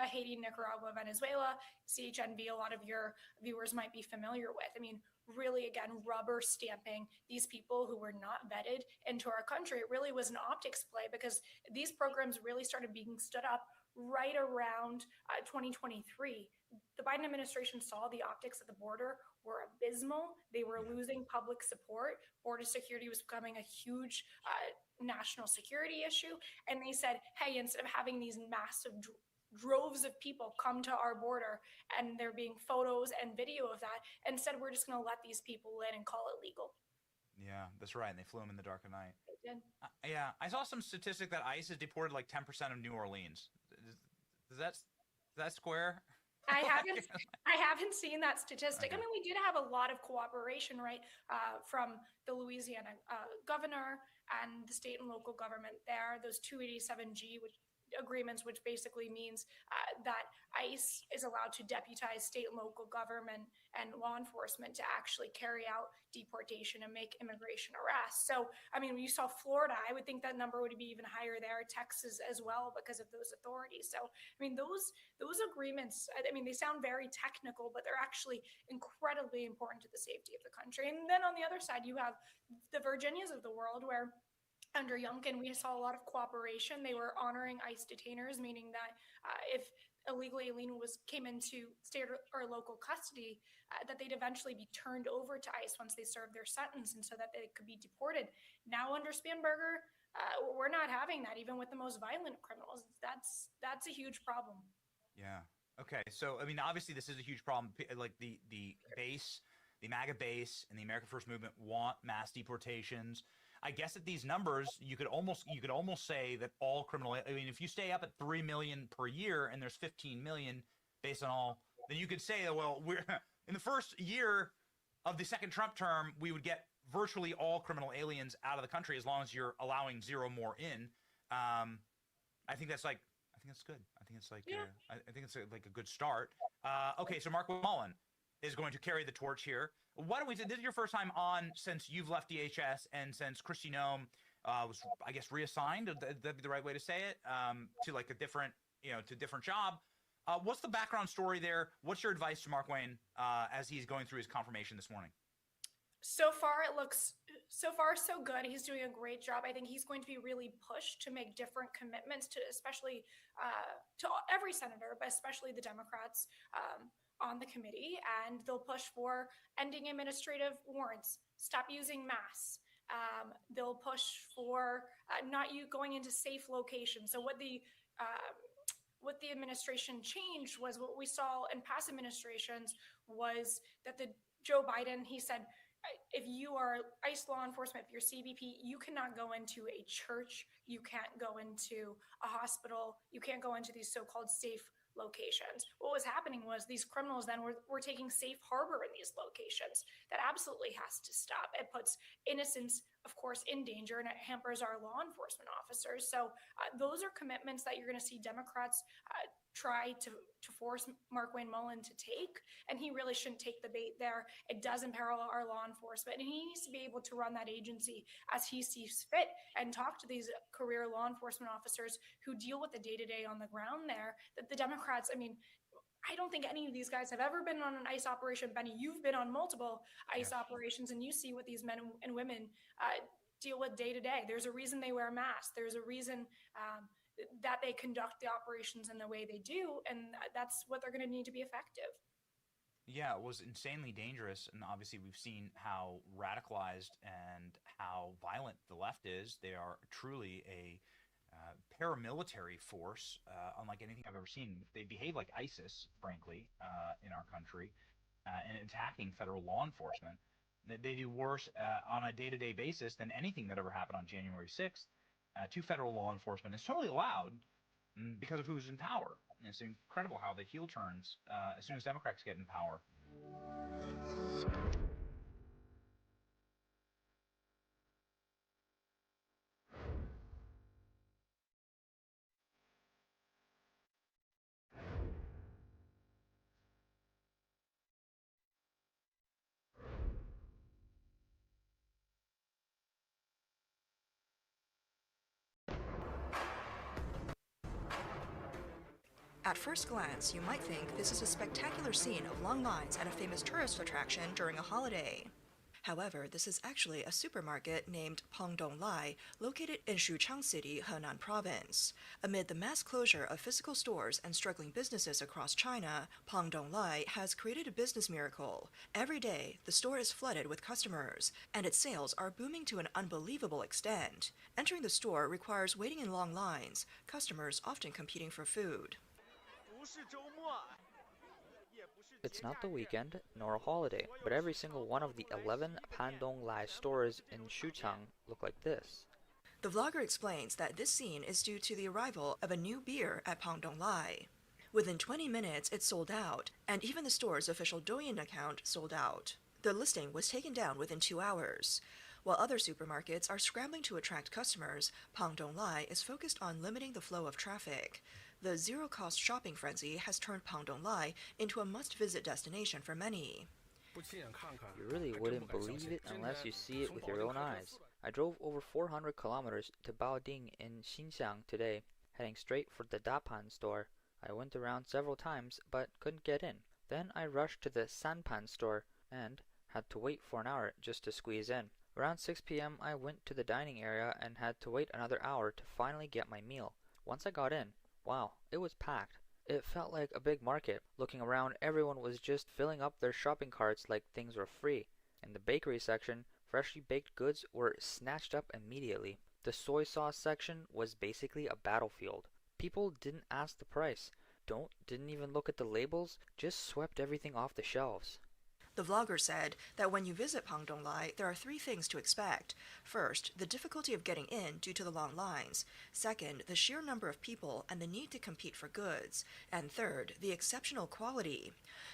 Haiti, Nicaragua, Venezuela, CHNV, a lot of your viewers might be familiar with. Really, again, rubber stamping these people who were not vetted into our country. It really was an optics play because these programs really started being stood up right around 2023. The Biden administration saw the optics at the border were abysmal. They were losing public support. Border security was becoming a huge national security issue. And they said, hey, instead of having these massive droves of people come to our border and there being photos and video of that, instead we're just going to let these people in and call it legal. Yeah, that's right. And they flew them in the dark of night. They did. Yeah, I saw some statistic that ICE has deported 10% of New Orleans. Is that square? I haven't seen that statistic. Okay. We did have a lot of cooperation, right, from the Louisiana governor and the state and local government there. Those 287G, which agreements, which basically means that ICE is allowed to deputize state and local government and law enforcement to actually carry out deportation and make immigration arrests. So, I mean, when you saw Florida, I would think that number would be even higher there, Texas as well, because of those authorities. So, I mean, those agreements, I mean, they sound very technical, but they're actually incredibly important to the safety of the country. And then on the other side, you have the Virginias of the world, where under Youngkin, we saw a lot of cooperation. They were honoring ICE detainers, meaning that if illegal alien came into state or local custody, that they'd eventually be turned over to ICE once they served their sentence, and so that they could be deported. Now under Spanberger, we're not having that, even with the most violent criminals. That's a huge problem. Yeah. Okay. So, I mean, obviously this is a huge problem. Like the base, the MAGA base and the America First movement want mass deportations. I guess at these numbers, you could almost say that all criminal, I mean, if you stay up at 3 million per year and there's 15 million based on all, then you could say, well, we're in the first year of the second Trump term, we would get virtually all criminal aliens out of the country as long as you're allowing zero more in. I think that's good. I think it's like, yeah. I think it's like a good start. Okay, so Mark Mullen is going to carry the torch here. Why don't we, this is your first time on since you've left DHS and since Kristi Noem was, I guess, reassigned, that'd be the right way to say it, to like a different, to a different job. What's the background story there? What's your advice to Mark Wayne as he's going through his confirmation this morning? So far, it looks so good. He's doing a great job. I think he's going to be really pushed to make different commitments to, especially to every senator, but especially the Democrats on the committee. And they'll push for ending administrative warrants, stop using masks. They'll push for not you going into safe locations. So what the administration changed was what we saw in past administrations was that Joe Biden, he said, if you are ICE law enforcement, if you're CBP, you cannot go into a church, you can't go into a hospital, you can't go into these so-called safe locations. What was happening was these criminals then were taking safe harbor in these locations. That absolutely has to stop. It puts innocents, of course, in danger, and it hampers our law enforcement officers. So those are commitments that you're going to see Democrats try to force Mark Wayne Mullen to take, and he really shouldn't take the bait there. It does imperil our law enforcement, and he needs to be able to run that agency as he sees fit and talk to these career law enforcement officers who deal with the day-to-day on the ground there. That the Democrats, I mean, I don't think any of these guys have ever been on an ICE operation. Benny, you've been on multiple ICE operations, and you see what these men and women deal with day to day. There's a reason they wear masks. There's a reason that they conduct the operations in the way they do, and that's what they're going to need to be effective. Yeah, it was insanely dangerous, and obviously we've seen how radicalized and how violent the left is. They are truly a paramilitary force, unlike anything I've ever seen. They behave like ISIS, frankly, in our country, and attacking federal law enforcement. They do worse on a day-to-day basis than anything that ever happened on January 6th to federal law enforcement. It's totally allowed because of who's in power. And it's incredible how the heel turns as soon as Democrats get in power. At first glance, you might think this is a spectacular scene of long lines at a famous tourist attraction during a holiday. However, this is actually a supermarket named Pangdong Lai, located in Xuchang City, Henan Province. Amid the mass closure of physical stores and struggling businesses across China, Pangdong Lai has created a business miracle. Every day, the store is flooded with customers, and its sales are booming to an unbelievable extent. Entering the store requires waiting in long lines, customers often competing for food. It's not the weekend, nor a holiday, but every single one of the 11 Pangdong Lai stores in Xuchang look like this. The vlogger explains that this scene is due to the arrival of a new beer at Pangdong Lai. Within 20 minutes, it sold out, and even the store's official Douyin account sold out. The listing was taken down within 2 hours. While other supermarkets are scrambling to attract customers, Pangdong Lai is focused on limiting the flow of traffic. The zero-cost shopping frenzy has turned Pangdong Lai into a must-visit destination for many. You really wouldn't believe it unless you see it with your own eyes. I drove over 400 kilometers to Baoding in Xinjiang today, heading straight for the Dapan store. I went around several times but couldn't get in. Then I rushed to the Sanpan store and had to wait for an hour just to squeeze in. Around 6 p.m. I went to the dining area and had to wait another hour to finally get my meal. Once I got in, wow, it was packed. It felt like a big market. Looking around, everyone was just filling up their shopping carts like things were free. In the bakery section, freshly baked goods were snatched up immediately. The soy sauce section was basically a battlefield. People didn't ask the price, didn't even look at the labels, just swept everything off the shelves. The vlogger said that when you visit Pangdong Lai, there are 3 things to expect. First, the difficulty of getting in due to the long lines. Second, the sheer number of people and the need to compete for goods. And third, the exceptional quality.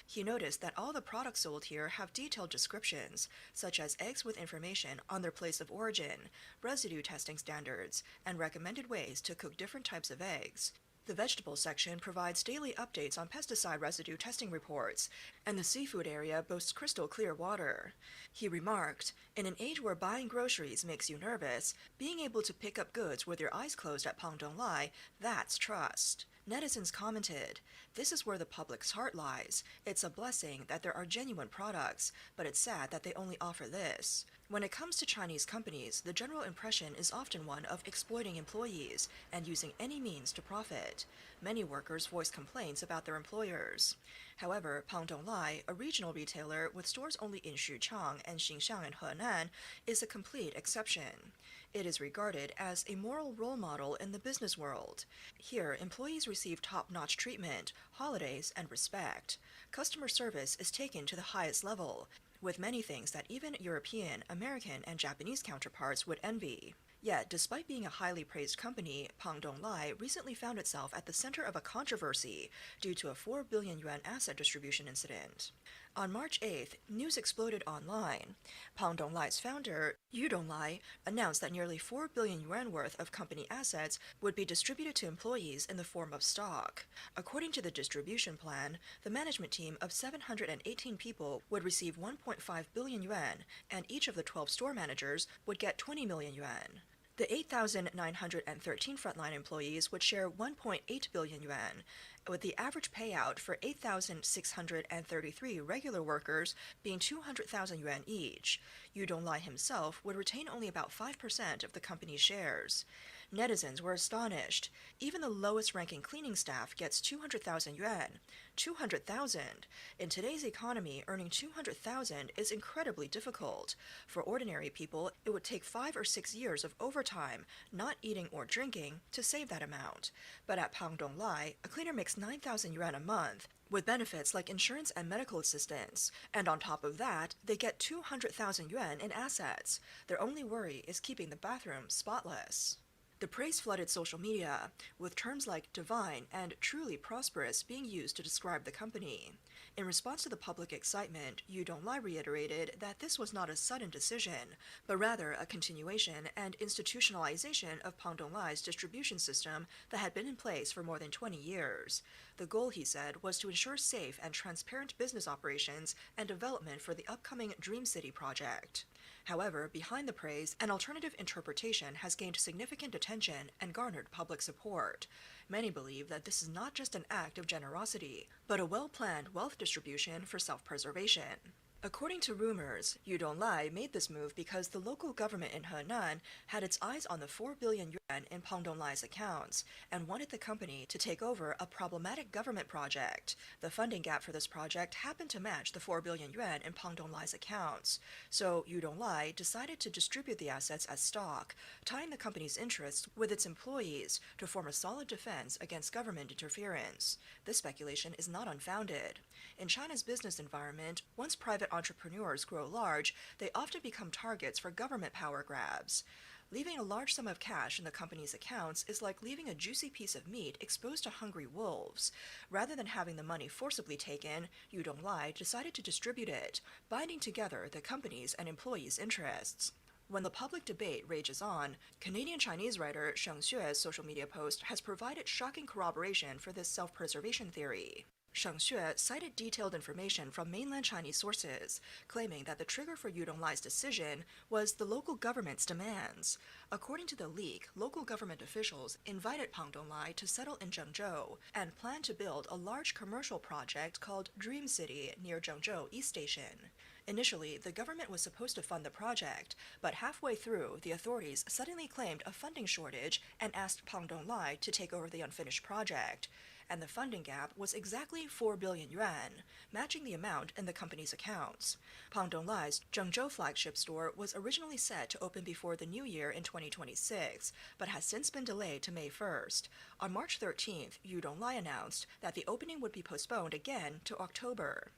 He noticed that all the products sold here have detailed descriptions, such as eggs with information on their place of origin, residue testing standards, and recommended ways to cook different types of eggs. The vegetable section provides daily updates on pesticide residue testing reports, and the seafood area boasts crystal clear water. He remarked, "In an age where buying groceries makes you nervous, being able to pick up goods with your eyes closed at Pangdong Lai, that's trust." Netizens commented, "This is where the public's heart lies. It's a blessing that there are genuine products, but it's sad that they only offer this." When it comes to Chinese companies, the general impression is often one of exploiting employees and using any means to profit. Many workers voice complaints about their employers. However, Pangdong Lai, a regional retailer with stores only in Xuchang and Xinxiang and Henan, is a complete exception. It is regarded as a moral role model in the business world. Here, employees receive top-notch treatment, holidays, and respect. Customer service is taken to the highest level, with many things that even European, American, and Japanese counterparts would envy. Yet, despite being a highly praised company, Pangdong Lai recently found itself at the center of a controversy due to a 4 billion yuan asset distribution incident. On March 8th, news exploded online. Pangdong Lai's founder, Yudong Lai, announced that nearly 4 billion yuan worth of company assets would be distributed to employees in the form of stock. According to the distribution plan, the management team of 718 people would receive 1.5 billion yuan, and each of the 12 store managers would get 20 million yuan. The 8,913 frontline employees would share 1.8 billion yuan, with the average payout for 8,633 regular workers being 200,000 yuan each. Yudong Lai himself would retain only about 5% of the company's shares. Netizens were astonished. Even the lowest-ranking cleaning staff gets 200,000 yuan. 200,000! In today's economy, earning 200,000 is incredibly difficult. For ordinary people, it would take 5 or 6 years of overtime, not eating or drinking, to save that amount. But at Pangdong Lai, a cleaner makes 9,000 yuan a month, with benefits like insurance and medical assistance. And on top of that, they get 200,000 yuan in assets. Their only worry is keeping the bathroom spotless. The praise flooded social media, with terms like divine and truly prosperous being used to describe the company. In response to the public excitement, Yudong Lai reiterated that this was not a sudden decision, but rather a continuation and institutionalization of Pangdong Lai's distribution system that had been in place for more than 20 years. The goal, he said, was to ensure safe and transparent business operations and development for the upcoming Dream City project. However, behind the praise, an alternative interpretation has gained significant attention and garnered public support. Many believe that this is not just an act of generosity, but a well-planned wealth distribution for self-preservation. According to rumors, Yudong Lai made this move because the local government in Henan had its eyes on the 4 billion yuan in Pangdong Lai's accounts and wanted the company to take over a problematic government project. The funding gap for this project happened to match the 4 billion yuan in Pangdong Lai's accounts, so Yudong Lai decided to distribute the assets as stock, tying the company's interests with its employees to form a solid defense against government interference. This speculation is not unfounded. In China's business environment, once private entrepreneurs grow large, they often become targets for government power grabs. Leaving a large sum of cash in the company's accounts is like leaving a juicy piece of meat exposed to hungry wolves. Rather than having the money forcibly taken, Yudong Lai decided to distribute it, binding together the company's and employees' interests. When the public debate rages on, Canadian-Chinese writer Sheng Xue's social media post has provided shocking corroboration for this self-preservation theory. Sheng Xue cited detailed information from mainland Chinese sources, claiming that the trigger for Yu Donglai's decision was the local government's demands. According to the leak, local government officials invited Pang Donglai to settle in Zhengzhou and planned to build a large commercial project called Dream City near Zhengzhou East Station. Initially, the government was supposed to fund the project, but halfway through, the authorities suddenly claimed a funding shortage and asked Pang Donglai to take over the unfinished project. And the funding gap was exactly 4 billion yuan, matching the amount in the company's accounts. Pang Donglai's Zhengzhou flagship store was originally set to open before the new year in 2026, but has since been delayed to May 1st. On March 13th, Yu Donglai announced that the opening would be postponed again to October.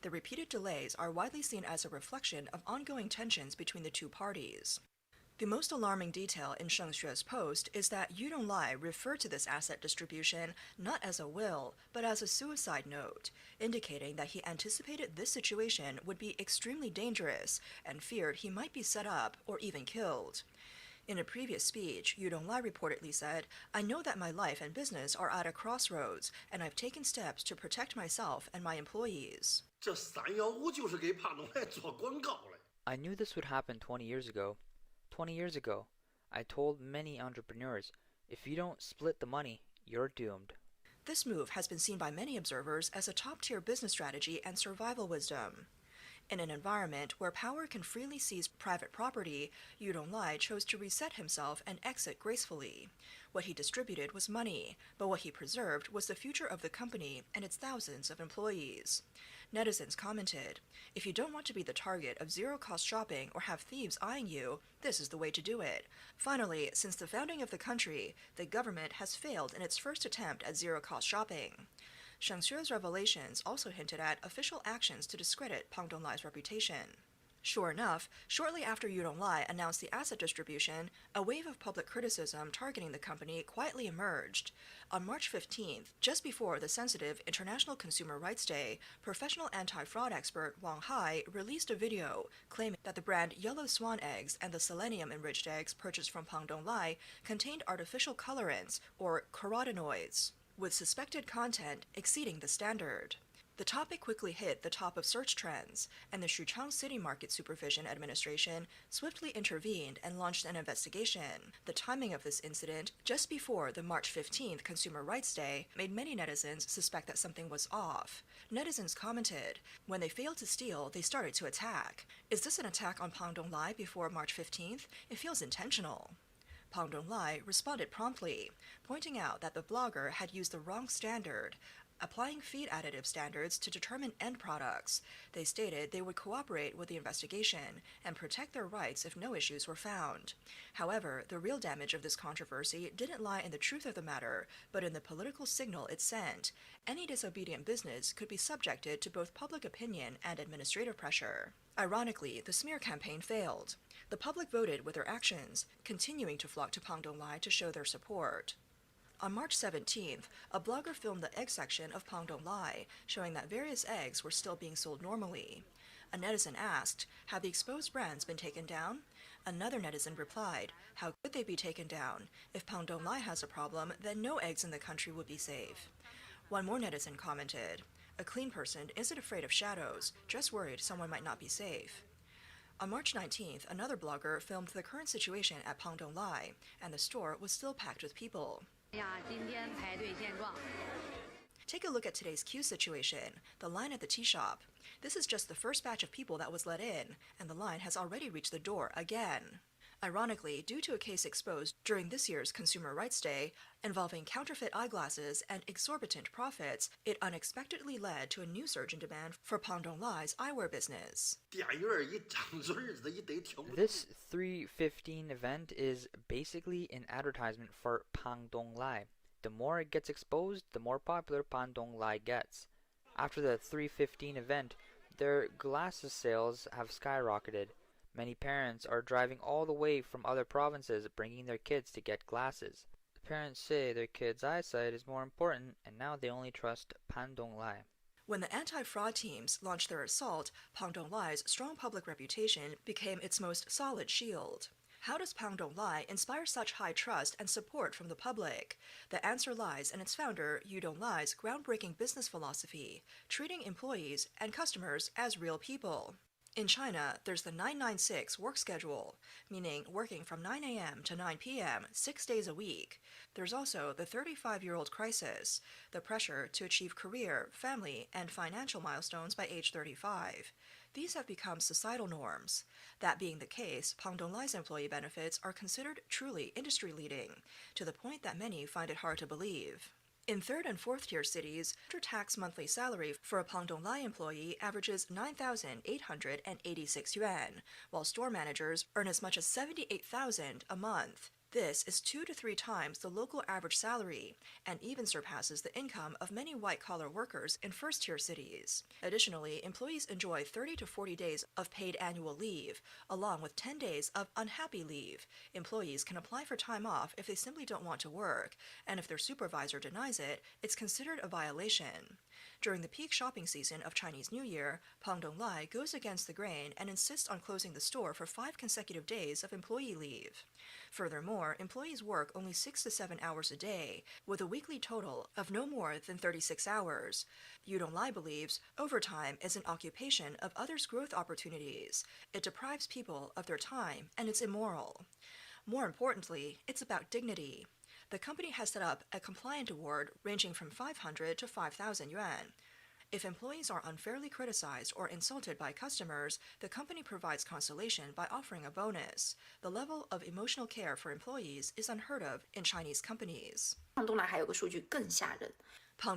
The repeated delays are widely seen as a reflection of ongoing tensions between the two parties. The most alarming detail in Sheng Xue's post is that Yu Donglai referred to this asset distribution not as a will, but as a suicide note, indicating that he anticipated this situation would be extremely dangerous and feared he might be set up or even killed. In a previous speech, Yu Donglai reportedly said, "I know that my life and business are at a crossroads, and I've taken steps to protect myself and my employees." I knew this would happen 20 years ago. 20 years ago, I told many entrepreneurs, if you don't split the money, you're doomed. This move has been seen by many observers as a top-tier business strategy and survival wisdom. In an environment where power can freely seize private property, Yu Donglai chose to reset himself and exit gracefully. What he distributed was money, but what he preserved was the future of the company and its thousands of employees. Netizens commented, "If you don't want to be the target of zero-cost shopping or have thieves eyeing you, this is the way to do it." Finally, since the founding of the country, the government has failed in its first attempt at zero-cost shopping. Sheng Xue's revelations also hinted at official actions to discredit Pang Donglai's reputation. Sure enough, shortly after Yu Donglai announced the asset distribution, a wave of public criticism targeting the company quietly emerged. On March 15th, just before the sensitive International Consumer Rights Day, professional anti-fraud expert Wang Hai released a video claiming that the brand Yellow Swan eggs and the selenium-enriched eggs purchased from Pang Donglai contained artificial colorants, or carotenoids, with suspected content exceeding the standard. The topic quickly hit the top of search trends, and the Xuchang City Market Supervision Administration swiftly intervened and launched an investigation. The timing of this incident, just before the March 15th Consumer Rights Day, made many netizens suspect that something was off. Netizens commented, "When they failed to steal, they started to attack. Is this an attack on Pang Donglai before March 15th? It feels intentional." Pang Donglai responded promptly, pointing out that the blogger had used the wrong standard, applying feed additive standards to determine end products. They stated they would cooperate with the investigation and protect their rights if no issues were found. However, the real damage of this controversy didn't lie in the truth of the matter, but in the political signal it sent. Any disobedient business could be subjected to both public opinion and administrative pressure. Ironically, the smear campaign failed. The public voted with their actions, continuing to flock to Pang Donglai to show their support. On March 17th, a blogger filmed the egg section of Pang Donglai, showing that various eggs were still being sold normally. A netizen asked, "Have the exposed brands been taken down?" Another netizen replied, "How could they be taken down? If Pang Donglai has a problem, then no eggs in the country would be safe." One more netizen commented, "A clean person isn't afraid of shadows, just worried someone might not be safe." On March 19th, another blogger filmed the current situation at Pang Donglai, and the store was still packed with people. Take a look at today's queue situation, the line at the tea shop. This is just the first batch of people that was let in, and the line has already reached the door again. Ironically, due to a case exposed during this year's Consumer Rights Day involving counterfeit eyeglasses and exorbitant profits, it unexpectedly led to a new surge in demand for Pang Donglai's eyewear business. This 315 event is basically an advertisement for Pang Donglai. The more it gets exposed, the more popular Pang Donglai gets. After the 315 event, their glasses sales have skyrocketed. Many parents are driving all the way from other provinces bringing their kids to get glasses. The parents say their kids' eyesight is more important, and now they only trust Pang Donglai. When the anti-fraud teams launched their assault, Pang Donglai's strong public reputation became its most solid shield. How does Pang Donglai inspire such high trust and support from the public? The answer lies in its founder, Yu Donglai's groundbreaking business philosophy, treating employees and customers as real people. In China, there's the 996 work schedule, meaning working from 9 a.m. to 9 p.m. 6 days a week. There's also the 35-year-old crisis, the pressure to achieve career, family, and financial milestones by age 35. These have become societal norms. That being the case, Pang Donglai's employee benefits are considered truly industry-leading, to the point that many find it hard to believe. In third and fourth tier cities, after-tax monthly salary for a Pang Donglai employee averages 9,886 yuan, while store managers earn as much as 78,000 a month. This is 2 to 3 times the local average salary, and even surpasses the income of many white-collar workers in first-tier cities. Additionally, employees enjoy 30 to 40 days of paid annual leave, along with 10 days of unhappy leave. Employees can apply for time off if they simply don't want to work, and if their supervisor denies it, it's considered a violation. During the peak shopping season of Chinese New Year, Pang Donglai goes against the grain and insists on closing the store for 5 consecutive days of employee leave. Furthermore, employees work only 6 to 7 hours a day, with a weekly total of no more than 36 hours. Yu Donglai believes overtime is an occupation of others' growth opportunities. It deprives people of their time, and it's immoral. More importantly, it's about dignity. The company has set up a compliant award ranging from 500 to 5,000 yuan. If employees are unfairly criticized or insulted by customers, the company provides consolation by offering a bonus. The level of emotional care for employees is unheard of in Chinese companies. Pang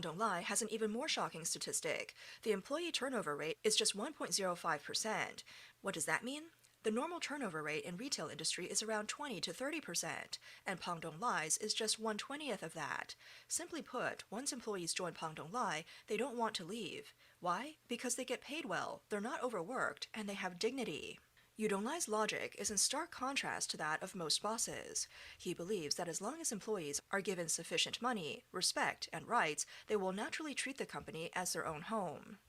Donglai has an even more shocking statistic. The employee turnover rate is just 1.05%. What does that mean? The normal turnover rate in retail industry is around 20 to 30%, and Pang Donglai's is just 1/20th of that. Simply put, once employees join Pang Donglai, they don't want to leave. Why? Because they get paid well, they're not overworked, and they have dignity. Yu Donglai's logic is in stark contrast to that of most bosses. He believes that as long as employees are given sufficient money, respect, and rights, they will naturally treat the company as their own home.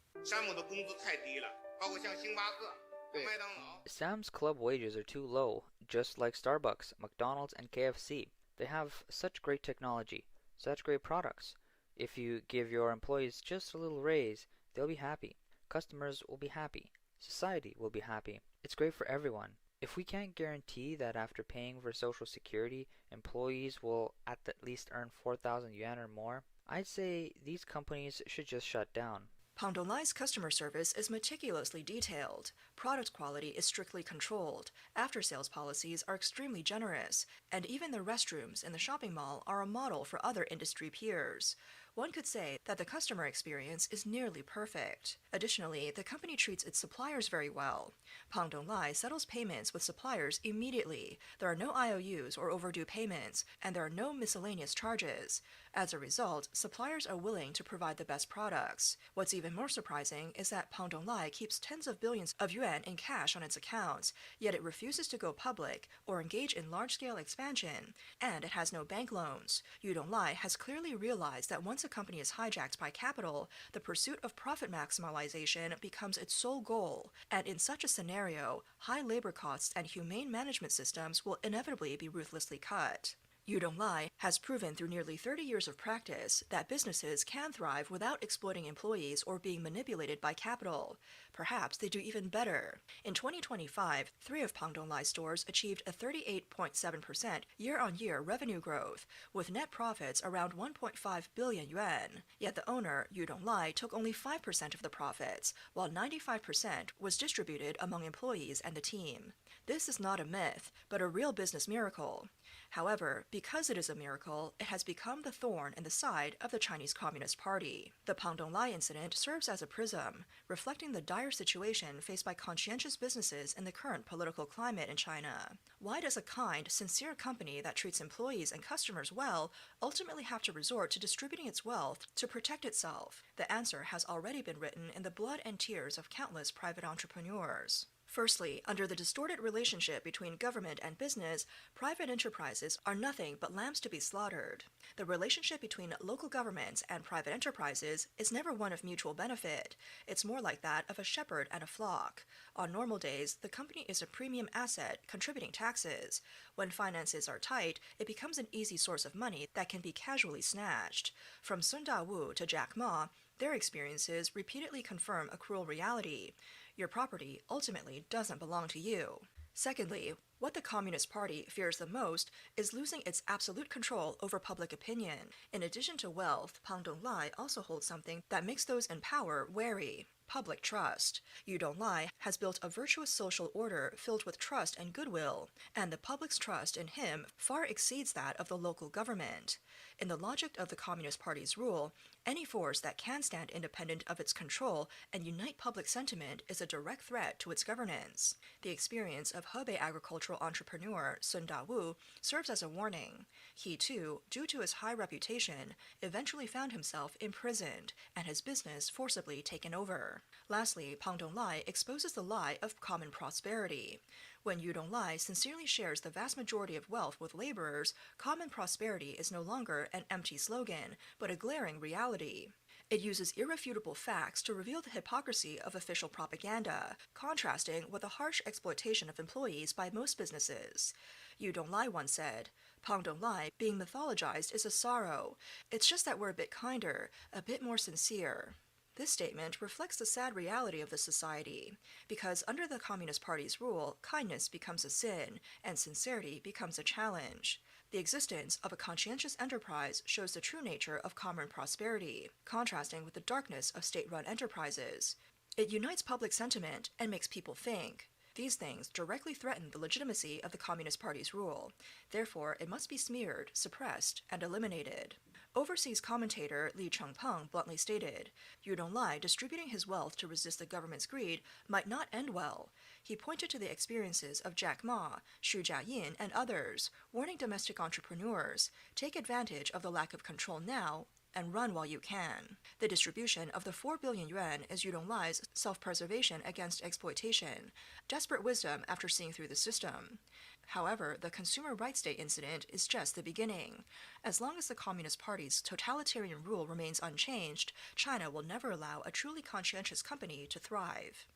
Sam's Club wages are too low, just like Starbucks, McDonald's, and KFC. They have such great technology, such great products. If you give your employees just a little raise, they'll be happy. Customers will be happy. Society will be happy. It's great for everyone. If we can't guarantee that after paying for Social Security, employees will at least earn 4,000 yuan or more, I'd say these companies should just shut down. Pang Donglai's customer service is meticulously detailed. Product quality is strictly controlled. After-sales policies are extremely generous, and even the restrooms in the shopping mall are a model for other industry peers. One could say that the customer experience is nearly perfect. Additionally, the company treats its suppliers very well. Pang Donglai settles payments with suppliers immediately. There are no IOUs or overdue payments, and there are no miscellaneous charges. As a result, suppliers are willing to provide the best products. What's even more surprising is that Pang Donglai keeps tens of billions of yuan in cash on its accounts, yet it refuses to go public or engage in large-scale expansion, and it has no bank loans. Yu Donglai has clearly realized that once a company is hijacked by capital, the pursuit of profit maximization becomes its sole goal, and in such a scenario, high labor costs and humane management systems will inevitably be ruthlessly cut. Yu Donglai has proven through nearly 30 years of practice that businesses can thrive without exploiting employees or being manipulated by capital. Perhaps they do even better. In 2025, 3 of Pang Donglai's stores achieved a 38.7% year-on-year revenue growth, with net profits around 1.5 billion yuan. Yet the owner, Yu Donglai, took only 5% of the profits, while 95% was distributed among employees and the team. This is not a myth, but a real business miracle. However, because it is a miracle, it has become the thorn in the side of the Chinese Communist Party. The Pang Donglai incident serves as a prism, reflecting the dire situation faced by conscientious businesses in the current political climate in China. Why does a kind, sincere company that treats employees and customers well ultimately have to resort to distributing its wealth to protect itself? The answer has already been written in the blood and tears of countless private entrepreneurs. Firstly, under the distorted relationship between government and business, private enterprises are nothing but lambs to be slaughtered. The relationship between local governments and private enterprises is never one of mutual benefit. It's more like that of a shepherd and a flock. On normal days, the company is a premium asset contributing taxes. When finances are tight, it becomes an easy source of money that can be casually snatched. From Sun Da-Wu to Jack Ma, their experiences repeatedly confirm a cruel reality. Your property ultimately doesn't belong to you. Secondly, what the Communist Party fears the most is losing its absolute control over public opinion. In addition to wealth, Pang Donglai also holds something that makes those in power wary: public trust. Yu Donglai has built a virtuous social order filled with trust and goodwill, and the public's trust in him far exceeds that of the local government. In the logic of the Communist Party's rule, any force that can stand independent of its control and unite public sentiment is a direct threat to its governance. The experience of Hebei agricultural entrepreneur Sun Da-Wu serves as a warning. He, too, due to his high reputation, eventually found himself imprisoned and his business forcibly taken over. Lastly, Pang Donglai exposes the lie of common prosperity. When Yu Donglai sincerely shares the vast majority of wealth with laborers, common prosperity is no longer an empty slogan, but a glaring reality. It uses irrefutable facts to reveal the hypocrisy of official propaganda, contrasting with the harsh exploitation of employees by most businesses. Yu Donglai once said, "Pang Donglai being mythologized is a sorrow. It's just that we're a bit kinder, a bit more sincere." This statement reflects the sad reality of the society, because under the Communist Party's rule, kindness becomes a sin, and sincerity becomes a challenge. The existence of a conscientious enterprise shows the true nature of common prosperity, contrasting with the darkness of state-run enterprises. It unites public sentiment and makes people think. These things directly threaten the legitimacy of the Communist Party's rule. Therefore, it must be smeared, suppressed, and eliminated. Overseas commentator Li Chengpeng bluntly stated, Yu Donglai distributing his wealth to resist the government's greed might not end well. He pointed to the experiences of Jack Ma, Xu Jiayin, and others, warning domestic entrepreneurs, take advantage of the lack of control now and run while you can. The distribution of the 4 billion yuan is Yu Donglai's self-preservation against exploitation, desperate wisdom after seeing through the system. However, the Consumer Rights Day incident is just the beginning. As long as the Communist Party's totalitarian rule remains unchanged, China will never allow a truly conscientious company to thrive.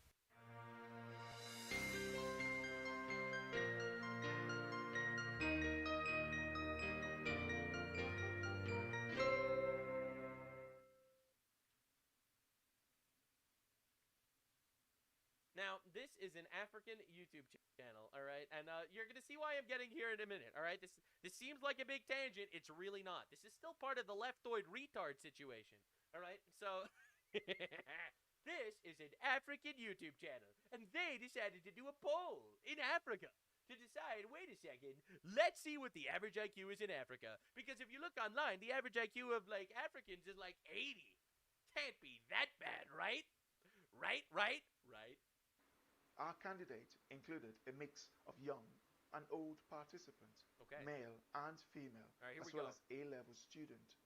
Now, this is an African YouTube channel, all right? And you're going to see why I'm getting here in a minute, all right? This seems like a big tangent. It's really not. This is still part of the leftoid retard situation, all right? So, this is an African YouTube channel, and they decided to do a poll in Africa to decide, wait a second, let's see what the average IQ is in Africa. Because if you look online, the average IQ of, like, Africans is, like, 80. Can't be that bad, right? Right? Our candidate included a mix of young and old participants, male and female, as well as A-level student.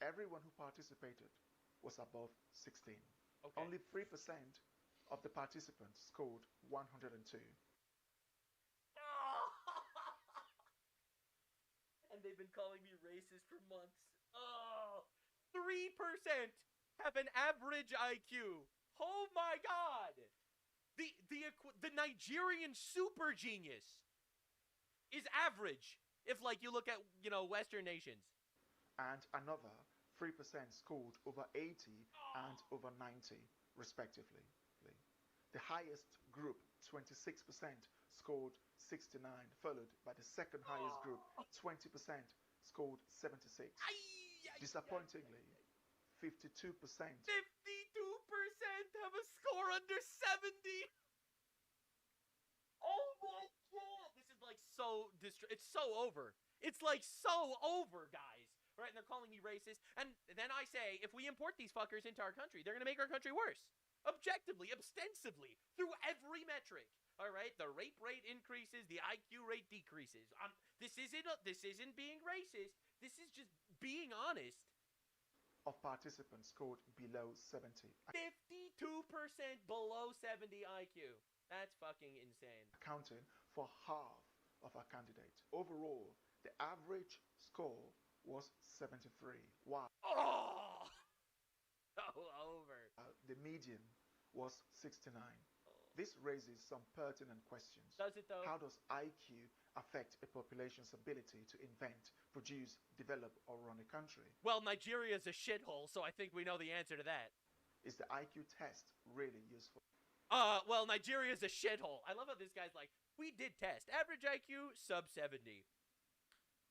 Everyone who participated was above 16. Only 3% of the participants scored 102. And they've been calling me racist for months. 3% have an average IQ. Oh my God! The Nigerian super genius is average if, like, you look at, you know, Western nations. And another 3% scored over 80 and over 90, respectively. The highest group, 26%, scored 69, followed by the second highest group, 20%, scored 76. Disappointingly, 52% have a score under 70. Oh my God! This is like so it's so over. It's like so over, guys. Right? And they're calling me racist. And then I say, if we import these fuckers into our country, they're gonna make our country worse. Objectively, ostensibly, through every metric. All right? The rape rate increases, the IQ rate decreases. This isn't being racist. This is just being honest. Of participants scored below 70. 52% below 70 IQ. That's fucking insane. Accounting for half of our candidates. Overall, the average score was 73. Wow. Oh! Over. The median was 69. This raises some pertinent questions. Does it though? How does IQ affect a population's ability to invent, produce, develop, or run a country? Well, Nigeria's a shithole, so I think we know the answer to that. Is the IQ test really useful? Well, Nigeria's a shithole. I love how this guy's like, we did test. Average IQ, sub 70.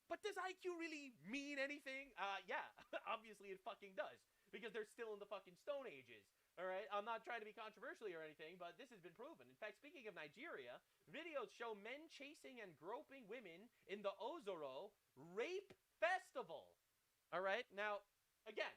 But does IQ really mean anything? Yeah, obviously it fucking does. Because they're still in the fucking Stone Ages. Alright? I'm not trying to be controversial or anything, but this has been proven. In fact, speaking of Nigeria, videos show men chasing and groping women in the Ozoro Rape Festival. Alright? Now, again,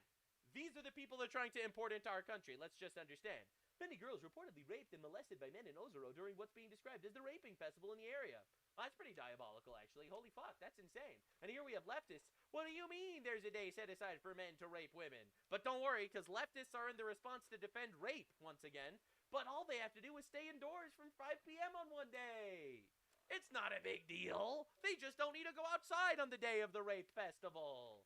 these are the people they're trying to import into our country. Let's just understand. Many girls reportedly raped and molested by men in Ozoro during what's being described as the raping festival in the area. Well, that's pretty diabolical, actually. Holy fuck, that's insane. And here we have leftists. What do you mean there's a day set aside for men to rape women? But don't worry, because leftists are in the response to defend rape, once again. But all they have to do is stay indoors from 5 p.m. on one day. It's not a big deal. They just don't need to go outside on the day of the rape festival.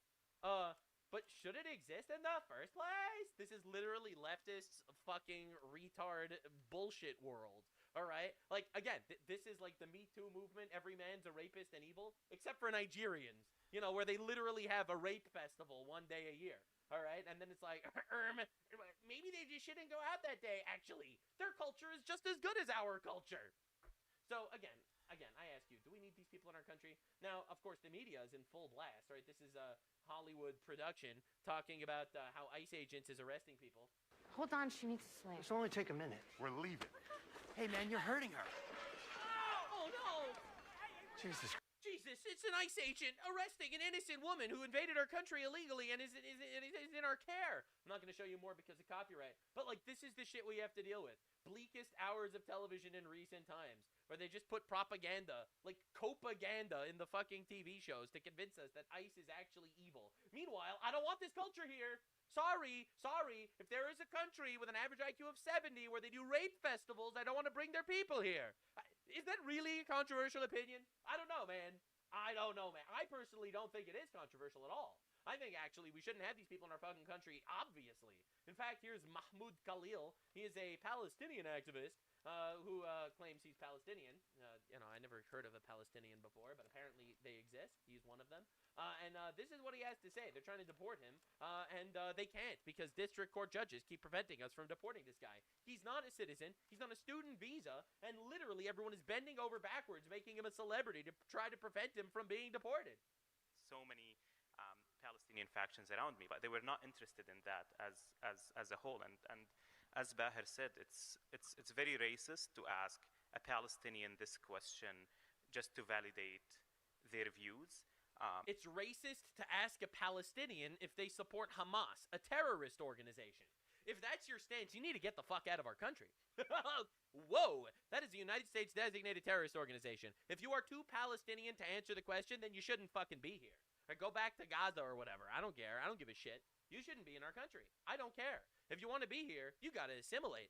But should it exist in the first place? This is literally leftist fucking retard bullshit world. Alright? Like, again, this is like the Me Too movement. Every man's a rapist and evil. Except for Nigerians. You know, where they literally have a rape festival one day a year. Alright? And then it's like, maybe they just shouldn't go out that day, actually. Their culture is just as good as our culture. So, again, I ask you, do we need these people in our country? Now, of course, the media is in full blast, right? This is a Hollywood production talking about how ICE agents is arresting people. Hold on, she needs to slam. This will only take a minute. We're leaving. Hey, man, you're hurting her. Oh, no! Jesus. Jesus, it's an ICE agent arresting an innocent woman who invaded our country illegally and is in our care. I'm not going to show you more because of copyright. But, like, this is the shit we have to deal with. Bleakest hours of television in recent times, where they just put propaganda, like copaganda, in the fucking TV shows to convince us that ICE is actually evil. Meanwhile, I don't want this culture here. Sorry. If there is a country with an average IQ of 70 where they do rape festivals, I don't want to bring their people here. Is that really a controversial opinion? I don't know, man. I personally don't think it is controversial at all. I think, actually, we shouldn't have these people in our fucking country, obviously. In fact, here's Mahmoud Khalil. He is a Palestinian activist who claims he's Palestinian. I never heard of a Palestinian before, but apparently they exist. He's one of them. And this is what he has to say. They're trying to deport him, and they can't because district court judges keep preventing us from deporting this guy. He's not a citizen. He's on a student visa, and literally everyone is bending over backwards, making him a celebrity to try to prevent him from being deported. So many Palestinian factions around me, but they were not interested in that as a whole. And as Bahir said, it's very racist to ask a Palestinian this question just to validate their views. It's racist to ask a Palestinian if they support Hamas, a terrorist organization. If that's your stance, you need to get the fuck out of our country. Whoa, that is the United States designated terrorist organization. If you are too Palestinian to answer the question, then you shouldn't fucking be here. Or go back to Gaza or whatever. I don't care. I don't give a shit. You shouldn't be in our country. I don't care. If you want to be here, you got to assimilate.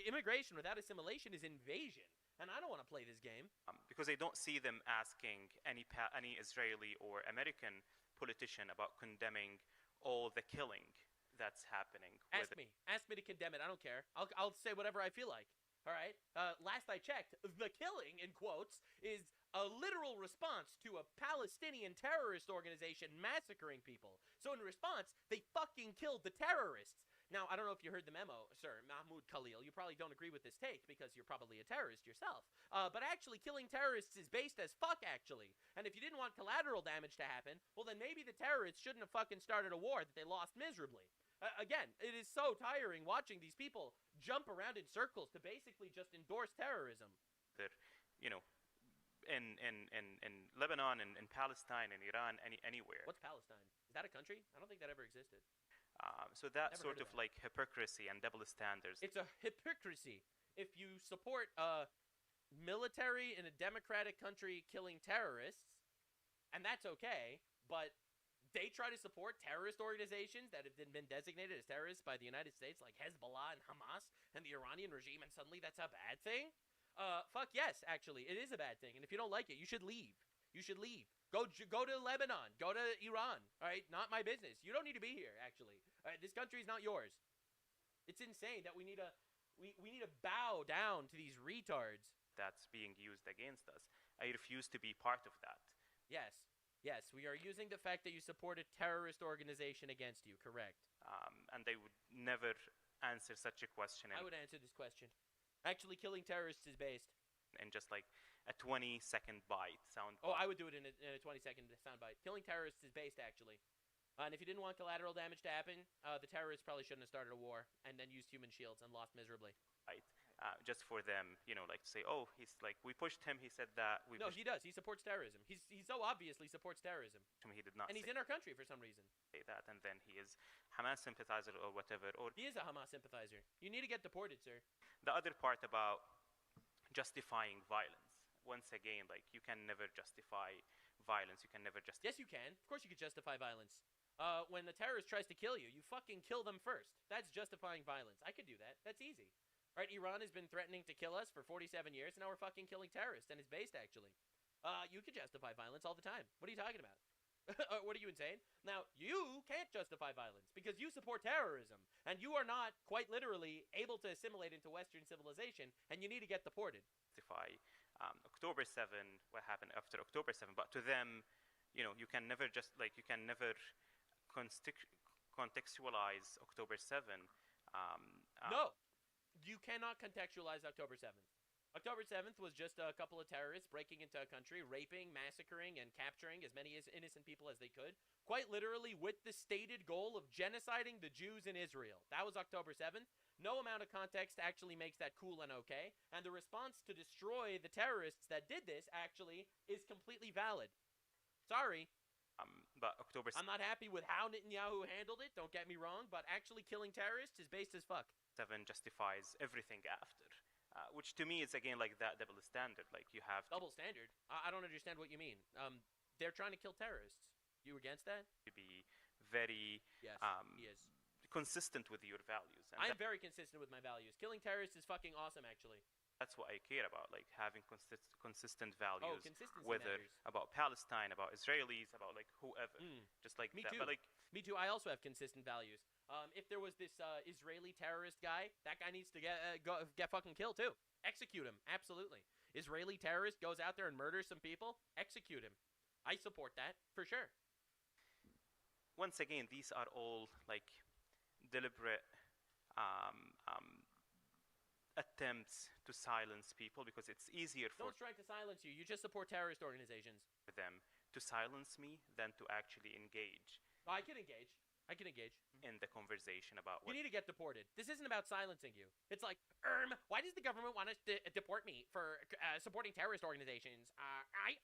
Immigration without assimilation is invasion. And I don't want to play this game. Because I don't see them asking any Israeli or American politician about condemning all the killing that's happening. Ask me to condemn it. I don't care. I'll say whatever I feel like. All right. Last I checked, the killing, in quotes, is a literal response to a Palestinian terrorist organization massacring people. So in response, they fucking killed the terrorists. Now, I don't know if you heard the memo, sir, Mahmoud Khalil. You probably don't agree with this take because you're probably a terrorist yourself. But actually, killing terrorists is based as fuck, actually. And if you didn't want collateral damage to happen, well, then maybe the terrorists shouldn't have fucking started a war that they lost miserably. Again, it is so tiring watching these people jump around in circles to basically just endorse terrorism. They're, in Lebanon, in Palestine, in Iran, anywhere. What's Palestine? Is that a country? I don't think that ever existed. So that sort of like hypocrisy and double standards. It's a hypocrisy. If you support a military in a democratic country killing terrorists, and that's okay, but they try to support terrorist organizations that have been designated as terrorists by the United States, like Hezbollah and Hamas and the Iranian regime, and suddenly that's a bad thing? Fuck yes, actually, it is a bad thing. And if you don't like it, you should leave. You should leave. Go to Lebanon. Go to Iran. All right, not my business. You don't need to be here. Actually, all right, this country is not yours. It's insane that we need to bow down to these retards. That's being used against us. I refuse to be part of that. Yes, we are using the fact that you support a terrorist organization against you. Correct. And they would never answer such a question. I would answer this question. Actually, killing terrorists is based. And just like a 20-second bite sound. Oh, I would do it in a 20-second soundbite. Killing terrorists is based, actually. And if you didn't want collateral damage to happen, the terrorists probably shouldn't have started a war and then used human shields and lost miserably. Right. Just for them, like to say, oh, he's like, we pushed him, he said that. No, he does. He supports terrorism. He so obviously supports terrorism. He did not. And he's in our country for some reason. Say that, and then he is Hamas sympathizer or whatever. Or he is a Hamas sympathizer. You need to get deported, sir. The other part about justifying violence. Once again, like, you can never justify violence. You can never justify. Yes, you can. Of course you could justify violence. When the terrorist tries to kill you, you fucking kill them first. That's justifying violence. I could do that. That's easy. Right, Iran has been threatening to kill us for 47 years, and now we're fucking killing terrorists, and it's based, actually. You could justify violence all the time. What are you talking about? What are you insane? Now, you can't justify violence because you support terrorism, and you are not, quite literally, able to assimilate into Western civilization, and you need to get deported. Justify October 7, what happened after October 7, but to them, you can never contextualize October 7. No! You cannot contextualize October 7th. October 7th was just a couple of terrorists breaking into a country, raping, massacring, and capturing as many innocent people as they could, quite literally with the stated goal of genociding the Jews in Israel. That was October 7th. No amount of context actually makes that cool and okay, and the response to destroy the terrorists that did this actually is completely valid. Sorry. But October... I'm not happy with how Netanyahu handled it, don't get me wrong, but actually killing terrorists is based as fuck. 7 justifies everything after, which to me is again like that double standard. Like you have double standard. I don't understand what you mean. They're trying to kill terrorists. You against that? To be very consistent with your values. And I'm very consistent with my values. Killing terrorists is fucking awesome, actually. That's what I care about, like having consistent values. Oh, consistency whether matters. About Palestine, about Israelis, about like whoever. Just like me that. too. But, like, me too. I also have consistent values. If there was this Israeli terrorist guy, that guy needs to get fucking killed too. Execute him. Absolutely. Israeli terrorist goes out there and murders some people. Execute him. I support that for sure. Once again, these are all like deliberate attempts to silence people because it's easier for... No one's trying to silence you. You just support terrorist organizations. ...for them to silence me than to actually engage. Oh, I can engage. In the conversation about what... You need to get deported. This isn't about silencing you. It's like, why does the government want us to deport me for supporting terrorist organizations? Why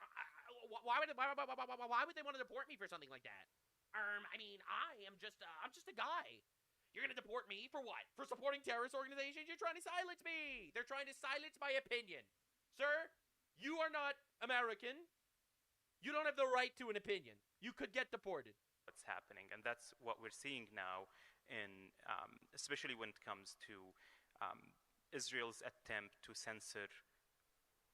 would they want to deport me for something like that? I mean, I'm just a guy. You're going to deport me for what? For supporting terrorist organizations? You're trying to silence me. They're trying to silence my opinion. Sir, you are not American. You don't have the right to an opinion. You could get deported. What's happening, and that's what we're seeing now in, especially when it comes to Israel's attempt to censor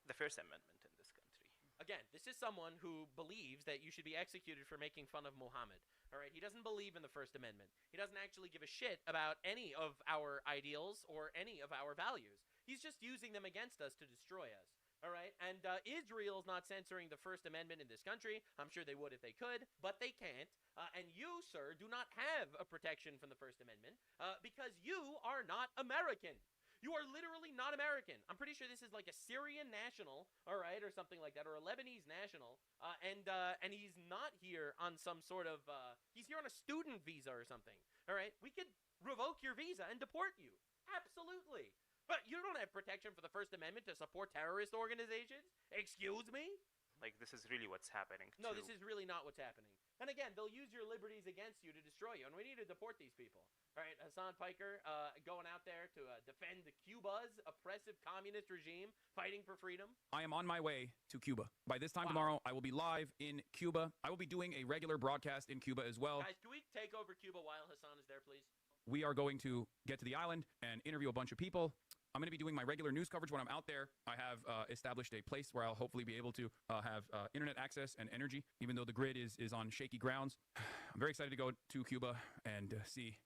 the First Amendment in this country. Again, this is someone who believes that you should be executed for making fun of Muhammad. All right, he doesn't believe in the First Amendment. He doesn't actually give a shit about any of our ideals or any of our values. He's just using them against us to destroy us. All right, and Israel's not censoring the First Amendment in this country. I'm sure they would if they could, but they can't. And you, sir, do not have a protection from the First Amendment because you are not American. You are literally not American. I'm pretty sure this is like a Syrian national, all right, or something like that, or a Lebanese national, and he's not here on some sort of, he's here on a student visa or something, all right? We could revoke your visa and deport you. Absolutely. But you don't have protection for the First Amendment to support terrorist organizations? Excuse me? Like, this is really what's happening. No, this is really not what's happening. And again, they'll use your liberties against you to destroy you, and we need to deport these people. All right, Hassan Piker going out there to defend Cuba's oppressive communist regime, fighting for freedom. I am on my way to Cuba. By this time tomorrow, I will be live in Cuba. I will be doing a regular broadcast in Cuba as well. Guys, can we take over Cuba while Hassan is there, please? We are going to get to the island and interview a bunch of people. I'm going to be doing my regular news coverage when I'm out there. I have established a place where I'll hopefully be able to have internet access and energy, even though the grid is on shaky grounds. I'm very excited to go to Cuba and see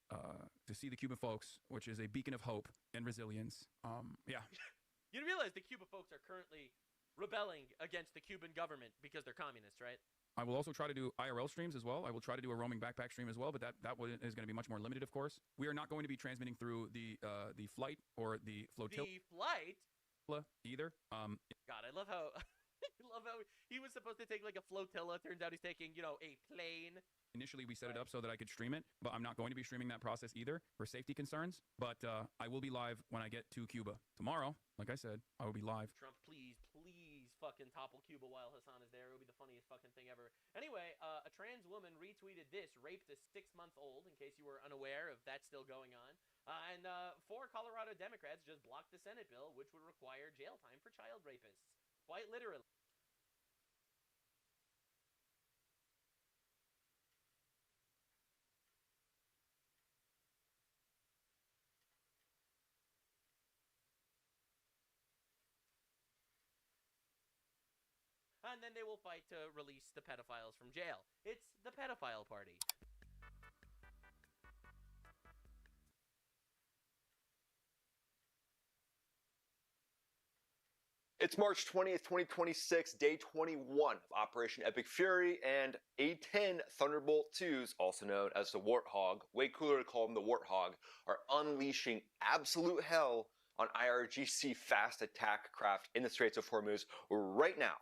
the Cuban folks, which is a beacon of hope and resilience. Yeah. You realize the Cuba folks are currently rebelling against the Cuban government because they're communists, right? I will also try to do IRL streams as well. I will try to do a roaming backpack stream as well, but that is going to be much more limited, of course. We are not going to be transmitting through the flight or the flotilla. The flight? Either. God, I love how he was supposed to take like a flotilla. Turns out he's taking, a plane. Initially, we set it up so that I could stream it, but I'm not going to be streaming that process either for safety concerns. But I will be live when I get to Cuba. Tomorrow, like I said, I will be live. Trump, please fucking topple Cuba while Hassan is there. It would be the funniest fucking thing ever. Anyway, a trans woman retweeted this, raped a 6-month-old, in case you were unaware of that still going on. And 4 Colorado Democrats just blocked the Senate bill, which would require jail time for child rapists. Quite literally. And then they will fight to release the pedophiles from jail. It's the pedophile party. It's March 20th, 2026, day 21 of Operation Epic Fury, and A-10 Thunderbolt IIs, also known as the Warthog, way cooler to call them the Warthog, are unleashing absolute hell on IRGC fast attack craft in the Straits of Hormuz right now.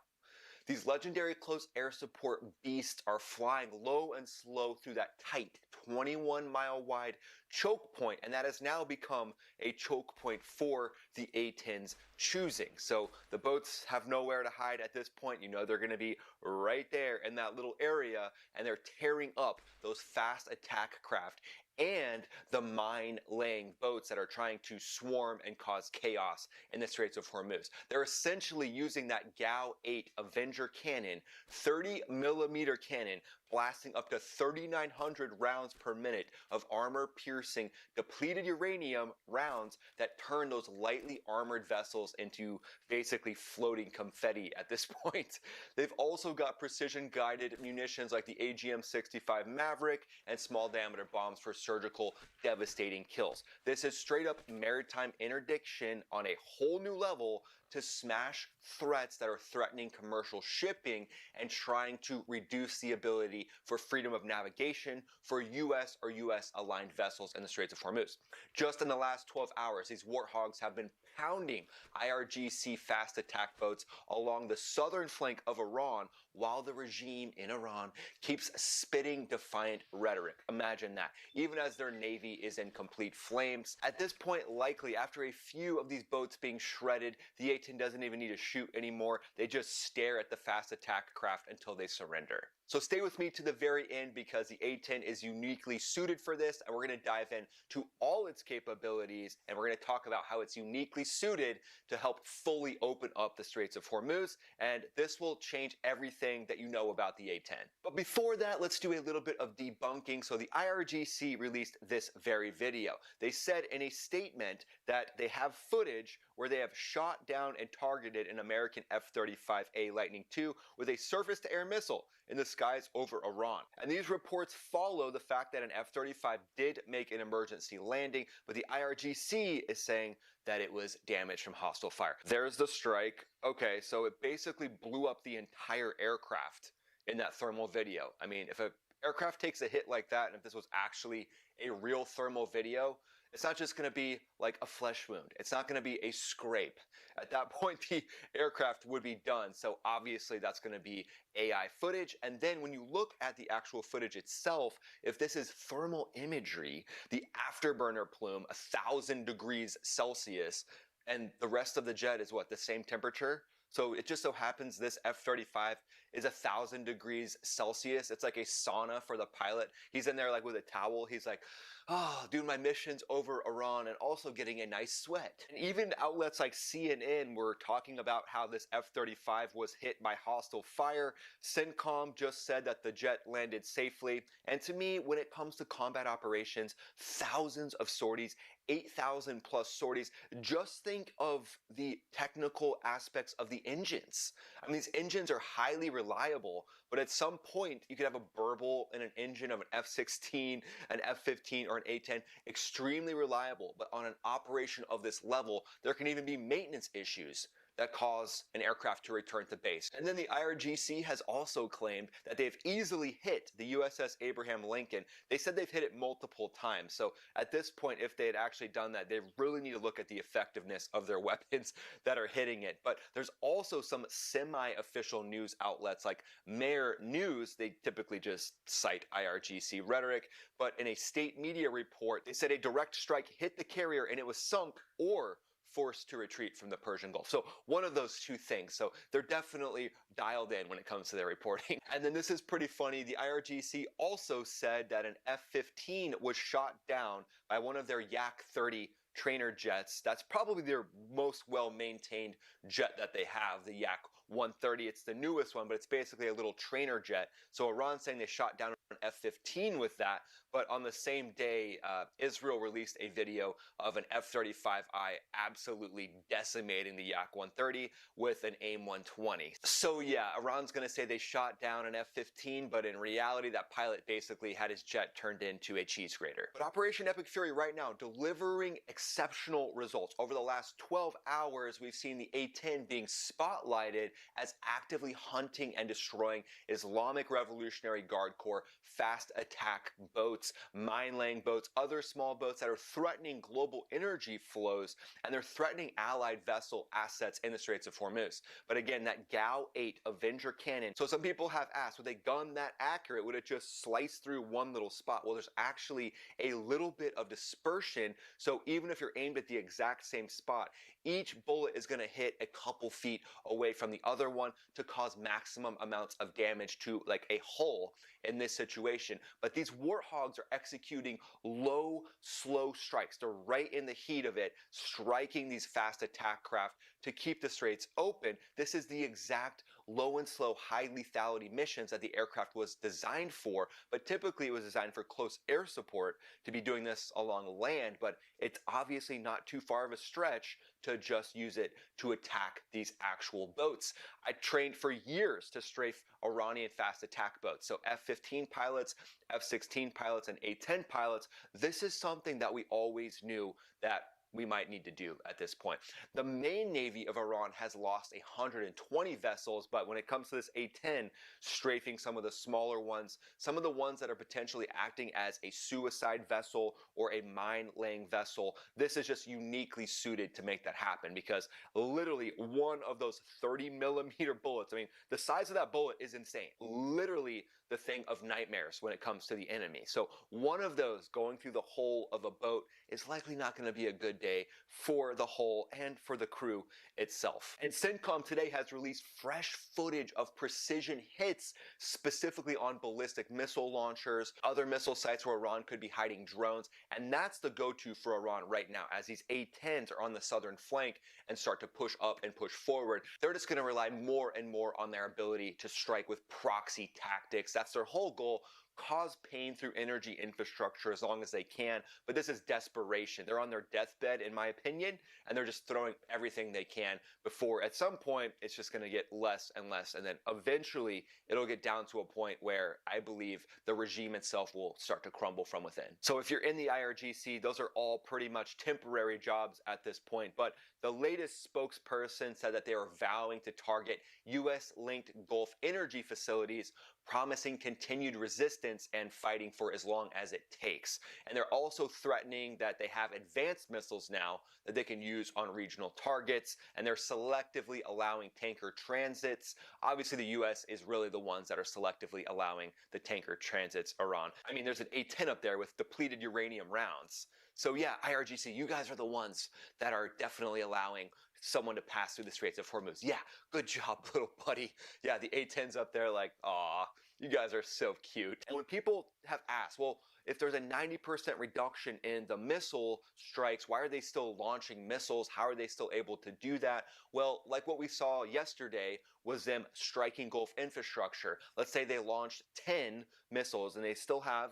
These legendary close air support beasts are flying low and slow through that tight 21-mile wide choke point, and that has now become a choke point for the A-10's choosing. So the boats have nowhere to hide at this point. You know they're going to be right there in that little area, and they're tearing up those fast attack craft and the mine-laying boats that are trying to swarm and cause chaos in the Straits of Hormuz. They're essentially using that GAU-8 Avenger cannon, 30mm cannon, blasting up to 3,900 rounds per minute of armor-piercing, depleted uranium rounds that turn those lightly armored vessels into basically floating confetti at this point. They've also got precision-guided munitions like the AGM-65 Maverick and small-diameter bombs for surgical, devastating kills. This is straight-up maritime interdiction on a whole new level to smash threats that are threatening commercial shipping and trying to reduce the ability for freedom of navigation for U.S. or U.S.-aligned vessels in the Straits of Hormuz. Just in the last 12 hours, these Warthogs have been pounding IRGC fast attack boats along the southern flank of Iran while the regime in Iran keeps spitting defiant rhetoric. Imagine that, even as their navy is in complete flames. At this point, likely after a few of these boats being shredded, the A-10 doesn't even need to shoot anymore. They just stare at the fast attack craft until they surrender. So stay with me to the very end because the A-10 is uniquely suited for this, and we're going to dive into all its capabilities, and we're going to talk about how it's uniquely suited to help fully open up the Straits of Hormuz, and this will change everything that you know about the A-10. But before that, let's do a little bit of debunking. So the IRGC released this very video. They said in a statement that they have footage where they have shot down and targeted an American F-35A Lightning II with a surface-to-air missile in the skies over Iran. And these reports follow the fact that an F-35 did make an emergency landing, but the IRGC is saying that it was damaged from hostile fire. There's the strike. Okay, so it basically blew up the entire aircraft in that thermal video. I mean, if an aircraft takes a hit like that, and if this was actually a real thermal video, it's not just going to be like a flesh wound. It's not going to be a scrape. At that point, the aircraft would be done. So obviously that's going to be AI footage. And then when you look at the actual footage itself, if this is thermal imagery, the afterburner plume, 1,000 degrees Celsius, and the rest of the jet is what, the same temperature? So it just so happens this F-35 is 1,000 degrees Celsius. It's like a sauna for the pilot. He's in there like with a towel. He's like, oh, dude, my mission's over Iran, and also getting a nice sweat. And even outlets like CNN were talking about how this F-35 was hit by hostile fire. CENTCOM just said that the jet landed safely. And to me, when it comes to combat operations, thousands of sorties, 8,000 plus sorties, just think of the technical aspects of the engines. I mean, these engines are highly reliable, but at some point you could have a burble in an engine of an F-16, an F-15, or an A-10, extremely reliable, but on an operation of this level, there can even be maintenance issues that cause an aircraft to return to base. And then the IRGC has also claimed that they've easily hit the USS Abraham Lincoln. They said they've hit it multiple times. So at this point, if they had actually done that, they really need to look at the effectiveness of their weapons that are hitting it. But there's also some semi-official news outlets like Mayor News. They typically just cite IRGC rhetoric. But in a state media report, they said a direct strike hit the carrier and it was sunk or forced to retreat from the Persian Gulf. So one of those two things. So they're definitely dialed in when it comes to their reporting. And then this is pretty funny. The IRGC also said that an F-15 was shot down by one of their Yak-30 trainer jets. That's probably their most well-maintained jet that they have, the Yak-130. It's the newest one, but it's basically a little trainer jet. So Iran's saying they shot down an F-15 with that, but on the same day, Israel released a video of an F-35I absolutely decimating the Yak-130 with an AIM-120. So yeah, Iran's going to say they shot down an F-15, but in reality, that pilot basically had his jet turned into a cheese grater. But Operation Epic Fury right now, delivering exceptional results. Over the last 12 hours, we've seen the A-10 being spotlighted as actively hunting and destroying Islamic Revolutionary Guard Corps fast attack boats, mine-laying boats, other small boats that are threatening global energy flows, and they're threatening allied vessel assets in the Straits of Hormuz. But again, that GAU-8 Avenger cannon, so some people have asked, would they gun that accurate? Would it just slice through one little spot? Well, there's actually a little bit of dispersion, so even if you're aimed at the exact same spot, each bullet is going to hit a couple feet away from the other one to cause maximum amounts of damage to like a hull in this situation. But these warthogs are executing low, slow strikes. They're right in the heat of it, striking these fast attack craft to keep the straits open. This is the exact low and slow, high lethality missions that the aircraft was designed for, but typically it was designed for close air support to be doing this along land, but it's obviously not too far of a stretch to just use it to attack these actual boats. I trained for years to strafe Iranian fast attack boats. So F-15 pilots, F-16 pilots, and A-10 pilots, this is something that we always knew that we might need to do at this point. The main navy of Iran has lost 120 vessels, but when it comes to this A-10, strafing some of the smaller ones, some of the ones that are potentially acting as a suicide vessel or a mine-laying vessel, this is just uniquely suited to make that happen because literally one of those 30mm bullets, I mean, the size of that bullet is insane. Literally the thing of nightmares when it comes to the enemy. So one of those going through the hull of a boat is likely not going to be a good day for the hull and for the crew itself. And CENTCOM today has released fresh footage of precision hits specifically on ballistic missile launchers, other missile sites where Iran could be hiding drones, and that's the go-to for Iran right now as these A-10s are on the southern flank and start to push up and push forward. They're just going to rely more and more on their ability to strike with proxy tactics. That's their whole goal. Cause pain through energy infrastructure as long as they can, but this is desperation. They're on their deathbed, in my opinion, and they're just throwing everything they can before at some point it's just going to get less and less, and then eventually it'll get down to a point where I believe the regime itself will start to crumble from within. So if you're in the IRGC, those are all pretty much temporary jobs at this point, but the latest spokesperson said that they are vowing to target US-linked Gulf energy facilities, promising continued resistance and fighting for as long as it takes. And they're also threatening that they have advanced missiles now that they can use on regional targets, and they're selectively allowing tanker transits. Obviously, the US is really the ones that are selectively allowing the tanker transits Iran. I mean, there's an A-10 up there with depleted uranium rounds. So yeah, IRGC, you guys are the ones that are definitely allowing someone to pass through the Straits of Hormuz. Yeah, good job, little buddy. Yeah, the A-10's up there like, aw, you guys are so cute. And when people have asked, well, if there's a 90% reduction in the missile strikes, why are they still launching missiles? How are they still able to do that? Well, like what we saw yesterday was them striking Gulf infrastructure. Let's say they launched 10 missiles and they still have,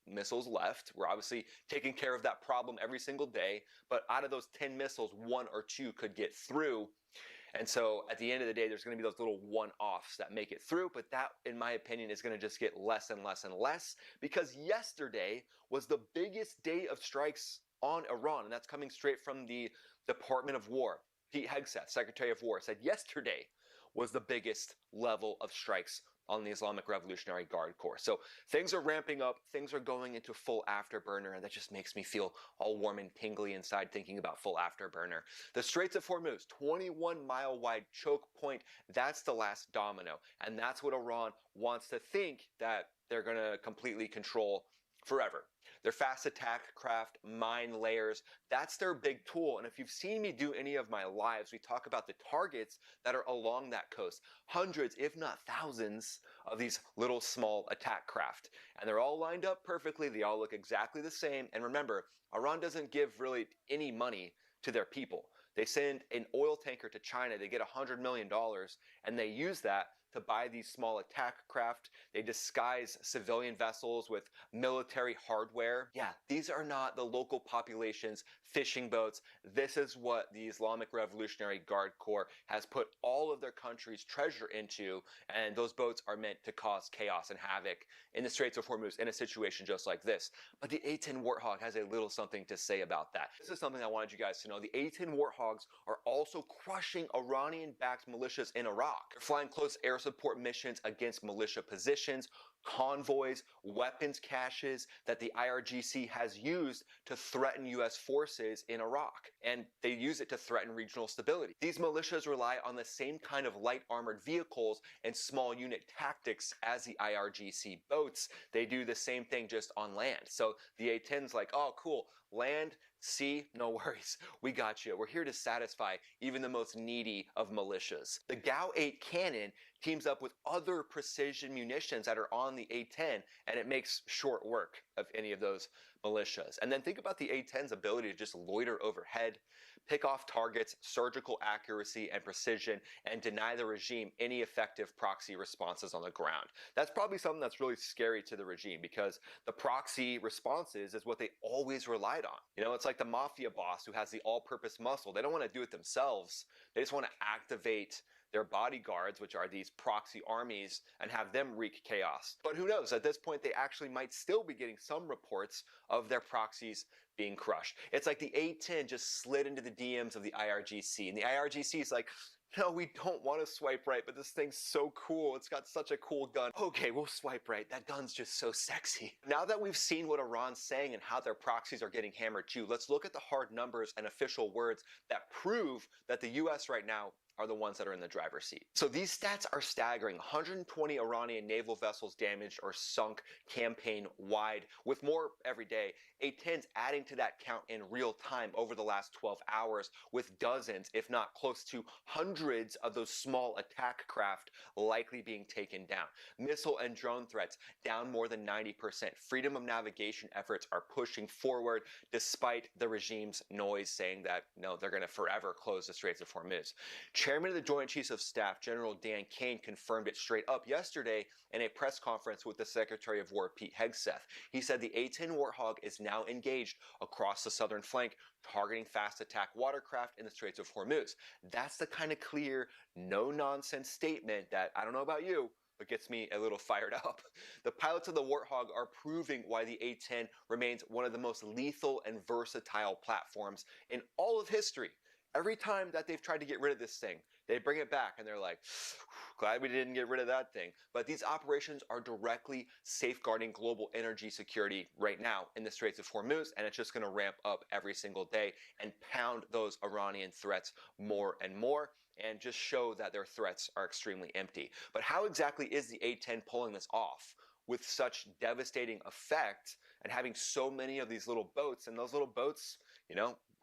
missiles left. We're obviously taking care of that problem every single day, but out of those 10 missiles, 1 or 2 could get through. And so at the end of the day, there's going to be those little one-offs that make it through. But that, in my opinion, is going to just get less and less and less, because yesterday was the biggest day of strikes on Iran. And that's coming straight from the Department of War. Pete Hegseth, Secretary of War, said yesterday was the biggest level of strikes on the Islamic Revolutionary Guard Corps. So things are ramping up, things are going into full afterburner, and that just makes me feel all warm and tingly inside thinking about full afterburner. The Straits of Hormuz, 21-mile wide choke point, that's the last domino. And that's what Iran wants to think that they're going to completely control forever. Their fast attack craft, mine layers, that's their big tool. And if you've seen me do any of my lives, we talk about the targets that are along that coast. Hundreds, if not thousands, of these little small attack craft. And they're all lined up perfectly. They all look exactly the same. And remember, Iran doesn't give really any money to their people. They send an oil tanker to China, they get $100 million, and they use that to buy these small attack craft. They disguise civilian vessels with military hardware. Yeah, these are not the local population's fishing boats. This is what the Islamic Revolutionary Guard Corps has put all of their country's treasure into, and those boats are meant to cause chaos and havoc in the Straits of Hormuz in a situation just like this. But the A-10 Warthog has a little something to say about that. This is something I wanted you guys to know. The A-10 Warthogs are also crushing Iranian-backed militias in Iraq. They're flying close air support missions against militia positions, convoys, weapons caches that the IRGC has used to threaten U.S. forces in Iraq. And they use it to threaten regional stability. These militias rely on the same kind of light armored vehicles and small unit tactics as the IRGC boats. They do the same thing just on land. So the A-10's like, oh, cool, land, sea, no worries. We got you. We're here to satisfy even the most needy of militias. The GAU-8 cannon teams up with other precision munitions that are on the A-10, and it makes short work of any of those militias. And then think about the A-10's ability to just loiter overhead, pick off targets, surgical accuracy and precision, and deny the regime any effective proxy responses on the ground. That's probably something that's really scary to the regime, because the proxy responses is what they always relied on. It's like the mafia boss who has the all-purpose muscle. They don't want to do it themselves. They just want to activate their bodyguards, which are these proxy armies, and have them wreak chaos. But who knows? At this point, they actually might still be getting some reports of their proxies being crushed. It's like the A-10 just slid into the DMs of the IRGC, and the IRGC is like, no, we don't want to swipe right, but this thing's so cool. It's got such a cool gun. Okay, we'll swipe right. That gun's just so sexy. Now that we've seen what Iran's saying and how their proxies are getting hammered too, let's look at the hard numbers and official words that prove that the US right now are the ones that are in the driver's seat. So these stats are staggering. 120 Iranian naval vessels damaged or sunk campaign-wide, with more every day. A-10's adding to that count in real time over the last 12 hours, with dozens, if not close to hundreds of those small attack craft likely being taken down. Missile and drone threats down more than 90%. Freedom of navigation efforts are pushing forward despite the regime's noise saying that, no, they're going to forever close the Straits of Hormuz. Chairman of the Joint Chiefs of Staff, General Dan Kane, confirmed it straight up yesterday in a press conference with the Secretary of War, Pete Hegseth. He said the A-10 Warthog is now engaged across the southern flank, targeting fast attack watercraft in the Straits of Hormuz. That's the kind of clear, no-nonsense statement that, I don't know about you, but gets me a little fired up. The pilots of the Warthog are proving why the A-10 remains one of the most lethal and versatile platforms in all of history. Every time that they've tried to get rid of this thing, they bring it back and they're like, glad we didn't get rid of that thing. But these operations are directly safeguarding global energy security right now in the Straits of Hormuz, and it's just going to ramp up every single day and pound those Iranian threats more and more, and just show that their threats are extremely empty. But how exactly is the A-10 pulling this off with such devastating effect and having so many of these little boats? And those little boats,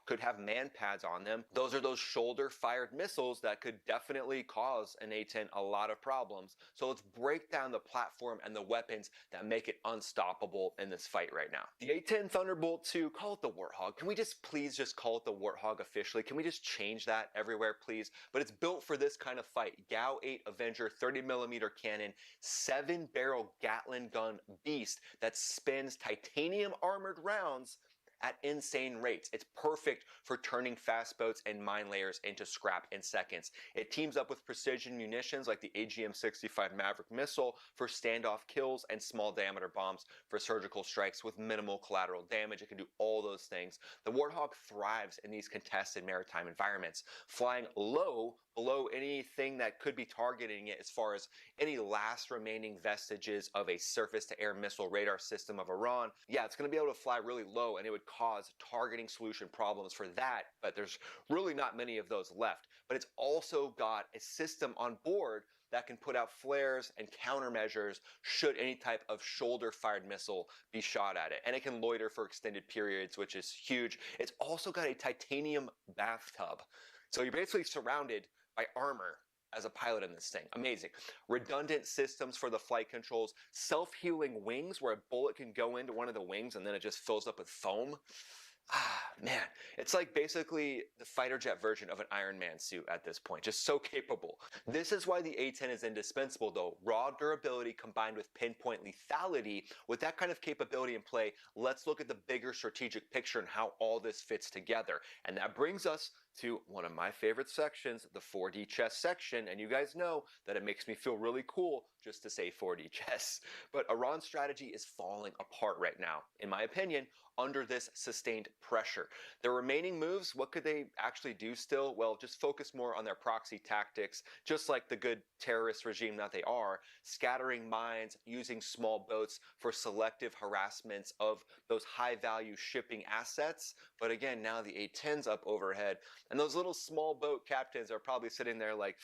could have man pads on them. Those are those shoulder-fired missiles that could definitely cause an A-10 a lot of problems. So let's break down the platform and the weapons that make it unstoppable in this fight right now. The A-10 Thunderbolt 2, call it the Warthog. Can we just please just call it the Warthog officially? Can we just change that everywhere, please? But it's built for this kind of fight. GAU-8 Avenger 30mm cannon, 7-barrel Gatling gun beast that spins titanium armored rounds at insane rates. It's perfect for turning fast boats and mine layers into scrap in seconds. It teams up with precision munitions like the AGM-65 Maverick missile for standoff kills and small diameter bombs for surgical strikes with minimal collateral damage. It can do all those things. The Warthog thrives in these contested maritime environments, flying low below anything that could be targeting it as far as any last remaining vestiges of a surface-to-air missile radar system of Iran. Yeah, it's going to be able to fly really low, and it would cause targeting solution problems for that, but there's really not many of those left. But it's also got a system on board that can put out flares and countermeasures should any type of shoulder-fired missile be shot at it. And it can loiter for extended periods, which is huge. It's also got a titanium bathtub. So you're basically surrounded by armor as a pilot in this thing. Amazing. Redundant systems for the flight controls, self-healing wings where a bullet can go into one of the wings and then it just fills up with foam. Ah, man, it's like basically the fighter jet version of an Iron Man suit at this point, just so capable. This is why the A-10 is indispensable though. Raw durability combined with pinpoint lethality. With that kind of capability in play, let's look at the bigger strategic picture and how all this fits together. And that brings us to one of my favorite sections, the 4D chess section, and you guys know that it makes me feel really cool just to say 4D chess. But Iran's strategy is falling apart right now, in my opinion, under this sustained pressure. Their remaining moves, what could they actually do still? Well, just focus more on their proxy tactics, just like the good terrorist regime that they are, scattering mines, using small boats for selective harassments of those high-value shipping assets. But again, now the A-10's up overhead, and those little small boat captains are probably sitting there like,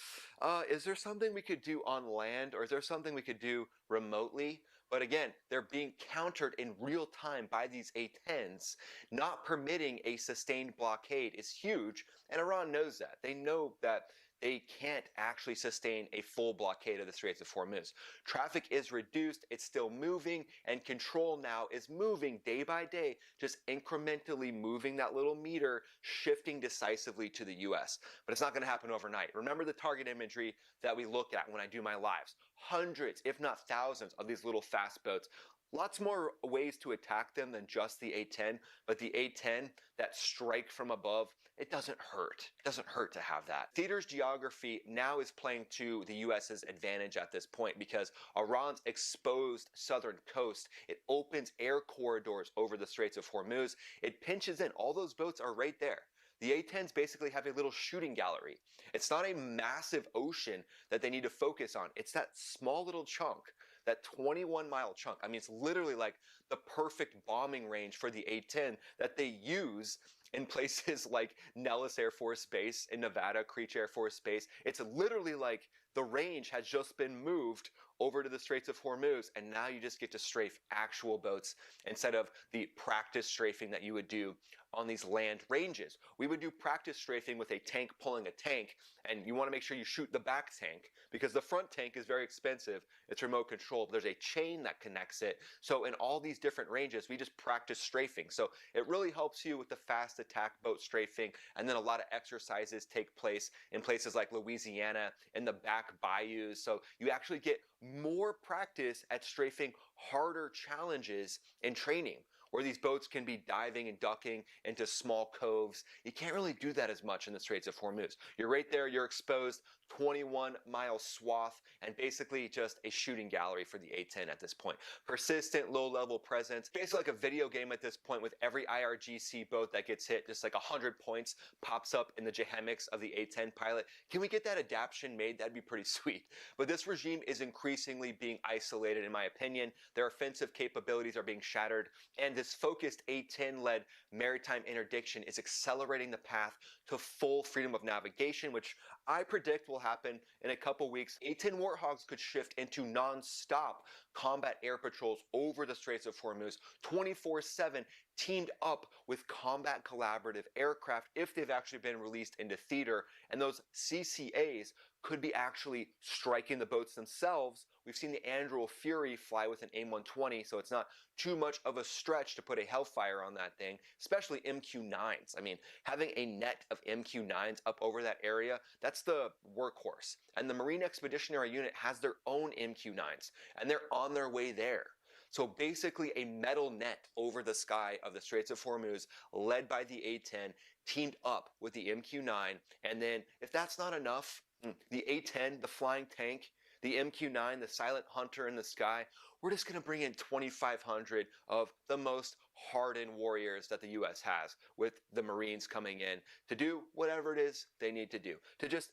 is there something we could do on land, or is there something we could do remotely? But again, they're being countered in real time by these A-10s. Not permitting a sustained blockade is huge, and Iran knows that. They know that they can't actually sustain a full blockade of the Straits of Hormuz. Traffic is reduced, it's still moving, and control now is moving day by day, just incrementally moving that little meter, shifting decisively to the US. But it's not going to happen overnight. Remember the target imagery that we look at when I do my lives. Hundreds, if not thousands, of these little fast boats. Lots more ways to attack them than just the A-10, but the A-10, that strike from above, it doesn't hurt. It doesn't hurt to have that. Theater's geography now is playing to the US's advantage at this point because Iran's exposed southern coast, it opens air corridors over the Straits of Hormuz. It pinches in. All those boats are right there. The A-10s basically have a little shooting gallery. It's not a massive ocean that they need to focus on. It's that small little chunk, that 21-mile chunk. I mean, it's literally like the perfect bombing range for the A-10 that they use in places like Nellis Air Force Base in Nevada, Creech Air Force Base. It's literally like the range has just been moved over to the Straits of Hormuz, and now you just get to strafe actual boats instead of the practice strafing that you would do on these land ranges. We would do practice strafing with a tank pulling a tank, and you want to make sure you shoot the back tank because the front tank is very expensive. It's remote controlled. There's a chain that connects it. So in all these different ranges, we just practice strafing. So it really helps you with the fast attack boat strafing, and then a lot of exercises take place in places like Louisiana, in the back bayous. So you actually get more practice at strafing harder challenges in training, where these boats can be diving and ducking into small coves. You can't really do that as much in the Straits of Hormuz. You're right there, you're exposed, 21-mile swath, and basically just a shooting gallery for the A-10 at this point. Persistent low-level presence, basically like a video game at this point with every IRGC boat that gets hit, just like 100 points pops up in the jehemics of the A-10 pilot. Can we get that adaptation made? That'd be pretty sweet. But this regime is increasingly being isolated, in my opinion. Their offensive capabilities are being shattered, and this focused A-10-led maritime interdiction is accelerating the path to full freedom of navigation, which I predict will happen in a couple weeks. A-10 Warthogs could shift into non-stop combat air patrols over the Straits of Hormuz 24/7, teamed up with combat collaborative aircraft if they've actually been released into theater. And those CCAs could be actually striking the boats themselves. We've seen the Anduril Fury fly with an AIM-120, so it's not too much of a stretch to put a Hellfire on that thing, especially MQ-9s. I mean, having a net of MQ-9s up over that area, that's the workhorse. And the Marine Expeditionary Unit has their own MQ-9s, and they're on their way there. So basically a metal net over the sky of the Straits of Hormuz, led by the A-10, teamed up with the MQ-9. And then if that's not enough, the A-10, the flying tank, the MQ-9, the silent hunter in the sky, we're just going to bring in 2,500 of the most hardened warriors that the U.S. has, with the Marines coming in to do whatever it is they need to do. To just,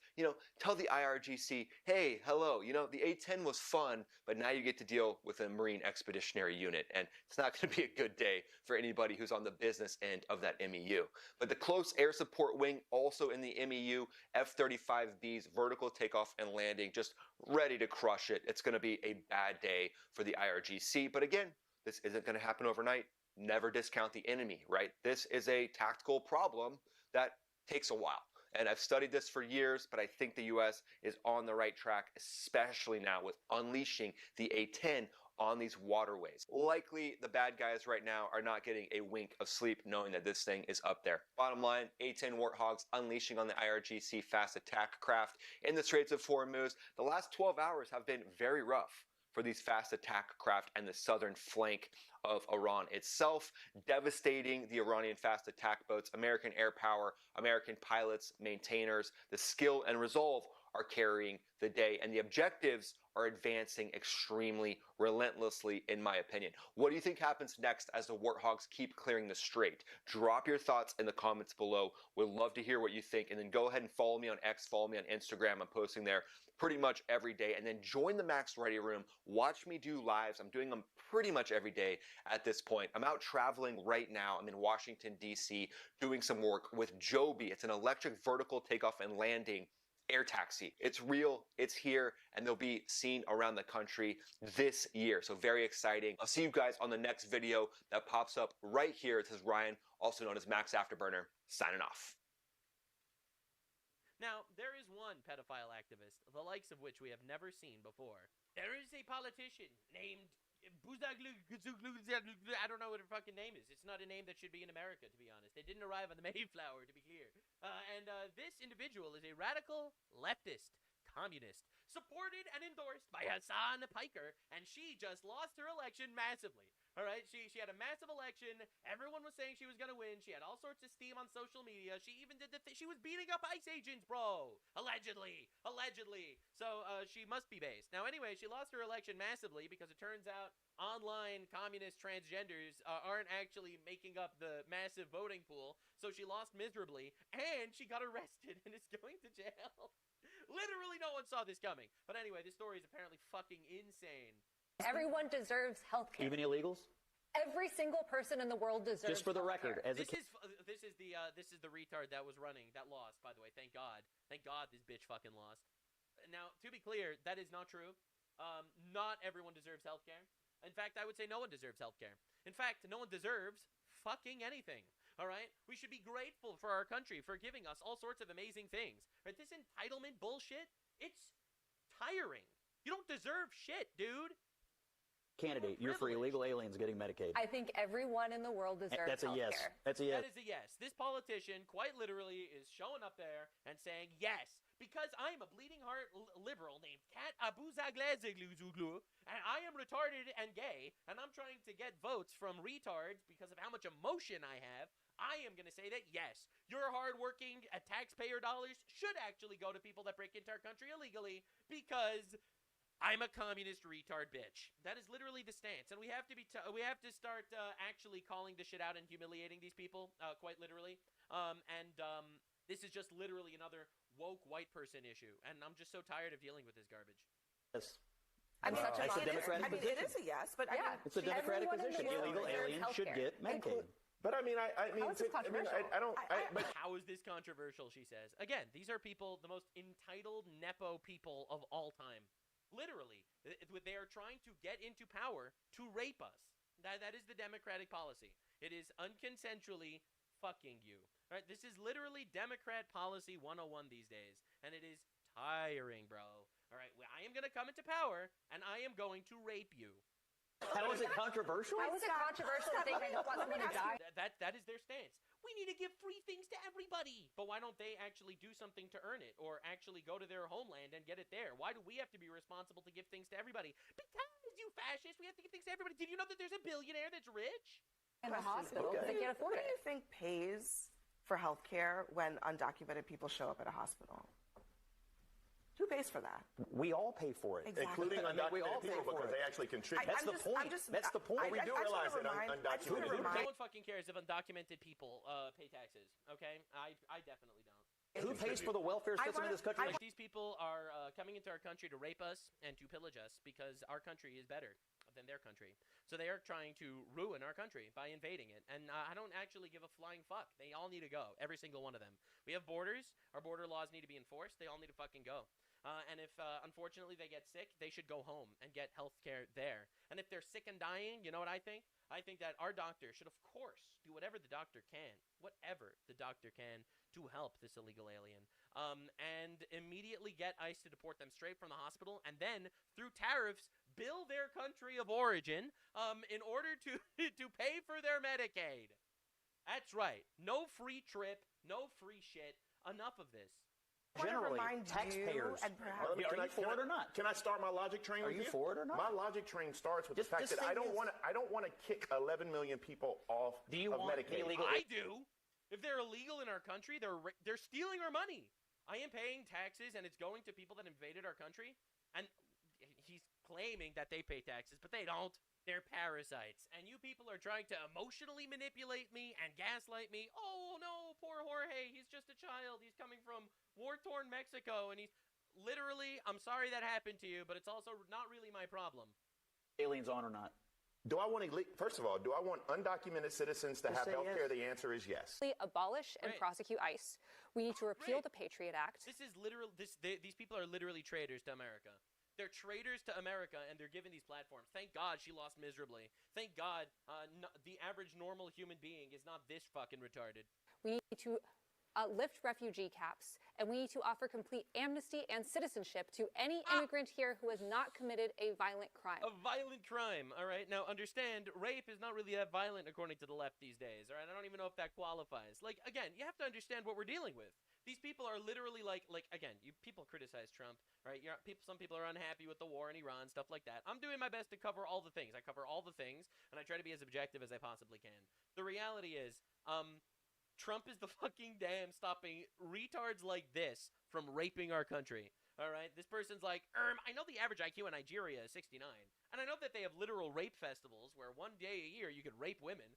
tell the IRGC, hey, hello, the A-10 was fun, but now you get to deal with a Marine Expeditionary Unit, and it's not going to be a good day for anybody who's on the business end of that MEU. But the Close Air Support Wing, also in the MEU, F-35Bs, vertical takeoff and landing, just ready to crush it. It's going to be a bad day for the IRGC, but again, this isn't going to happen overnight. Never discount the enemy, right? This is a tactical problem that takes a while. And I've studied this for years, but I think the U.S. is on the right track, especially now with unleashing the A-10 on these waterways. Likely, the bad guys right now are not getting a wink of sleep knowing that this thing is up there. Bottom line, A-10 Warthogs unleashing on the IRGC fast attack craft in the Straits of Hormuz. The last 12 hours have been very rough for these fast attack craft and the southern flank of Iran itself, devastating the Iranian fast attack boats. American air power, American pilots, maintainers, the skill and resolve are carrying the day, and the objectives are advancing extremely relentlessly, in my opinion. What do you think happens next as the Warthogs keep clearing the strait? Drop your thoughts in the comments below. We'd love to hear what you think, and then go ahead and follow me on X, follow me on Instagram. I'm posting there pretty much every day, and then join the Max Ready Room. Watch me do lives. I'm doing them pretty much every day at this point. I'm out traveling right now. I'm in Washington, D.C., doing some work with Joby. It's an electric vertical takeoff and landing air taxi. It's real, it's here, and they'll be seen around the country this year. So very exciting. I'll see you guys on the next video that pops up right here. It says Ryan, also known as Max Afterburner, signing off. Now, there is one pedophile activist, the likes of which we have never seen before. There is a politician named I don't know what her fucking name is. It's not a name that should be in America, to be honest. They didn't arrive on the Mayflower, to be clear. This individual is a radical leftist communist, supported and endorsed by Hassan Piker, and she just lost her election massively. All right, she had a massive election. Everyone was saying she was gonna win. She had all sorts of steam on social media. She even did she was beating up ICE agents, bro. Allegedly. So she must be based. Now, anyway, she lost her election massively because it turns out online communist transgenders aren't actually making up the massive voting pool. So she lost miserably, and she got arrested and is going to jail. Literally, no one saw this coming. But anyway, this story is apparently fucking insane. Everyone deserves health care. Even illegals? Every single person in the world deserves. Just for the record, as this is the retard that was running that lost. By the way, thank God this bitch fucking lost. Now, to be clear, that is not true. Not everyone deserves health care. In fact, I would say no one deserves health care. In fact, no one deserves fucking anything. All right? We should be grateful for our country for giving us all sorts of amazing things. Right? This entitlement bullshit, it's tiring. You don't deserve shit, dude. Candidate, you're for illegal aliens getting Medicaid. I think everyone in the world deserves That's a yes. healthcare. That's a yes. That is a yes. This politician, quite literally, is showing up there and saying yes, because I am a bleeding heart liberal named Kat Abuzagleziglu, and I am retarded and gay, and I'm trying to get votes from retards because of how much emotion I have. I am going to say that, yes, your hardworking taxpayer dollars should actually go to people that break into our country illegally, because I'm a communist retard bitch. That is literally the stance, and we have to start actually calling the shit out and humiliating these people, quite literally. This is just literally another woke white person issue, and I'm just so tired of dealing with this garbage. Yes. I'm such a Democratic position. It is a yes, but yeah, it's a Democratic position. Illegal aliens should get Medicaid. But I mean, I mean, How is this controversial? But how is this controversial? She says. Again, these are people, the most entitled nepo people of all time. Literally, they are trying to get into power to rape us. That is the Democratic policy. It is unconsensually fucking you. All right, this is literally Democrat policy 101 these days, and it is tiring, bro. All right, I am going to come into power, and I am going to rape you. How is it controversial? How is it controversial to think they don't want someone to die? That is their stance. We need to give free things to everybody. But why don't they actually do something to earn it, or actually go to their homeland and get it there? Why do we have to be responsible to give things to everybody? Because, you fascists, we have to give things to everybody. Did you know that there's a billionaire that's rich? In the hospital, because they can't afford it. Who do you think pays for healthcare when undocumented people show up at a hospital? Who pays for that? We all pay for it. Exactly. including undocumented people because they actually contribute. That's the point. That's the point. We do realize that undocumented people. No one fucking cares if undocumented people pay taxes, okay? I definitely don't. Who pays for the welfare system in this country? These people are coming into our country to rape us and to pillage us because our country is better than their country. So they are trying to ruin our country by invading it. And I don't actually give a flying fuck. They all need to go. Every single one of them. We have borders. Our border laws need to be enforced. They all need to fucking go. And if, unfortunately, they get sick, they should go home and get health care there. And if they're sick and dying, you know what I think? I think that our doctor should, of course, do whatever the doctor can, to help this illegal alien. And immediately get ICE to deport them straight from the hospital, and then, through tariffs, bill their country of origin in order to pay for their Medicaid. That's right. No free trip, no free shit. Enough of this. Generally, taxpayers. Are you for it or not? Can I start my logic train with you? Are you for it or not? My logic train starts with the fact that I don't want to kick 11 million people off of Medicaid. I do. If they're illegal in our country, they're stealing our money. I am paying taxes, and it's going to people that invaded our country. And he's claiming that they pay taxes, but they don't. They're parasites. And you people are trying to emotionally manipulate me and gaslight me. Oh, no, poor Jorge. He's just a child. He's coming from war-torn Mexico, and he's literally, I'm sorry that happened to you, but it's also not really my problem. Aliens on or not? First of all, do I want undocumented citizens to have health care? The answer is yes. Abolish and prosecute ICE. We need to repeal the Patriot Act. This is literal. These people are literally traitors to America. They're traitors to America, and they're given these platforms. Thank God she lost miserably. Thank God the average normal human being is not this fucking retarded. We need to lift refugee caps, and we need to offer complete amnesty and citizenship to any immigrant here who has not committed a violent crime. A violent crime, all right? Now, understand, rape is not really that violent according to the left these days, all right? I don't even know if that qualifies. Like, again, you have to understand what we're dealing with. These people are literally like again, people criticize Trump, right? Some people are unhappy with the war in Iran, stuff like that. I'm doing my best to cover all the things. I cover all the things, and I try to be as objective as I possibly can. The reality is, Trump is the fucking dam stopping retards like this from raping our country. All right? This person's like, I know the average IQ in Nigeria is 69. And I know that they have literal rape festivals where one day a year you could rape women.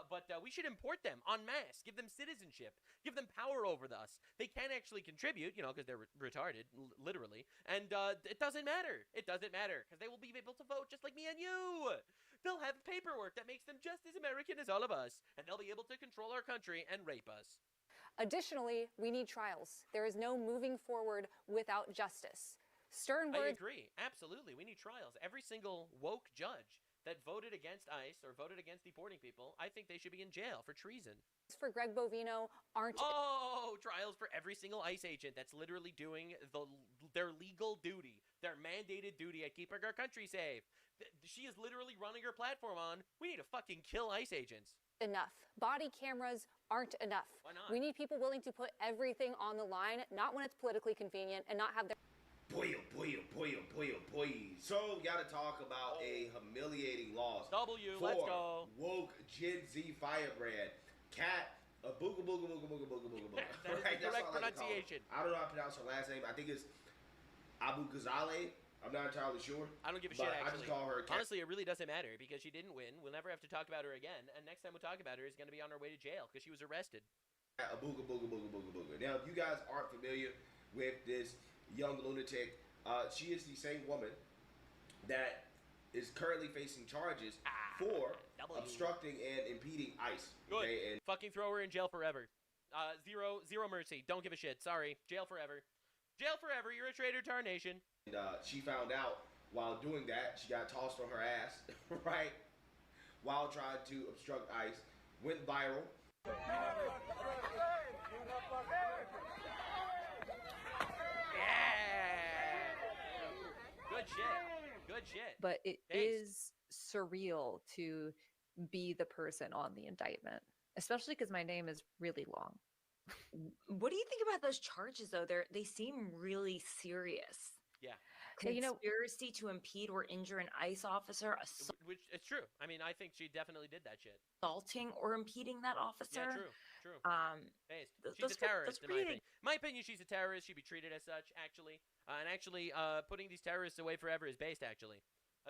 But we should import them en masse. Give them citizenship. Give them power over us. They can't actually contribute, because they're retarded, literally. And it doesn't matter. It doesn't matter because they will be able to vote just like me and you. They'll have paperwork that makes them just as American as all of us. And they'll be able to control our country and rape us. Additionally, we need trials. There is no moving forward without justice. Stern words. I agree. Absolutely. We need trials. Every single woke judge that voted against ICE or voted against deporting people, I think they should be in jail for treason. For Greg Bovino aren't... Oh, trials for every single ICE agent that's literally doing their legal duty, their mandated duty at keeping our country safe. She is literally running her platform on, we need to fucking kill ICE agents. Enough. Body cameras aren't enough. Why not? We need people willing to put everything on the line, not when it's politically convenient, and not have their... Boy, oh boy, oh boy, oh boy, oh boy. So, we gotta talk about a humiliating loss. Let's go. Woke Gen Z firebrand. Cat, booga booga booga booga booga booga booga. That is the correct pronunciation. I don't know how to pronounce her last name. I think it's Abu Ghazaleh. I'm not entirely sure. I don't give a shit, actually. I just call her Cat. Honestly, it really doesn't matter because she didn't win. We'll never have to talk about her again. And next time we talk about her is going to be on her way to jail because she was arrested. A booga booga booga booga booga. Now, if you guys aren't familiar with this young lunatic, she is the same woman that is currently facing charges for obstructing and impeding ICE. Good. Okay, and fucking throw her in jail forever. Zero mercy. Don't give a shit. Sorry. Jail forever. Jail forever. You're a traitor to our nation. And she found out while doing that, she got tossed on her ass, right? While trying to obstruct ICE, went viral. Good shit. Good shit. But it Thanks. is surreal to be the person on the indictment, especially because my name is really long. What do you think about those charges, though? They seem really serious. Yeah. Conspiracy to impede or injure an ICE officer, Which it's true. I mean, I think she definitely did that shit. assaulting or impeding that officer. Yeah, true. Based. She's those a terrorist, are in my pretty- opinion. My opinion, she's a terrorist. She'd be treated as such, actually. And actually, putting these terrorists away forever is based, actually.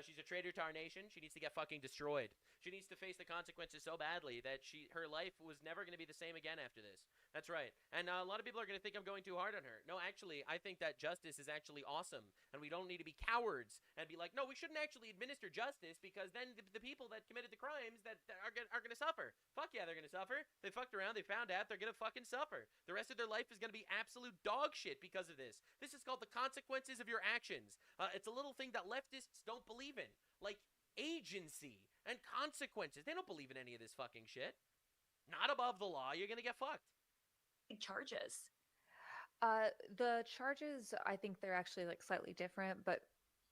She's a traitor to our nation. She needs to get fucking destroyed. She needs to face the consequences so badly that her life was never going to be the same again after this. That's right. And a lot of people are going to think I'm going too hard on her. No, actually, I think that justice is actually awesome. And we don't need to be cowards and be like, no, we shouldn't actually administer justice because then the people that committed the crimes that are going to suffer. Fuck yeah, they're going to suffer. They fucked around. They found out. They're going to fucking suffer. The rest of their life is going to be absolute dog shit because of this. This is called the consequences of your actions. It's a little thing that leftists don't believe in. Like agency and consequences. They don't believe in any of this fucking shit. Not above the law. You're going to get fucked. Charges. The charges, I think they're actually like slightly different, but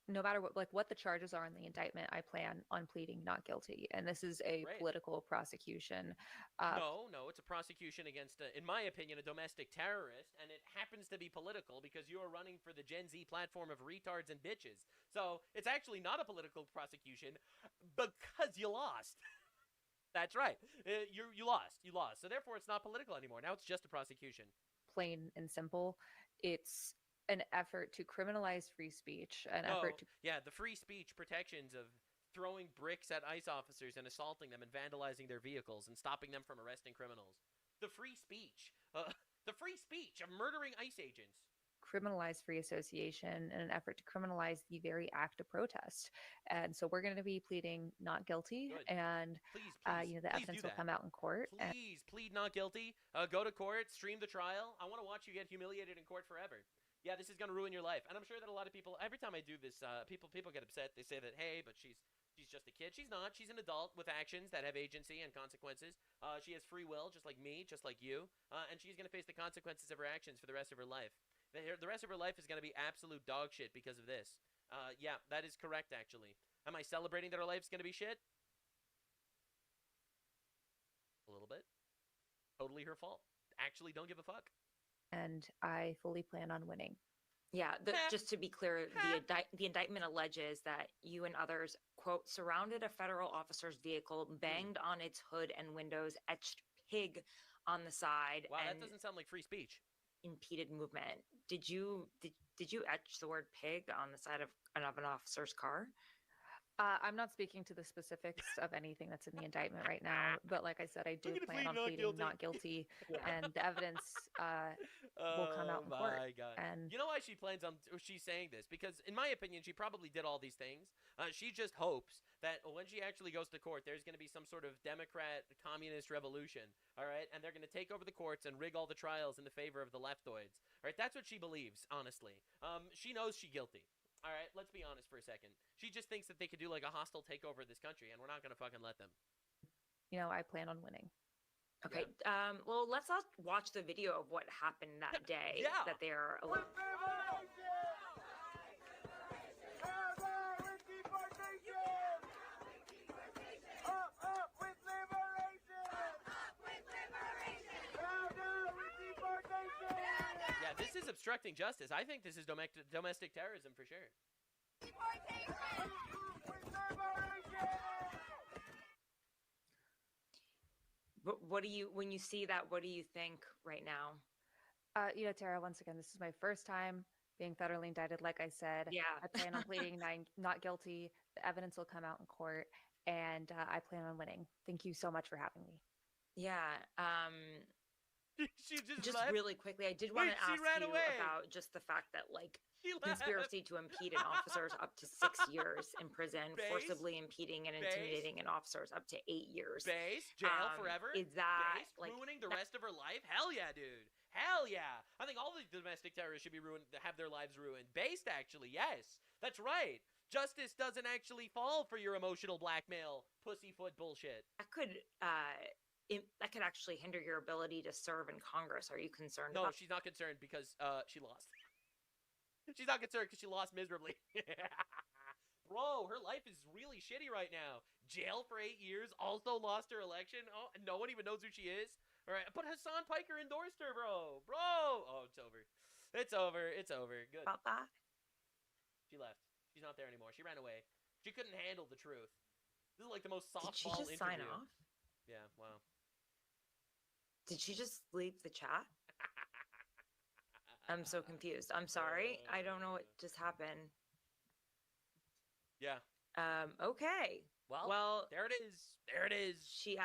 no matter what the charges are in the indictment, I plan on pleading not guilty. And this is a Great. political prosecution. No, it's a prosecution against, in my opinion, a domestic terrorist, and it happens to be political because you are running for the Gen Z platform of retards and bitches. So it's actually not a political prosecution because you lost. That's right. You lost. You lost. So therefore, it's not political anymore. Now it's just a prosecution. Plain and simple. It's an effort to criminalize free speech, the free speech protections of throwing bricks at ICE officers and assaulting them and vandalizing their vehicles and stopping them from arresting criminals. The free speech of murdering ICE agents. Criminalize free association in an effort to criminalize the very act of protest. And so we're going to be pleading not guilty. Good. And the evidence will come out in court. Please plead not guilty. Go to court, stream the trial. I want to watch you get humiliated in court forever. Yeah, this is going to ruin your life. And I'm sure that a lot of people, every time I do this, people get upset. They say that, hey, but she's just a kid. She's not. She's an adult with actions that have agency and consequences. She has free will, just like me, just like you. And she's going to face the consequences of her actions for the rest of her life. The rest of her life is going to be absolute dog shit because of this. Yeah, that is correct, actually. Am I celebrating that her life's going to be shit? A little bit. Totally her fault. Actually, don't give a fuck. And I fully plan on winning. Yeah, just to be clear, the indictment alleges that you and others, quote, surrounded a federal officer's vehicle, banged on its hood and windows, etched pig on the side. Wow, and that doesn't sound like free speech. Impeded movement. Did you etch the word pig on the side of an officer's car? I'm not speaking to the specifics of anything that's in the indictment right now, but like I said, I do plan on pleading not guilty, and the evidence will come out in court. Oh my God. And you know why she's saying this? Because in my opinion, she probably did all these things. She just hopes that when she actually goes to court, there's going to be some sort of Democrat communist revolution, all right? And they're going to take over the courts and rig all the trials in the favor of the leftoids, all right? That's what she believes, honestly. She knows she's guilty. All right, let's be honest for a second. She just thinks that they could do like a hostile takeover of this country, and we're not going to fucking let them. I plan on winning. Okay, well, let's not watch the video of what happened that day that they are... This is obstructing justice. I think this is domestic terrorism for sure. But when you see that, what do you think right now? Tara, once again, this is my first time being federally indicted. Like I said, I plan on pleading not guilty. The evidence will come out in court, and I plan on winning. Thank you so much for having me. Yeah. She just really quickly, I did want to ask you about just the fact that, like, conspiracy to impede an officer is up to 6 years in prison. Forcibly impeding and intimidating an officer is up to 8 years. Jail forever? Is that ruining the rest of her life? Hell yeah, dude. Hell yeah. I think all the domestic terrorists should be have their lives ruined. Based, actually, yes. That's right. Justice doesn't actually fall for your emotional blackmail, pussyfoot bullshit. That could actually hinder your ability to serve in Congress. Are you concerned? No, she's not concerned because she lost. She's not concerned because she lost miserably. Bro, her life is really shitty right now. Jail for 8 years, also lost her election. Oh, no one even knows who she is. All right, but Hassan Piker endorsed her, bro. Oh, it's over. It's over. Good. About that? She left. She's not there anymore. She ran away. She couldn't handle the truth. This is like the most softball interview. Did she just sign off? Yeah, wow. Did she just leave the chat? I'm so confused. I'm sorry. I don't know what just happened. Yeah. Okay. Well, there it is. There it is. She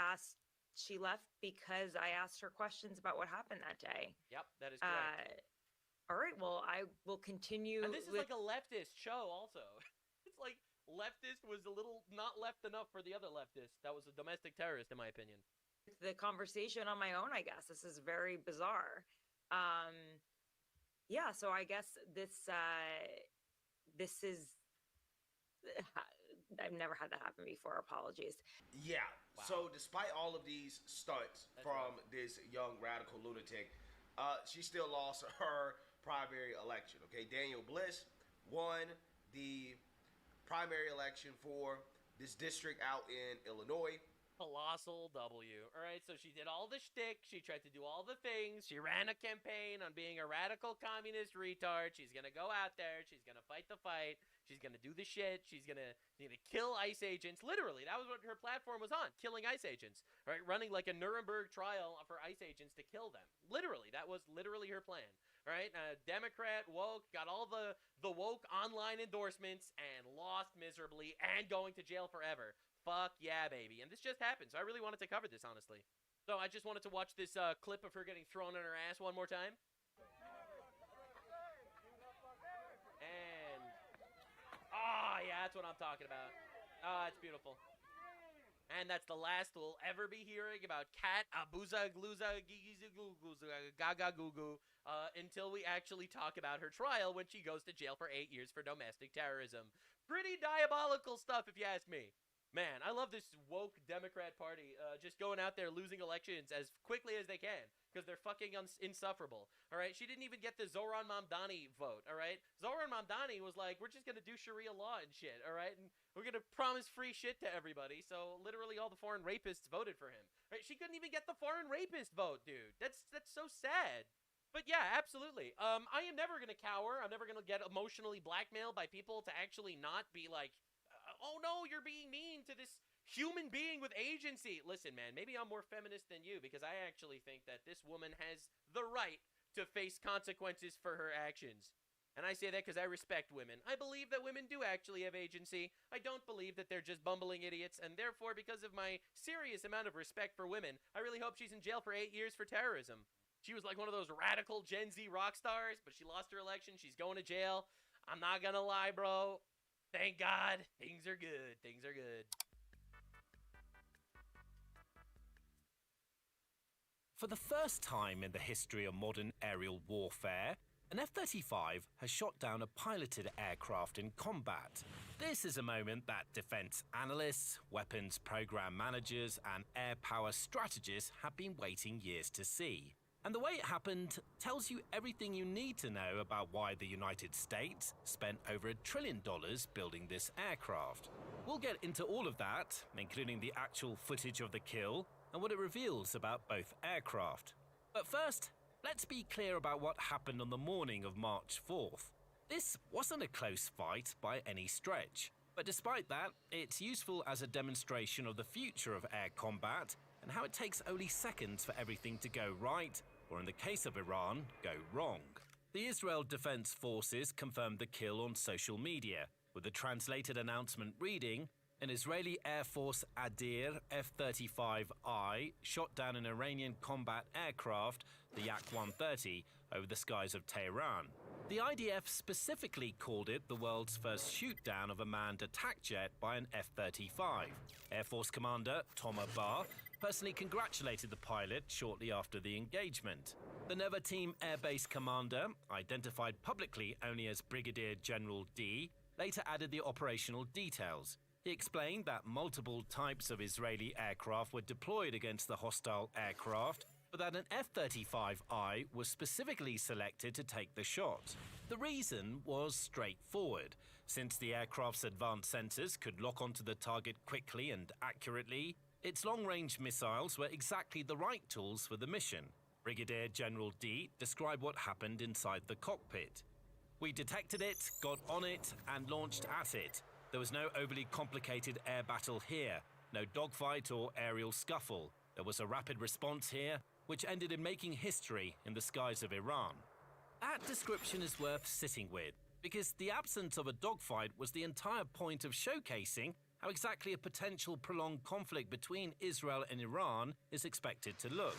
left because I asked her questions about what happened that day. Yep, that is correct. All right, well, I will continue. And this is like a leftist show also. It's like leftist was a little not left enough for the other leftist. That was a domestic terrorist, in my opinion. The conversation on my own, I guess. This is very bizarre. Yeah, so I guess this is... I've never had that happen before. Apologies. Yeah. Wow. So despite all of these stunts from this young radical lunatic, she still lost her primary election. Okay, Daniel Bliss won the primary election for this district out in Illinois. Colossal W. All right, so she did all the shtick. She tried to do all the things. She ran a campaign on being a radical communist retard. She's going to go out there. She's going to fight the fight. She's going to do the shit. She's going to kill ICE agents. Literally, that was what her platform was on, killing ICE agents. Right, running like a Nuremberg trial for ICE agents to kill them. Literally, that was literally her plan. Right, Democrat, woke, got all the woke online endorsements and lost miserably and going to jail forever. Fuck yeah, baby. And this just happened, so I really wanted to cover this, honestly. So I just wanted to watch this clip of her getting thrown on her ass one more time. And... oh, yeah, that's what I'm talking about. Oh, it's beautiful. And that's the last we'll ever be hearing about Kat Abuza Gluza Gaga Gugu until we actually talk about her trial when she goes to jail for 8 years for domestic terrorism. Pretty diabolical stuff, if you ask me. Man, I love this woke Democrat Party just going out there losing elections as quickly as they can because they're fucking insufferable, all right? She didn't even get the Zohran Mamdani vote, all right? Zohran Mamdani was like, we're just going to do Sharia law and shit, all right? And we're going to promise free shit to everybody, so literally all the foreign rapists voted for him, right? She couldn't even get the foreign rapist vote, dude. That's so sad. But yeah, absolutely. I am never going to cower. I'm never going to get emotionally blackmailed by people to actually not be like, oh no, you're being mean to this human being with agency. Listen, man, maybe I'm more feminist than you because I actually think that this woman has the right to face consequences for her actions. And I say that because I respect women. I believe that women do actually have agency. I don't believe that they're just bumbling idiots, and therefore, because of my serious amount of respect for women, I really hope she's in jail for 8 years for terrorism. She was like one of those radical Gen Z rock stars, but she lost her election. She's going to jail. I'm not gonna lie, bro. Thank God. Things are good. Things are good. For the first time in the history of modern aerial warfare, an F-35 has shot down a piloted aircraft in combat. This is a moment that defense analysts, weapons program managers, and air power strategists have been waiting years to see. And the way it happened tells you everything you need to know about why the United States spent over $1 trillion building this aircraft. We'll get into all of that, including the actual footage of the kill and what it reveals about both aircraft. But first, let's be clear about what happened on the morning of March 4th. This wasn't a close fight by any stretch, but despite that, it's useful as a demonstration of the future of air combat and how it takes only seconds for everything to go right, or in the case of Iran, go wrong. The Israel Defense Forces confirmed the kill on social media, with the translated announcement reading, an Israeli Air Force Adir F-35I shot down an Iranian combat aircraft, the Yak-130, over the skies of Tehran. The IDF specifically called it the world's first shoot-down of a manned attack jet by an F-35. Air Force Commander Thomas Barr personally congratulated the pilot shortly after the engagement. The Never Team Air Base commander, identified publicly only as Brigadier General D, later added the operational details. He explained that multiple types of Israeli aircraft were deployed against the hostile aircraft, but that an F-35I was specifically selected to take the shot. The reason was straightforward. Since the aircraft's advanced sensors could lock onto the target quickly and accurately, its long-range missiles were exactly the right tools for the mission. Brigadier General D described what happened inside the cockpit. "We detected it, got on it, and launched at it. There was no overly complicated air battle here, no dogfight or aerial scuffle. There was a rapid response here, which ended in making history in the skies of Iran." That description is worth sitting with, because the absence of a dogfight was the entire point of showcasing how exactly a potential prolonged conflict between Israel and Iran is expected to look.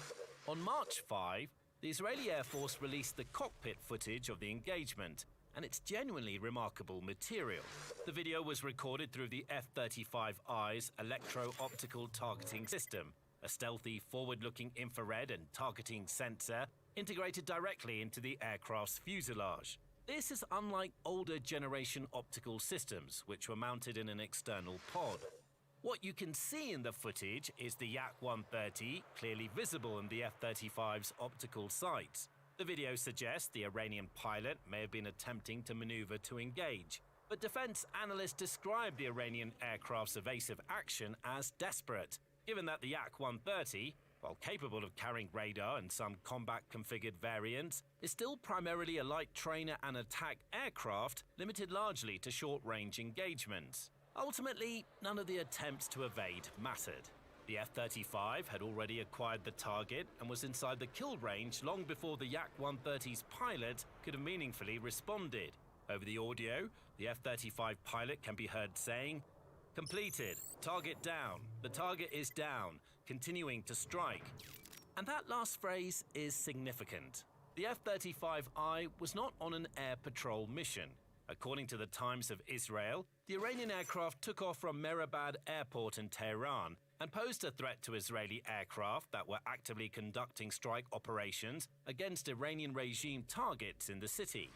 On March 5, the Israeli Air Force released the cockpit footage of the engagement, and it's genuinely remarkable material. The video was recorded through the F-35I's electro-optical targeting system, a stealthy forward-looking infrared and targeting sensor integrated directly into the aircraft's fuselage. This is unlike older generation optical systems, which were mounted in an external pod. What you can see in the footage is the Yak-130 clearly visible in the F-35's optical sights. The video suggests the Iranian pilot may have been attempting to maneuver to engage, but defense analysts describe the Iranian aircraft's evasive action as desperate, given that the Yak-130, while capable of carrying radar and some combat-configured variants, is still primarily a light trainer and attack aircraft limited largely to short-range engagements. Ultimately, none of the attempts to evade mattered. The F-35 had already acquired the target and was inside the kill range long before the Yak-130's pilot could have meaningfully responded. Over the audio, the F-35 pilot can be heard saying, "Completed. Target down. The target is down. Continuing to strike." And that last phrase is significant. The F-35I was not on an air patrol mission. According to the Times of Israel, the Iranian aircraft took off from Mehrabad Airport in Tehran and posed a threat to Israeli aircraft that were actively conducting strike operations against Iranian regime targets in the city.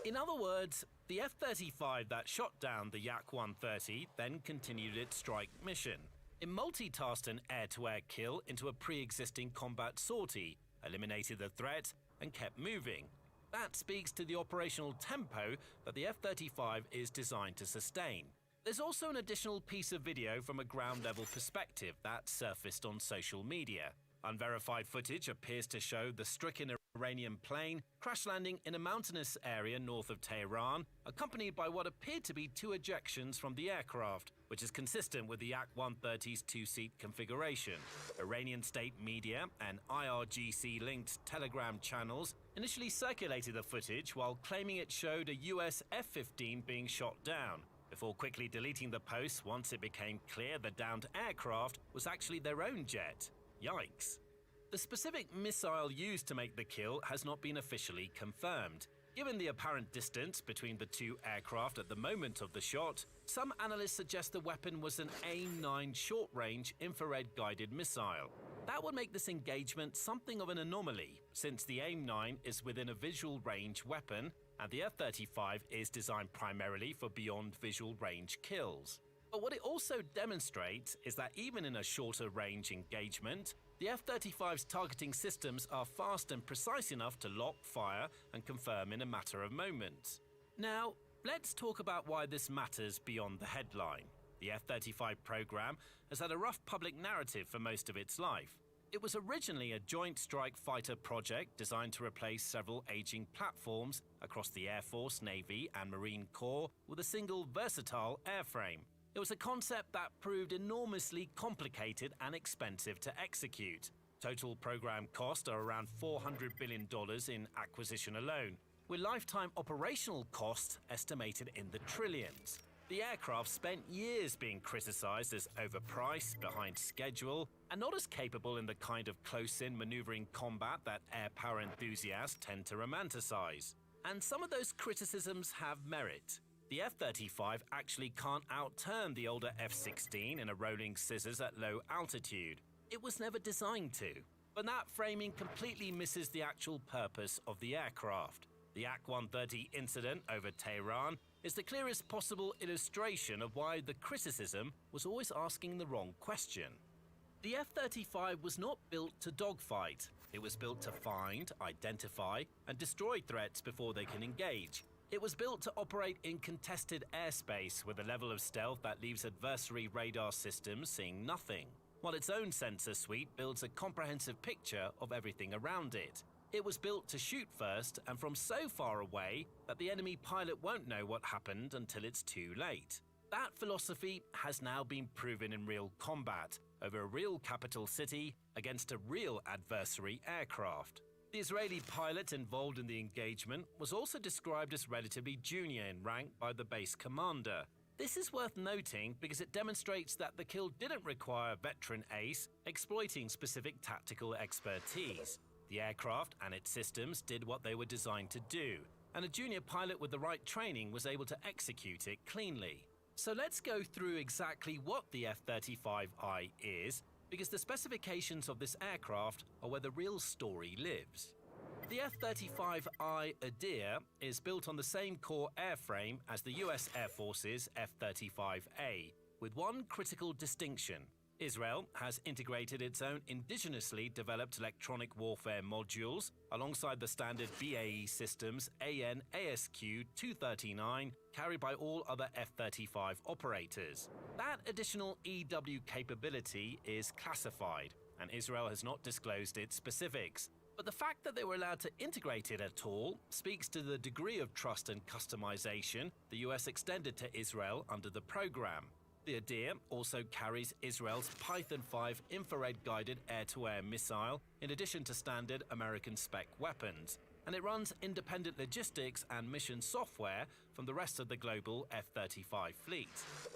In other words, the F-35 that shot down the Yak-130 then continued its strike mission. It multitasked an air-to-air kill into a pre-existing combat sortie, eliminated the threat, and kept moving. That speaks to the operational tempo that the F-35 is designed to sustain. There's also an additional piece of video from a ground-level perspective that surfaced on social media. Unverified footage appears to show the stricken Iranian plane crash landing in a mountainous area north of Tehran, accompanied by what appeared to be 2 ejections from the aircraft, which is consistent with the Yak-130's 2-seat configuration. Iranian state media and IRGC-linked Telegram channels initially circulated the footage while claiming it showed a US F-15 being shot down, before quickly deleting the post once it became clear the downed aircraft was actually their own jet. Yikes. The specific missile used to make the kill has not been officially confirmed. Given the apparent distance between the 2 aircraft at the moment of the shot, some analysts suggest the weapon was an AIM-9 short-range infrared-guided missile. That would make this engagement something of an anomaly, since the AIM-9 is within a visual range weapon, and the F-35 is designed primarily for beyond visual range kills. But what it also demonstrates is that even in a shorter range engagement, the F-35's targeting systems are fast and precise enough to lock, fire, and confirm in a matter of moments. Now, let's talk about why this matters beyond the headline. The F-35 program has had a rough public narrative for most of its life. It was originally a joint strike fighter project designed to replace several aging platforms across the Air Force, Navy, and Marine Corps with a single versatile airframe. It was a concept that proved enormously complicated and expensive to execute. Total program costs are around $400 billion in acquisition alone, with lifetime operational costs estimated in the trillions. The aircraft spent years being criticized as overpriced, behind schedule, and not as capable in the kind of close-in maneuvering combat that air power enthusiasts tend to romanticize. And some of those criticisms have merit. The F-35 actually can't outturn the older F-16 in a rolling scissors at low altitude. It was never designed to. But that framing completely misses the actual purpose of the aircraft. The Ak-130 incident over Tehran is the clearest possible illustration of why the criticism was always asking the wrong question. The F-35 was not built to dogfight. It was built to find, identify, and destroy threats before they can engage. It was built to operate in contested airspace with a level of stealth that leaves adversary radar systems seeing nothing, while its own sensor suite builds a comprehensive picture of everything around it. It was built to shoot first and from so far away that the enemy pilot won't know what happened until it's too late. That philosophy has now been proven in real combat over a real capital city against a real adversary aircraft. The Israeli pilot involved in the engagement was also described as relatively junior in rank by the base commander. This is worth noting because it demonstrates that the kill didn't require a veteran ace exploiting specific tactical expertise. The aircraft and its systems did what they were designed to do, and a junior pilot with the right training was able to execute it cleanly. So let's go through exactly what the F-35I is, because the specifications of this aircraft are where the real story lives. The F-35I Adir is built on the same core airframe as the US Air Force's F-35A, with one critical distinction. Israel has integrated its own indigenously developed electronic warfare modules alongside the standard BAE Systems AN/ASQ 239 carried by all other F-35 operators. That additional EW capability is classified, and Israel has not disclosed its specifics. But the fact that they were allowed to integrate it at all speaks to the degree of trust and customization the US extended to Israel under the program. The Adir also carries Israel's Python 5 infrared-guided air-to-air missile, in addition to standard American spec weapons, and it runs independent logistics and mission software from the rest of the global F-35 fleet.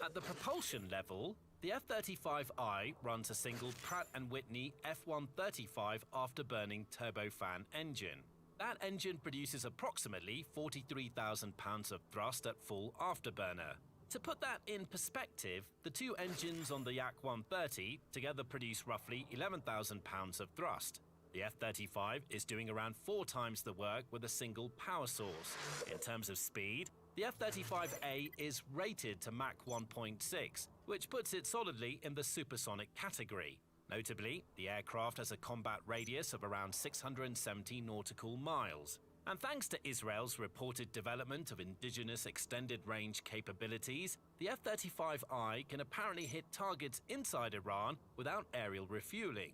At the propulsion level, the F-35I runs a single Pratt & Whitney F135 afterburning turbofan engine. That engine produces approximately 43,000 pounds of thrust at full afterburner. To put that in perspective, the two engines on the Ak-130 together produce roughly 11,000 pounds of thrust. The F-35 is doing around 4 times the work with a single power source. In terms of speed, the F-35A is rated to Mach 1.6, which puts it solidly in the supersonic category. Notably, the aircraft has a combat radius of around 670 nautical miles. And thanks to Israel's reported development of indigenous extended-range capabilities, the F-35I can apparently hit targets inside Iran without aerial refueling.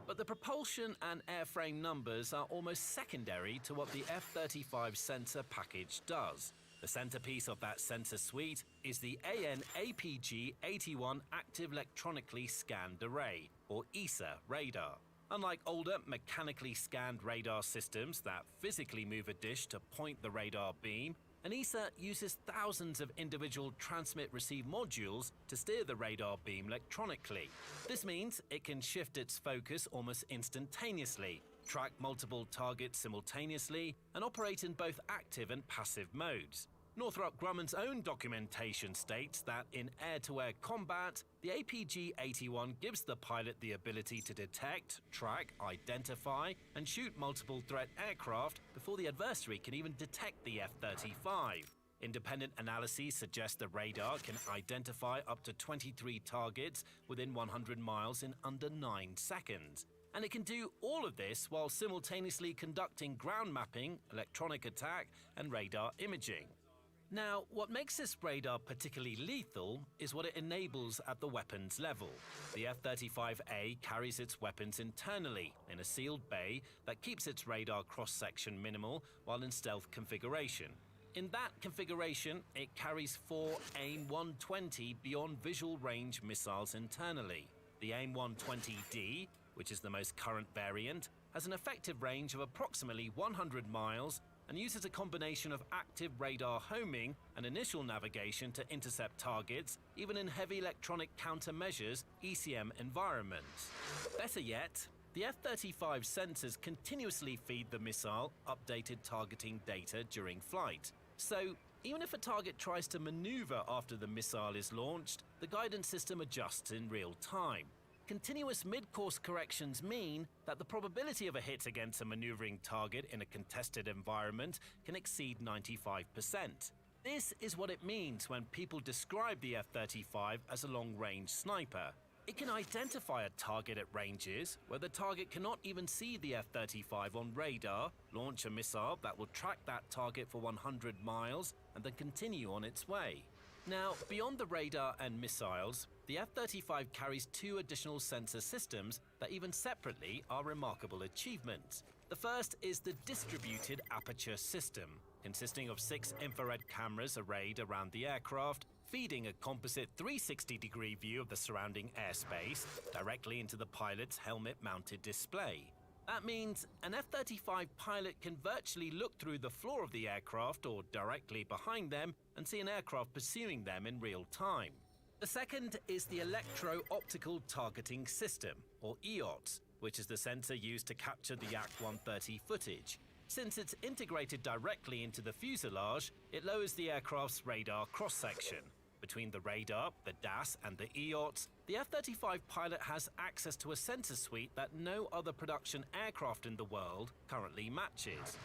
But the propulsion and airframe numbers are almost secondary to what the F-35 sensor package does. The centerpiece of that sensor suite is the AN/APG-81 Active Electronically Scanned Array, or ESA, radar. Unlike older mechanically scanned radar systems that physically move a dish to point the radar beam, an ESA uses thousands of individual transmit-receive modules to steer the radar beam electronically. This means it can shift its focus almost instantaneously, track multiple targets simultaneously, and operate in both active and passive modes. Northrop Grumman's own documentation states that in air-to-air combat, the APG-81 gives the pilot the ability to detect, track, identify, and shoot multiple threat aircraft before the adversary can even detect the F-35. Independent analyses suggest the radar can identify up to 23 targets within 100 miles in under 9 seconds. And it can do all of this while simultaneously conducting ground mapping, electronic attack, and radar imaging. Now, what makes this radar particularly lethal is what it enables at the weapons level. The F-35A carries its weapons internally in a sealed bay that keeps its radar cross-section minimal while in stealth configuration. In that configuration, it carries 4 AIM-120 beyond visual range missiles internally. The AIM-120D, which is the most current variant, has an effective range of approximately 100 miles and uses a combination of active radar homing and initial navigation to intercept targets, even in heavy electronic countermeasures (ECM) environments. Better yet, the F-35 sensors continuously feed the missile updated targeting data during flight. So, even if a target tries to maneuver after the missile is launched, the guidance system adjusts in real time. Continuous mid-course corrections mean that the probability of a hit against a maneuvering target in a contested environment can exceed 95%. This is what it means when people describe the F-35 as a long-range sniper. It can identify a target at ranges where the target cannot even see the F-35 on radar, launch a missile that will track that target for 100 miles, and then continue on its way. Now, beyond the radar and missiles, the F-35 carries 2 additional sensor systems that even separately are remarkable achievements. The first is the distributed aperture system, consisting of 6 infrared cameras arrayed around the aircraft, feeding a composite 360-degree view of the surrounding airspace directly into the pilot's helmet-mounted display. That means an F-35 pilot can virtually look through the floor of the aircraft or directly behind them and see an aircraft pursuing them in real time. The second is the Electro-Optical Targeting System, or EOTS, which is the sensor used to capture the Yak-130 footage. Since it's integrated directly into the fuselage, it lowers the aircraft's radar cross-section. Between the radar, the DAS, and the EOTS, the F-35 pilot has access to a sensor suite that no other production aircraft in the world currently matches.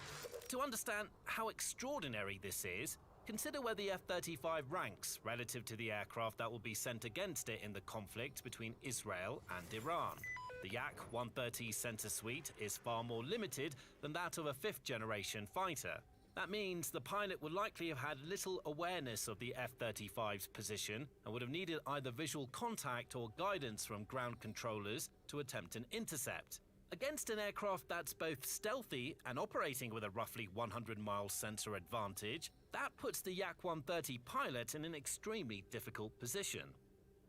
To understand how extraordinary this is, consider where the F-35 ranks relative to the aircraft that will be sent against it in the conflict between Israel and Iran. The Yak-130 sensor suite is far more limited than that of a 5th-generation fighter. That means the pilot would likely have had little awareness of the F-35's position and would have needed either visual contact or guidance from ground controllers to attempt an intercept. Against an aircraft that's both stealthy and operating with a roughly 100-mile sensor advantage, that puts the Yak-130 pilot in an extremely difficult position.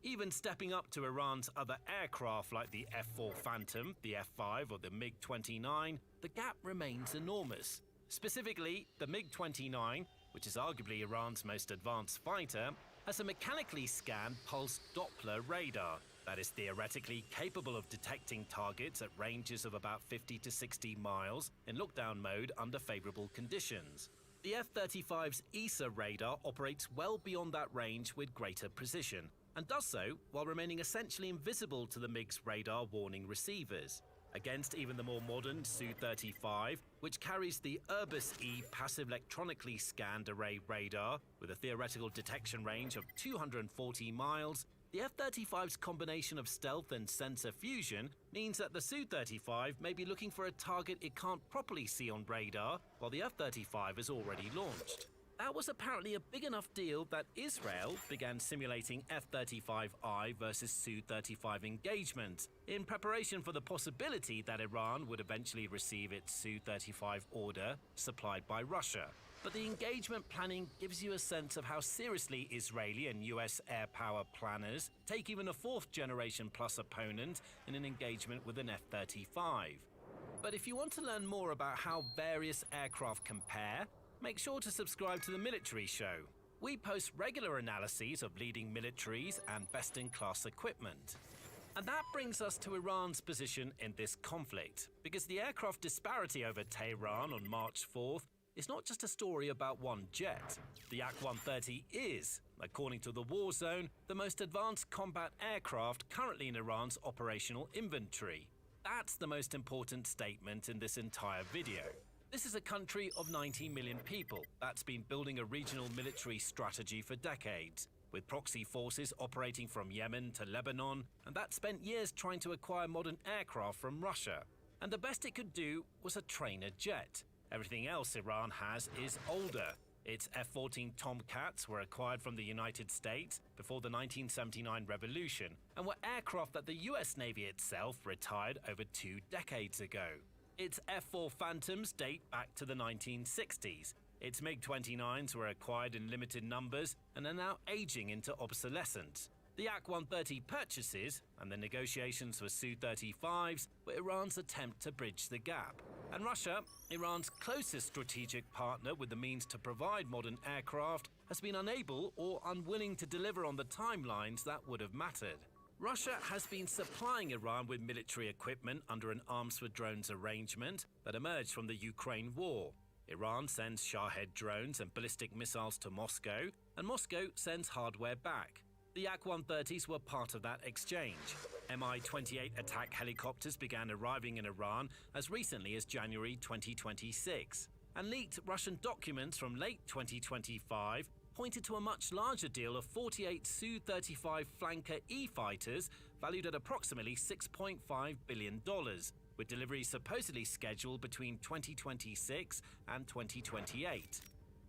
Even stepping up to Iran's other aircraft like the F-4 Phantom, the F-5 or the MiG-29, the gap remains enormous. Specifically, the MiG-29, which is arguably Iran's most advanced fighter, has a mechanically scanned pulsed Doppler radar that is theoretically capable of detecting targets at ranges of about 50 to 60 miles in lockdown mode under favorable conditions. The F-35's ESA radar operates well beyond that range with greater precision, and does so while remaining essentially invisible to the MiG's radar warning receivers. Against even the more modern Su-35, which carries the Urbis-E passive electronically scanned array radar with a theoretical detection range of 240 miles, the F-35's combination of stealth and sensor fusion means that the Su-35 may be looking for a target it can't properly see on radar, while the F-35 is already launched. That was apparently a big enough deal that Israel began simulating F-35I versus Su-35 engagement in preparation for the possibility that Iran would eventually receive its Su-35 order supplied by Russia. But the engagement planning gives you a sense of how seriously Israeli and US air power planners take even a 4th-generation plus opponent in an engagement with an F-35. But if you want to learn more about how various aircraft compare, make sure to subscribe to The Military Show. We post regular analyses of leading militaries and best-in-class equipment. And that brings us to Iran's position in this conflict, because the aircraft disparity over Tehran on March 4th is not just a story about one jet. The Yak-130 is, according to the War Zone, the most advanced combat aircraft currently in Iran's operational inventory. That's the most important statement in this entire video. This is a country of 90 million people that's been building a regional military strategy for decades, with proxy forces operating from Yemen to Lebanon, and that spent years trying to acquire modern aircraft from Russia. And the best it could do was a trainer jet. Everything else Iran has is older. Its F-14 Tomcats were acquired from the United States before the 1979 revolution, and were aircraft that the US Navy itself retired over 2 decades ago. Its F-4 Phantoms date back to the 1960s. Its MiG-29s were acquired in limited numbers and are now aging into obsolescence. The Yak-130 purchases and the negotiations for Su-35s were Iran's attempt to bridge the gap. And Russia, Iran's closest strategic partner with the means to provide modern aircraft, has been unable or unwilling to deliver on the timelines that would have mattered. Russia has been supplying Iran with military equipment under an arms for drones arrangement that emerged from the Ukraine war. Iran sends Shahed drones and ballistic missiles to Moscow, and Moscow sends hardware back. The Yak-130s were part of that exchange. Mi-28 attack helicopters began arriving in Iran as recently as January 2026, and leaked Russian documents from late 2025 pointed to a much larger deal of 48 Su-35 Flanker E-fighters valued at approximately $6.5 billion, with deliveries supposedly scheduled between 2026 and 2028.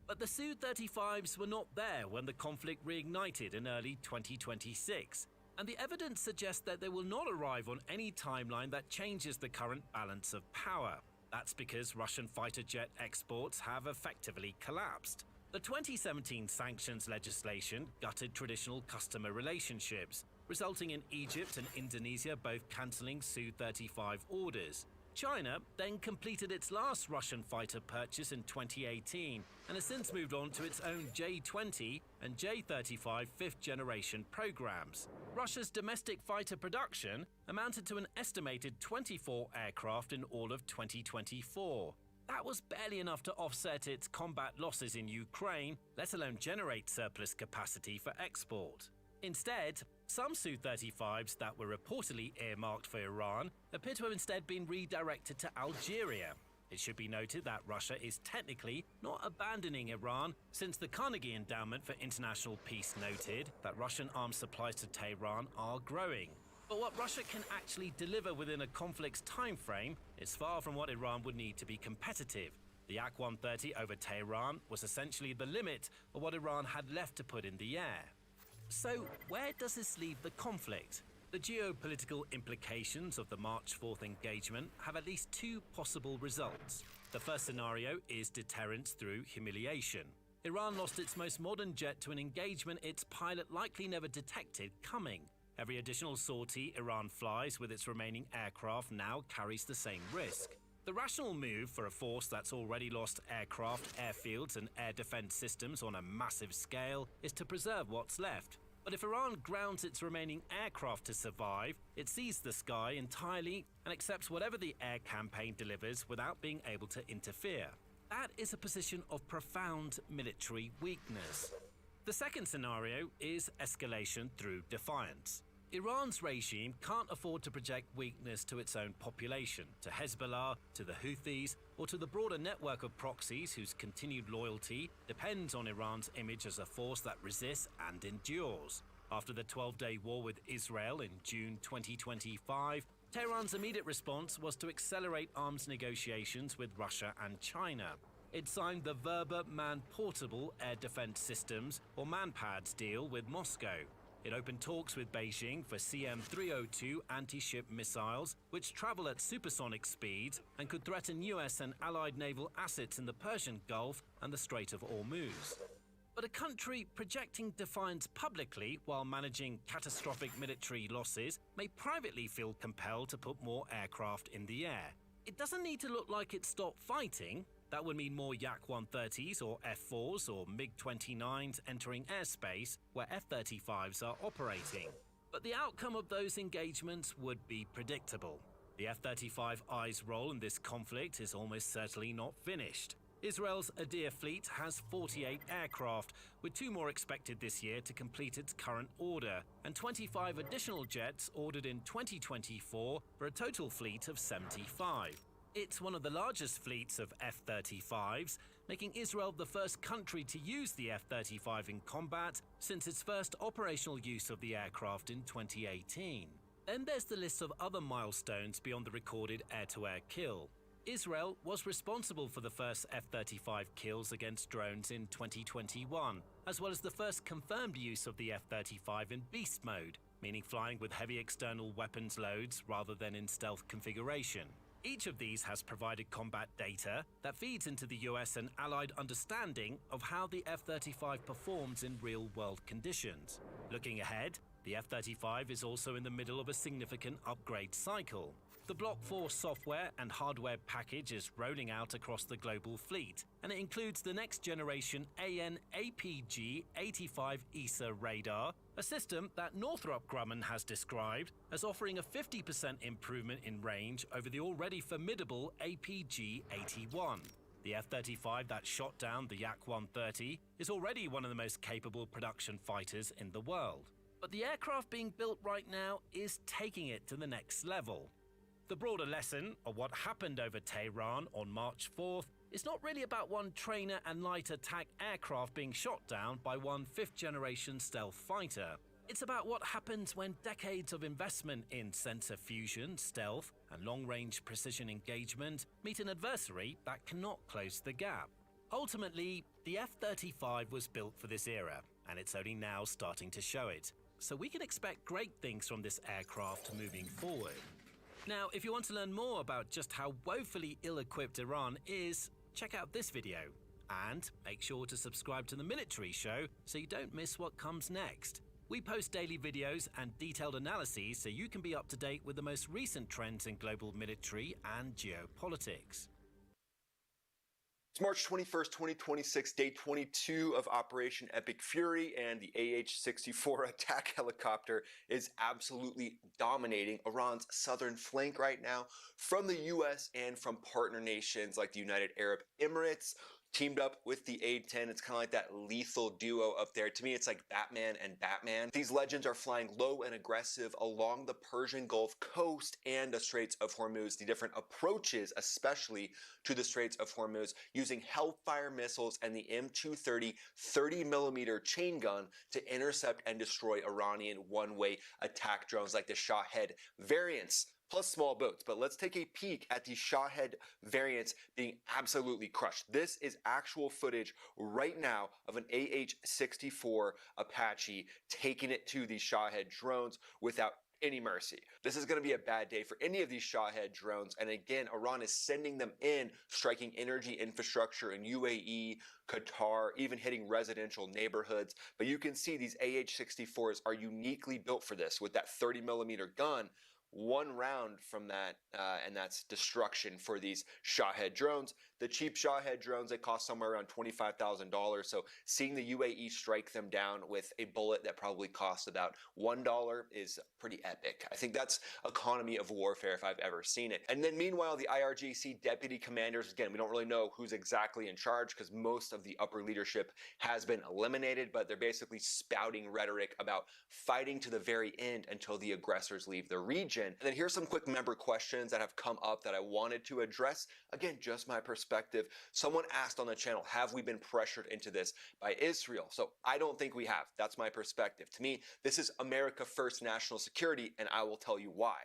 But the Su-35s were not there when the conflict reignited in early 2026, and the evidence suggests that they will not arrive on any timeline that changes the current balance of power. That's because Russian fighter jet exports have effectively collapsed. The 2017 sanctions legislation gutted traditional customer relationships, resulting in Egypt and Indonesia both cancelling Su-35 orders. China then completed its last Russian fighter purchase in 2018 and has since moved on to its own J-20 and J-35 fifth-generation programs. Russia's domestic fighter production amounted to an estimated 24 aircraft in all of 2024. That was barely enough to offset its combat losses in Ukraine, let alone generate surplus capacity for export. Instead, some Su-35s that were reportedly earmarked for Iran appear to have instead been redirected to Algeria. It should be noted that Russia is technically not abandoning Iran, since the Carnegie Endowment for International Peace noted that Russian arms supplies to Tehran are growing. But what Russia can actually deliver within a conflict's timeframe is far from what Iran would need to be competitive. The Yak-130 over Tehran was essentially the limit of what Iran had left to put in the air. So, where does this leave the conflict? The geopolitical implications of the March 4th engagement have at least two possible results. The first scenario is deterrence through humiliation. Iran lost its most modern jet to an engagement its pilot likely never detected coming. Every additional sortie Iran flies with its remaining aircraft now carries the same risk. The rational move for a force that's already lost aircraft, airfields, and air defense systems on a massive scale is to preserve what's left. But if Iran grounds its remaining aircraft to survive, it sees the sky entirely and accepts whatever the air campaign delivers without being able to interfere. That is a position of profound military weakness. The second scenario is escalation through defiance. Iran's regime can't afford to project weakness to its own population, to Hezbollah, to the Houthis, or to the broader network of proxies whose continued loyalty depends on Iran's image as a force that resists and endures. After the 12-day war with Israel in June 2025, Tehran's immediate response was to accelerate arms negotiations with Russia and China. It signed the Verba Man-Portable Air Defense Systems, or MANPADS, deal with Moscow. It opened talks with Beijing for CM-302 anti-ship missiles, which travel at supersonic speeds and could threaten US and allied naval assets in the Persian Gulf and the Strait of Hormuz. But a country projecting defiance publicly while managing catastrophic military losses may privately feel compelled to put more aircraft in the air. It doesn't need to look like it stopped fighting. That would mean more Yak-130s or F-4s or MiG-29s entering airspace where F-35s are operating. But the outcome of those engagements would be predictable. The F-35I's role in this conflict is almost certainly not finished. Israel's Adir fleet has 48 aircraft, with 2 more expected this year to complete its current order, and 25 additional jets ordered in 2024 for a total fleet of 75. It's one of the largest fleets of F-35s, making Israel the first country to use the F-35 in combat since its first operational use of the aircraft in 2018. Then there's the list of other milestones beyond the recorded air-to-air kill. Israel was responsible for the first F-35 kills against drones in 2021, as well as the first confirmed use of the F-35 in beast mode, meaning flying with heavy external weapons loads rather than in stealth configuration. Each of these has provided combat data that feeds into the US and Allied understanding of how the F-35 performs in real-world conditions. Looking ahead, the F-35 is also in the middle of a significant upgrade cycle. The Block 4 software and hardware package is rolling out across the global fleet, and it includes the next generation AN APG-85 ESA radar, a system that Northrop Grumman has described as offering a 50% improvement in range over the already formidable APG-81. The F-35 that shot down the Yak-130 is already one of the most capable production fighters in the world. But the aircraft being built right now is taking it to the next level. The broader lesson of what happened over Tehran on March 4th is not really about one trainer and light attack aircraft being shot down by one fifth-generation stealth fighter. It's about what happens when decades of investment in sensor fusion, stealth, and long-range precision engagement meet an adversary that cannot close the gap. Ultimately, the F-35 was built for this era, and it's only now starting to show it. So we can expect great things from this aircraft moving forward. Now, if you want to learn more about just how woefully ill-equipped Iran is, check out this video. And make sure to subscribe to The Military Show so you don't miss what comes next. We post daily videos and detailed analyses so you can be up to date with the most recent trends in global military and geopolitics. It's March 21st, 2026, day 22 of Operation Epic Fury, and the AH-64 attack helicopter is absolutely dominating Iran's southern flank right now from the U.S. and from partner nations like the United Arab Emirates. Teamed up with the A-10, it's kind of like that lethal duo up there. To me, it's like Batman and Batman. These legends are flying low and aggressive along the Persian Gulf coast and the Straits of Hormuz, the different approaches, especially to the Straits of Hormuz, using Hellfire missiles and the M230 30mm chain gun to intercept and destroy Iranian one-way attack drones like the Shahed variants, plus small boats. But let's take a peek at the Shahed variants being absolutely crushed. This is actual footage right now of an AH-64 Apache taking it to these Shahed drones without any mercy. This is going to be a bad day for any of these Shahed drones. And again, Iran is sending them in, striking energy infrastructure in UAE, Qatar, even hitting residential neighborhoods. But you can see these AH-64s are uniquely built for this with that 30mm gun. One round from that, and that's destruction for these Shahed drones. The cheap Shahed drones, they cost somewhere around $25,000. So seeing the UAE strike them down with a bullet that probably costs about $1 is pretty epic. I think that's economy of warfare if I've ever seen it. And then meanwhile, the IRGC deputy commanders, again, we don't really know who's exactly in charge because most of the upper leadership has been eliminated, but they're basically spouting rhetoric about fighting to the very end until the aggressors leave the region. And then here's some quick member questions that have come up that I wanted to address. Again, just my perspective. Someone asked on the channel, have we been pressured into this by Israel? So I don't think we have. That's my perspective. To me, this is America first national security, and I will tell you why.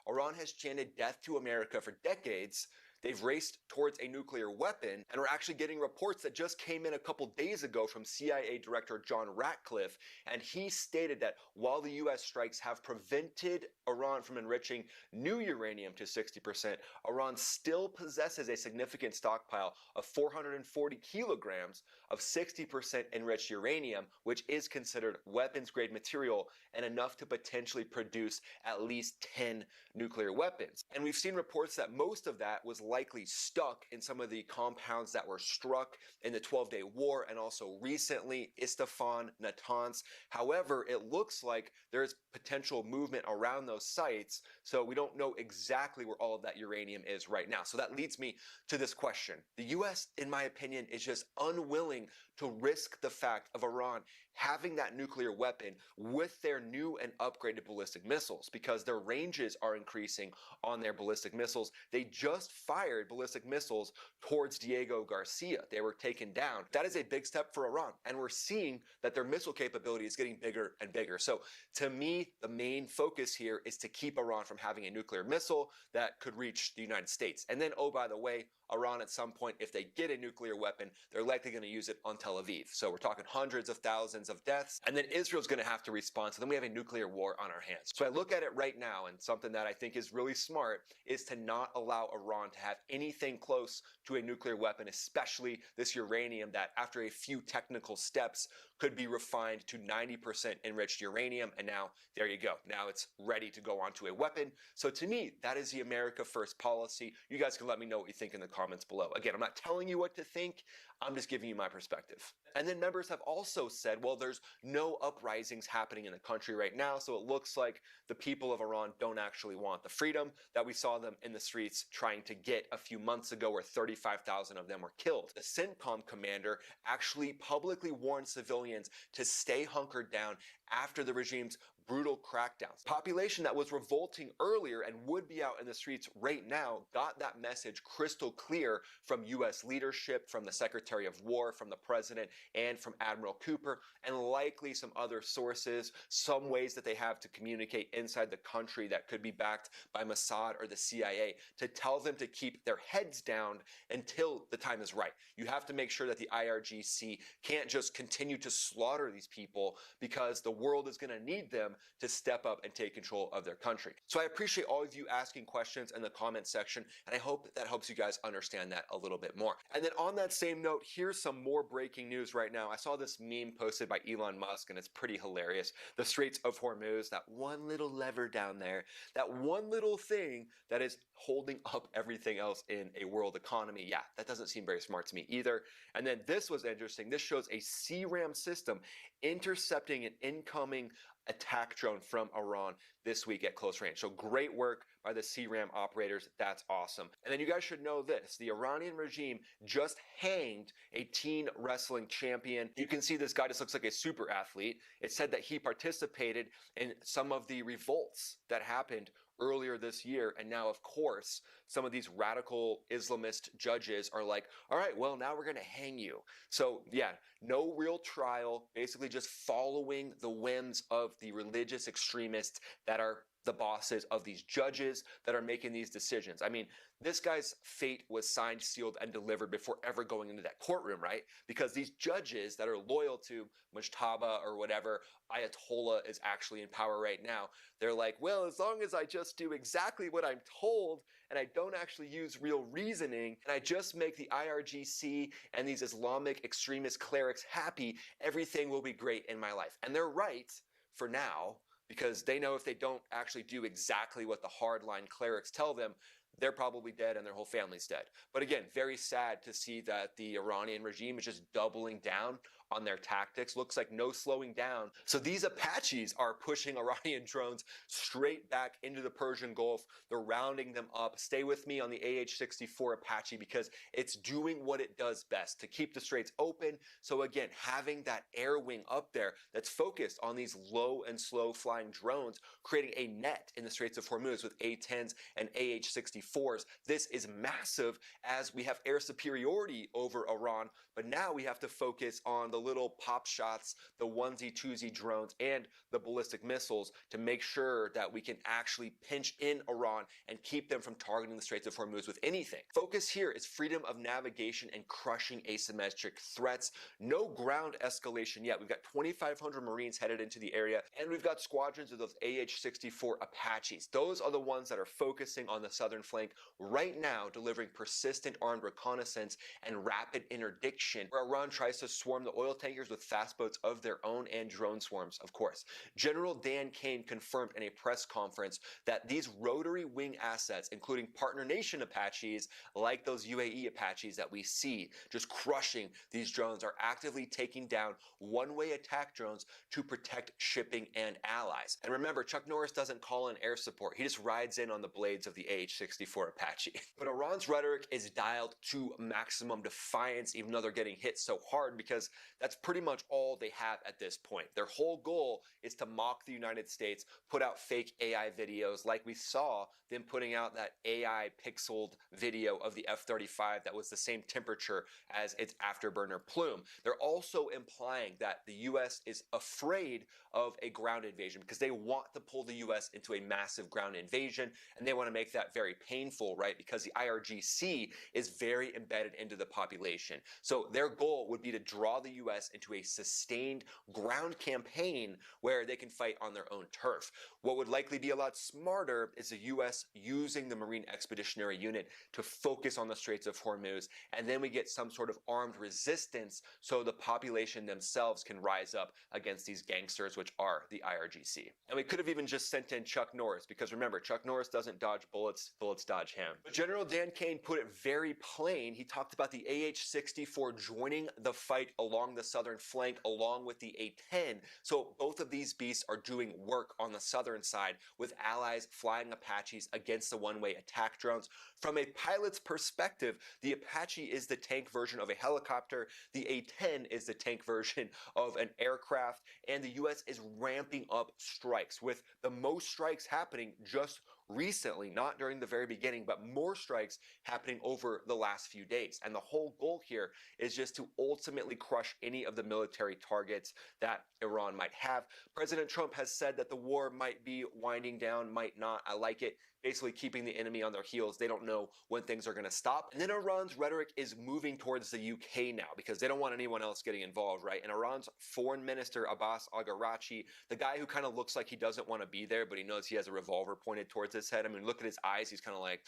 Iran has chanted death to America for decades. They've raced towards a nuclear weapon, and we're actually getting reports that just came in a couple days ago from CIA Director John Ratcliffe, and he stated that while the U.S. strikes have prevented Iran from enriching new uranium to 60%, Iran still possesses a significant stockpile of 440 kilograms of 60% enriched uranium, which is considered weapons-grade material and enough to potentially produce at least 10 nuclear weapons. And we've seen reports that most of that was likely stuck in some of the compounds that were struck in the 12-day war and also recently Isfahan, Natanz. However, it looks like there's potential movement around those sites, so we don't know exactly where all of that uranium is right now. So that leads me to this question. The U.S., in my opinion, is just unwilling to risk the fact of Iran having that nuclear weapon with their new and upgraded ballistic missiles because their ranges are increasing on their ballistic missiles. They just fired ballistic missiles towards Diego Garcia. They were taken down. That is a big step for Iran, and we're seeing that their missile capability is getting bigger and bigger. So to me, the main focus here is to keep Iran from having a nuclear missile that could reach the United States. And then, oh, by the way, Iran at some point, if they get a nuclear weapon, they're likely going to use it on Tel Aviv. So we're talking hundreds of thousands of deaths, and then Israel's going to have to respond. So then we have a nuclear war on our hands. So I look at it right now, and something that I think is really smart is to not allow Iran to have anything close to a nuclear weapon, especially this uranium that after a few technical steps could be refined to 90% enriched uranium, and now there you go. Now it's ready to go onto a weapon. So to me, that is the America First policy. You guys can let me know what you think in the comments below. Again, I'm not telling you what to think. I'm just giving you my perspective. And then members have also said, well, there's no uprisings happening in the country right now, so it looks like the people of Iran don't actually want the freedom that we saw them in the streets trying to get a few months ago, where 35,000 of them were killed. The CENTCOM commander actually publicly warned civilians to stay hunkered down after the regime's brutal crackdowns. Population that was revolting earlier and would be out in the streets right now got that message crystal clear from U.S. leadership, from the Secretary of War, from the President, and from Admiral Cooper, and likely some other sources, some ways that they have to communicate inside the country that could be backed by Mossad or the CIA to tell them to keep their heads down until the time is right. You have to make sure that the IRGC can't just continue to slaughter these people, because the world is going to need them to step up and take control of their country. So I appreciate all of you asking questions in the comment section, and I hope that helps you guys understand that a little bit more. And then on that same note, here's some more breaking news right now. I saw this meme posted by Elon Musk, and it's pretty hilarious. The Straits of Hormuz, that one little lever down there, that one little thing that is holding up everything else in a world economy. Yeah, that doesn't seem very smart to me either. And then this was interesting. This shows a CRAM system intercepting an incoming attack drone from Iran this week at close range. So great work by the CRAM operators. That's awesome. And then you guys should know this. The Iranian regime just hanged a teen wrestling champion. You can see this guy just looks like a super athlete. It said that he participated in some of the revolts that happened earlier this year. And now, of course, some of these radical Islamist judges are like, all right, well, now we're going to hang you. So yeah, no real trial, basically just following the whims of the religious extremists that are the bosses of these judges that are making these decisions. I mean, this guy's fate was signed, sealed, and delivered before ever going into that courtroom, right? Because these judges that are loyal to Mojave or whatever Ayatollah is actually in power right now, they're like, well, as long as I just do exactly what I'm told and I don't actually use real reasoning and I just make the IRGC and these Islamic extremist clerics happy, everything will be great in my life. And they're right for now, because they know if they don't actually do exactly what the hardline clerics tell them, they're probably dead and their whole family's dead. But again, very sad to see that the Iranian regime is just doubling down on their tactics. Looks like no slowing down. So these Apaches are pushing Iranian drones straight back into the Persian Gulf. They're rounding them up. Stay with me on the AH-64 Apache, because it's doing what it does best, to keep the straits open. So again, having that air wing up there that's focused on these low and slow flying drones, creating a net in the Straits of Hormuz with A-10s and AH-64s. This is massive, as we have air superiority over Iran, but now we have to focus on the little pop shots, the onesie-twosie drones, and the ballistic missiles to make sure that we can actually pinch in Iran and keep them from targeting the Straits of Hormuz with anything. Focus here is freedom of navigation and crushing asymmetric threats. No ground escalation yet. We've got 2,500 Marines headed into the area, and we've got squadrons of those AH-64 Apaches. Those are the ones that are focusing on the southern flank right now, delivering persistent armed reconnaissance and rapid interdiction, where Iran tries to swarm the oil tankers with fast boats of their own and drone swarms, of course. General Dan Kane confirmed in a press conference that these rotary wing assets, including partner nation Apaches, like those UAE Apaches that we see just crushing these drones, are actively taking down one-way attack drones to protect shipping and allies. And remember, Chuck Norris doesn't call in air support. He just rides in on the blades of the AH-64 Apache. But Iran's rhetoric is dialed to maximum defiance, even though they're getting hit so hard, because that's pretty much all they have at this point. Their whole goal is to mock the United States, put out fake AI videos, like we saw them putting out that AI pixeled video of the F-35 that was the same temperature as its afterburner plume. They're also implying that the U.S. is afraid of a ground invasion, because they want to pull the U.S. into a massive ground invasion, and they want to make that very painful, right? Because the IRGC is very embedded into the population. So their goal would be to draw the U.S. into a sustained ground campaign where they can fight on their own turf. What would likely be a lot smarter is the U.S. using the Marine Expeditionary Unit to focus on the Straits of Hormuz, and then we get some sort of armed resistance so the population themselves can rise up against these gangsters, which are the IRGC. And we could have even just sent in Chuck Norris, because remember, Chuck Norris doesn't dodge bullets, bullets dodge him. But General Dan Kane put it very plain. He talked about the AH-64 joining the fight along the southern flank along with the A-10. So both of these beasts are doing work on the southern side with allies flying Apaches against the one-way attack drones. From a pilot's perspective, the Apache is the tank version of a helicopter, the A-10 is the tank version of an aircraft, and the U.S. is ramping up strikes, with the most strikes happening just recently, not during the very beginning, but more strikes happening over the last few days. And the whole goal here is just to ultimately crush any of the military targets that Iran might have. President Trump has said that the war might be winding down, might not. I like it. Basically keeping the enemy on their heels. They don't know when things are going to stop. And then Iran's rhetoric is moving towards the UK now, because they don't want anyone else getting involved, right? And Iran's foreign minister, Abbas Al-Garachi, the guy who kind of looks like he doesn't want to be there, but he knows he has a revolver pointed towards his head. I mean, look at his eyes. He's kind of like,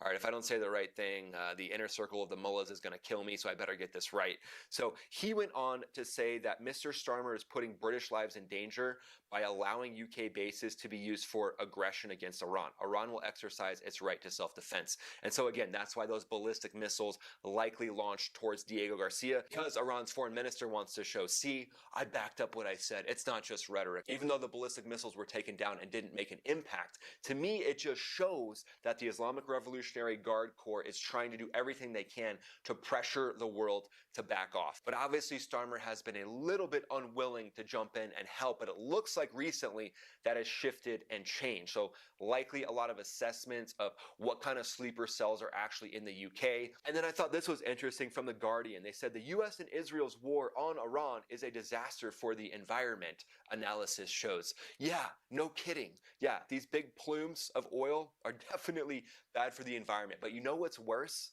all right, if I don't say the right thing, the inner circle of the mullahs is going to kill me, so I better get this right. So he went on to say that Mr. Starmer is putting British lives in danger by allowing UK bases to be used for aggression against Iran. Iran will exercise its right to self-defense. And so again, that's why those ballistic missiles likely launched towards Diego Garcia, because Iran's foreign minister wants to show, see, I backed up what I said. It's not just rhetoric. Even though the ballistic missiles were taken down and didn't make an impact, to me, it just shows that the Islamic Revolutionary Guard Corps is trying to do everything they can to pressure the world to back off. But obviously, Starmer has been a little bit unwilling to jump in and help, but it looks like recently that has shifted and changed. So likely a lot of assessments of what kind of sleeper cells are actually in the UK. And then I thought this was interesting from The Guardian. They said the US and Israel's war on Iran is a disaster for the environment, analysis shows. Yeah, no kidding. Yeah, these big plumes of oil are definitely bad for the environment. But you know what's worse?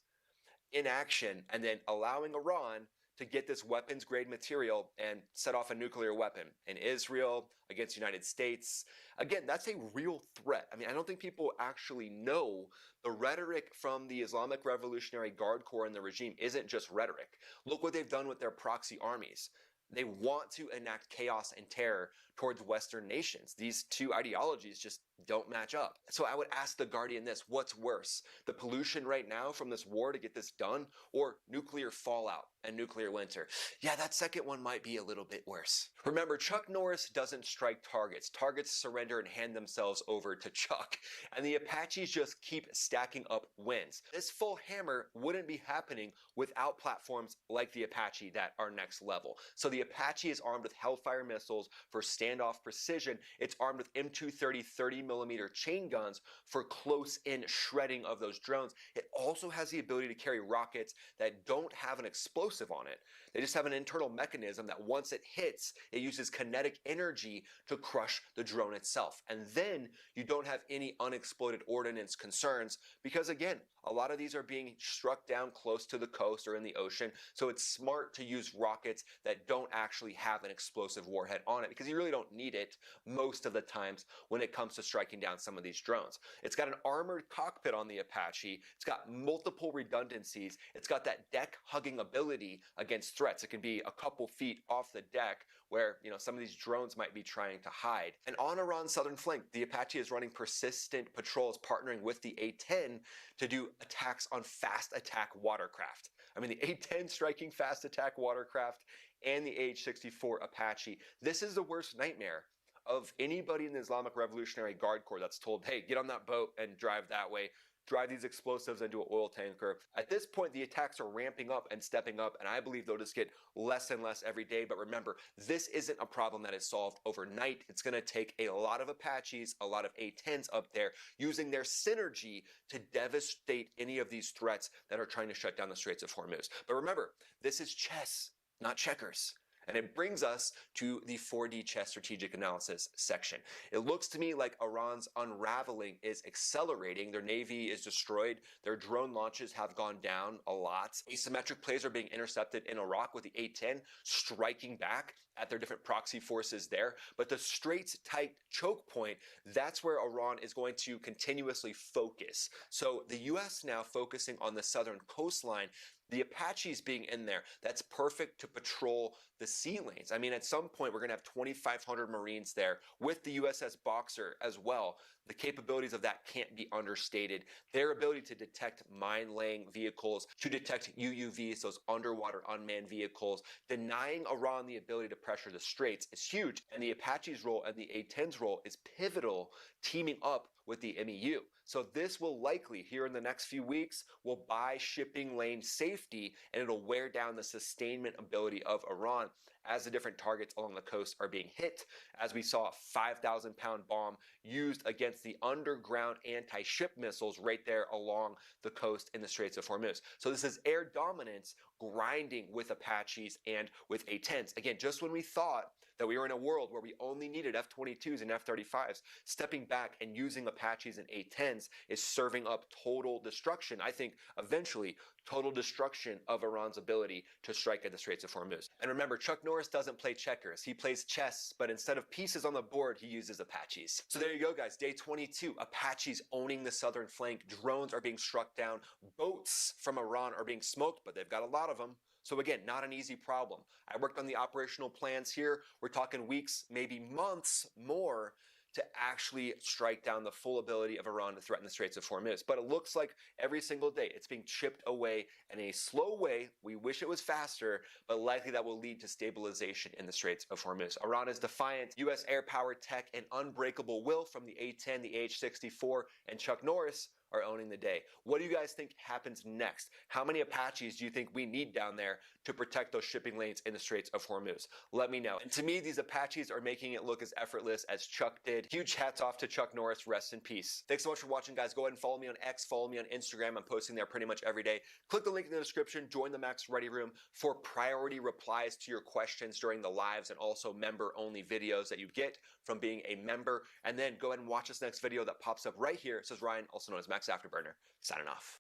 Inaction and then allowing Iran to get this weapons grade material and set off a nuclear weapon in Israel against the United States. Again, that's a real threat. I mean, I don't think people actually know the rhetoric from the Islamic Revolutionary Guard Corps and the regime isn't just rhetoric. Look what they've done with their proxy armies. They want to enact chaos and terror towards Western nations. These two ideologies just don't match up. So I would ask The Guardian this: what's worse, the pollution right now from this war to get this done, or nuclear fallout and nuclear winter? Yeah, that second one might be a little bit worse. Remember, Chuck Norris doesn't strike targets. Targets surrender and hand themselves over to Chuck. And the Apaches just keep stacking up wins. This full hammer wouldn't be happening without platforms like the Apache that are next level. So the Apache is armed with Hellfire missiles for standoff precision. It's armed with M230 30mm chain guns for close-in shredding of those drones. It also has the ability to carry rockets that don't have an explosive on it. They just have an internal mechanism that once it hits, it uses kinetic energy to crush the drone itself. And then you don't have any unexploded ordnance concerns, because again, a lot of these are being struck down close to the coast or in the ocean. So it's smart to use rockets that don't actually have an explosive warhead on it, because you really don't need it most of the times when it comes to striking down some of these drones. It's got an armored cockpit on the Apache. It's got multiple redundancies. It's got that deck hugging ability against threats. It can be a couple feet off the deck where, you know, some of these drones might be trying to hide. And on Iran's southern flank, the Apache is running persistent patrols, partnering with the A-10 to do attacks on fast attack watercraft. I mean, the A-10 striking fast attack watercraft and the AH-64 Apache. This is the worst nightmare of anybody in the Islamic Revolutionary Guard Corps that's told, hey, get on that boat and drive that way. Drive these explosives into an oil tanker. At this point, the attacks are ramping up and stepping up, and I believe they'll just get less and less every day. But remember, this isn't a problem that is solved overnight. It's going to take a lot of Apaches, a lot of A-10s up there, using their synergy to devastate any of these threats that are trying to shut down the Straits of Hormuz. But remember, this is chess, not checkers. And it brings us to the 4D chess strategic analysis section. It looks to me like Iran's unraveling is accelerating. Their navy is destroyed. Their drone launches have gone down a lot. Asymmetric plays are being intercepted in Iraq with the A-10 striking back at their different proxy forces there. But the Straits tight choke point, that's where Iran is going to continuously focus. So the U.S. now focusing on the southern coastline, the Apaches being in there, that's perfect to patrol the sea lanes. I mean, at some point, we're going to have 2,500 Marines there with the USS Boxer as well. The capabilities of that can't be understated. Their ability to detect mine-laying vehicles, to detect UUVs, those underwater unmanned vehicles, denying Iran the ability to pressure the Straits is huge. And the Apache's role and the A-10's role is pivotal, teaming up with the MEU. So this will likely, here in the next few weeks, will buy shipping lane safety, and it'll wear down the sustainment ability of Iran as the different targets along the coast are being hit, as we saw a 5,000-pound bomb used against the underground anti-ship missiles right there along the coast in the Straits of Hormuz. So this is air dominance grinding with Apaches and with A-10s. Again, just when we thought that we were in a world where we only needed F-22s and F-35s, stepping back and using Apaches and A-10s is serving up total destruction. I think eventually total destruction of Iran's ability to strike at the Straits of Hormuz. And remember, Chuck Norris doesn't play checkers. He plays chess, but instead of pieces on the board, he uses Apaches. So there you go, guys. Day 22, Apaches owning the southern flank. Drones are being struck down. Boats from Iran are being smoked, but they've got a lot of them. So again, not an easy problem. I worked on the operational plans here. We're talking weeks, maybe months more to actually strike down the full ability of Iran to threaten the Straits of Hormuz. But it looks like every single day it's being chipped away in a slow way. We wish it was faster, but likely that will lead to stabilization in the Straits of Hormuz. Iran is defiant. U.S. air power tech and unbreakable will from the A-10, the AH-64, and Chuck Norris are owning the day. What do you guys think happens next? How many Apaches do you think we need down there to protect those shipping lanes in the Straits of Hormuz? Let me know. And to me, these Apaches are making it look as effortless as Chuck did. Huge hats off to Chuck Norris. Rest in peace. Thanks so much for watching, guys. Go ahead and follow me on X, follow me on Instagram. I'm posting there pretty much every day. Click the link in the description. Join the Max Ready Room for priority replies to your questions during the lives and also member-only videos that you get from being a member. And then go ahead and watch this next video that pops up right here. It says Ryan, also known as Max Afterburner, signing off.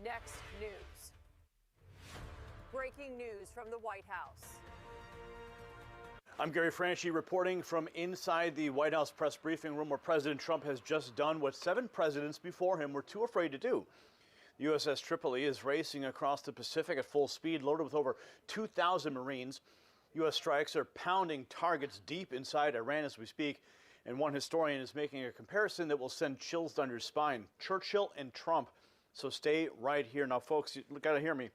Next news. Breaking news from the White House. I'm Gary Franchi reporting from inside the White House press briefing room, where President Trump has just done what 7 presidents before him were too afraid to do. The USS Tripoli is racing across the Pacific at full speed, loaded with over 2,000 Marines. U.S. strikes are pounding targets deep inside Iran as we speak, and one historian is making a comparison that will send chills down your spine. Churchill and Trump. So stay right here. Now, folks, you got to hear me.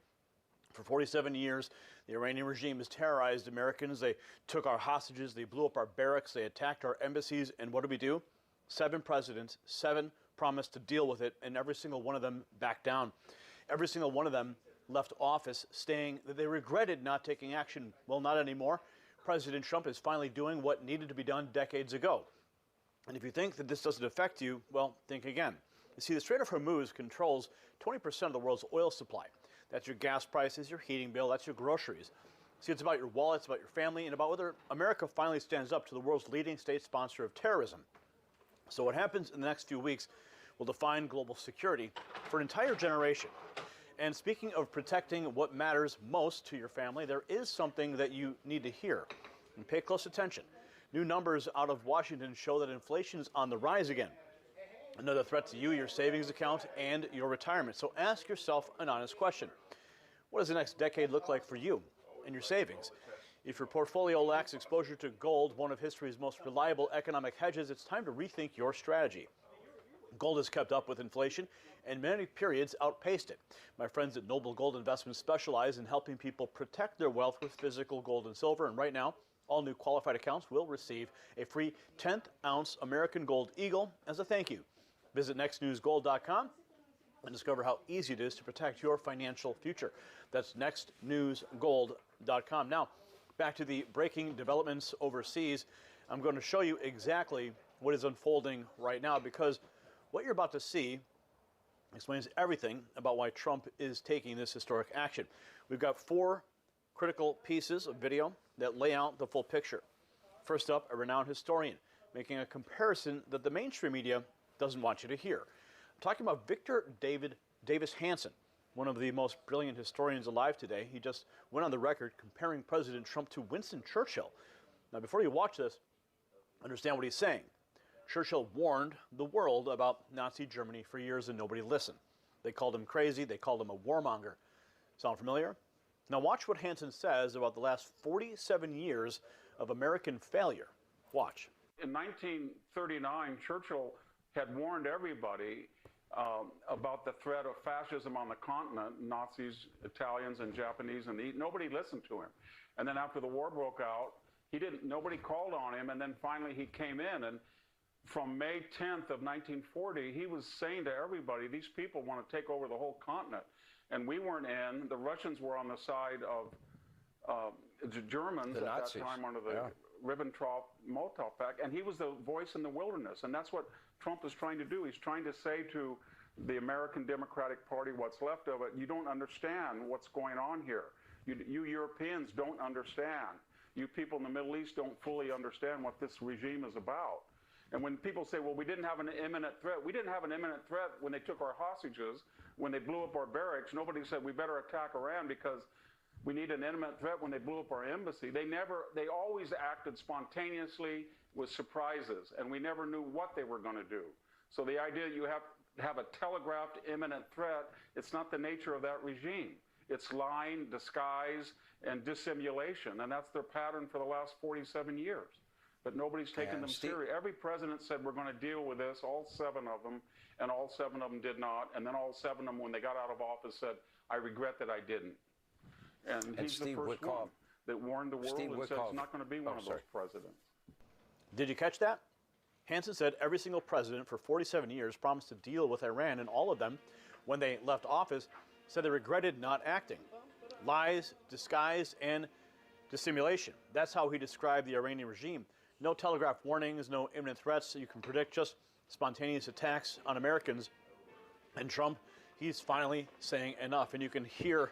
For 47 years, the Iranian regime has terrorized Americans. They took our hostages, they blew up our barracks, they attacked our embassies, and what did we do? 7 presidents, 7 promised to deal with it, and every single one of them backed down. Every single one of them left office saying that they regretted not taking action. Well, not anymore. President Trump is finally doing what needed to be done decades ago. And if you think that this doesn't affect you, well, think again. You see, the Strait of Hormuz controls 20% of the world's oil supply. That's your gas prices, your heating bill, that's your groceries. See, it's about your wallet, it's about your family, and about whether America finally stands up to the world's leading state sponsor of terrorism. So what happens in the next few weeks will define global security for an entire generation. And speaking of protecting what matters most to your family, there is something that you need to hear. And pay close attention. New numbers out of Washington show that inflation is on the rise again. Another threat to you, your savings account, and your retirement. So ask yourself an honest question. What does the next decade look like for you and your savings? If your portfolio lacks exposure to gold, one of history's most reliable economic hedges, it's time to rethink your strategy. Gold has kept up with inflation, and many periods outpaced it. My friends at Noble Gold Investments specialize in helping people protect their wealth with physical gold and silver, and right now, all new qualified accounts will receive a free 10th ounce American Gold Eagle as a thank you. Visit nextnewsgold.com and discover how easy it is to protect your financial future. That's nextnewsgold.com. Now, back to the breaking developments overseas. I'm going to show you exactly what is unfolding right now, because what you're about to see explains everything about why Trump is taking this historic action. We've got 4 critical pieces of video that lay out the full picture. First up, a renowned historian making a comparison that the mainstream media doesn't want you to hear. I'm talking about Victor Davis Hanson, one of the most brilliant historians alive today. He just went on the record comparing President Trump to Winston Churchill. Now, before you watch this, understand what he's saying. Churchill warned the world about Nazi Germany for years and nobody listened. They called him crazy. They called him a warmonger. Sound familiar? Now watch what Hansen says about the last 47 years of American failure. Watch. In 1939, Churchill had warned everybody about the threat of fascism on the continent, Nazis, Italians, and Japanese, and nobody listened to him. And then after the war broke out, nobody called on him, and then finally he came in, and from May 10th of 1940, he was saying to everybody, these people want to take over the whole continent. And we weren't in. The Russians were on the side of the Germans at that time under the Ribbentrop-Molotov Pact, and he was the voice in the wilderness. And that's what Trump is trying to do. He's trying to say to the American Democratic Party, what's left of it, you don't understand what's going on here. You Europeans don't understand. You people in the Middle East don't fully understand what this regime is about. And when people say, well, we didn't have an imminent threat, we didn't have an imminent threat when they took our hostages, when they blew up our barracks. Nobody said we better attack Iran because we need an imminent threat when they blew up our embassy. They always acted spontaneously with surprises, and we never knew what they were going to do. So the idea that you have a telegraphed imminent threat, it's not the nature of that regime. It's lying, disguise, and dissimulation, and that's their pattern for the last 47 years. But nobody's taken them serious. Every president said we're going to deal with this, all 7 of them, and all 7 of them did not. And then all 7 of them, when they got out of office, said, I regret that I didn't. And he's the first one that warned the world and said he's not going to be one of those presidents. Did you catch that? Hansen said every single president for 47 years promised to deal with Iran, and all of them, when they left office, said they regretted not acting. Lies, disguise, and dissimulation. That's how he described the Iranian regime. No telegraphed warnings, no imminent threats that you can predict, just spontaneous attacks on Americans. And Trump, he's finally saying enough. And you can hear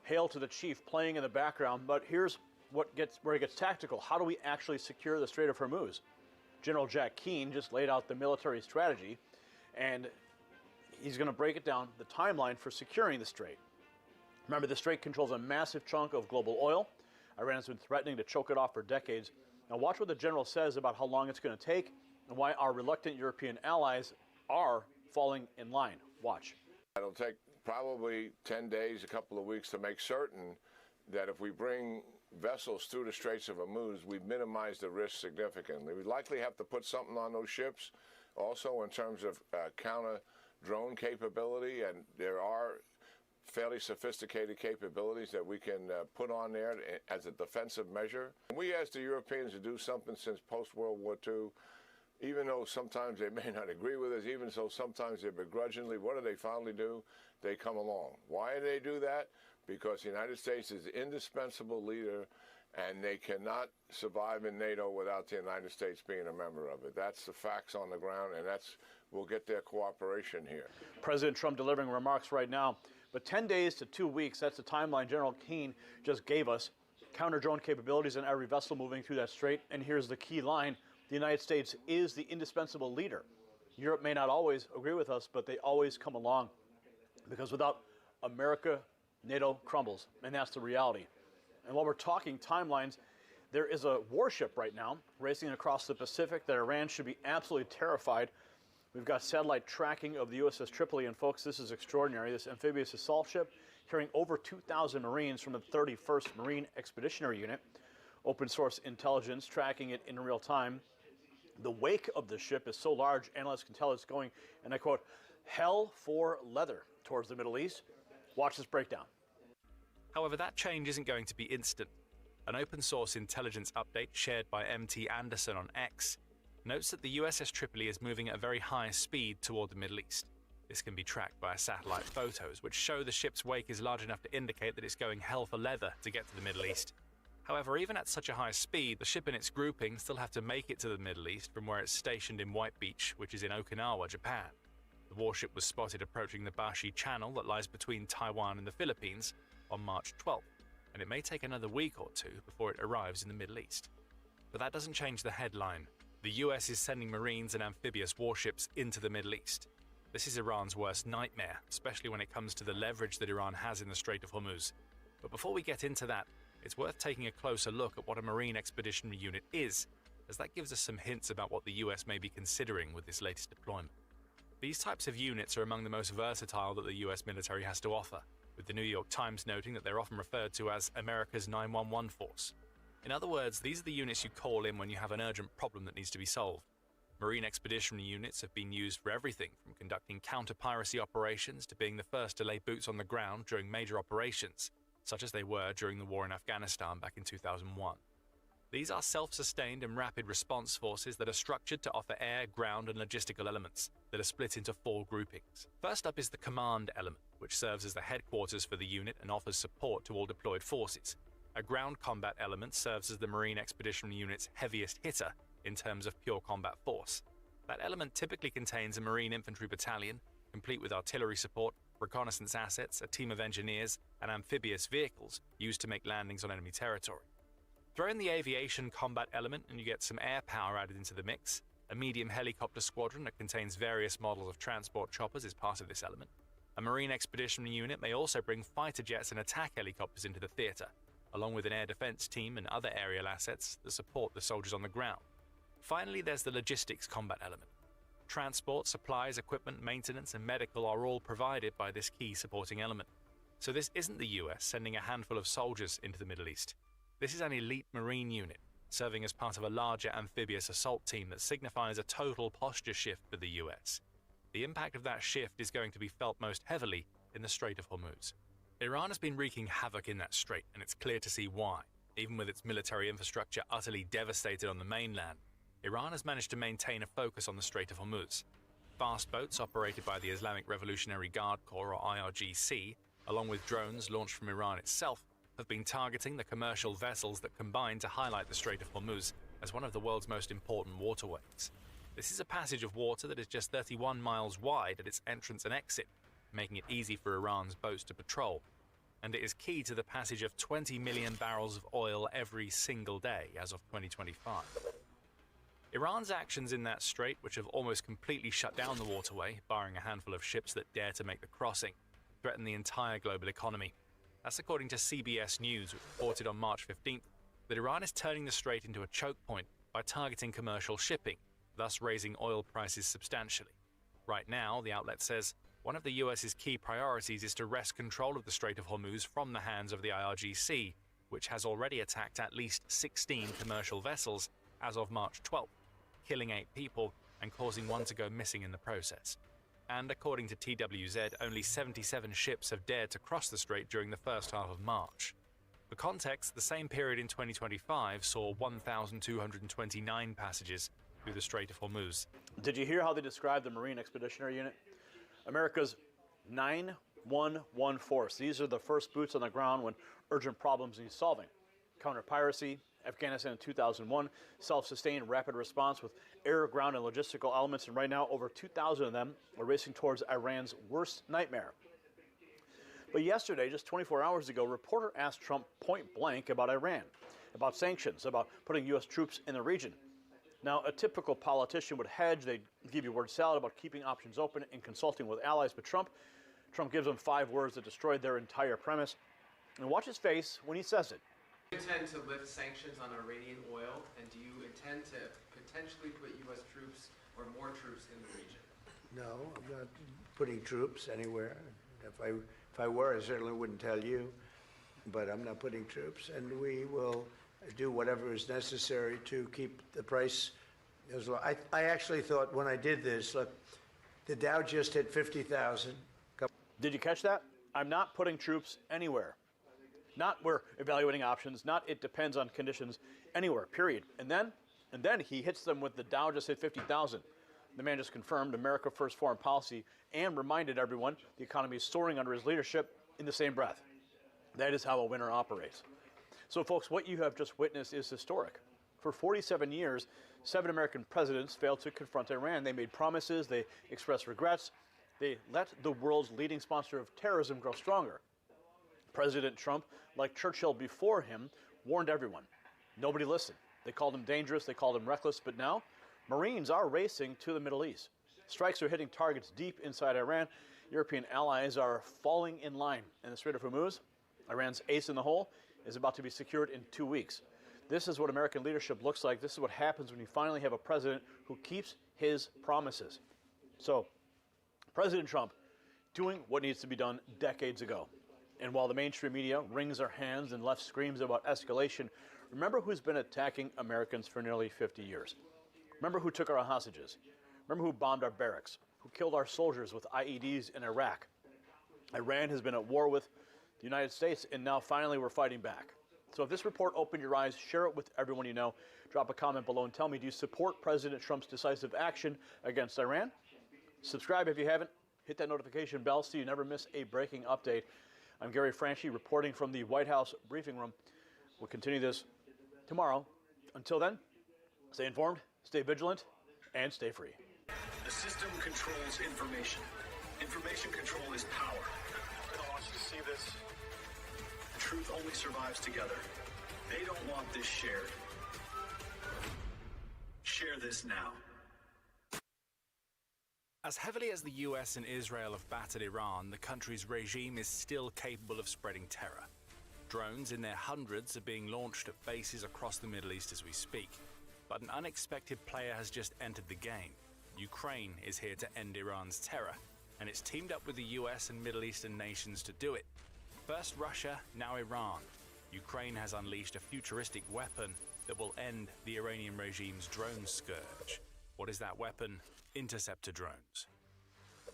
Hail to the Chief playing in the background. But here's where it gets tactical. How do we actually secure the Strait of Hormuz? General Jack Keane just laid out the military strategy, and he's going to break it down, the timeline for securing the strait. Remember, the strait controls a massive chunk of global oil. Iran has been threatening to choke it off for decades. Now watch what the general says about how long it's going to take and why our reluctant European allies are falling in line. Watch. It'll take probably 10 days, a couple of weeks to make certain that if we bring vessels through the Straits of Hormuz, we minimize the risk significantly. We likely have to put something on those ships also in terms of counter drone capability, and there are fairly sophisticated capabilities that we can put on there as a defensive measure. We asked the Europeans to do something since post-World War II, even though sometimes they may not agree with us, even so sometimes they begrudgingly, what do they finally do? They come along. Why do they do that? Because the United States is the indispensable leader, and they cannot survive in NATO without the United States being a member of it. That's the facts on the ground, and we'll get their cooperation here. President Trump delivering remarks right now. But 10 days to 2 weeks, that's the timeline General Keane just gave us. Counter-drone capabilities on every vessel moving through that strait. And here's the key line. The United States is the indispensable leader. Europe may not always agree with us, but they always come along. Because without America, NATO crumbles. And that's the reality. And while we're talking timelines, there is a warship right now racing across the Pacific that Iran should be absolutely terrified. We've got satellite tracking of the USS Tripoli, and folks, this is extraordinary. This amphibious assault ship carrying over 2,000 Marines from the 31st Marine Expeditionary Unit. Open source intelligence tracking it in real time. The wake of the ship is so large, analysts can tell it's going, and I quote, hell for leather towards the Middle East. Watch this breakdown. However, that change isn't going to be instant. An open source intelligence update shared by MT Anderson on X notes that the USS Tripoli is moving at a very high speed toward the Middle East. This can be tracked by satellite photos, which show the ship's wake is large enough to indicate that it's going hell for leather to get to the Middle East. However, even at such a high speed, the ship and its grouping still have to make it to the Middle East from where it's stationed in White Beach, which is in Okinawa, Japan. The warship was spotted approaching the Bashi Channel that lies between Taiwan and the Philippines on March 12th, and it may take another week or two before it arrives in the Middle East. But that doesn't change the headline. The US is sending Marines and amphibious warships into the Middle East. This is Iran's worst nightmare, especially when it comes to the leverage that Iran has in the Strait of Hormuz. But before we get into that, it's worth taking a closer look at what a Marine Expeditionary Unit is, as that gives us some hints about what the US may be considering with this latest deployment. These types of units are among the most versatile that the US military has to offer, with the New York Times noting that they're often referred to as America's 911 force. In other words, these are the units you call in when you have an urgent problem that needs to be solved. Marine Expeditionary Units have been used for everything from conducting counter-piracy operations to being the first to lay boots on the ground during major operations, such as they were during the war in Afghanistan back in 2001. These are self-sustained and rapid response forces that are structured to offer air, ground, and logistical elements that are split into 4 groupings. First up is the command element, which serves as the headquarters for the unit and offers support to all deployed forces. A ground combat element serves as the Marine Expeditionary Unit's heaviest hitter in terms of pure combat force. That element typically contains a Marine Infantry Battalion, complete with artillery support, reconnaissance assets, a team of engineers, and amphibious vehicles used to make landings on enemy territory. Throw in the aviation combat element and you get some air power added into the mix. A medium helicopter squadron that contains various models of transport choppers is part of this element. A Marine Expeditionary Unit may also bring fighter jets and attack helicopters into the theater, along with an air defense team and other aerial assets that support the soldiers on the ground. Finally, there's the logistics combat element. Transport, supplies, equipment, maintenance, and medical are all provided by this key supporting element. So this isn't the US sending a handful of soldiers into the Middle East. This is an elite Marine unit, serving as part of a larger amphibious assault team that signifies a total posture shift for the US. The impact of that shift is going to be felt most heavily in the Strait of Hormuz. Iran has been wreaking havoc in that strait, and it's clear to see why. Even with its military infrastructure utterly devastated on the mainland, Iran has managed to maintain a focus on the Strait of Hormuz. Fast boats operated by the Islamic Revolutionary Guard Corps, or IRGC, along with drones launched from Iran itself, have been targeting the commercial vessels that combine to highlight the Strait of Hormuz as one of the world's most important waterways. This is a passage of water that is just 31 miles wide at its entrance and exit, making it easy for Iran's boats to patrol, and it is key to the passage of 20 million barrels of oil every single day as of 2025. Iran's actions in that strait, which have almost completely shut down the waterway, barring a handful of ships that dare to make the crossing, threaten the entire global economy. That's according to CBS News, which reported on March 15th that Iran is turning the strait into a choke point by targeting commercial shipping, thus raising oil prices substantially. Right now, the outlet says, one of the US's key priorities is to wrest control of the Strait of Hormuz from the hands of the IRGC, which has already attacked at least 16 commercial vessels as of March 12th, killing 8 people and causing 1 to go missing in the process. And according to TWZ, only 77 ships have dared to cross the strait during the first half of March. For context, the same period in 2025 saw 1,229 passages through the Strait of Hormuz. Did you hear how they described the Marine Expeditionary Unit? America's 911 force. These are the first boots on the ground when urgent problems need solving. Counter-piracy, Afghanistan in 2001, self-sustained rapid response with air, ground, and logistical elements, and right now over 2,000 of them are racing towards Iran's worst nightmare. But yesterday, just 24 hours ago, a reporter asked Trump point blank about Iran, about sanctions, about putting U.S. troops in the region. Now, a typical politician would hedge, they'd give you word salad about keeping options open and consulting with allies, but Trump gives them 5 words that destroyed their entire premise. And watch his face when he says it. Do you intend to lift sanctions on Iranian oil, and do you intend to potentially put U.S. troops or more troops in the region? No, I'm not putting troops anywhere. If I were, I certainly wouldn't tell you, but I'm not putting troops, and we will do whatever is necessary to keep the price as low. I actually thought when I did this, look, the Dow just hit 50,000. Did you catch that? I'm not putting troops anywhere. Not we're evaluating options, not it depends on conditions, anywhere, period. And then he hits them with the Dow just hit 50,000. The man just confirmed America First foreign policy and reminded everyone the economy is soaring under his leadership in the same breath. That is how a winner operates. So, folks, what you have just witnessed is historic. For 47 years, 7 American presidents failed to confront Iran. They made promises, they expressed regrets, They let the world's leading sponsor of terrorism grow stronger. President Trump, like Churchill before him, warned everyone. Nobody listened. They called him dangerous, they called him reckless, but now Marines are racing to the Middle East. Strikes are hitting targets deep inside Iran. European allies are falling in line. And the Strait of Hormuz, Iran's ace in the hole, is about to be secured in 2 weeks. This is what American leadership looks like. This is what happens when you finally have a president who keeps his promises. So, President Trump doing what needs to be done decades ago. And while the mainstream media wrings their hands and left screams about escalation, remember who's been attacking Americans for nearly 50 years. Remember who took our hostages. Remember who bombed our barracks, who killed our soldiers with IEDs in Iraq. Iran has been at war with the United States, and now finally we're fighting back. So if this report opened your eyes, share it with everyone you know. Drop a comment below and tell me, do you support President Trump's decisive action against Iran? Subscribe if you haven't. Hit that notification bell so you never miss a breaking update. I'm Gary Franchi reporting from the White House briefing room. We'll continue this tomorrow. Until then, stay informed, stay vigilant, and stay free. The system controls information. Information control is power. I want you to see this. The truth only survives together. They don't want this shared. Share this now. As heavily as the US and Israel have battered Iran, the country's regime is still capable of spreading terror. Drones in their hundreds are being launched at bases across the Middle East as we speak. But an unexpected player has just entered the game. Ukraine is here to end Iran's terror, and it's teamed up with the US and Middle Eastern nations to do it. First Russia, now Iran. Ukraine has unleashed a futuristic weapon that will end the Iranian regime's drone scourge. What is that weapon? Interceptor drones.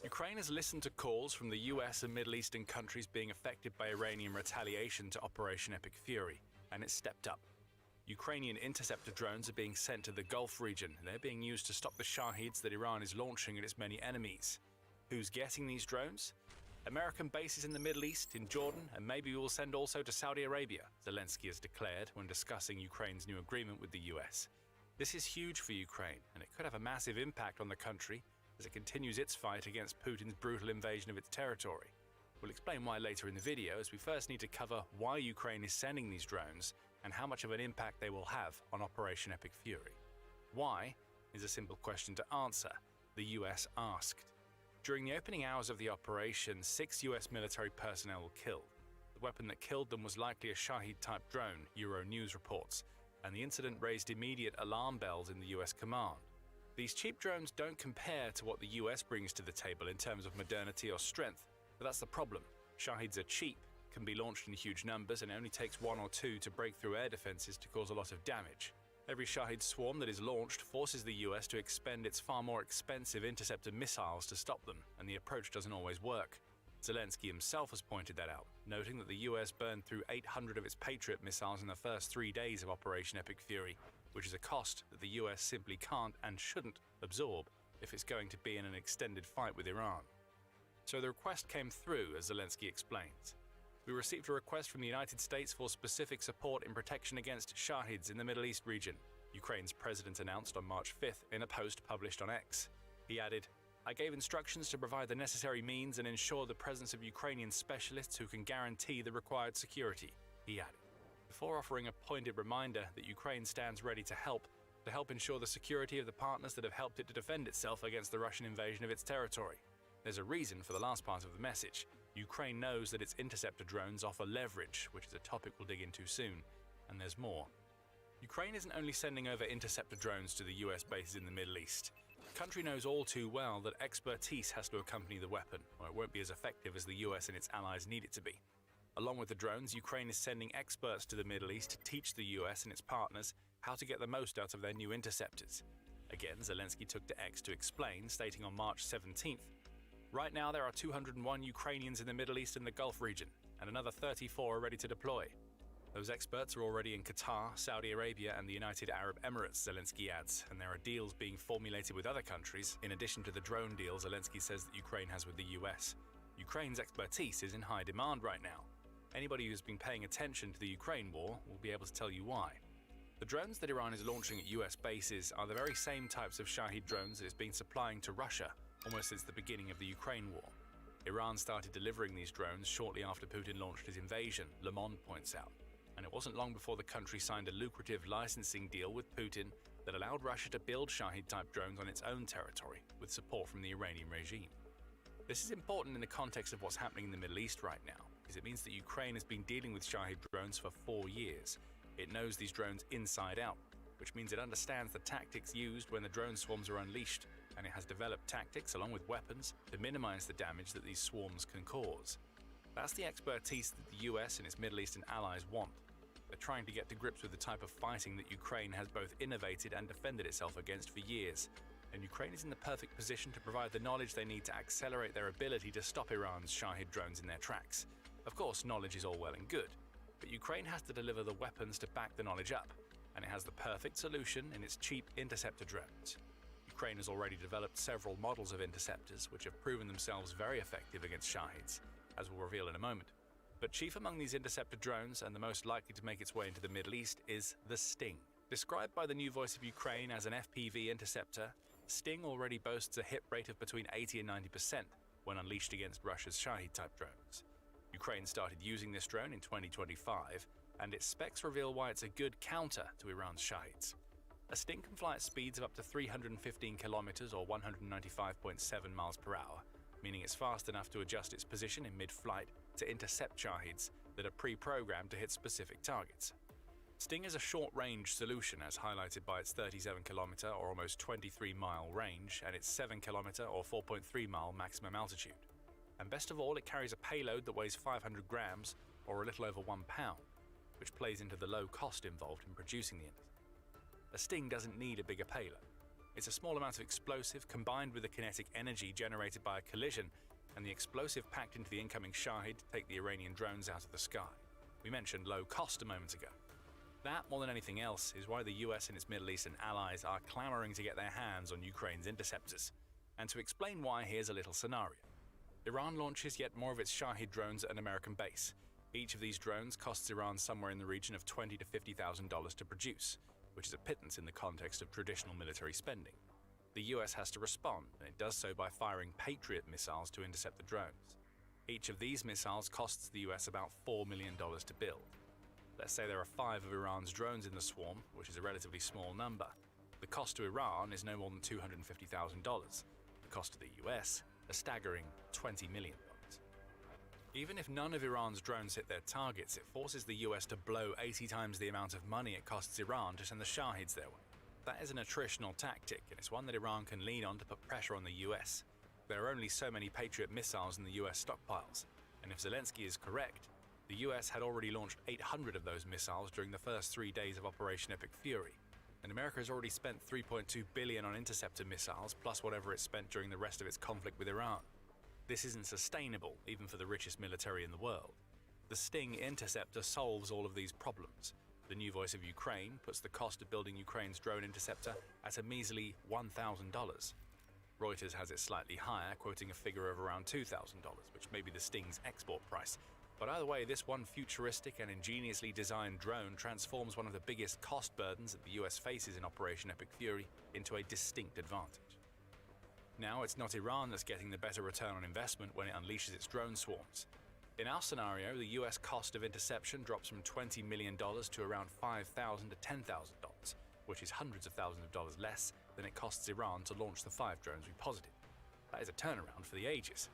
Ukraine has listened to calls from the US and Middle Eastern countries being affected by Iranian retaliation to Operation Epic Fury, and it's stepped up. Ukrainian interceptor drones are being sent to the Gulf region, and they're being used to stop the Shahids that Iran is launching at its many enemies. Who's getting these drones? American bases in the Middle East, in Jordan, and maybe we will send also to Saudi Arabia, Zelensky has declared when discussing Ukraine's new agreement with the US. This is huge for Ukraine, and it could have a massive impact on the country as it continues its fight against Putin's brutal invasion of its territory. We'll explain why later in the video, as we first need to cover why Ukraine is sending these drones and how much of an impact they will have on Operation Epic Fury. Why is a simple question to answer, the US asked. During the opening hours of the operation, 6 US military personnel were killed. The weapon that killed them was likely a Shahid-type drone, Euronews reports, and the incident raised immediate alarm bells in the US command. These cheap drones don't compare to what the US brings to the table in terms of modernity or strength, but that's the problem. Shahids are cheap, can be launched in huge numbers, and it only takes 1 or 2 to break through air defenses to cause a lot of damage. Every Shahid swarm that is launched forces the US to expend its far more expensive interceptor missiles to stop them, and the approach doesn't always work. Zelensky himself has pointed that out, noting that the US burned through 800 of its Patriot missiles in the first 3 days of Operation Epic Fury, which is a cost that the US simply can't and shouldn't absorb if it's going to be in an extended fight with Iran. So the request came through, as Zelensky explains. We received a request from the United States for specific support in protection against Shahids in the Middle East region, Ukraine's president announced on March 5th in a post published on X. He added, "I gave instructions to provide the necessary means and ensure the presence of Ukrainian specialists who can guarantee the required security," he added, before offering a pointed reminder that Ukraine stands ready to help ensure the security of the partners that have helped it to defend itself against the Russian invasion of its territory. There's a reason for the last part of the message. Ukraine knows that its interceptor drones offer leverage, which is a topic we'll dig into soon, and there's more. Ukraine isn't only sending over interceptor drones to the US bases in the Middle East. The country knows all too well that expertise has to accompany the weapon, or it won't be as effective as the US and its allies need it to be. Along with the drones, Ukraine is sending experts to the Middle East to teach the US and its partners how to get the most out of their new interceptors. Again, Zelensky took to X to explain, stating on March 17th, "Right now there are 201 Ukrainians in the Middle East and the Gulf region, and another 34 are ready to deploy. Those experts are already in Qatar, Saudi Arabia, and the United Arab Emirates," Zelensky adds, and there are deals being formulated with other countries, in addition to the drone deal Zelensky says that Ukraine has with the US. Ukraine's expertise is in high demand right now. Anybody who's been paying attention to the Ukraine war will be able to tell you why. The drones that Iran is launching at US bases are the very same types of Shahid drones that it's been supplying to Russia, almost since the beginning of the Ukraine war. Iran started delivering these drones shortly after Putin launched his invasion, Le Monde points out. And it wasn't long before the country signed a lucrative licensing deal with Putin that allowed Russia to build Shahid-type drones on its own territory, with support from the Iranian regime. This is important in the context of what's happening in the Middle East right now, because it means that Ukraine has been dealing with Shahid drones for 4 years. It knows these drones inside out, which means it understands the tactics used when the drone swarms are unleashed, and it has developed tactics along with weapons to minimize the damage that these swarms can cause. That's the expertise that the US and its Middle Eastern allies want. They're trying to get to grips with the type of fighting that Ukraine has both innovated and defended itself against for years. And Ukraine is in the perfect position to provide the knowledge they need to accelerate their ability to stop Iran's Shahid drones in their tracks. Of course, knowledge is all well and good, but Ukraine has to deliver the weapons to back the knowledge up, and it has the perfect solution in its cheap interceptor drones. Ukraine has already developed several models of interceptors which have proven themselves very effective against Shahids, as we'll reveal in a moment. But chief among these interceptor drones, and the most likely to make its way into the Middle East, is the Sting. Described by the New Voice of Ukraine as an FPV interceptor, Sting already boasts a hit rate of between 80 and 90% when unleashed against Russia's Shahid-type drones. Ukraine started using this drone in 2025, and its specs reveal why it's a good counter to Iran's Shahids. A Sting can fly at speeds of up to 315 kilometers or 195.7 miles per hour, meaning it's fast enough to adjust its position in mid-flight to intercept Shahids that are pre-programmed to hit specific targets. Sting is a short-range solution, as highlighted by its 37-kilometer or almost 23-mile range and its 7-kilometer or 4.3-mile maximum altitude. And best of all, it carries a payload that weighs 500 grams or a little over 1 pound, which plays into the low cost involved in producing the interceptor. A Sting doesn't need a bigger payload. It's a small amount of explosive combined with the kinetic energy generated by a collision and the explosive packed into the incoming Shahid to take the Iranian drones out of the sky. We mentioned low cost a moment ago. That, more than anything else, is why the US and its Middle Eastern allies are clamoring to get their hands on Ukraine's interceptors. And to explain why, here's a little scenario. Iran launches yet more of its Shahid drones at an American base. Each of these drones costs Iran somewhere in the region of $20,000 to $50,000 to produce, which is a pittance in the context of traditional military spending. The US has to respond, and it does so by firing Patriot missiles to intercept the drones. Each of these missiles costs the US about $4 million to build. Let's say there are 5 of Iran's drones in the swarm, which is a relatively small number. The cost to Iran is no more than $250,000. The cost to the US, a staggering $20 million. Even if none of Iran's drones hit their targets, it forces the US to blow 80 times the amount of money it costs Iran to send the Shahids their way. That is an attritional tactic, and it's one that Iran can lean on to put pressure on the US. There are only so many Patriot missiles in the US stockpiles, and if Zelensky is correct, the US had already launched 800 of those missiles during the first 3 days of Operation Epic Fury, and America has already spent $3.2 billion on interceptor missiles, plus whatever it spent during the rest of its conflict with Iran. This isn't sustainable, even for the richest military in the world. The Sting interceptor solves all of these problems. The New Voice of Ukraine puts the cost of building Ukraine's drone interceptor at a measly $1,000. Reuters has it slightly higher, quoting a figure of around $2,000, which may be the Sting's export price. But either way, this one futuristic and ingeniously designed drone transforms one of the biggest cost burdens that the US faces in Operation Epic Fury into a distinct advantage. Now it's not Iran that's getting the better return on investment when it unleashes its drone swarms. In our scenario, the US cost of interception drops from $20 million to around $5,000 to $10,000, which is hundreds of thousands of dollars less than it costs Iran to launch the 5 drones we posited. That is a turnaround for the ages.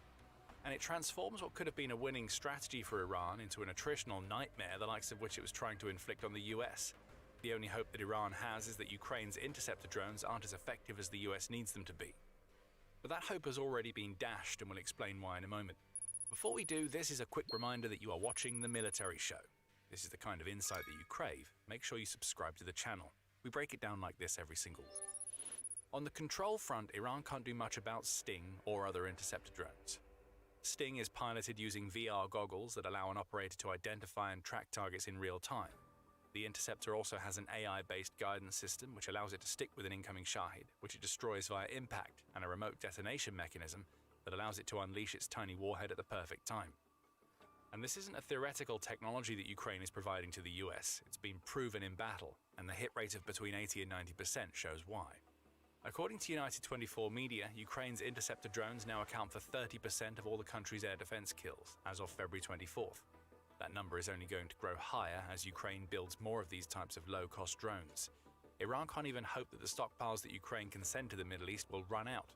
And it transforms what could have been a winning strategy for Iran into an attritional nightmare, the likes of which it was trying to inflict on the US. The only hope that Iran has is that Ukraine's interceptor drones aren't as effective as the US needs them to be. But that hope has already been dashed, and we'll explain why in a moment. Before we do, this is a quick reminder that you are watching The Military Show. This is the kind of insight that you crave. Make sure you subscribe to the channel. We break it down like this every single week. On the control front, Iran can't do much about Sting or other interceptor drones. Sting is piloted using VR goggles that allow an operator to identify and track targets in real time. The interceptor also has an AI-based guidance system which allows it to stick with an incoming Shahid, which it destroys via impact, and a remote detonation mechanism that allows it to unleash its tiny warhead at the perfect time. And this isn't a theoretical technology that Ukraine is providing to the US. It's been proven in battle, and the hit rate of between 80 and 90% shows why. According to United 24 Media, Ukraine's interceptor drones now account for 30% of all the country's air defense kills as of February 24th. That number is only going to grow higher as Ukraine builds more of these types of low-cost drones. Iran can't even hope that the stockpiles that Ukraine can send to the Middle East will run out.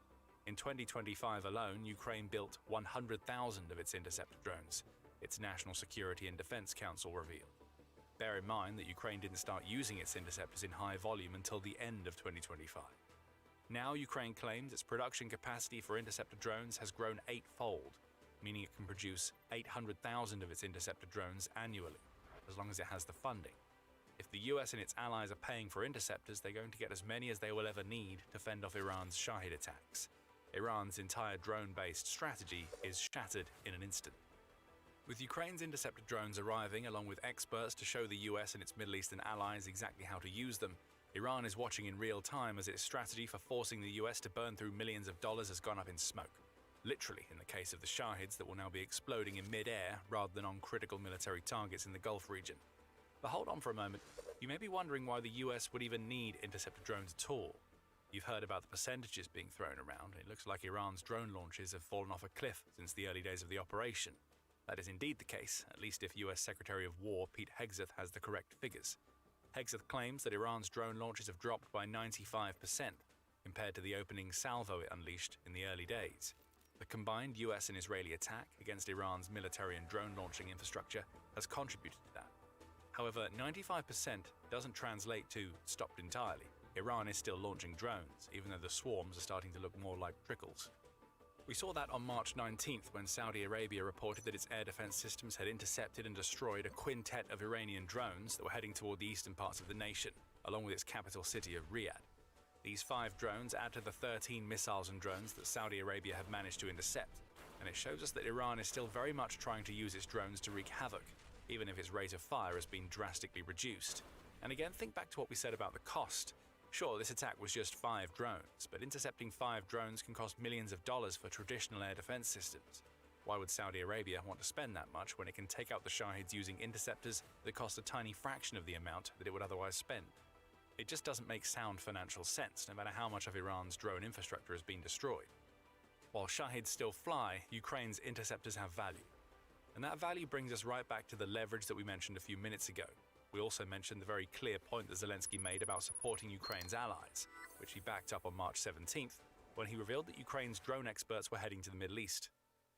In 2025 alone, Ukraine built 100,000 of its interceptor drones, its National Security and Defense Council revealed. Bear in mind that Ukraine didn't start using its interceptors in high volume until the end of 2025. Now Ukraine claims its production capacity for interceptor drones has grown 8-fold, meaning it can produce 800,000 of its interceptor drones annually, as long as it has the funding. If the US and its allies are paying for interceptors, they're going to get as many as they will ever need to fend off Iran's Shahid attacks. Iran's entire drone-based strategy is shattered in an instant. With Ukraine's interceptor drones arriving along with experts to show the US and its Middle Eastern allies exactly how to use them, Iran is watching in real time as its strategy for forcing the US to burn through millions of dollars has gone up in smoke. Literally in the case of the Shahids that will now be exploding in mid-air rather than on critical military targets in the Gulf region. But hold on for a moment. You may be wondering why the US would even need interceptor drones at all. You've heard about the percentages being thrown around. It looks like Iran's drone launches have fallen off a cliff since the early days of the operation. That is indeed the case, at least if US Secretary of War Pete Hegseth has the correct figures. Hegseth claims that Iran's drone launches have dropped by 95% compared to the opening salvo it unleashed in the early days. The combined US and Israeli attack against Iran's military and drone launching infrastructure has contributed to that. However, 95% doesn't translate to stopped entirely. Iran is still launching drones, even though the swarms are starting to look more like trickles. We saw that on March 19th when Saudi Arabia reported that its air defense systems had intercepted and destroyed a quintet of Iranian drones that were heading toward the eastern parts of the nation, along with its capital city of Riyadh. These 5 drones add to the 13 missiles and drones that Saudi Arabia have managed to intercept, and it shows us that Iran is still very much trying to use its drones to wreak havoc, even if its rate of fire has been drastically reduced. And again, think back to what we said about the cost. Sure, this attack was just 5 drones, but intercepting 5 drones can cost millions of dollars for traditional air defense systems. Why would Saudi Arabia want to spend that much when it can take out the Shahids using interceptors that cost a tiny fraction of the amount that it would otherwise spend? It just doesn't make sound financial sense, no matter how much of Iran's drone infrastructure has been destroyed. While Shahids still fly, Ukraine's interceptors have value. And that value brings us right back to the leverage that we mentioned a few minutes ago. We also mentioned the very clear point that Zelensky made about supporting Ukraine's allies, which he backed up on March 17th, when he revealed that Ukraine's drone experts were heading to the Middle East.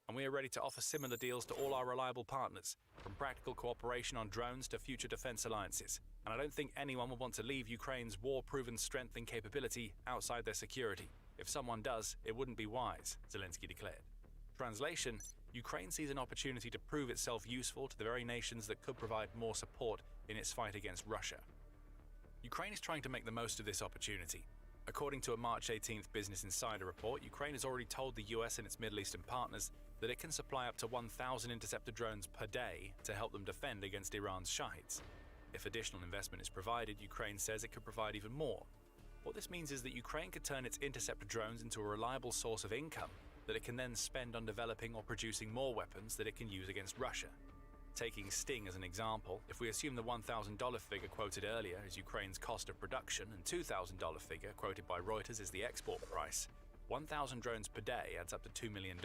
And we are ready to offer similar deals to all our reliable partners, from practical cooperation on drones to future defense alliances. And I don't think anyone will want to leave Ukraine's war-proven strength and capability outside their security. If someone does, it wouldn't be wise, Zelensky declared. Translation: Ukraine sees an opportunity to prove itself useful to the very nations that could provide more support in its fight against Russia. Ukraine is trying to make the most of this opportunity. According to a March 18th Business Insider report, Ukraine has already told the US and its Middle Eastern partners that it can supply up to 1,000 interceptor drones per day to help them defend against Iran's Shahids. If additional investment is provided, Ukraine says it could provide even more. What this means is that Ukraine could turn its interceptor drones into a reliable source of income that it can then spend on developing or producing more weapons that it can use against Russia. Taking Sting as an example, if we assume the $1,000 figure quoted earlier is Ukraine's cost of production and $2,000 figure quoted by Reuters is the export price, 1,000 drones per day adds up to $2 million.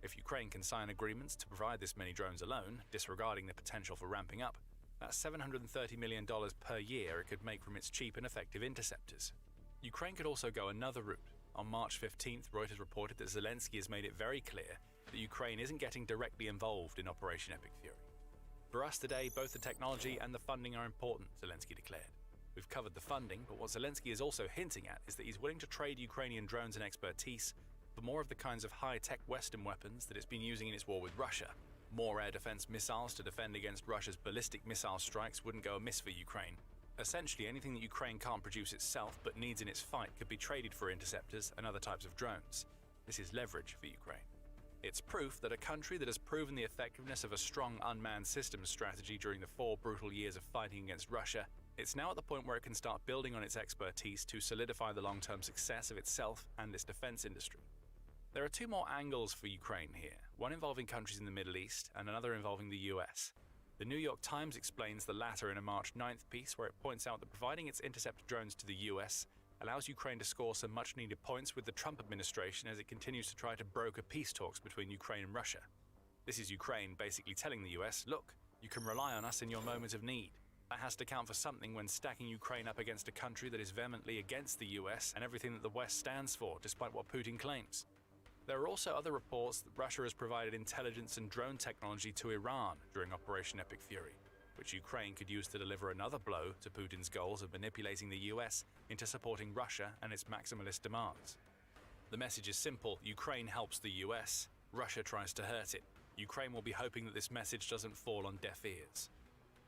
If Ukraine can sign agreements to provide this many drones alone, disregarding the potential for ramping up, that's $730 million per year it could make from its cheap and effective interceptors. Ukraine could also go another route. On March 15th, Reuters reported that Zelensky has made it very clear that Ukraine isn't getting directly involved in Operation Epic Fury. For us today, both the technology and the funding are important, Zelensky declared. We've covered the funding, but what Zelensky is also hinting at is that he's willing to trade Ukrainian drones and expertise for more of the kinds of high-tech Western weapons that it's been using in its war with Russia. More air defense missiles to defend against Russia's ballistic missile strikes wouldn't go amiss for Ukraine. Essentially, anything that Ukraine can't produce itself but needs in its fight could be traded for interceptors and other types of drones. This is leverage for Ukraine. It's proof that a country that has proven the effectiveness of a strong unmanned systems strategy during the 4 brutal years of fighting against Russia, it's now at the point where it can start building on its expertise to solidify the long-term success of itself and its defense industry. There are 2 more angles for Ukraine here, one involving countries in the Middle East and another involving the US. The New York Times explains the latter in a March 9th piece where it points out that providing its interceptor drones to the US allows Ukraine to score some much-needed points with the Trump administration as it continues to try to broker peace talks between Ukraine and Russia. This is Ukraine basically telling the US, look, you can rely on us in your moment of need. That has to count for something when stacking Ukraine up against a country that is vehemently against the US and everything that the West stands for, despite what Putin claims. There are also other reports that Russia has provided intelligence and drone technology to Iran during Operation Epic Fury, which Ukraine could use to deliver another blow to Putin's goals of manipulating the US into supporting Russia and its maximalist demands. The message is simple: Ukraine helps the US, Russia tries to hurt it. Ukraine will be hoping that this message doesn't fall on deaf ears.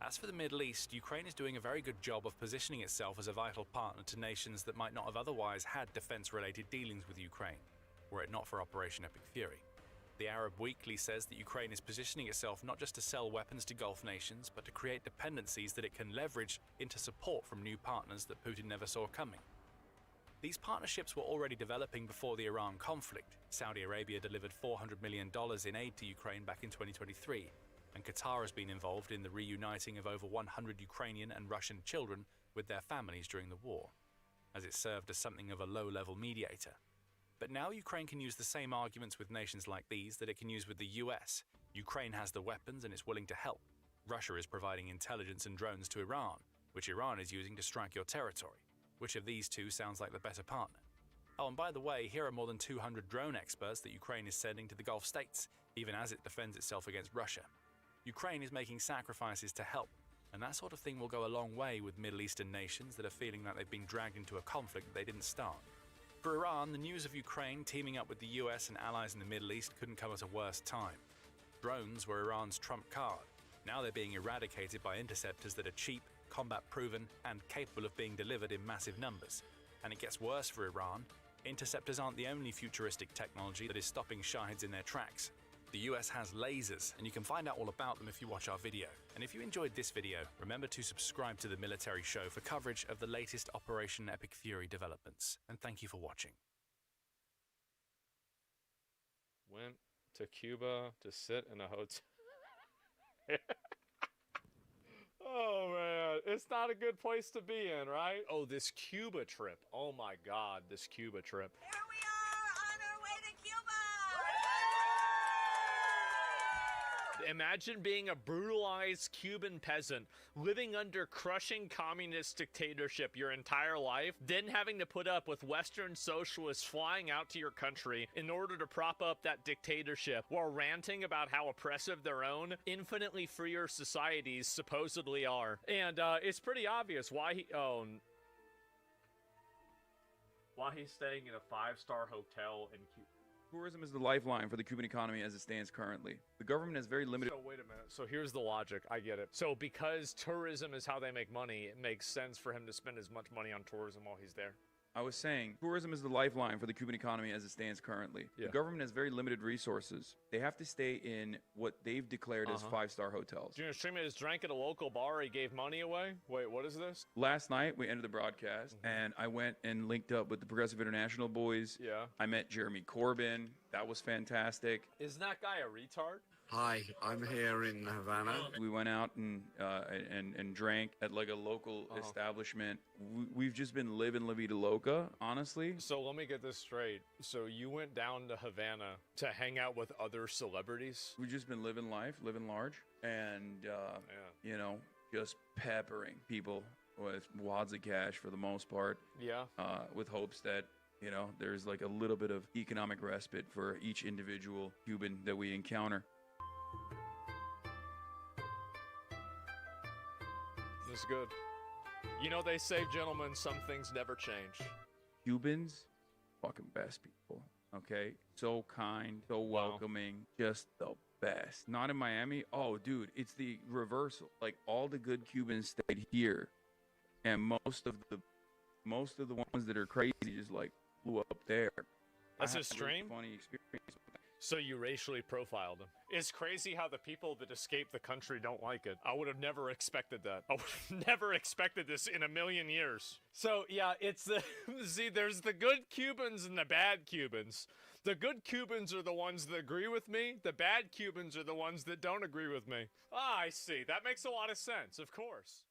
As for the Middle East, Ukraine is doing a very good job of positioning itself as a vital partner to nations that might not have otherwise had defense-related dealings with Ukraine, were it not for Operation Epic Fury. The Arab Weekly says that Ukraine is positioning itself not just to sell weapons to Gulf nations, but to create dependencies that it can leverage into support from new partners that Putin never saw coming. These partnerships were already developing before the Iran conflict. Saudi Arabia delivered $400 million in aid to Ukraine back in 2023, and Qatar has been involved in the reuniting of over 100 Ukrainian and Russian children with their families during the war, as it served as something of a low-level mediator. But now Ukraine can use the same arguments with nations like these that it can use with the US. Ukraine has the weapons and is willing to help. Russia is providing intelligence and drones to Iran, which Iran is using to strike your territory. Which of these two sounds like the better partner? Oh, and by the way, here are more than 200 drone experts that Ukraine is sending to the Gulf states, even as it defends itself against Russia. Ukraine is making sacrifices to help, and that sort of thing will go a long way with Middle Eastern nations that are feeling that they've been dragged into a conflict that they didn't start. For Iran, the news of Ukraine teaming up with the US and allies in the Middle East couldn't come at a worse time. Drones were Iran's trump card. Now they're being eradicated by interceptors that are cheap, combat-proven, and capable of being delivered in massive numbers. And it gets worse for Iran. Interceptors aren't the only futuristic technology that is stopping Shahids in their tracks. The US has lasers, and you can find out all about them if you watch our video. And if you enjoyed this video, remember to subscribe to The Military Show for coverage of the latest Operation Epic Fury developments. And thank you for watching. Went to Cuba to sit in a hotel. Oh man, it's not a good place to be in, right? Oh, this Cuba trip. Oh my God, this Cuba trip. Here we are on our way to Cuba! Imagine being a brutalized Cuban peasant living under crushing communist dictatorship your entire life, then having to put up with Western socialists flying out to your country in order to prop up that dictatorship while ranting about how oppressive their own, infinitely freer societies supposedly are. And it's pretty obvious why he's staying in a 5-star hotel in Cuba. Tourism is the lifeline for the Cuban economy as it stands currently. The government has very limited... So wait a minute. So here's the logic. I get it. So because tourism is how they make money, it makes sense for him to spend as much money on tourism while he's there. I was saying, tourism is the lifeline for the Cuban economy as it stands currently. Yeah. The government has very limited resources. They have to stay in what they've declared as 5-star hotels. Junior Streamer is drank at a local bar. He gave money away. Wait, what is this? Last night, we ended the broadcast, and I went and linked up with the Progressive International boys. Yeah. I met Jeremy Corbyn. That was fantastic. Isn't that guy a retard? Hi, I'm here in Havana. We went out and drank at like a local establishment. We've just been living La Vida Loca, honestly. So let me get this straight. So you went down to Havana to hang out with other celebrities? We've just been living life, living large, and you know, just peppering people with wads of cash for the most part. Yeah. With hopes that, you know, there's like a little bit of economic respite for each individual Cuban that we encounter. This is good. You know, they say, gentlemen, some things never change. Cubans, fucking best people, okay? So kind, so welcoming, just the best. Not in Miami. Oh, dude, it's the reversal. Like, all the good Cubans stayed here, and most of the ones that are crazy just like flew up there. That's a stream? Funny experience with that. So you racially profiled them. It's crazy how the people that escape the country don't like it. I would have never expected that. I would have never expected this in a million years. So yeah, it's the see, there's the good Cubans and the bad Cubans. The good Cubans are the ones that agree with me. The bad Cubans are the ones that don't agree with me. Ah, I see. That makes a lot of sense, of course.